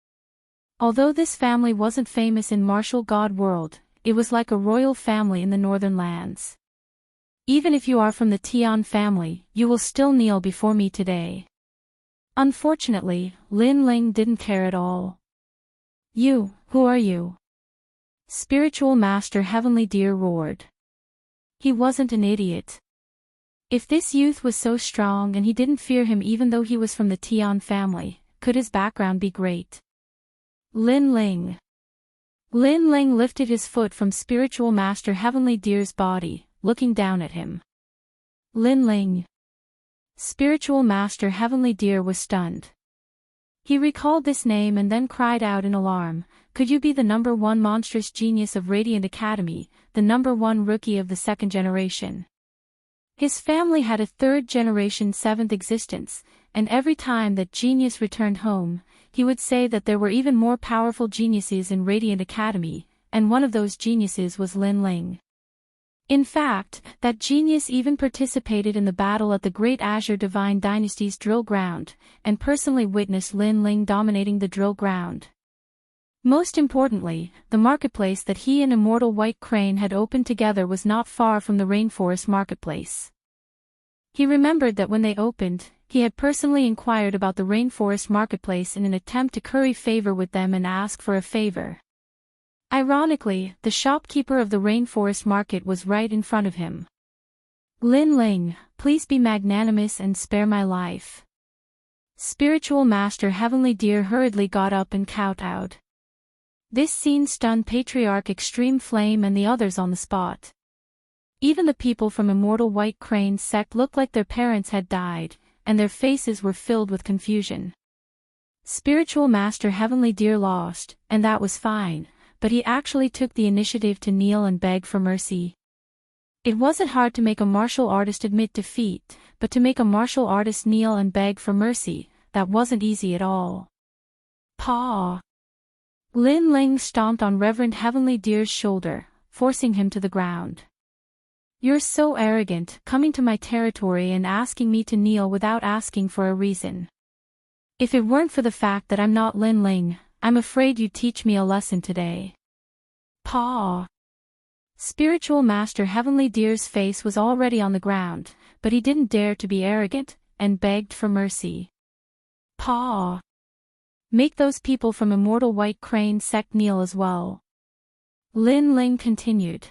Although this family wasn't famous in martial god world, it was like a royal family in the northern lands. Even if you are from the Tian family, you will still kneel before me today. Unfortunately, Lin Ling didn't care at all. You, who are you? Spiritual Master Heavenly Deer roared. He wasn't an idiot. If this youth was so strong and he didn't fear him even though he was from the Tian family, could his background be great? Lin Ling. Lin Ling lifted his foot from Spiritual Master Heavenly Deer's body, looking down at him. Lin Ling. Spiritual Master Heavenly Deer was stunned. He recalled this name and then cried out in alarm, could you be the #1 monstrous genius of Radiant Academy, the #1 rookie of the 2nd generation? His family had a 3rd-generation 7th existence, and every time that genius returned home, he would say that there were even more powerful geniuses in Radiant Academy, and one of those geniuses was Lin Ling. In fact, that genius even participated in the battle at the Great Azure Divine Dynasty's drill ground, and personally witnessed Lin Ling dominating the drill ground. Most importantly, the marketplace that he and Immortal White Crane had opened together was not far from the rainforest marketplace. He remembered that when they opened, he had personally inquired about the rainforest marketplace in an attempt to curry favor with them and ask for a favor. Ironically, the shopkeeper of the rainforest market was right in front of him. "Lin Ling, please be magnanimous and spare my life." Spiritual Master Heavenly Deer hurriedly got up and kowtowed. This scene stunned Patriarch Extreme Flame and the others on the spot. Even the people from Immortal White Crane's sect looked like their parents had died, and their faces were filled with confusion. Spiritual Master Heavenly Deer lost, and that was fine, but he actually took the initiative to kneel and beg for mercy. It wasn't hard to make a martial artist admit defeat, but to make a martial artist kneel and beg for mercy, that wasn't easy at all. "Paw!" Lin Ling stomped on Reverend Heavenly Deer's shoulder, forcing him to the ground. "You're so arrogant, coming to my territory and asking me to kneel without asking for a reason. If it weren't for the fact that I'm not Lin Ling, I'm afraid you'd teach me a lesson today." "Paw!" Spiritual Master Heavenly Deer's face was already on the ground, but he didn't dare to be arrogant, and begged for mercy. "Paw! Make those people from Immortal White Crane's sect kneel as well." Lin Ling continued.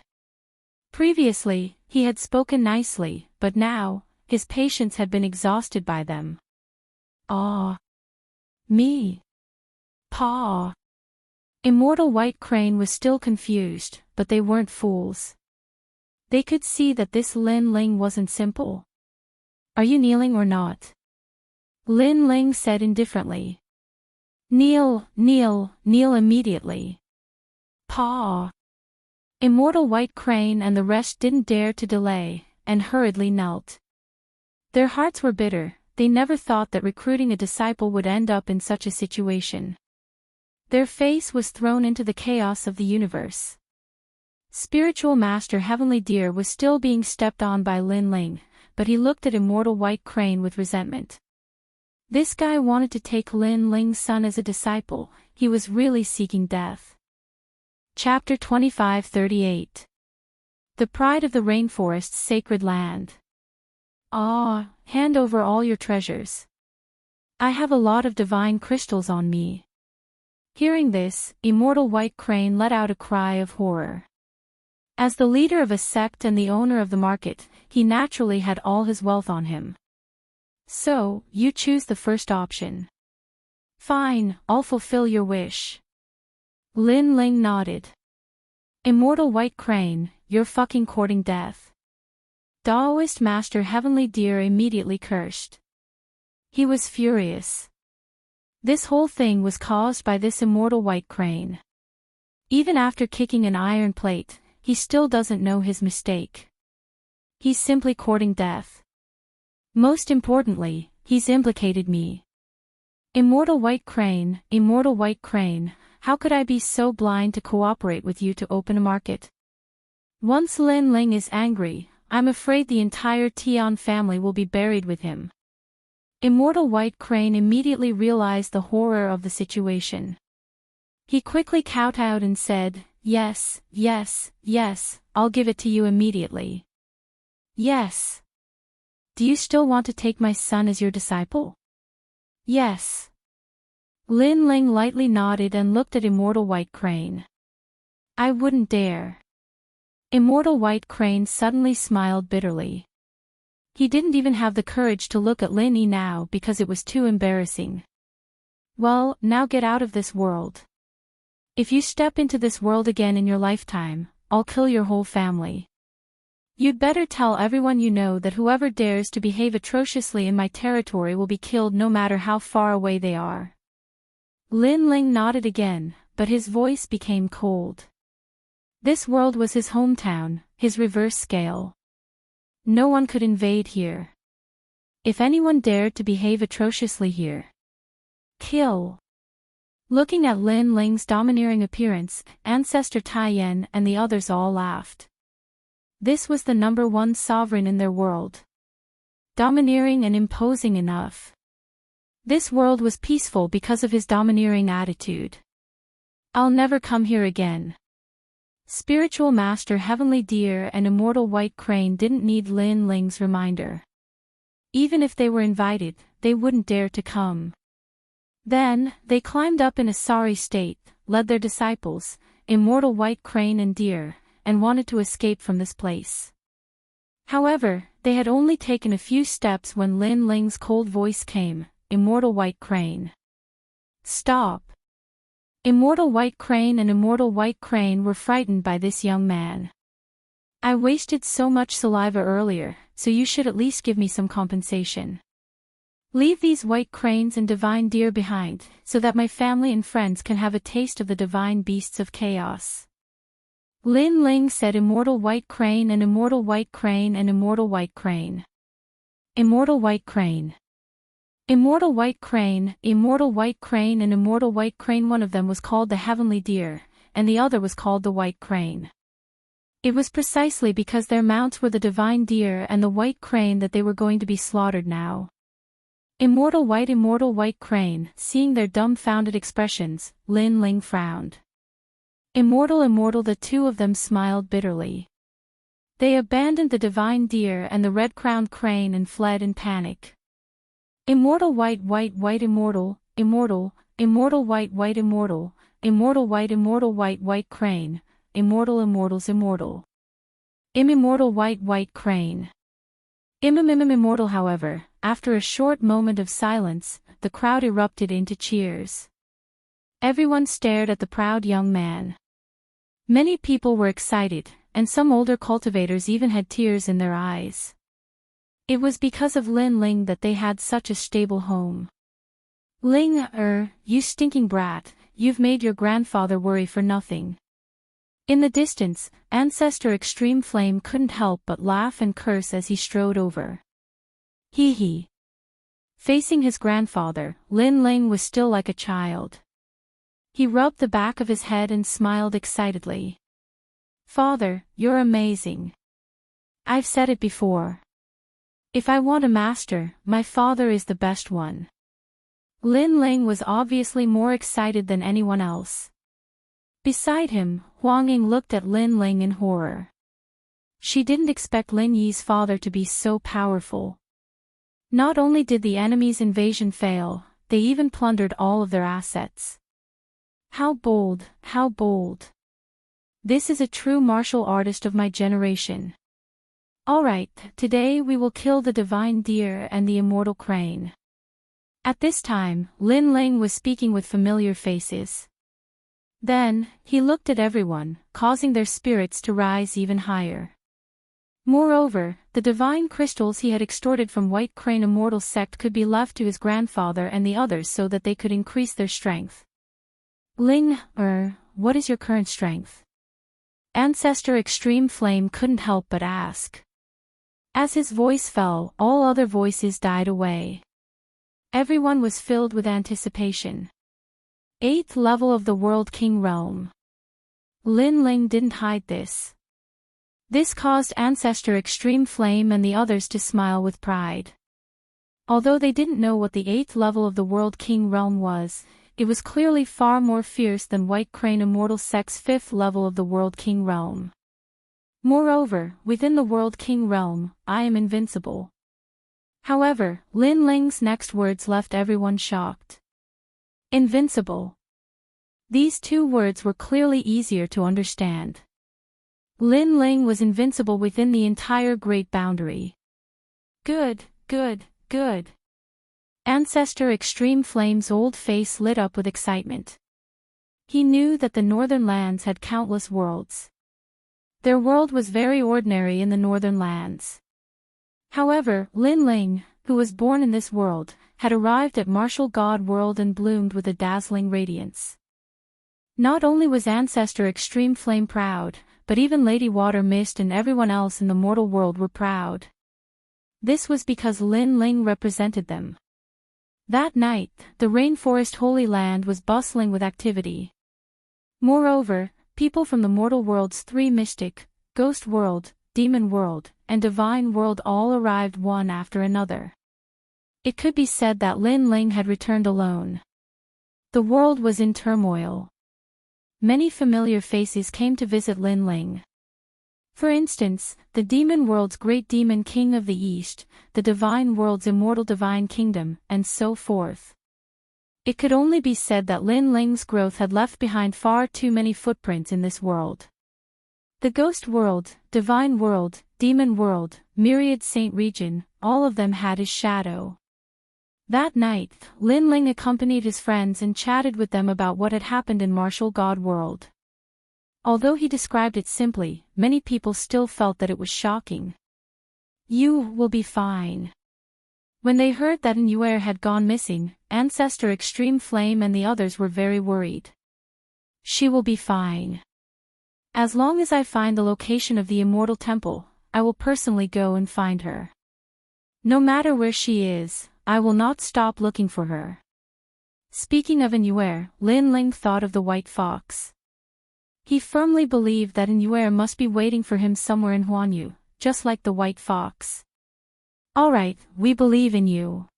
Previously, he had spoken nicely, but now, his patience had been exhausted by them. "Aw! Me? Paw!" Immortal White Crane was still confused, but they weren't fools. They could see that this Lin Ling wasn't simple. "Are you kneeling or not?" Lin Ling said indifferently. "Kneel, kneel, kneel immediately." "Paw!" Immortal White Crane and the rest didn't dare to delay, and hurriedly knelt. Their hearts were bitter, they never thought that recruiting a disciple would end up in such a situation. Their face was thrown into the chaos of the universe. Spiritual Master Heavenly Deer was still being stepped on by Lin Ling, but he looked at Immortal White Crane with resentment. This guy wanted to take Lin Ling's son as a disciple, he was really seeking death. Chapter 25-38. The Pride of the Rainforest's Sacred Land. "Ah, hand over all your treasures. I have a lot of divine crystals on me." Hearing this, Immortal White Crane let out a cry of horror. As the leader of a sect and the owner of the market, he naturally had all his wealth on him. "So, you choose the first option." "Fine, I'll fulfill your wish." Lin Ling nodded. "Immortal White Crane, you're fucking courting death." Taoist Master Heavenly Deer immediately cursed. He was furious. This whole thing was caused by this Immortal White Crane. Even after kicking an iron plate, he still doesn't know his mistake. He's simply courting death. Most importantly, he's implicated me. Immortal White Crane, how could I be so blind to cooperate with you to open a market? Once Lin Ling is angry, I'm afraid the entire Tian family will be buried with him. Immortal White Crane immediately realized the horror of the situation. He quickly kowtowed and said, "Yes, yes, yes, I'll give it to you immediately." "Yes. Do you still want to take my son as your disciple?" "Yes." Lin Ling lightly nodded and looked at Immortal White Crane. "I wouldn't dare." Immortal White Crane suddenly smiled bitterly. He didn't even have the courage to look at Lin Yi now because it was too embarrassing. "Well, now get out of this world. If you step into this world again in your lifetime, I'll kill your whole family. You'd better tell everyone you know that whoever dares to behave atrociously in my territory will be killed no matter how far away they are." Lin Ling nodded again, but his voice became cold. This world was his hometown, his reverse scale. No one could invade here. If anyone dared to behave atrociously here, kill. Looking at Lin Ling's domineering appearance, Ancestor Taiyan and the others all laughed. This was the #1 sovereign in their world. Domineering and imposing enough. This world was peaceful because of his domineering attitude. I'll never come here again. Spiritual Master Heavenly Deer and Immortal White Crane didn't need Lin Ling's reminder. Even if they were invited, they wouldn't dare to come. Then, they climbed up in a sorry state, led their disciples, Immortal White Crane and Deer, and wanted to escape from this place. However, they had only taken a few steps when Lin Ling's cold voice came, Immortal White Crane. Stop. Immortal White Crane and Immortal White Crane were frightened by this young man. I wasted so much saliva earlier, so you should at least give me some compensation. Leave these white cranes and divine deer behind, so that my family and friends can have a taste of the divine beasts of chaos. Lin Ling said Immortal White Crane and Immortal White Crane and Immortal White Crane. Immortal White Crane. Immortal White Crane, Immortal White Crane and Immortal White Crane. One of them was called the Heavenly Deer, and the other was called the White Crane. It was precisely because their mounts were the divine deer and the white crane that they were going to be slaughtered now. Immortal White Crane, seeing their dumbfounded expressions, Lin Ling frowned. Immortal, the two of them smiled bitterly. They abandoned the divine deer and the red-crowned crane and fled in panic. Immortal White Immortal, Immortal, Immortal White Immortal, Immortal White Crane, Immortals Immortal. Immortal White Crane. Immortal. However, after a short moment of silence, the crowd erupted into cheers. Everyone stared at the proud young man. Many people were excited, and some older cultivators even had tears in their eyes. It was because of Lin Ling that they had such a stable home. Ling, you stinking brat, you've made your grandfather worry for nothing. In the distance, Ancestor Extreme Flame couldn't help but laugh and curse as he strode over. Hee hee. Facing his grandfather, Lin Ling was still like a child. He rubbed the back of his head and smiled excitedly. Father, you're amazing. I've said it before. If I want a master, my father is the best one. Lin Ling was obviously more excited than anyone else. Beside him, Huang Ying looked at Lin Ling in horror. She didn't expect Lin Yi's father to be so powerful. Not only did the enemy's invasion fail, they even plundered all of their assets. How bold, how bold. This is a true martial artist of my generation. Alright, today we will kill the divine deer and the immortal crane. At this time, Lin Ling was speaking with familiar faces. Then, he looked at everyone, causing their spirits to rise even higher. Moreover, the divine crystals he had extorted from White Crane Immortal sect could be left to his grandfather and the others so that they could increase their strength. Ling, what is your current strength? Ancestor Extreme Flame couldn't help but ask. As his voice fell, all other voices died away. Everyone was filled with anticipation. 8th level of the World King Realm. Lin Ling didn't hide this. This caused Ancestor Extreme Flame and the others to smile with pride. Although they didn't know what the 8th level of the World King Realm was, it was clearly far more fierce than White Crane Immortal sect's 5th level of the World King Realm. Moreover, within the World King Realm, I am invincible. However, Lin Ling's next words left everyone shocked. Invincible. These two words were clearly easier to understand. Lin Ling was invincible within the entire Great Boundary. Good. Ancestor Extreme Flame's old face lit up with excitement. He knew that the Northern Lands had countless worlds. Their world was very ordinary in the Northern Lands. However, Lin Ling, who was born in this world, had arrived at Martial God World and bloomed with a dazzling radiance. Not only was Ancestor Extreme Flame proud, but even Lady Water Mist and everyone else in the mortal world were proud. This was because Lin Ling represented them. That night, the Rainforest Holy Land was bustling with activity. Moreover, people from the mortal world's 3 mystic, ghost world, demon world, and divine world all arrived one after another. It could be said that Lin Ling had returned alone. The world was in turmoil. many familiar faces came to visit Lin Ling. For instance, the demon world's great demon king of the east, the divine world's immortal divine kingdom, and so forth. It could only be said that Lin Ling's growth had left behind far too many footprints in this world. The ghost world, divine world, demon world, myriad saint region, all of them had his shadow. That night, Lin Ling accompanied his friends and chatted with them about what had happened in martial god world. Although he described it simply, many people still felt that it was shocking. "You will be fine." When they heard that Inuer had gone missing, Ancestor Extreme Flame and the others were very worried. "She will be fine. As long as I find the location of the Immortal Temple, I will personally go and find her. No matter where she is, I will not stop looking for her." Speaking of Inuer, Lin Ling thought of the white fox. He firmly believed that Inuer must be waiting for him somewhere in Huanyu, just like the white fox. "Alright, we believe in you."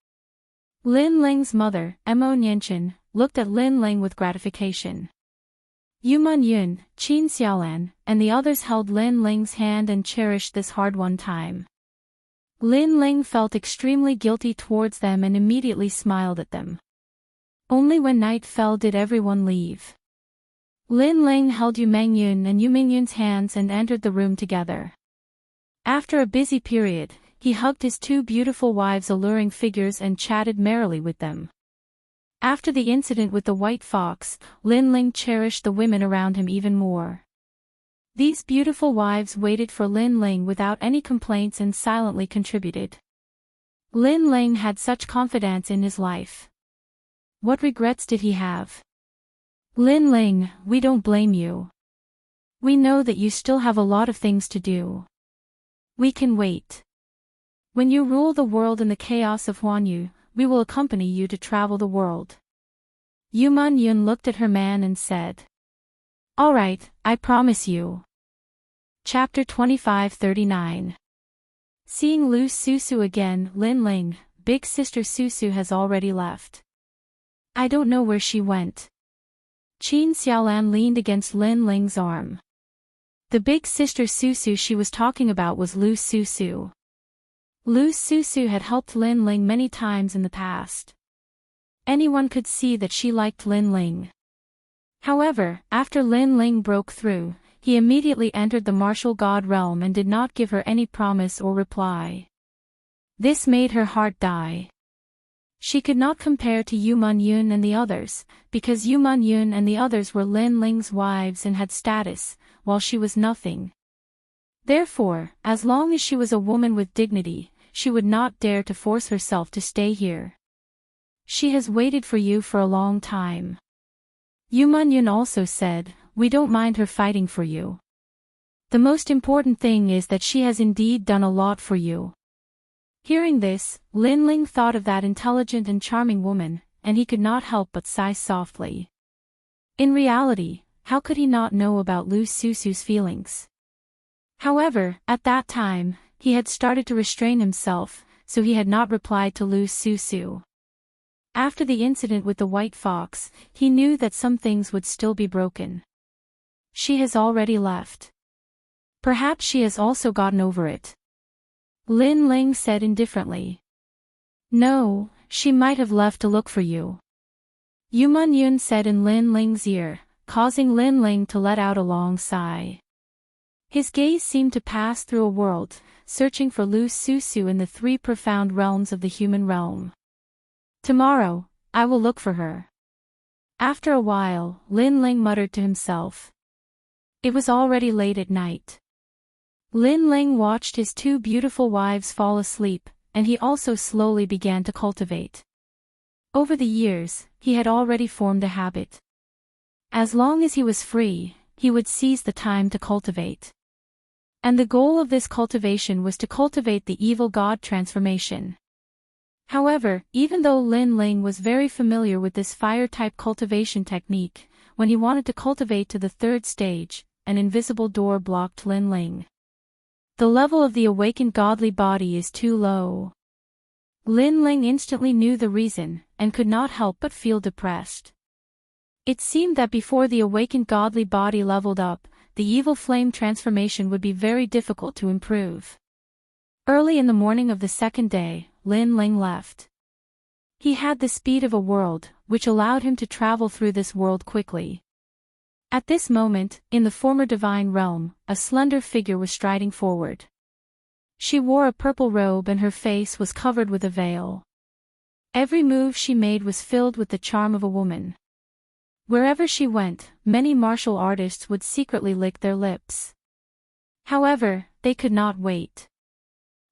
Lin Ling's mother, Mo Nianchen, looked at Lin Ling with gratification. Yuman Yun, Qin Xiaolan, and the others held Lin Ling's hand and cherished this hard-won time. Lin Ling felt extremely guilty towards them and immediately smiled at them. Only when night fell did everyone leave. Lin Ling held Yu Mengyun and Yu Mingyun's hands and entered the room together. After a busy period, he hugged his two beautiful wives' alluring figures and chatted merrily with them. After the incident with the white fox, Lin Ling cherished the women around him even more. These beautiful wives waited for Lin Ling without any complaints and silently contributed. Lin Ling had such confidence in his life. What regrets did he have? "Lin Ling, we don't blame you. We know that you still have a lot of things to do. We can wait. When you rule the world in the chaos of Huanyu, we will accompany you to travel the world." Yuman Yun looked at her man and said, "Alright, I promise you." Chapter 25-39. Seeing Lu Susu again, Lin Ling, big sister Susu has already left. "I don't know where she went." Qin Xiaolan leaned against Lin Ling's arm. The big sister Susu she was talking about was Lu Susu. Lu Susu had helped Lin Ling many times in the past. Anyone could see that she liked Lin Ling. However, after Lin Ling broke through, he immediately entered the martial god realm and did not give her any promise or reply. This made her heart die. She could not compare to Yuman Yun and the others, because Yuman Yun and the others were Lin Ling's wives and had status, while she was nothing. Therefore, as long as she was a woman with dignity, she would not dare to force herself to stay here. "She has waited for you for a long time." Yuman Yun also said, "We don't mind her fighting for you. The most important thing is that she has indeed done a lot for you." Hearing this, Lin Ling thought of that intelligent and charming woman, and he could not help but sigh softly. In reality, how could he not know about Lu Susu's feelings? However, at that time, he had started to restrain himself, so he had not replied to Lu Susu. After the incident with the white fox, he knew that some things would still be broken. She has already left. Perhaps she has also gotten over it. Lin Ling said indifferently. "No, she might have left to look for you." Yuman Yun said in Lin Ling's ear, causing Lin Ling to let out a long sigh. His gaze seemed to pass through a world, searching for Lu Susu in the three profound realms of the human realm. "Tomorrow, I will look for her." After a while, Lin Ling muttered to himself. It was already late at night. Lin Ling watched his two beautiful wives fall asleep, and he also slowly began to cultivate. Over the years, he had already formed a habit. As long as he was free, he would seize the time to cultivate. And the goal of this cultivation was to cultivate the evil god transformation. However, even though Lin Ling was very familiar with this fire-type cultivation technique, when he wanted to cultivate to the third stage, an invisible door blocked Lin Ling. The level of the awakened godly body is too low. Lin Ling instantly knew the reason, and could not help but feel depressed. It seemed that before the awakened godly body leveled up, the evil flame transformation would be very difficult to improve. Early in the morning of the second day, Lin Ling left. He had the speed of a world, which allowed him to travel through this world quickly. At this moment, in the former divine realm, a slender figure was striding forward. She wore a purple robe and her face was covered with a veil. Every move she made was filled with the charm of a woman. Wherever she went, many martial artists would secretly lick their lips. However, they could not wait.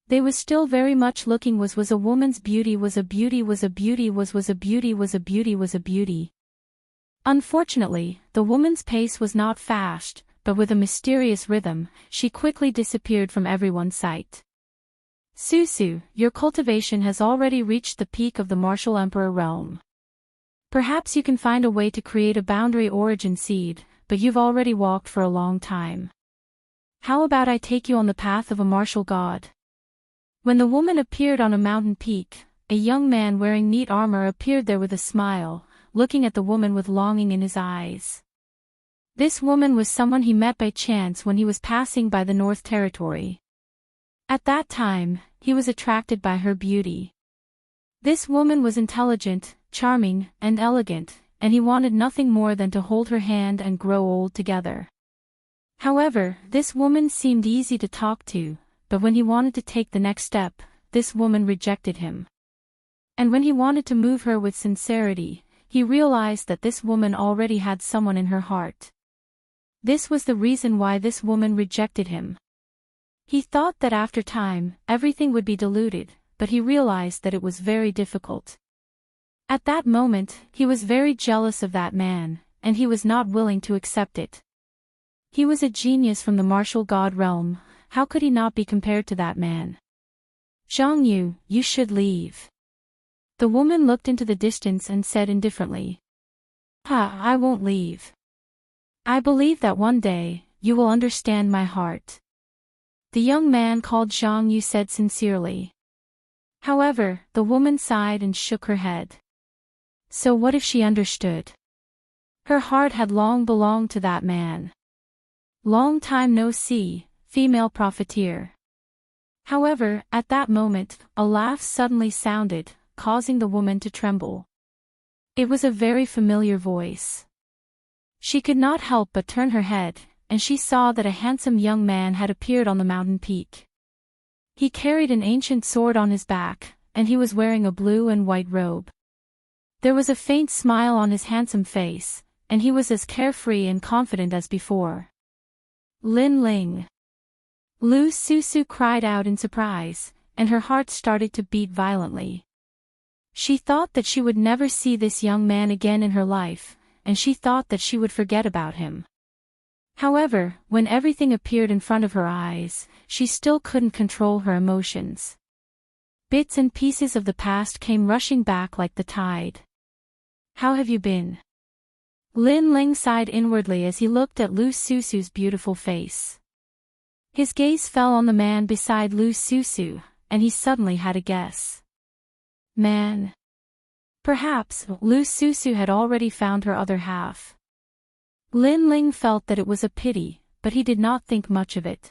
They was still very much looking was a woman's beauty was a beauty was a beauty was a beauty was a beauty was a beauty. Unfortunately, the woman's pace was not fast, but with a mysterious rhythm, she quickly disappeared from everyone's sight. Susu, your cultivation has already reached the peak of the martial emperor realm. Perhaps you can find a way to create a boundary origin seed, but you've already walked for a long time. How about I take you on the path of a martial god? When the woman appeared on a mountain peak, a young man wearing neat armor appeared there with a smile, looking at the woman with longing in his eyes. This woman was someone he met by chance when he was passing by the North Territory. At that time, he was attracted by her beauty. This woman was intelligent, charming, and elegant, and he wanted nothing more than to hold her hand and grow old together. However, this woman seemed easy to talk to, but when he wanted to take the next step, this woman rejected him. And when he wanted to move her with sincerity, he realized that this woman already had someone in her heart. This was the reason why this woman rejected him. He thought that after time, everything would be diluted, but he realized that it was very difficult. At that moment, he was very jealous of that man, and he was not willing to accept it. He was a genius from the martial god realm, how could he not be compared to that man? Zhang Yu, you should leave. The woman looked into the distance and said indifferently. I won't leave. I believe that one day, you will understand my heart. The young man called Zhang Yu said sincerely. However, the woman sighed and shook her head. So what if she understood? Her heart had long belonged to that man. Long time no see, female profiteer. However, at that moment, a laugh suddenly sounded, causing the woman to tremble. It was a very familiar voice. She could not help but turn her head, and she saw that a handsome young man had appeared on the mountain peak. He carried an ancient sword on his back, and he was wearing a blue and white robe. There was a faint smile on his handsome face, and he was as carefree and confident as before. Lin Ling. Lu Susu cried out in surprise, and her heart started to beat violently. She thought that she would never see this young man again in her life, and she thought that she would forget about him. However, when everything appeared in front of her eyes, she still couldn't control her emotions. Bits and pieces of the past came rushing back like the tide. How have you been? Lin Ling sighed inwardly as he looked at Lu Susu's beautiful face. His gaze fell on the man beside Lu Susu, and he suddenly had a guess. Man. Perhaps, Lu Susu had already found her other half. Lin Ling felt that it was a pity, but he did not think much of it.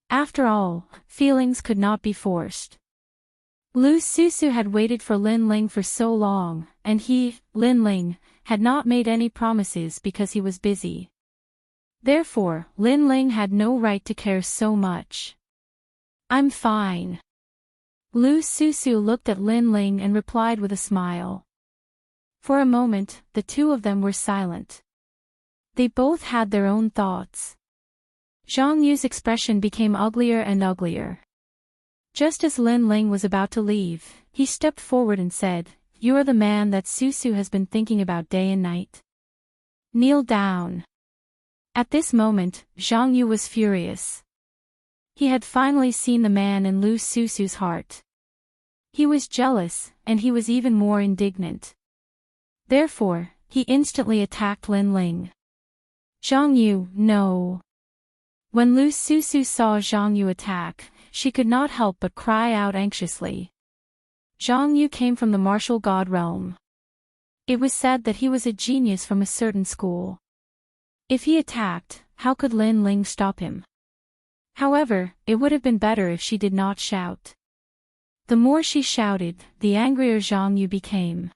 After all, feelings could not be forced. Lu Susu had waited for Lin Ling for so long, and he, Lin Ling, had not made any promises because he was busy. Therefore, Lin Ling had no right to care so much. I'm fine. Lu Susu looked at Lin Ling and replied with a smile. For a moment, the two of them were silent. They both had their own thoughts. Zhang Yu's expression became uglier and uglier. Just as Lin Ling was about to leave, he stepped forward and said, "You are the man that Susu has been thinking about day and night. Kneel down." At this moment, Zhang Yu was furious. He had finally seen the man in Lu Susu's heart. He was jealous, and he was even more indignant. Therefore, he instantly attacked Lin Ling. Zhang Yu, no. When Lu Susu saw Zhang Yu attack, she could not help but cry out anxiously. Zhang Yu came from the martial god realm. It was said that he was a genius from a certain school. If he attacked, how could Lin Ling stop him? However, it would have been better if she did not shout. The more she shouted, the angrier Zhang Yu became.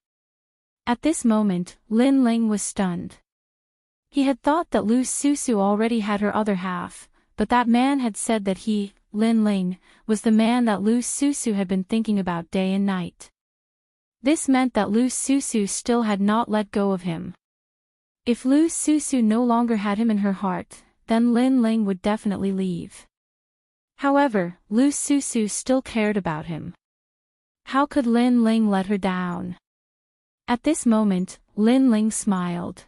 At this moment, Lin Ling was stunned. He had thought that Lu Susu already had her other half, but that man had said that he, Lin Ling, was the man that Lu Susu had been thinking about day and night. This meant that Lu Susu still had not let go of him. If Lu Susu no longer had him in her heart, then Lin Ling would definitely leave. However, Lu Susu still cared about him. How could Lin Ling let her down? At this moment, Lin Ling smiled.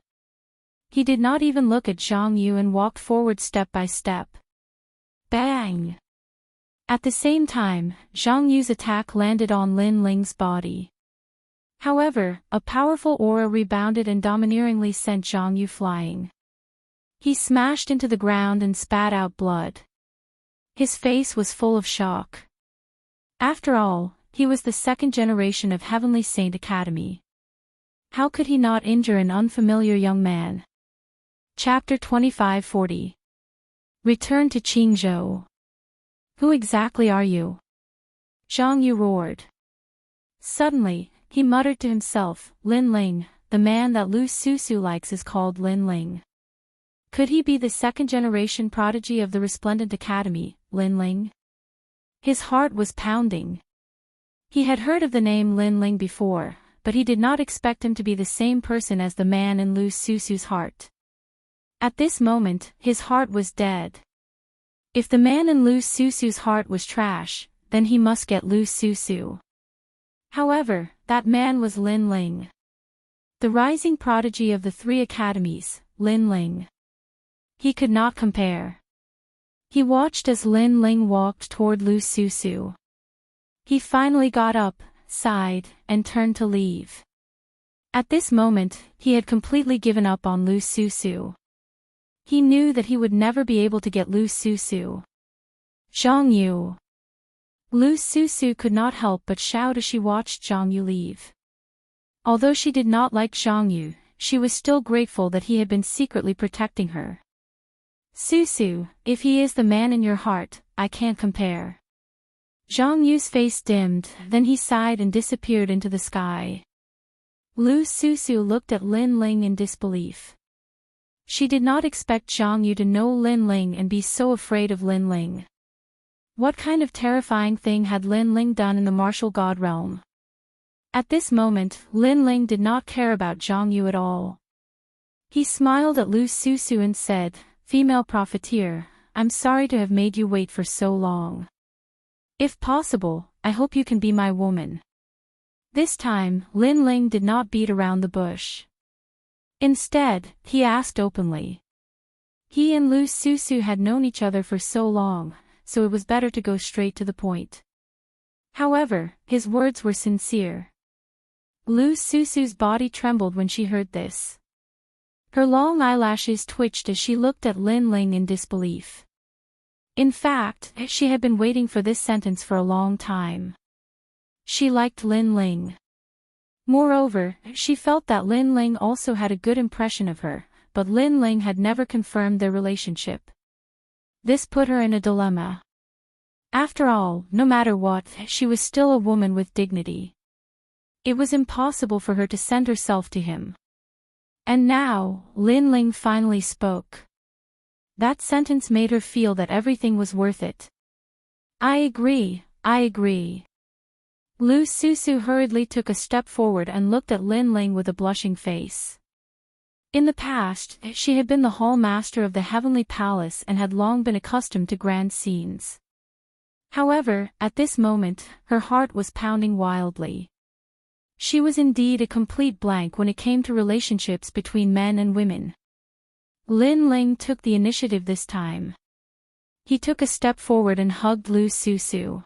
He did not even look at Zhang Yu and walked forward step by step. Bang! At the same time, Zhang Yu's attack landed on Lin Ling's body. However, a powerful aura rebounded and domineeringly sent Zhang Yu flying. He smashed into the ground and spat out blood. His face was full of shock. After all, he was the second generation of Heavenly Saint Academy. How could he not injure an unfamiliar young man? Chapter 2540. Return to Qingzhou. Who exactly are you? Zhang Yu roared. Suddenly, he muttered to himself, Lin Ling, the man that Lu Susu likes is called Lin Ling. Could he be the second-generation prodigy of the Resplendent Academy, Lin Ling? His heart was pounding. He had heard of the name Lin Ling before, but he did not expect him to be the same person as the man in Lu Susu's heart. At this moment, his heart was dead. If the man in Lu Susu's heart was trash, then he must get Lu Susu. However, that man was Lin Ling. The rising prodigy of the three academies, Lin Ling. He could not compare. He watched as Lin Ling walked toward Lu Susu. He finally got up, sighed, and turned to leave. At this moment, he had completely given up on Lu Susu. He knew that he would never be able to get Lu Susu. Zhang Yu. Lu Susu could not help but shout as she watched Zhang Yu leave. Although she did not like Zhang Yu, she was still grateful that he had been secretly protecting her. Susu, if he is the man in your heart, I can't compare. Zhang Yu's face dimmed, then he sighed and disappeared into the sky. Lu Susu looked at Lin Ling in disbelief. She did not expect Zhang Yu to know Lin Ling and be so afraid of Lin Ling. What kind of terrifying thing had Lin Ling done in the martial god realm? At this moment, Lin Ling did not care about Zhang Yu at all. He smiled at Lu Susu and said, Female profiteer, I'm sorry to have made you wait for so long. If possible, I hope you can be my woman. This time, Lin Ling did not beat around the bush. Instead, he asked openly. He and Lu Susu had known each other for so long, so it was better to go straight to the point. However, his words were sincere. Lu Susu's body trembled when she heard this. Her long eyelashes twitched as she looked at Lin Ling in disbelief. In fact, she had been waiting for this sentence for a long time. She liked Lin Ling. Moreover, she felt that Lin Ling also had a good impression of her, but Lin Ling had never confirmed their relationship. This put her in a dilemma. After all, no matter what, she was still a woman with dignity. It was impossible for her to send herself to him. And now, Lin Ling finally spoke. That sentence made her feel that everything was worth it. I agree, I agree. Lu Susu hurriedly took a step forward and looked at Lin Ling with a blushing face. In the past, she had been the hall master of the Heavenly Palace and had long been accustomed to grand scenes. However, at this moment, her heart was pounding wildly. She was indeed a complete blank when it came to relationships between men and women. Lin Ling took the initiative this time. He took a step forward and hugged Lu Susu.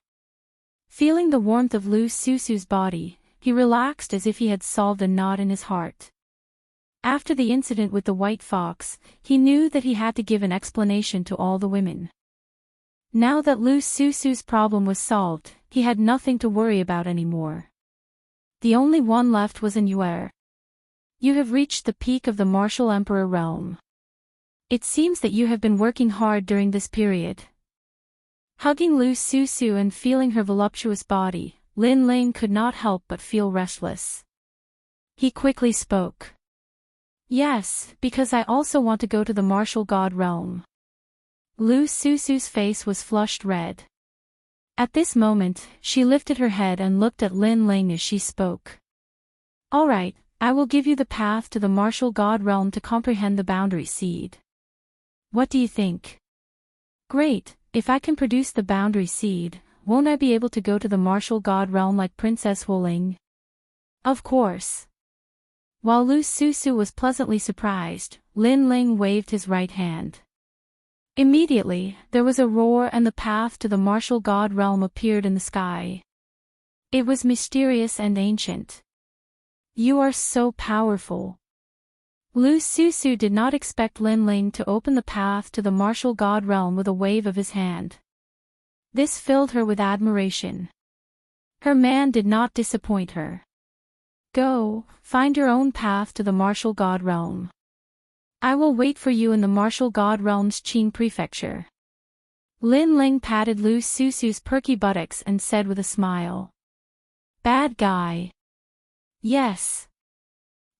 Feeling the warmth of Lu Susu's body, he relaxed as if he had solved a knot in his heart. After the incident with the white fox, he knew that he had to give an explanation to all the women. Now that Lu Susu's problem was solved, he had nothing to worry about anymore. The only one left was Yuer. You have reached the peak of the martial emperor realm. It seems that you have been working hard during this period. Hugging Lu Susu and feeling her voluptuous body, Lin Ling could not help but feel restless. He quickly spoke. Yes, because I also want to go to the martial god realm. Lu Susu's face was flushed red. At this moment, she lifted her head and looked at Lin Ling as she spoke. All right, I will give you the path to the martial god realm to comprehend the boundary seed. What do you think? Great, if I can produce the boundary seed, won't I be able to go to the martial god realm like Princess Huoling? Of course. While Lu Susu was pleasantly surprised, Lin Ling waved his right hand. Immediately, there was a roar and the path to the martial god realm appeared in the sky. It was mysterious and ancient. You are so powerful. Lu Susu did not expect Lin Ling to open the path to the martial god realm with a wave of his hand. This filled her with admiration. Her man did not disappoint her. Go, find your own path to the martial god realm. I will wait for you in the martial god realm's Qing prefecture. Lin Ling patted Lu Susu's perky buttocks and said with a smile. Bad guy. Yes.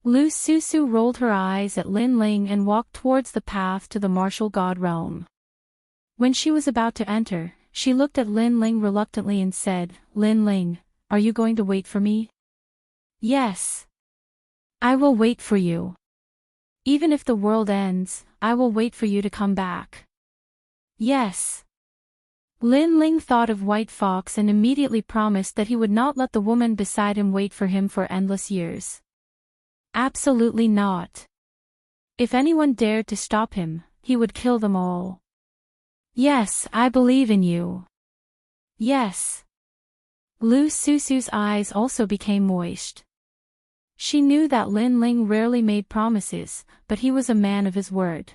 Lu Susu rolled her eyes at Lin Ling and walked towards the path to the martial god realm. When she was about to enter, she looked at Lin Ling reluctantly and said, Lin Ling, are you going to wait for me? Yes. I will wait for you. Even if the world ends, I will wait for you to come back. Yes. Lin Ling thought of White Fox and immediately promised that he would not let the woman beside him wait for him for endless years. Absolutely not. If anyone dared to stop him, he would kill them all. Yes, I believe in you. Yes. Lu Susu's eyes also became moist. She knew that Lin Ling rarely made promises, but he was a man of his word.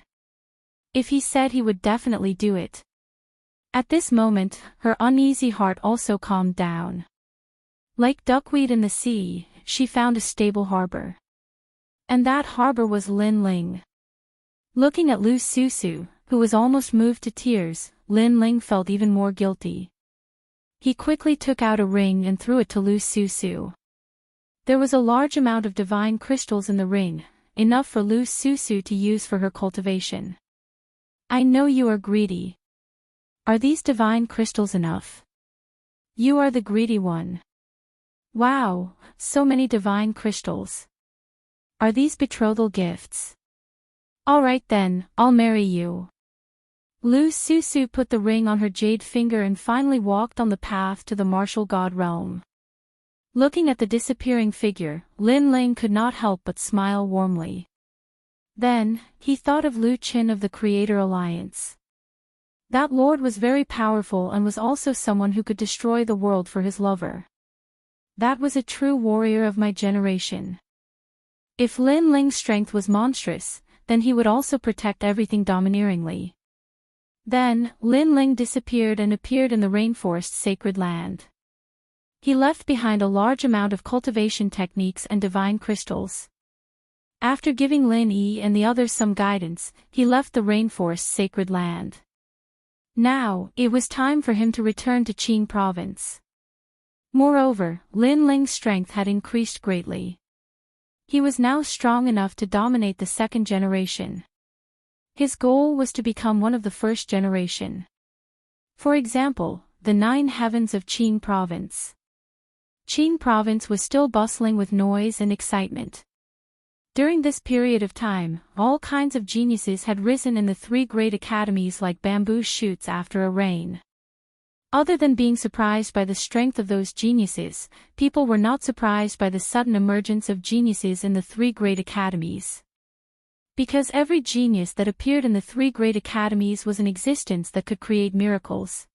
If he said he would definitely do it. At this moment, her uneasy heart also calmed down. Like duckweed in the sea, she found a stable harbor. And that harbor was Lin Ling. Looking at Lu Susu, who was almost moved to tears, Lin Ling felt even more guilty. He quickly took out a ring and threw it to Lu Susu. There was a large amount of divine crystals in the ring, enough for Lu Susu to use for her cultivation. I know you are greedy. Are these divine crystals enough? You are the greedy one. Wow, so many divine crystals. Are these betrothal gifts? All right then, I'll marry you. Lu Susu put the ring on her jade finger and finally walked on the path to the martial god realm. Looking at the disappearing figure, Lin Ling could not help but smile warmly. Then, he thought of Lu Qin of the Creator Alliance. That lord was very powerful and was also someone who could destroy the world for his lover. That was a true warrior of my generation. If Lin Ling's strength was monstrous, then he would also protect everything domineeringly. Then, Lin Ling disappeared and appeared in the rainforest's sacred land. He left behind a large amount of cultivation techniques and divine crystals. After giving Lin Yi and the others some guidance, he left the rainforest's sacred land. Now, it was time for him to return to Qing province. Moreover, Lin Ling's strength had increased greatly. He was now strong enough to dominate the second generation. His goal was to become one of the first generation. For example, the 9 heavens of Qing province. Qing province was still bustling with noise and excitement. During this period of time, all kinds of geniuses had risen in the 3 great academies like bamboo shoots after a rain. Other than being surprised by the strength of those geniuses, people were not surprised by the sudden emergence of geniuses in the 3 great academies. Because every genius that appeared in the 3 great academies was in existence that could create miracles.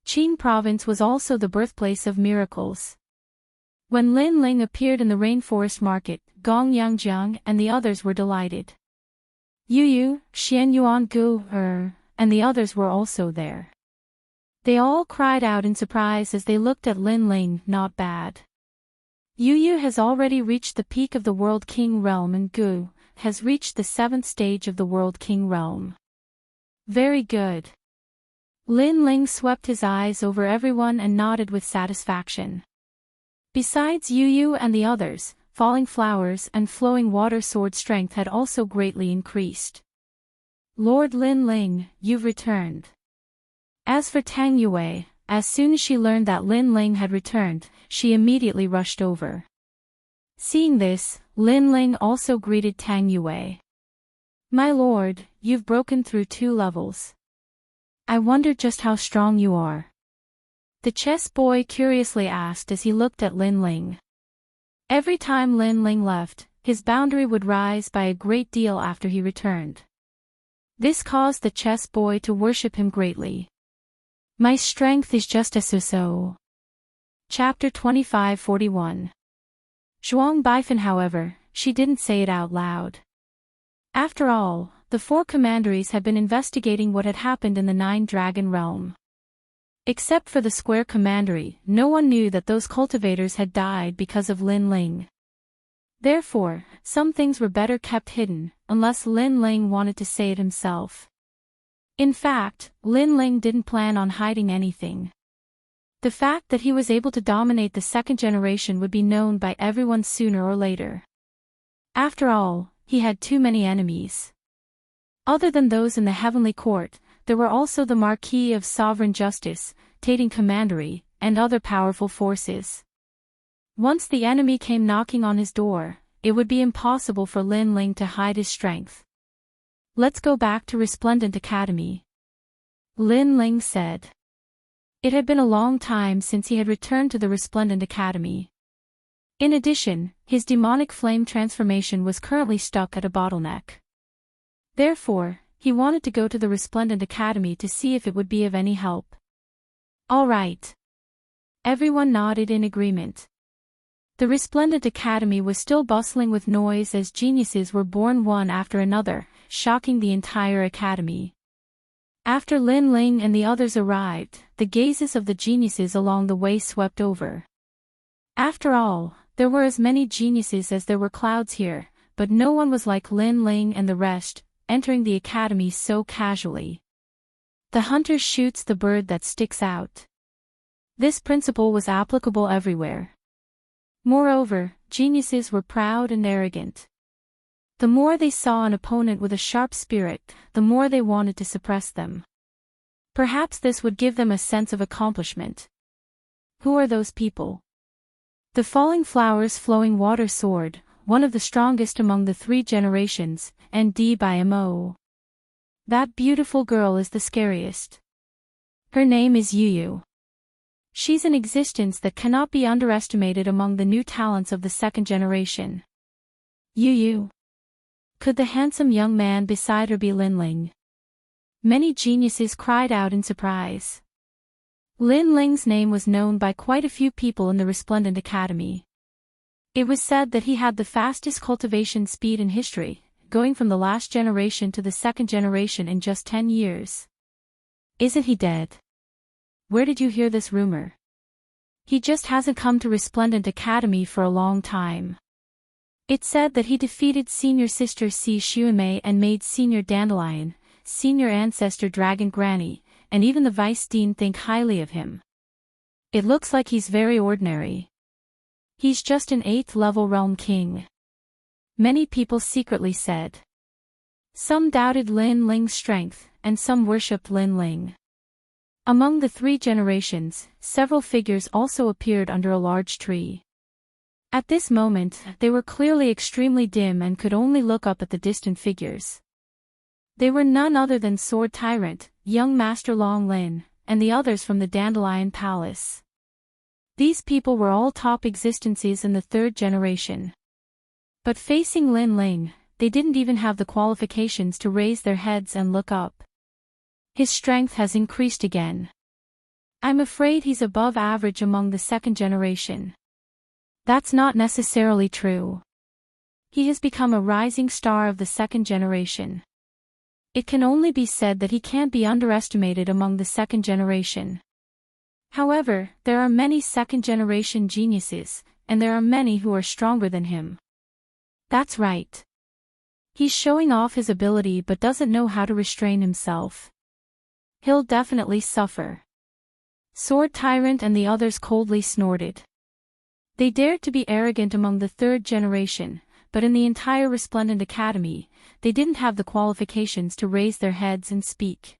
Qing province was also the birthplace of miracles. When Lin Ling appeared in the rainforest market, Gong Yangjiang and the others were delighted. Yu Yu, Xian Yuan Gu, and the others were also there. They all cried out in surprise as they looked at Lin Ling. Not bad. Yu Yu has already reached the peak of the World King realm and Gu has reached the 7th stage of the World King realm. Very good. Lin Ling swept his eyes over everyone and nodded with satisfaction. Besides Yu Yu and the others, falling flowers and flowing water sword strength had also greatly increased. Lord Lin Ling, you've returned. As for Tang Yue, as soon as she learned that Lin Ling had returned, she immediately rushed over. Seeing this, Lin Ling also greeted Tang Yue. My lord, you've broken through 2 levels. I wonder just how strong you are. The chess boy curiously asked as he looked at Lin Ling. Every time Lin Ling left, his boundary would rise by a great deal after he returned. This caused the chess boy to worship him greatly. My strength is just a so-so. Chapter 25:41. Zhuang Baifan, however, she didn't say it out loud. After all, the 4 commanderies had been investigating what had happened in the 9-dragon realm. Except for the square commandery, no one knew that those cultivators had died because of Lin Ling. Therefore, some things were better kept hidden, unless Lin Ling wanted to say it himself. In fact, Lin Ling didn't plan on hiding anything. The fact that he was able to dominate the 2nd generation would be known by everyone sooner or later. After all, he had too many enemies. Other than those in the Heavenly Court, there were also the Marquis of Sovereign Justice, Tating Commandery, and other powerful forces. Once the enemy came knocking on his door, it would be impossible for Lin Ling to hide his strength. Let's go back to Resplendent Academy. Lin Ling said. It had been a long time since he had returned to the Resplendent Academy. In addition, his demonic flame transformation was currently stuck at a bottleneck. Therefore, he wanted to go to the Resplendent Academy to see if it would be of any help. All right. Everyone nodded in agreement. The Resplendent Academy was still bustling with noise as geniuses were born one after another, shocking the entire academy. After Lin Ling and the others arrived, the gazes of the geniuses along the way swept over. After all, there were as many geniuses as there were clouds here, but no one was like Lin Ling and the rest, entering the academy so casually. The hunter shoots the bird that sticks out. This principle was applicable everywhere. Moreover, geniuses were proud and arrogant. The more they saw an opponent with a sharp spirit, the more they wanted to suppress them. Perhaps this would give them a sense of accomplishment. Who are those people? The falling flowers flowing water sword, one of the strongest among the 3 generations, and D by Mo. That beautiful girl is the scariest. Her name is Yu Yu. She's an existence that cannot be underestimated among the new talents of the 2nd generation. Yu Yu. Could the handsome young man beside her be Lin Ling? Many geniuses cried out in surprise. Lin Ling's name was known by quite a few people in the Resplendent Academy. It was said that he had the fastest cultivation speed in history, going from the last generation to the 2nd generation in just 10 years. Isn't he dead? Where did you hear this rumor? He just hasn't come to Resplendent Academy for a long time. It said that he defeated Senior Sister Si Xuanmei and made Senior Dandelion, Senior Ancestor Dragon Granny, and even the Vice Dean think highly of him. It looks like he's very ordinary. He's just an 8th level realm king. Many people secretly said. Some doubted Lin Ling's strength, and some worshipped Lin Ling. Among the 3 generations, several figures also appeared under a large tree. At this moment, they were clearly extremely dim and could only look up at the distant figures. They were none other than Sword Tyrant, young Master Long Lin, and the others from the Dandelion Palace. These people were all top existences in the 3rd generation. But facing Lin Ling, they didn't even have the qualifications to raise their heads and look up. His strength has increased again. I'm afraid he's above average among the 2nd generation. That's not necessarily true. He has become a rising star of the 2nd generation. It can only be said that he can't be underestimated among the 2nd generation. However, there are many 2nd generation geniuses, and there are many who are stronger than him. That's right. He's showing off his ability but doesn't know how to restrain himself. He'll definitely suffer. Sword Tyrant and the others coldly snorted. They dared to be arrogant among the third generation, but in the entire Resplendent Academy, they didn't have the qualifications to raise their heads and speak.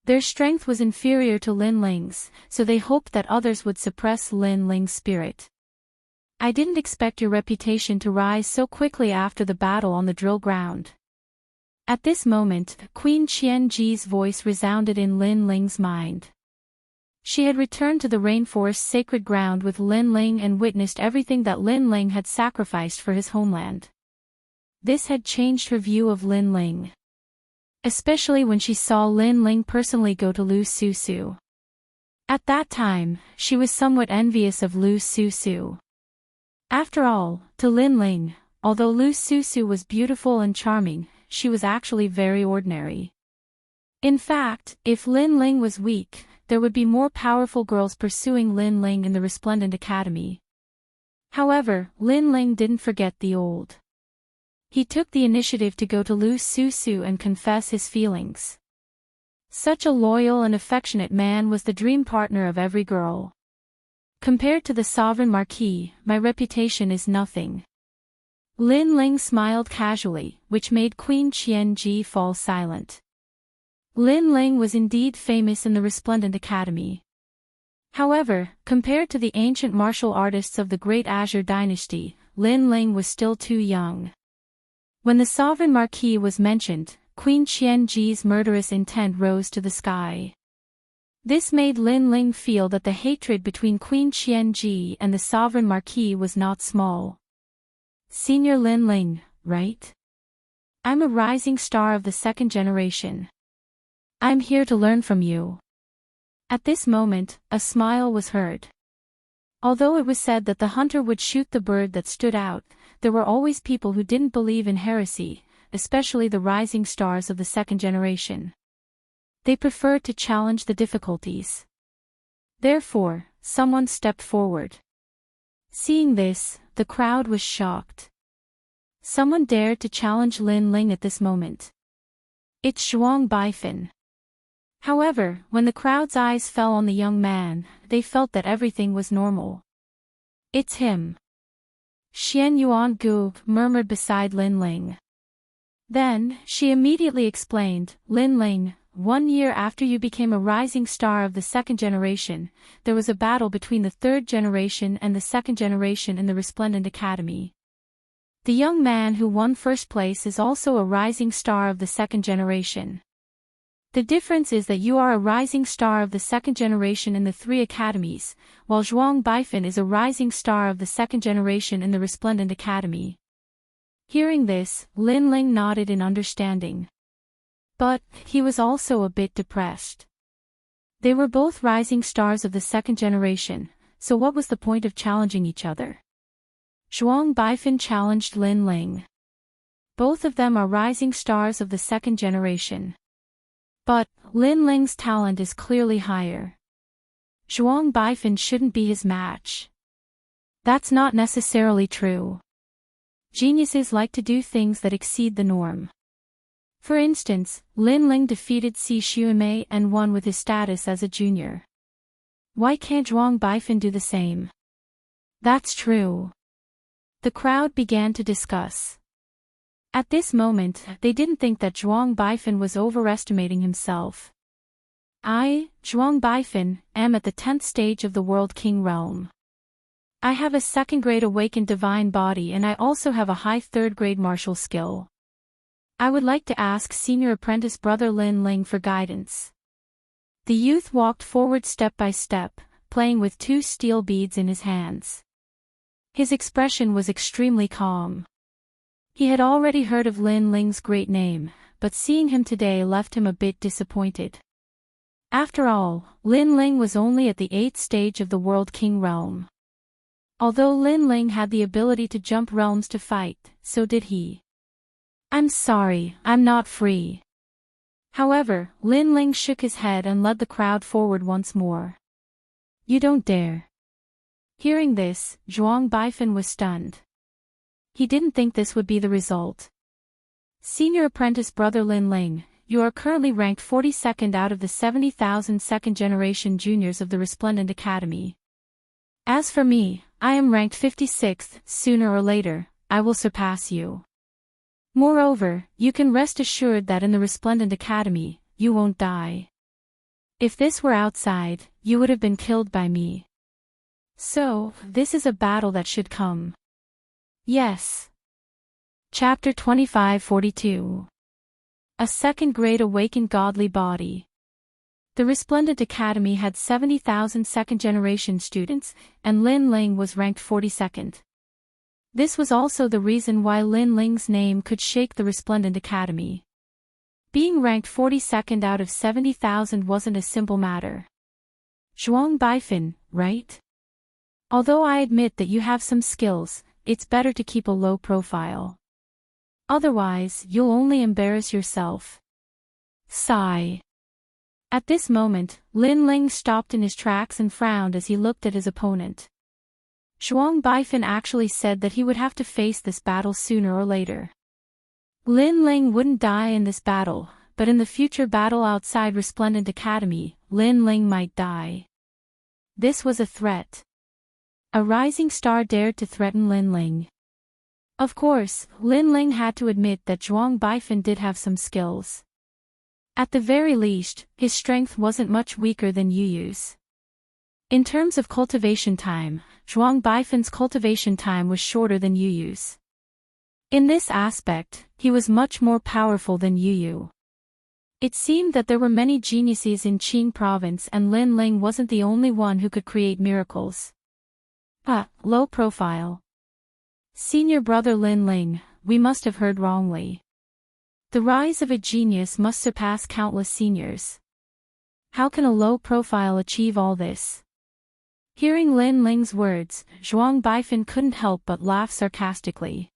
Their strength was inferior to Lin Ling's, so they hoped that others would suppress Lin Ling's spirit. I didn't expect your reputation to rise so quickly after the battle on the drill ground. At this moment, Queen Qianji's voice resounded in Lin Ling's mind. She had returned to the rainforest's sacred ground with Lin Ling and witnessed everything that Lin Ling had sacrificed for his homeland. This had changed her view of Lin Ling. Especially when she saw Lin Ling personally go to Lu Susu. At that time, she was somewhat envious of Lu Susu. After all, to Lin Ling, although Lu Susu was beautiful and charming, she was actually very ordinary. In fact, if Lin Ling was weak, there would be more powerful girls pursuing Lin Ling in the Resplendent Academy. However, Lin Ling didn't forget the old. He took the initiative to go to Lu Susu and confess his feelings. Such a loyal and affectionate man was the dream partner of every girl. Compared to the Sovereign Marquis, my reputation is nothing. Lin Ling smiled casually, which made Queen Qianji fall silent. Lin Ling was indeed famous in the Resplendent Academy. However, compared to the ancient martial artists of the Great Azure Dynasty, Lin Ling was still too young. When the Sovereign Marquis was mentioned, Queen Qianji's murderous intent rose to the sky. This made Lin Ling feel that the hatred between Queen Qianji and the Sovereign Marquis was not small. Senior Lin Ling, right? I'm a rising star of the second generation. I'm here to learn from you. At this moment, a smile was heard. Although it was said that the hunter would shoot the bird that stood out, there were always people who didn't believe in heresy, especially the rising stars of the second generation. They preferred to challenge the difficulties. Therefore, someone stepped forward. Seeing this, the crowd was shocked. Someone dared to challenge Lin Ling at this moment. It's Zhuang Baifan. However, when the crowd's eyes fell on the young man, they felt that everything was normal. It's him. Xian Yuan Gu murmured beside Lin Ling. Then, she immediately explained, Lin Ling, 1 year after you became a rising star of the second generation, there was a battle between the third generation and the second generation in the Resplendent Academy. The young man who won first place is also a rising star of the second generation. The difference is that you are a rising star of the second generation in the 3 academies, while Zhuang Baifan is a rising star of the second generation in the Resplendent Academy. Hearing this, Lin Ling nodded in understanding. But, he was also a bit depressed. They were both rising stars of the second generation, so what was the point of challenging each other? Zhuang Baifan challenged Lin Ling. Both of them are rising stars of the second generation. But, Lin Ling's talent is clearly higher. Zhuang Baifan shouldn't be his match. That's not necessarily true. Geniuses like to do things that exceed the norm. For instance, Lin Ling defeated Si Xuemei and won with his status as a junior. Why can't Zhuang Baifan do the same? That's true. The crowd began to discuss. At this moment, they didn't think that Zhuang Baifan was overestimating himself. I, Zhuang Baifan, am at the 10th stage of the World King realm. I have a 2nd grade awakened divine body and I also have a high 3rd grade martial skill. I would like to ask senior apprentice brother Lin Ling for guidance. The youth walked forward step by step, playing with 2 steel beads in his hands. His expression was extremely calm. He had already heard of Lin Ling's great name, but seeing him today left him a bit disappointed. After all, Lin Ling was only at the 8th stage of the World King realm. Although Lin Ling had the ability to jump realms to fight, so did he. I'm sorry, I'm not free. However, Lin Ling shook his head and led the crowd forward once more. You don't dare. Hearing this, Zhuang Baifan was stunned. He didn't think this would be the result. Senior apprentice brother Lin Ling, you are currently ranked 42nd out of the 70,000 second-generation juniors of the Resplendent Academy. As for me, I am ranked 56th, sooner or later, I will surpass you. Moreover, you can rest assured that in the Resplendent Academy, you won't die. If this were outside, you would have been killed by me. So, this is a battle that should come. Yes. Chapter 2542. A second-grade awakened godly body. The Resplendent Academy had 70,000 second-generation students, and Lin Ling was ranked 42nd. This was also the reason why Lin Ling's name could shake the Resplendent Academy. Being ranked 42nd out of 70,000 wasn't a simple matter. Zhuang Baifan, right? Although I admit that you have some skills, it's better to keep a low profile. Otherwise, you'll only embarrass yourself. Sigh. At this moment, Lin Ling stopped in his tracks and frowned as he looked at his opponent. Zhuang Baifan actually said that he would have to face this battle sooner or later. Lin Ling wouldn't die in this battle, but in the future battle outside Resplendent Academy, Lin Ling might die. This was a threat. A rising star dared to threaten Lin Ling. Of course, Lin Ling had to admit that Zhuang Baifan did have some skills. At the very least, his strength wasn't much weaker than Yu Yu's. In terms of cultivation time, Zhuang Baifan's cultivation time was shorter than Yu Yu's. In this aspect, he was much more powerful than Yu Yu. It seemed that there were many geniuses in Qing province and Lin Ling wasn't the only one who could create miracles. Low profile. Senior brother Lin Ling, we must have heard wrongly. The rise of a genius must surpass countless seniors. How can a low profile achieve all this? Hearing Lin Ling's words, Zhuang Baifan couldn't help but laugh sarcastically.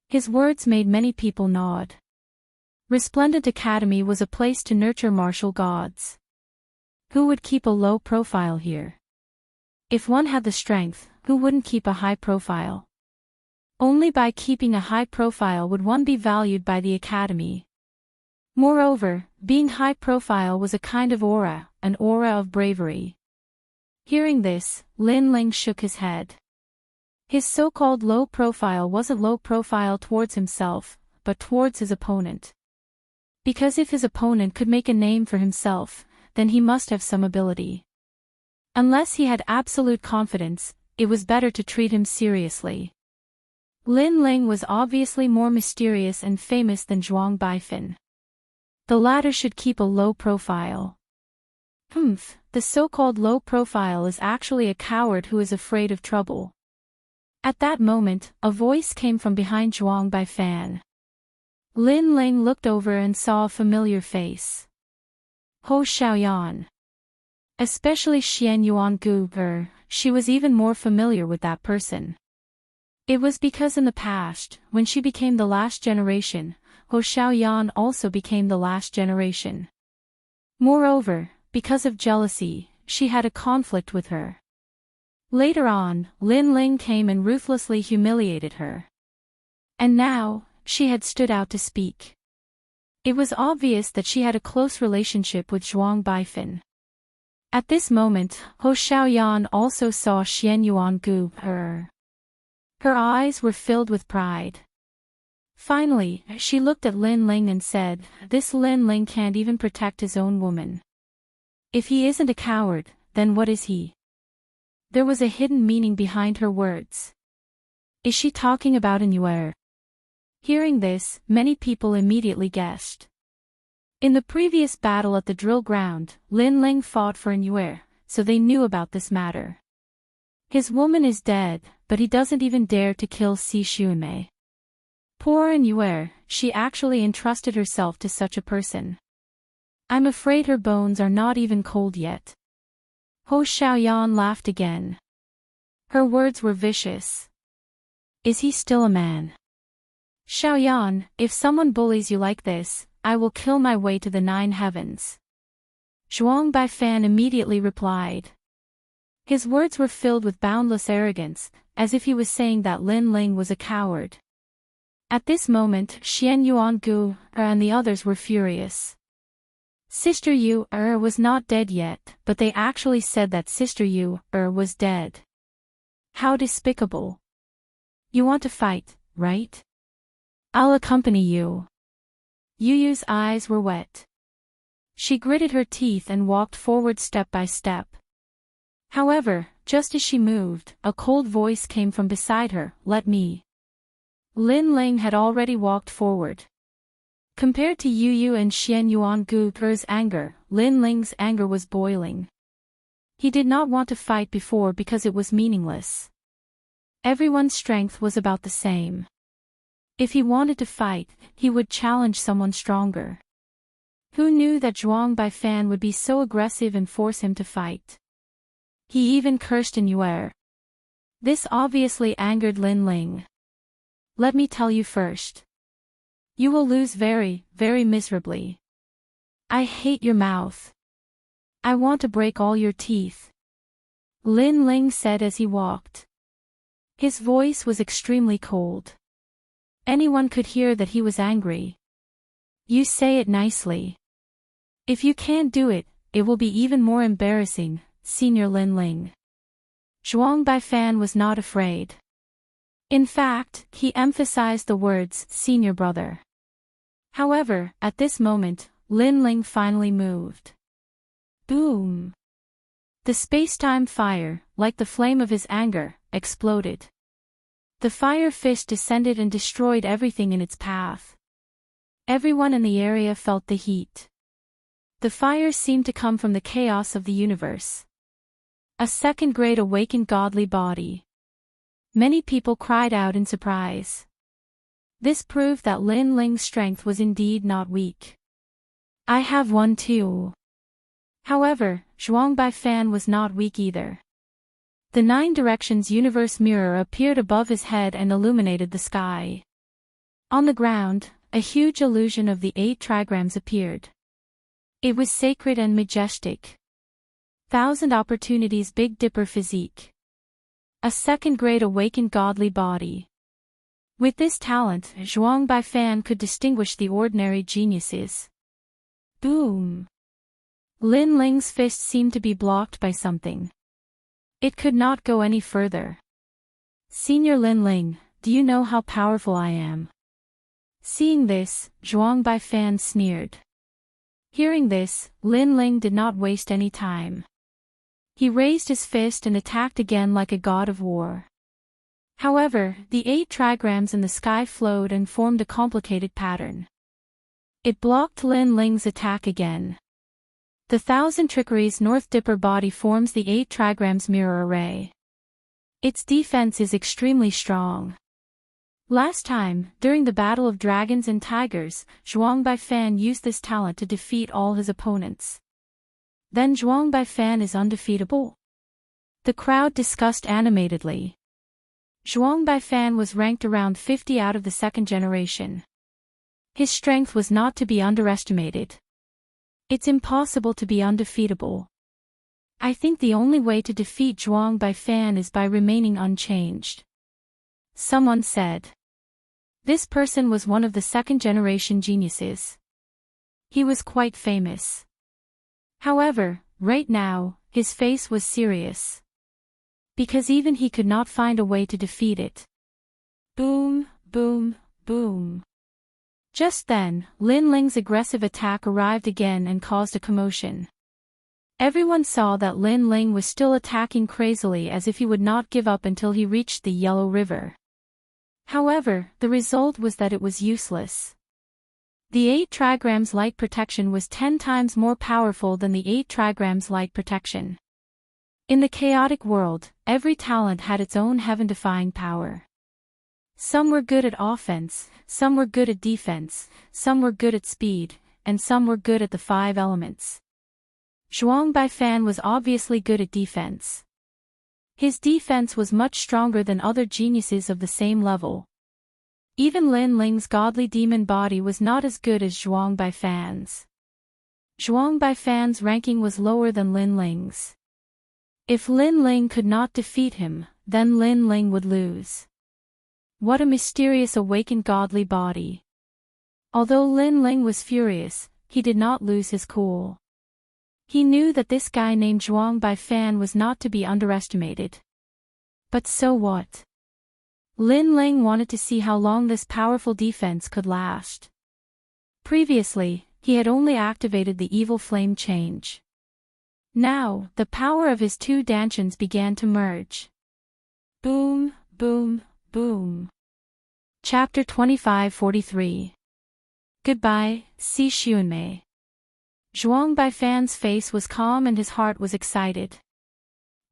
His words made many people nod. Resplendent Academy was a place to nurture martial gods. Who would keep a low profile here? If one had the strength, who wouldn't keep a high profile? Only by keeping a high profile would one be valued by the Academy. Moreover, being high profile was a kind of aura, an aura of bravery. Hearing this, Lin Ling shook his head. His so-called low profile wasn't low profile towards himself, but towards his opponent. Because if his opponent could make a name for himself, then he must have some ability. Unless he had absolute confidence, it was better to treat him seriously. Lin Ling was obviously more mysterious and famous than Zhuang Baifan. The latter should keep a low profile. The so-called low profile is actually a coward who is afraid of trouble. At that moment, a voice came from behind Zhuang Baifan. Lin Ling looked over and saw a familiar face. Ho Xiaoyan. Especially Xian Yuan Gu, she was even more familiar with that person. It was because in the past, when she became the last generation, Ho Xiaoyan also became the last generation. Moreover, because of jealousy, she had a conflict with her. Later on, Lin Ling came and ruthlessly humiliated her. And now, she had stood out to speak. It was obvious that she had a close relationship with Zhuang Baifan. At this moment, Ho Xiaoyan also saw Xian Yuan Gu. Her eyes were filled with pride. Finally, she looked at Lin Ling and said, "This Lin Ling can't even protect his own woman. If he isn't a coward, then what is he?" There was a hidden meaning behind her words. Is she talking about Immortal? Hearing this, many people immediately guessed. In the previous battle at the drill ground, Lin Ling fought for Immortal, so they knew about this matter. His woman is dead, but he doesn't even dare to kill Si Xuanmei. Poor Immortal, she actually entrusted herself to such a person. I'm afraid her bones are not even cold yet. Ho Xiaoyan laughed again. Her words were vicious. Is he still a man? Xiaoyan, if someone bullies you like this, I will kill my way to the 9 heavens. Zhuang Baifan immediately replied. His words were filled with boundless arrogance, as if he was saying that Lin Ling was a coward. At this moment, Xian Yuangu and the others were furious. Sister Yu was not dead yet, but they actually said that Sister Yu was dead. How despicable. You want to fight, right? I'll accompany you. Yu Yu's eyes were wet. She gritted her teeth and walked forward step by step. However, just as she moved, a cold voice came from beside her, "Let me." Lin Ling had already walked forward. Compared to Yu Yu and Xian Yuangu's anger, Lin Ling's anger was boiling. He did not want to fight before because it was meaningless. Everyone's strength was about the same. If he wanted to fight, he would challenge someone stronger. Who knew that Zhuang Baifan would be so aggressive and force him to fight? He even cursed in Yuer. This obviously angered Lin Ling. Let me tell you first. You will lose very, very miserably. I hate your mouth. I want to break all your teeth. Lin Ling said as he walked. His voice was extremely cold. Anyone could hear that he was angry. You say it nicely. If you can't do it, it will be even more embarrassing, Senior Lin Ling. Zhuang Baifan was not afraid. In fact, he emphasized the words, senior brother. However, at this moment, Lin Ling finally moved. Boom! The space-time fire, like the flame of his anger, exploded. The fire fist descended and destroyed everything in its path. Everyone in the area felt the heat. The fire seemed to come from the chaos of the universe. A second-grade awakened godly body. Many people cried out in surprise. This proved that Lin Ling's strength was indeed not weak. I have one too. However, Zhuang Baifan was not weak either. The 9 Directions universe mirror appeared above his head and illuminated the sky. On the ground, a huge illusion of the 8 trigrams appeared. It was sacred and majestic. 1,000 opportunities Big Dipper physique. A second-grade awakened godly body. With this talent, Zhuang Baifan could distinguish the ordinary geniuses. Boom! Lin Ling's fist seemed to be blocked by something. It could not go any further. Senior Lin Ling, do you know how powerful I am? Seeing this, Zhuang Baifan sneered. Hearing this, Lin Ling did not waste any time. He raised his fist and attacked again like a god of war. However, the 8 trigrams in the sky flowed and formed a complicated pattern. It blocked Lin Ling's attack again. The 1,000 Trickeries North Dipper body forms the 8 trigrams mirror array. Its defense is extremely strong. Last time, during the Battle of Dragons and Tigers, Zhuang Baifan used this talent to defeat all his opponents. Then Zhuang Baifan is undefeatable? The crowd discussed animatedly. Zhuang Baifan was ranked around 50 out of the 2nd generation. His strength was not to be underestimated. It's impossible to be undefeatable. I think the only way to defeat Zhuang Baifan is by remaining unchanged. Someone said. This person was one of the 2nd generation geniuses. He was quite famous. However, right now, his face was serious. Because even he could not find a way to defeat it. Boom, boom, boom. Just then, Lin Ling's aggressive attack arrived again and caused a commotion. Everyone saw that Lin Ling was still attacking crazily as if he would not give up until he reached the Yellow River. However, the result was that it was useless. The 8 trigrams light protection was 10 times more powerful than the 8 trigrams light protection. In the chaotic world, every talent had its own heaven-defying power. Some were good at offense, some were good at defense, some were good at speed, and some were good at the 5 elements. Zhuang Baifan was obviously good at defense. His defense was much stronger than other geniuses of the same level. Even Lin Ling's godly demon body was not as good as Zhuang Baifan's. Zhuang Baifan's ranking was lower than Lin Ling's. If Lin Ling could not defeat him, then Lin Ling would lose. What a mysterious awakened godly body. Although Lin Ling was furious, he did not lose his cool. He knew that this guy named Zhuang Baifan was not to be underestimated. But so what? Lin Ling wanted to see how long this powerful defense could last. Previously, he had only activated the evil flame change. Now, the power of his two dantians began to merge. Boom, boom, boom. Chapter 25-43. Goodbye, Si Xuanmei. Zhuang Baifan's face was calm and his heart was excited.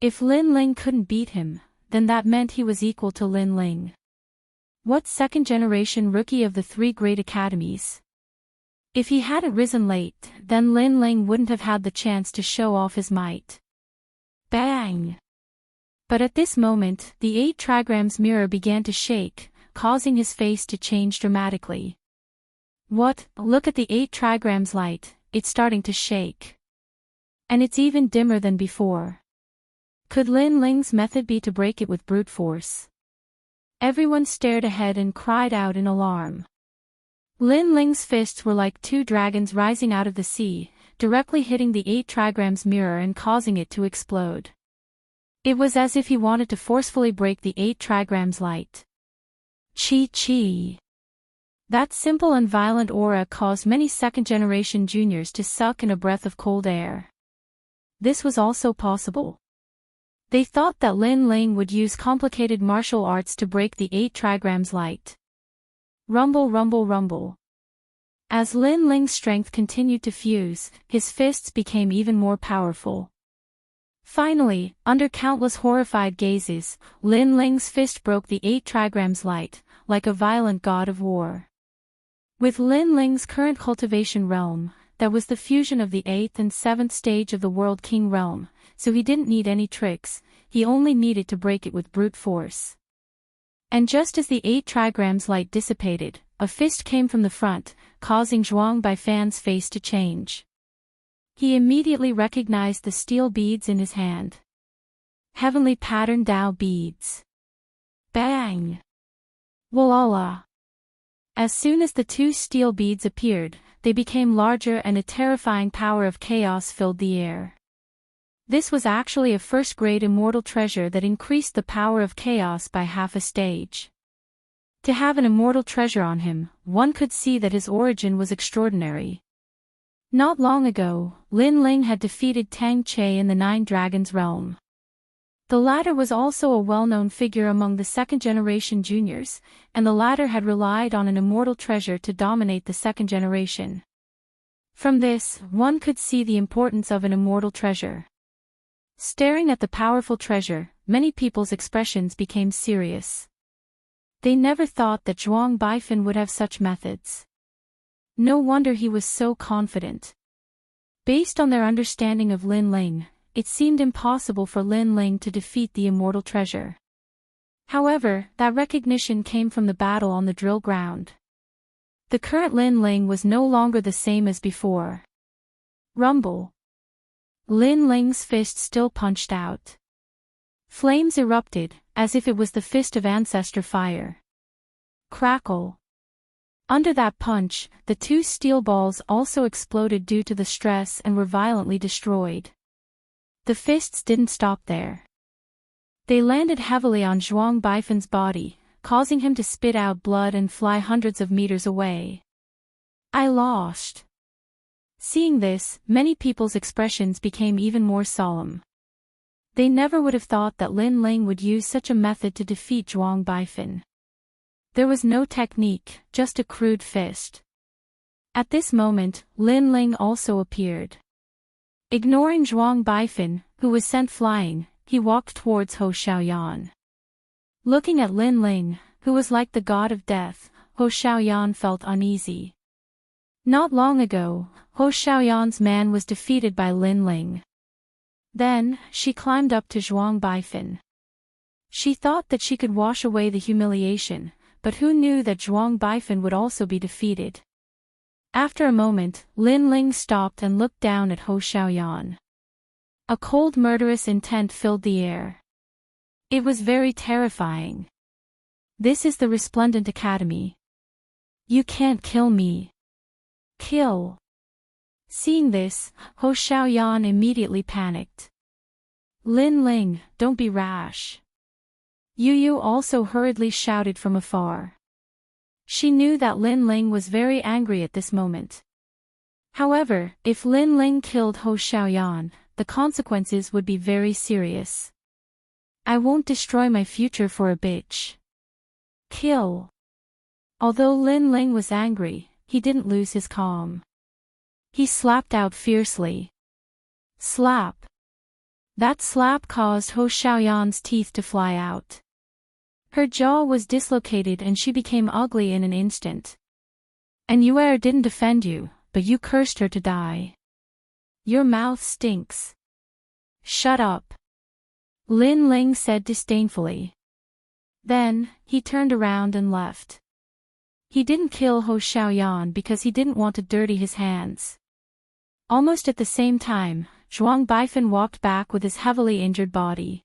If Lin Ling couldn't beat him, then that meant he was equal to Lin Ling. What second-generation rookie of the three great academies? If he hadn't risen late, then Lin Ling wouldn't have had the chance to show off his might. Bang! But at this moment, the 8 trigrams mirror began to shake, causing his face to change dramatically. What? Look at the 8 trigrams light, it's starting to shake. And it's even dimmer than before. Could Lin Ling's method be to break it with brute force? Everyone stared ahead and cried out in alarm. Lin Ling's fists were like 2 dragons rising out of the sea, directly hitting the 8 trigrams mirror and causing it to explode. It was as if he wanted to forcefully break the 8 trigrams light. Chi. That simple and violent aura caused many second-generation juniors to suck in a breath of cold air. This was also possible. They thought that Lin Ling would use complicated martial arts to break the 8 trigrams light. Rumble, rumble, rumble. As Lin Ling's strength continued to fuse, his fists became even more powerful. Finally, under countless horrified gazes, Lin Ling's fist broke the 8 trigrams light, like a violent god of war. With Lin Ling's current cultivation realm, that was the fusion of the 8th and 7th stage of the World King realm, so he didn't need any tricks, he only needed to break it with brute force. And just as the 8 trigrams light dissipated, a fist came from the front, causing Zhuang Baifan's face to change. He immediately recognized the steel beads in his hand. Heavenly pattern Dao beads. Bang! Wolala! As soon as the 2 steel beads appeared, they became larger and a terrifying power of chaos filled the air. This was actually a first-grade immortal treasure that increased the power of chaos by half a stage. To have an immortal treasure on him, one could see that his origin was extraordinary. Not long ago, Lin Ling had defeated Tang Che in the 9 Dragons realm. The latter was also a well-known figure among the second-generation juniors, and the latter had relied on an immortal treasure to dominate the second generation. From this, one could see the importance of an immortal treasure. Staring at the powerful treasure, many people's expressions became serious. They never thought that Zhuang Baifan would have such methods. No wonder he was so confident. Based on their understanding of Lin Ling, it seemed impossible for Lin Ling to defeat the immortal treasure. However, that recognition came from the battle on the drill ground. The current Lin Ling was no longer the same as before. Rumble. Lin Ling's fist still punched out. Flames erupted, as if it was the fist of ancestor fire. Crackle. Under that punch, the 2 steel balls also exploded due to the stress and were violently destroyed. The fists didn't stop there. They landed heavily on Zhuang Baifan's body, causing him to spit out blood and fly hundreds of meters away. I lost. Seeing this, many people's expressions became even more solemn. They never would have thought that Lin Ling would use such a method to defeat Zhuang Baifan. There was no technique, just a crude fist. At this moment, Lin Ling also appeared. Ignoring Zhuang Baifan, who was sent flying, he walked towards Ho Xiaoyan. Looking at Lin Ling, who was like the god of death, Ho Xiaoyan felt uneasy. Not long ago, Ho Xiaoyan's man was defeated by Lin Ling. Then, she climbed up to Zhuang Baifan. She thought that she could wash away the humiliation, but who knew that Zhuang Baifan would also be defeated? After a moment, Lin Ling stopped and looked down at Ho Xiaoyan. A cold murderous intent filled the air. It was very terrifying. This is the Resplendent Academy. You can't kill me. Kill. Seeing this, Ho Xiaoyan immediately panicked. Lin Ling, don't be rash. Yu Yu also hurriedly shouted from afar. She knew that Lin Ling was very angry at this moment. However, if Lin Ling killed Ho Xiaoyan, the consequences would be very serious. I won't destroy my future for a bitch. Kill. Although Lin Ling was angry, he didn't lose his calm. He slapped out fiercely. Slap. That slap caused Ho Xiaoyan's teeth to fly out. Her jaw was dislocated and she became ugly in an instant. And Yuer didn't defend you, but you cursed her to die. Your mouth stinks. Shut up. Lin Ling said disdainfully. Then, he turned around and left. He didn't kill Ho Xiaoyan because he didn't want to dirty his hands. Almost at the same time, Zhuang Baifan walked back with his heavily injured body.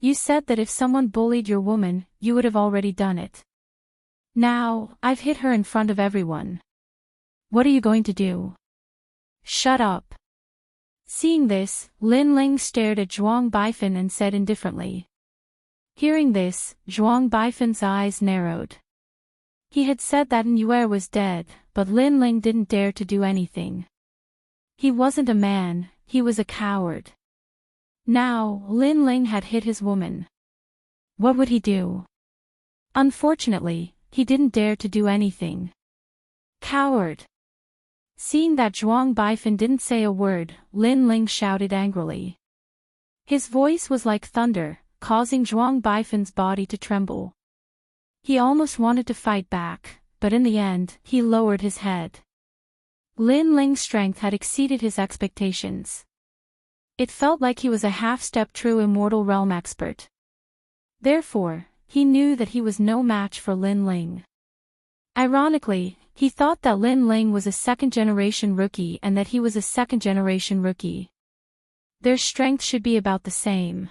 You said that if someone bullied your woman, you would have already done it. Now, I've hit her in front of everyone. What are you going to do? Shut up. Seeing this, Lin Ling stared at Zhuang Baifan and said indifferently. Hearing this, Zhuang Baifan's eyes narrowed. He had said that Yuer was dead, but Lin Ling didn't dare to do anything. He wasn't a man, he was a coward. Now, Lin Ling had hit his woman. What would he do? Unfortunately, he didn't dare to do anything. Coward. Seeing that Zhuang Baifan didn't say a word, Lin Ling shouted angrily. His voice was like thunder, causing Zhuang Baifan's body to tremble. He almost wanted to fight back, but in the end, he lowered his head. Lin Ling's strength had exceeded his expectations. It felt like he was a half-step true immortal realm expert. Therefore, he knew that he was no match for Lin Ling. Ironically, he thought that Lin Ling was a second-generation rookie and that he was a second-generation rookie. Their strength should be about the same.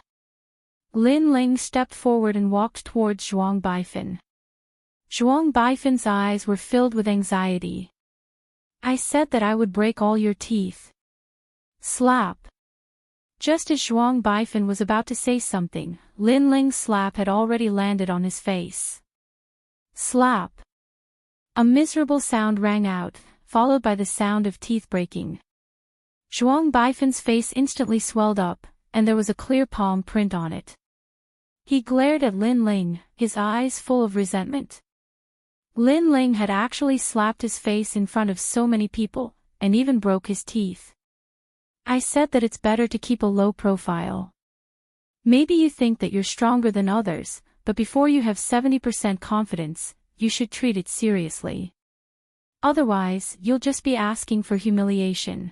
Lin Ling stepped forward and walked towards Zhuang Baifan. Zhuang Baifan's eyes were filled with anxiety. I said that I would break all your teeth. Slap. Just as Zhuang Baifan was about to say something, Lin Ling's slap had already landed on his face. Slap. A miserable sound rang out, followed by the sound of teeth breaking. Zhuang Baifan's face instantly swelled up, and there was a clear palm print on it. He glared at Lin Ling, his eyes full of resentment. Lin Ling had actually slapped his face in front of so many people, and even broke his teeth. I said that it's better to keep a low profile. Maybe you think that you're stronger than others, but before you have 70% confidence, you should treat it seriously. Otherwise, you'll just be asking for humiliation.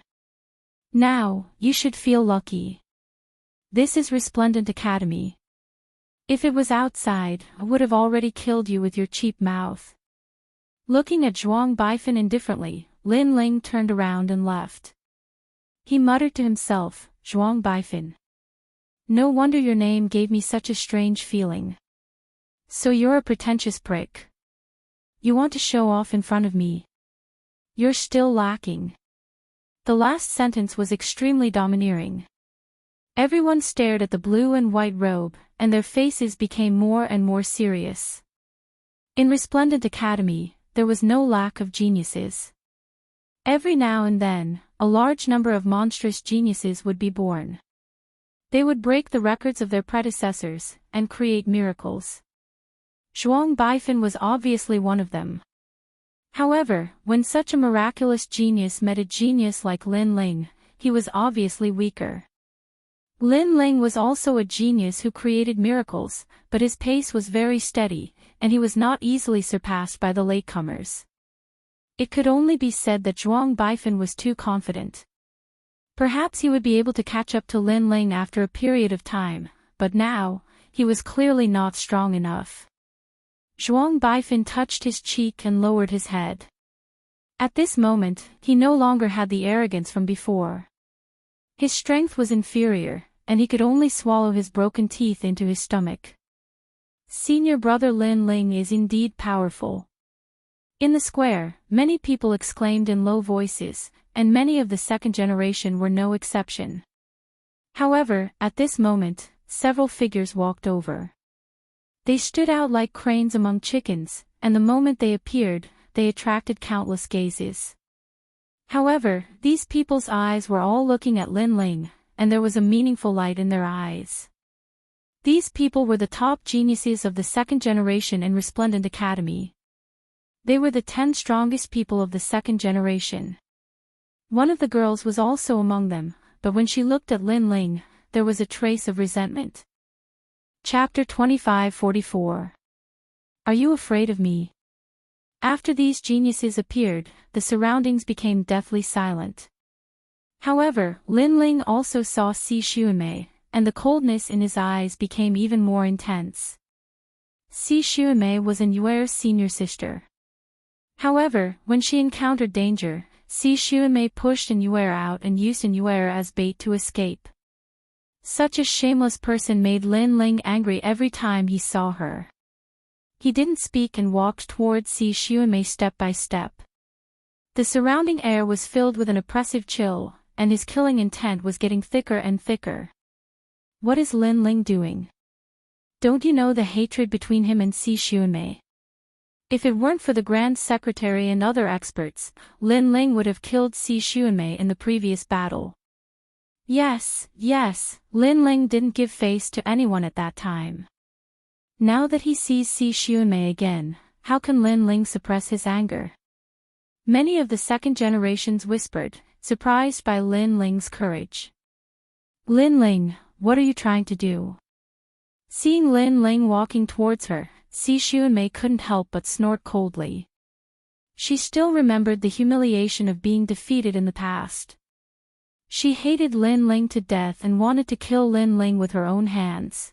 Now, you should feel lucky. This is Resplendent Academy. If it was outside, I would have already killed you with your cheap mouth. Looking at Zhuang Baifan indifferently, Lin Ling turned around and left. He muttered to himself, Zhuang Baifan. No wonder your name gave me such a strange feeling. So you're a pretentious prick. You want to show off in front of me. You're still lacking. The last sentence was extremely domineering. Everyone stared at the blue and white robe, and their faces became more and more serious. In Resplendent Academy, there was no lack of geniuses. Every now and then, a large number of monstrous geniuses would be born. They would break the records of their predecessors, and create miracles. Zhuang Baifan was obviously one of them. However, when such a miraculous genius met a genius like Lin Ling, he was obviously weaker. Lin Ling was also a genius who created miracles, but his pace was very steady, and he was not easily surpassed by the latecomers. It could only be said that Zhuang Baifan was too confident. Perhaps he would be able to catch up to Lin Ling after a period of time, but now, he was clearly not strong enough. Zhuang Baifan touched his cheek and lowered his head. At this moment, he no longer had the arrogance from before. His strength was inferior, and he could only swallow his broken teeth into his stomach. Senior brother Lin Ling is indeed powerful. In the square, many people exclaimed in low voices, and many of the second generation were no exception. However, at this moment, several figures walked over. They stood out like cranes among chickens, and the moment they appeared, they attracted countless gazes. However, these people's eyes were all looking at Lin Ling, and there was a meaningful light in their eyes. These people were the top geniuses of the second generation in Resplendent Academy. They were the 10 strongest people of the second generation. One of the girls was also among them, but when she looked at Lin Ling, there was a trace of resentment. Chapter 25:44. Are you afraid of me? After these geniuses appeared, the surroundings became deathly silent. However, Lin Ling also saw Si Xuanmei, and the coldness in his eyes became even more intense. Si Xuanmei was Yuer's senior sister. However, when she encountered danger, Si Xuanmei pushed Yuer out and used Yuer as bait to escape. Such a shameless person made Lin Ling angry every time he saw her. He didn't speak and walked towards Si Xuanmei step by step. The surrounding air was filled with an oppressive chill, and his killing intent was getting thicker and thicker. What is Lin Ling doing? Don't you know the hatred between him and Si Xuanmei? If it weren't for the Grand Secretary and other experts, Lin Ling would have killed Si Xuanmei in the previous battle. Yes, Lin Ling didn't give face to anyone at that time. Now that he sees Si Xuanmei again, how can Lin Ling suppress his anger? Many of the second generations whispered, surprised by Lin Ling's courage. Lin Ling, what are you trying to do? Seeing Lin Ling walking towards her, Si Xuanmei couldn't help but snort coldly. She still remembered the humiliation of being defeated in the past. She hated Lin Ling to death and wanted to kill Lin Ling with her own hands.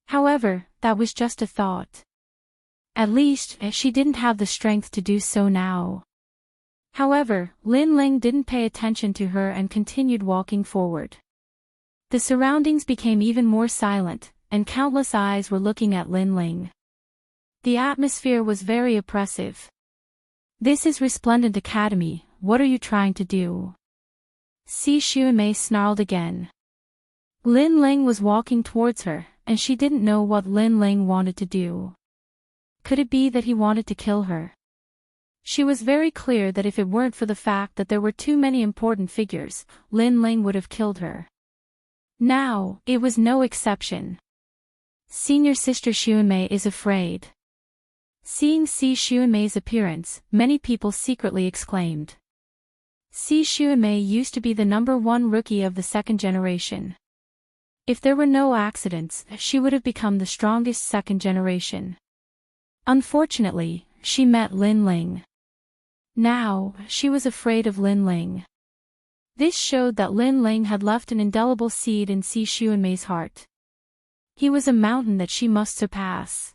However, that was just a thought. At least, she didn't have the strength to do so now. However, Lin Ling didn't pay attention to her and continued walking forward. The surroundings became even more silent, and countless eyes were looking at Lin Ling. The atmosphere was very oppressive. This is Resplendent Academy, what are you trying to do? Si Xuanmei snarled again. Lin Ling was walking towards her, and she didn't know what Lin Ling wanted to do. Could it be that he wanted to kill her? She was very clear that if it weren't for the fact that there were too many important figures, Lin Ling would have killed her. Now, it was no exception. Senior sister Xuanmei is afraid. Seeing Si Xuanmei's appearance, many people secretly exclaimed. Si Xuanmei used to be the #1 rookie of the second generation. If there were no accidents, she would have become the strongest second generation. Unfortunately, she met Lin Ling. Now, she was afraid of Lin Ling. This showed that Lin Ling had left an indelible seed in Si Xuanmei's heart. He was a mountain that she must surpass.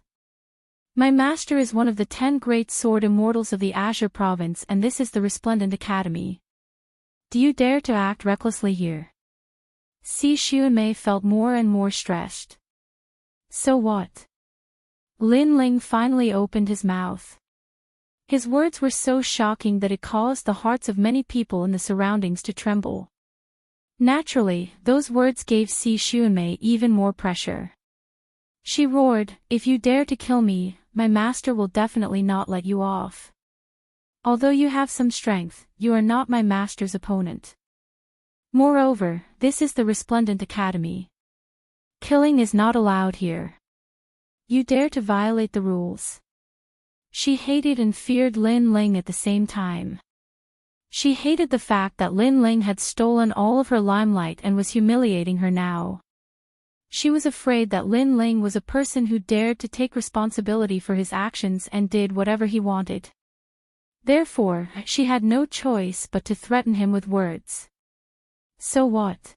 My master is one of the 10 great sword immortals of the Azure province, and this is the Resplendent Academy. Do you dare to act recklessly here? Si Xuanmei felt more and more stressed. So what? Lin Ling finally opened his mouth. His words were so shocking that it caused the hearts of many people in the surroundings to tremble. Naturally, those words gave Si Xuanmei even more pressure. She roared, "If you dare to kill me, my master will definitely not let you off. Although you have some strength, you are not my master's opponent. Moreover, this is the Resplendent Academy. Killing is not allowed here. You dare to violate the rules." She hated and feared Lin Ling at the same time. She hated the fact that Lin Ling had stolen all of her limelight and was humiliating her now. She was afraid that Lin Ling was a person who dared to take responsibility for his actions and did whatever he wanted. Therefore, she had no choice but to threaten him with words. So what?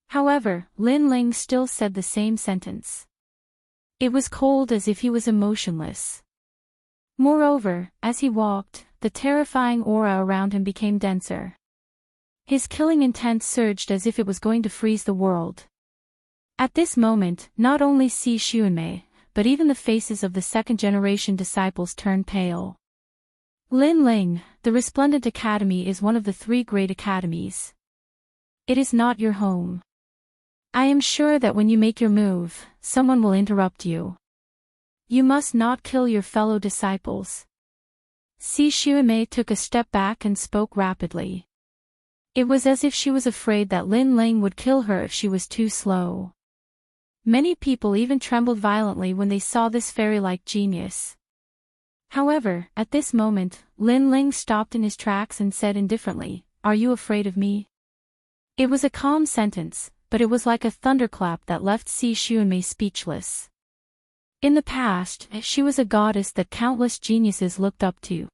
However, Lin Ling still said the same sentence. It was cold as if he was emotionless. Moreover, as he walked, the terrifying aura around him became denser. His killing intent surged as if it was going to freeze the world. At this moment, not only Si Xuanmei, but even the faces of the second-generation disciples turned pale. Lin Ling, the Resplendent Academy is one of the 3 great academies. It is not your home. I am sure that when you make your move, someone will interrupt you. You must not kill your fellow disciples. Si Xuanmei took a step back and spoke rapidly. It was as if she was afraid that Lin Ling would kill her if she was too slow. Many people even trembled violently when they saw this fairy-like genius. However, at this moment, Lin Ling stopped in his tracks and said indifferently, "Are you afraid of me?" It was a calm sentence, but it was like a thunderclap that left Si Xuanmei speechless. In the past, she was a goddess that countless geniuses looked up to.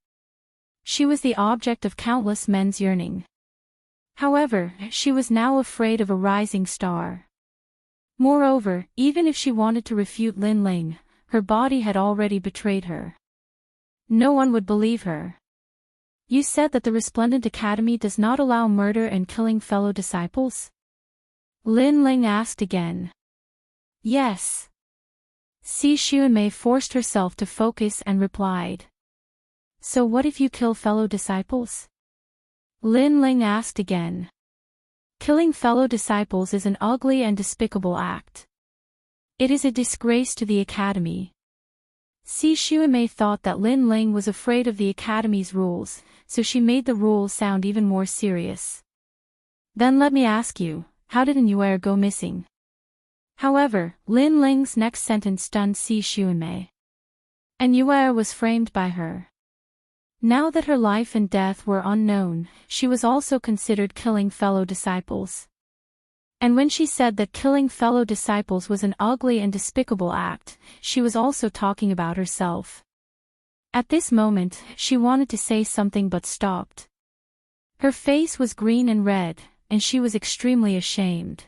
She was the object of countless men's yearning. However, she was now afraid of a rising star. Moreover, even if she wanted to refute Lin Ling, her body had already betrayed her. No one would believe her. You said that the Resplendent Academy does not allow murder and killing fellow disciples? Lin Ling asked again. Yes. Si Xuanmei forced herself to focus and replied. So what if you kill fellow disciples? Lin Ling asked again. Killing fellow disciples is an ugly and despicable act. It is a disgrace to the Academy. Si Xuanmei thought that Lin Ling was afraid of the Academy's rules, so she made the rules sound even more serious. Then let me ask you, how did Immortal go missing? However, Lin Ling's next sentence stunned Si Xuanmei. Immortal was framed by her. Now that her life and death were unknown, she was also considered killing fellow disciples. And when she said that killing fellow disciples was an ugly and despicable act, she was also talking about herself. At this moment, she wanted to say something but stopped. Her face was green and red, and she was extremely ashamed.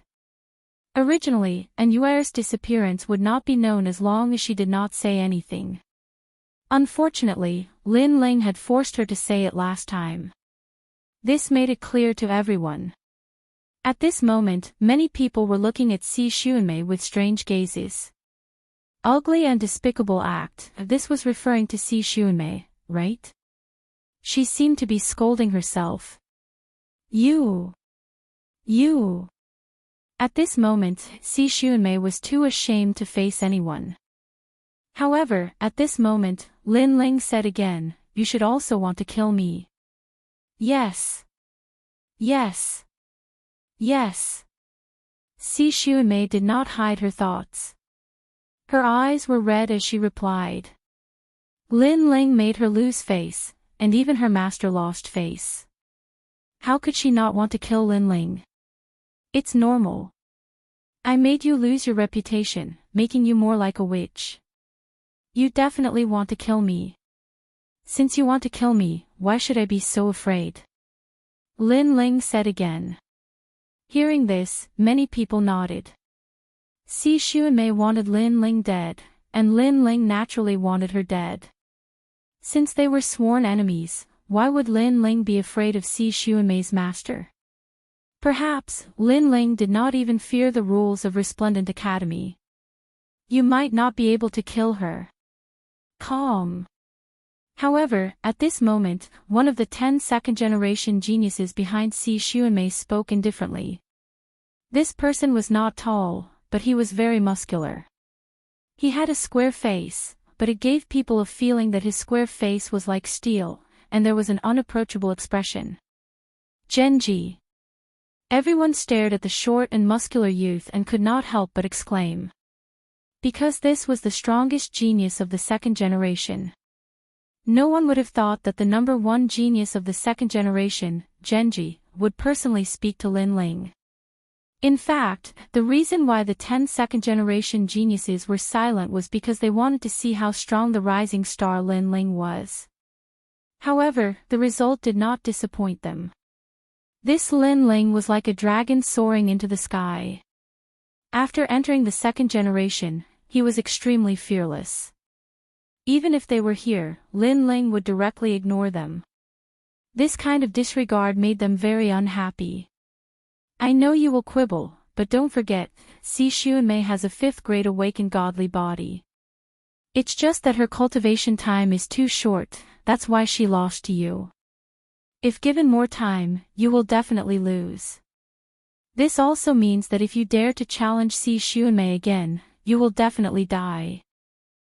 Originally, Immortal's disappearance would not be known as long as she did not say anything. Unfortunately, Lin Ling had forced her to say it last time. This made it clear to everyone. At this moment, many people were looking at Si Xuanmei with strange gazes. Ugly and despicable act, this was referring to Si Xuanmei, right? She seemed to be scolding herself. You. At this moment, Si Xuanmei was too ashamed to face anyone. However, at this moment, Lin Ling said again, you should also want to kill me. Yes. Si Xuanmei did not hide her thoughts. Her eyes were red as she replied. Lin Ling made her lose face, and even her master lost face. How could she not want to kill Lin Ling? It's normal. I made you lose your reputation, making you more like a witch. You definitely want to kill me. Since you want to kill me, why should I be so afraid? Lin Ling said again. Hearing this, many people nodded. Si Xuanmei wanted Lin Ling dead, and Lin Ling naturally wanted her dead. Since they were sworn enemies, why would Lin Ling be afraid of Si Xuanmei's master? Perhaps, Lin Ling did not even fear the rules of Resplendent Academy. You might not be able to kill her. Calm. However, at this moment, one of the 10 second-generation geniuses behind Si Xuanmei spoke indifferently. This person was not tall, but he was very muscular. He had a square face, but it gave people a feeling that his square face was like steel, and there was an unapproachable expression. Genji. Everyone stared at the short and muscular youth and could not help but exclaim. Because this was the strongest genius of the second generation. No one would have thought that the number 1 genius of the second generation, Genji, would personally speak to Lin Ling. In fact, the reason why the 10 second-generation geniuses were silent was because they wanted to see how strong the rising star Lin Ling was. However, the result did not disappoint them. This Lin Ling was like a dragon soaring into the sky. After entering the second generation, he was extremely fearless. Even if they were here, Lin Ling would directly ignore them. This kind of disregard made them very unhappy. I know you will quibble, but don't forget, Si Xuanmei has a 5th grade awakened godly body. It's just that her cultivation time is too short, that's why she lost to you. If given more time, you will definitely lose. This also means that if you dare to challenge Si Xuanmei again, you will definitely die.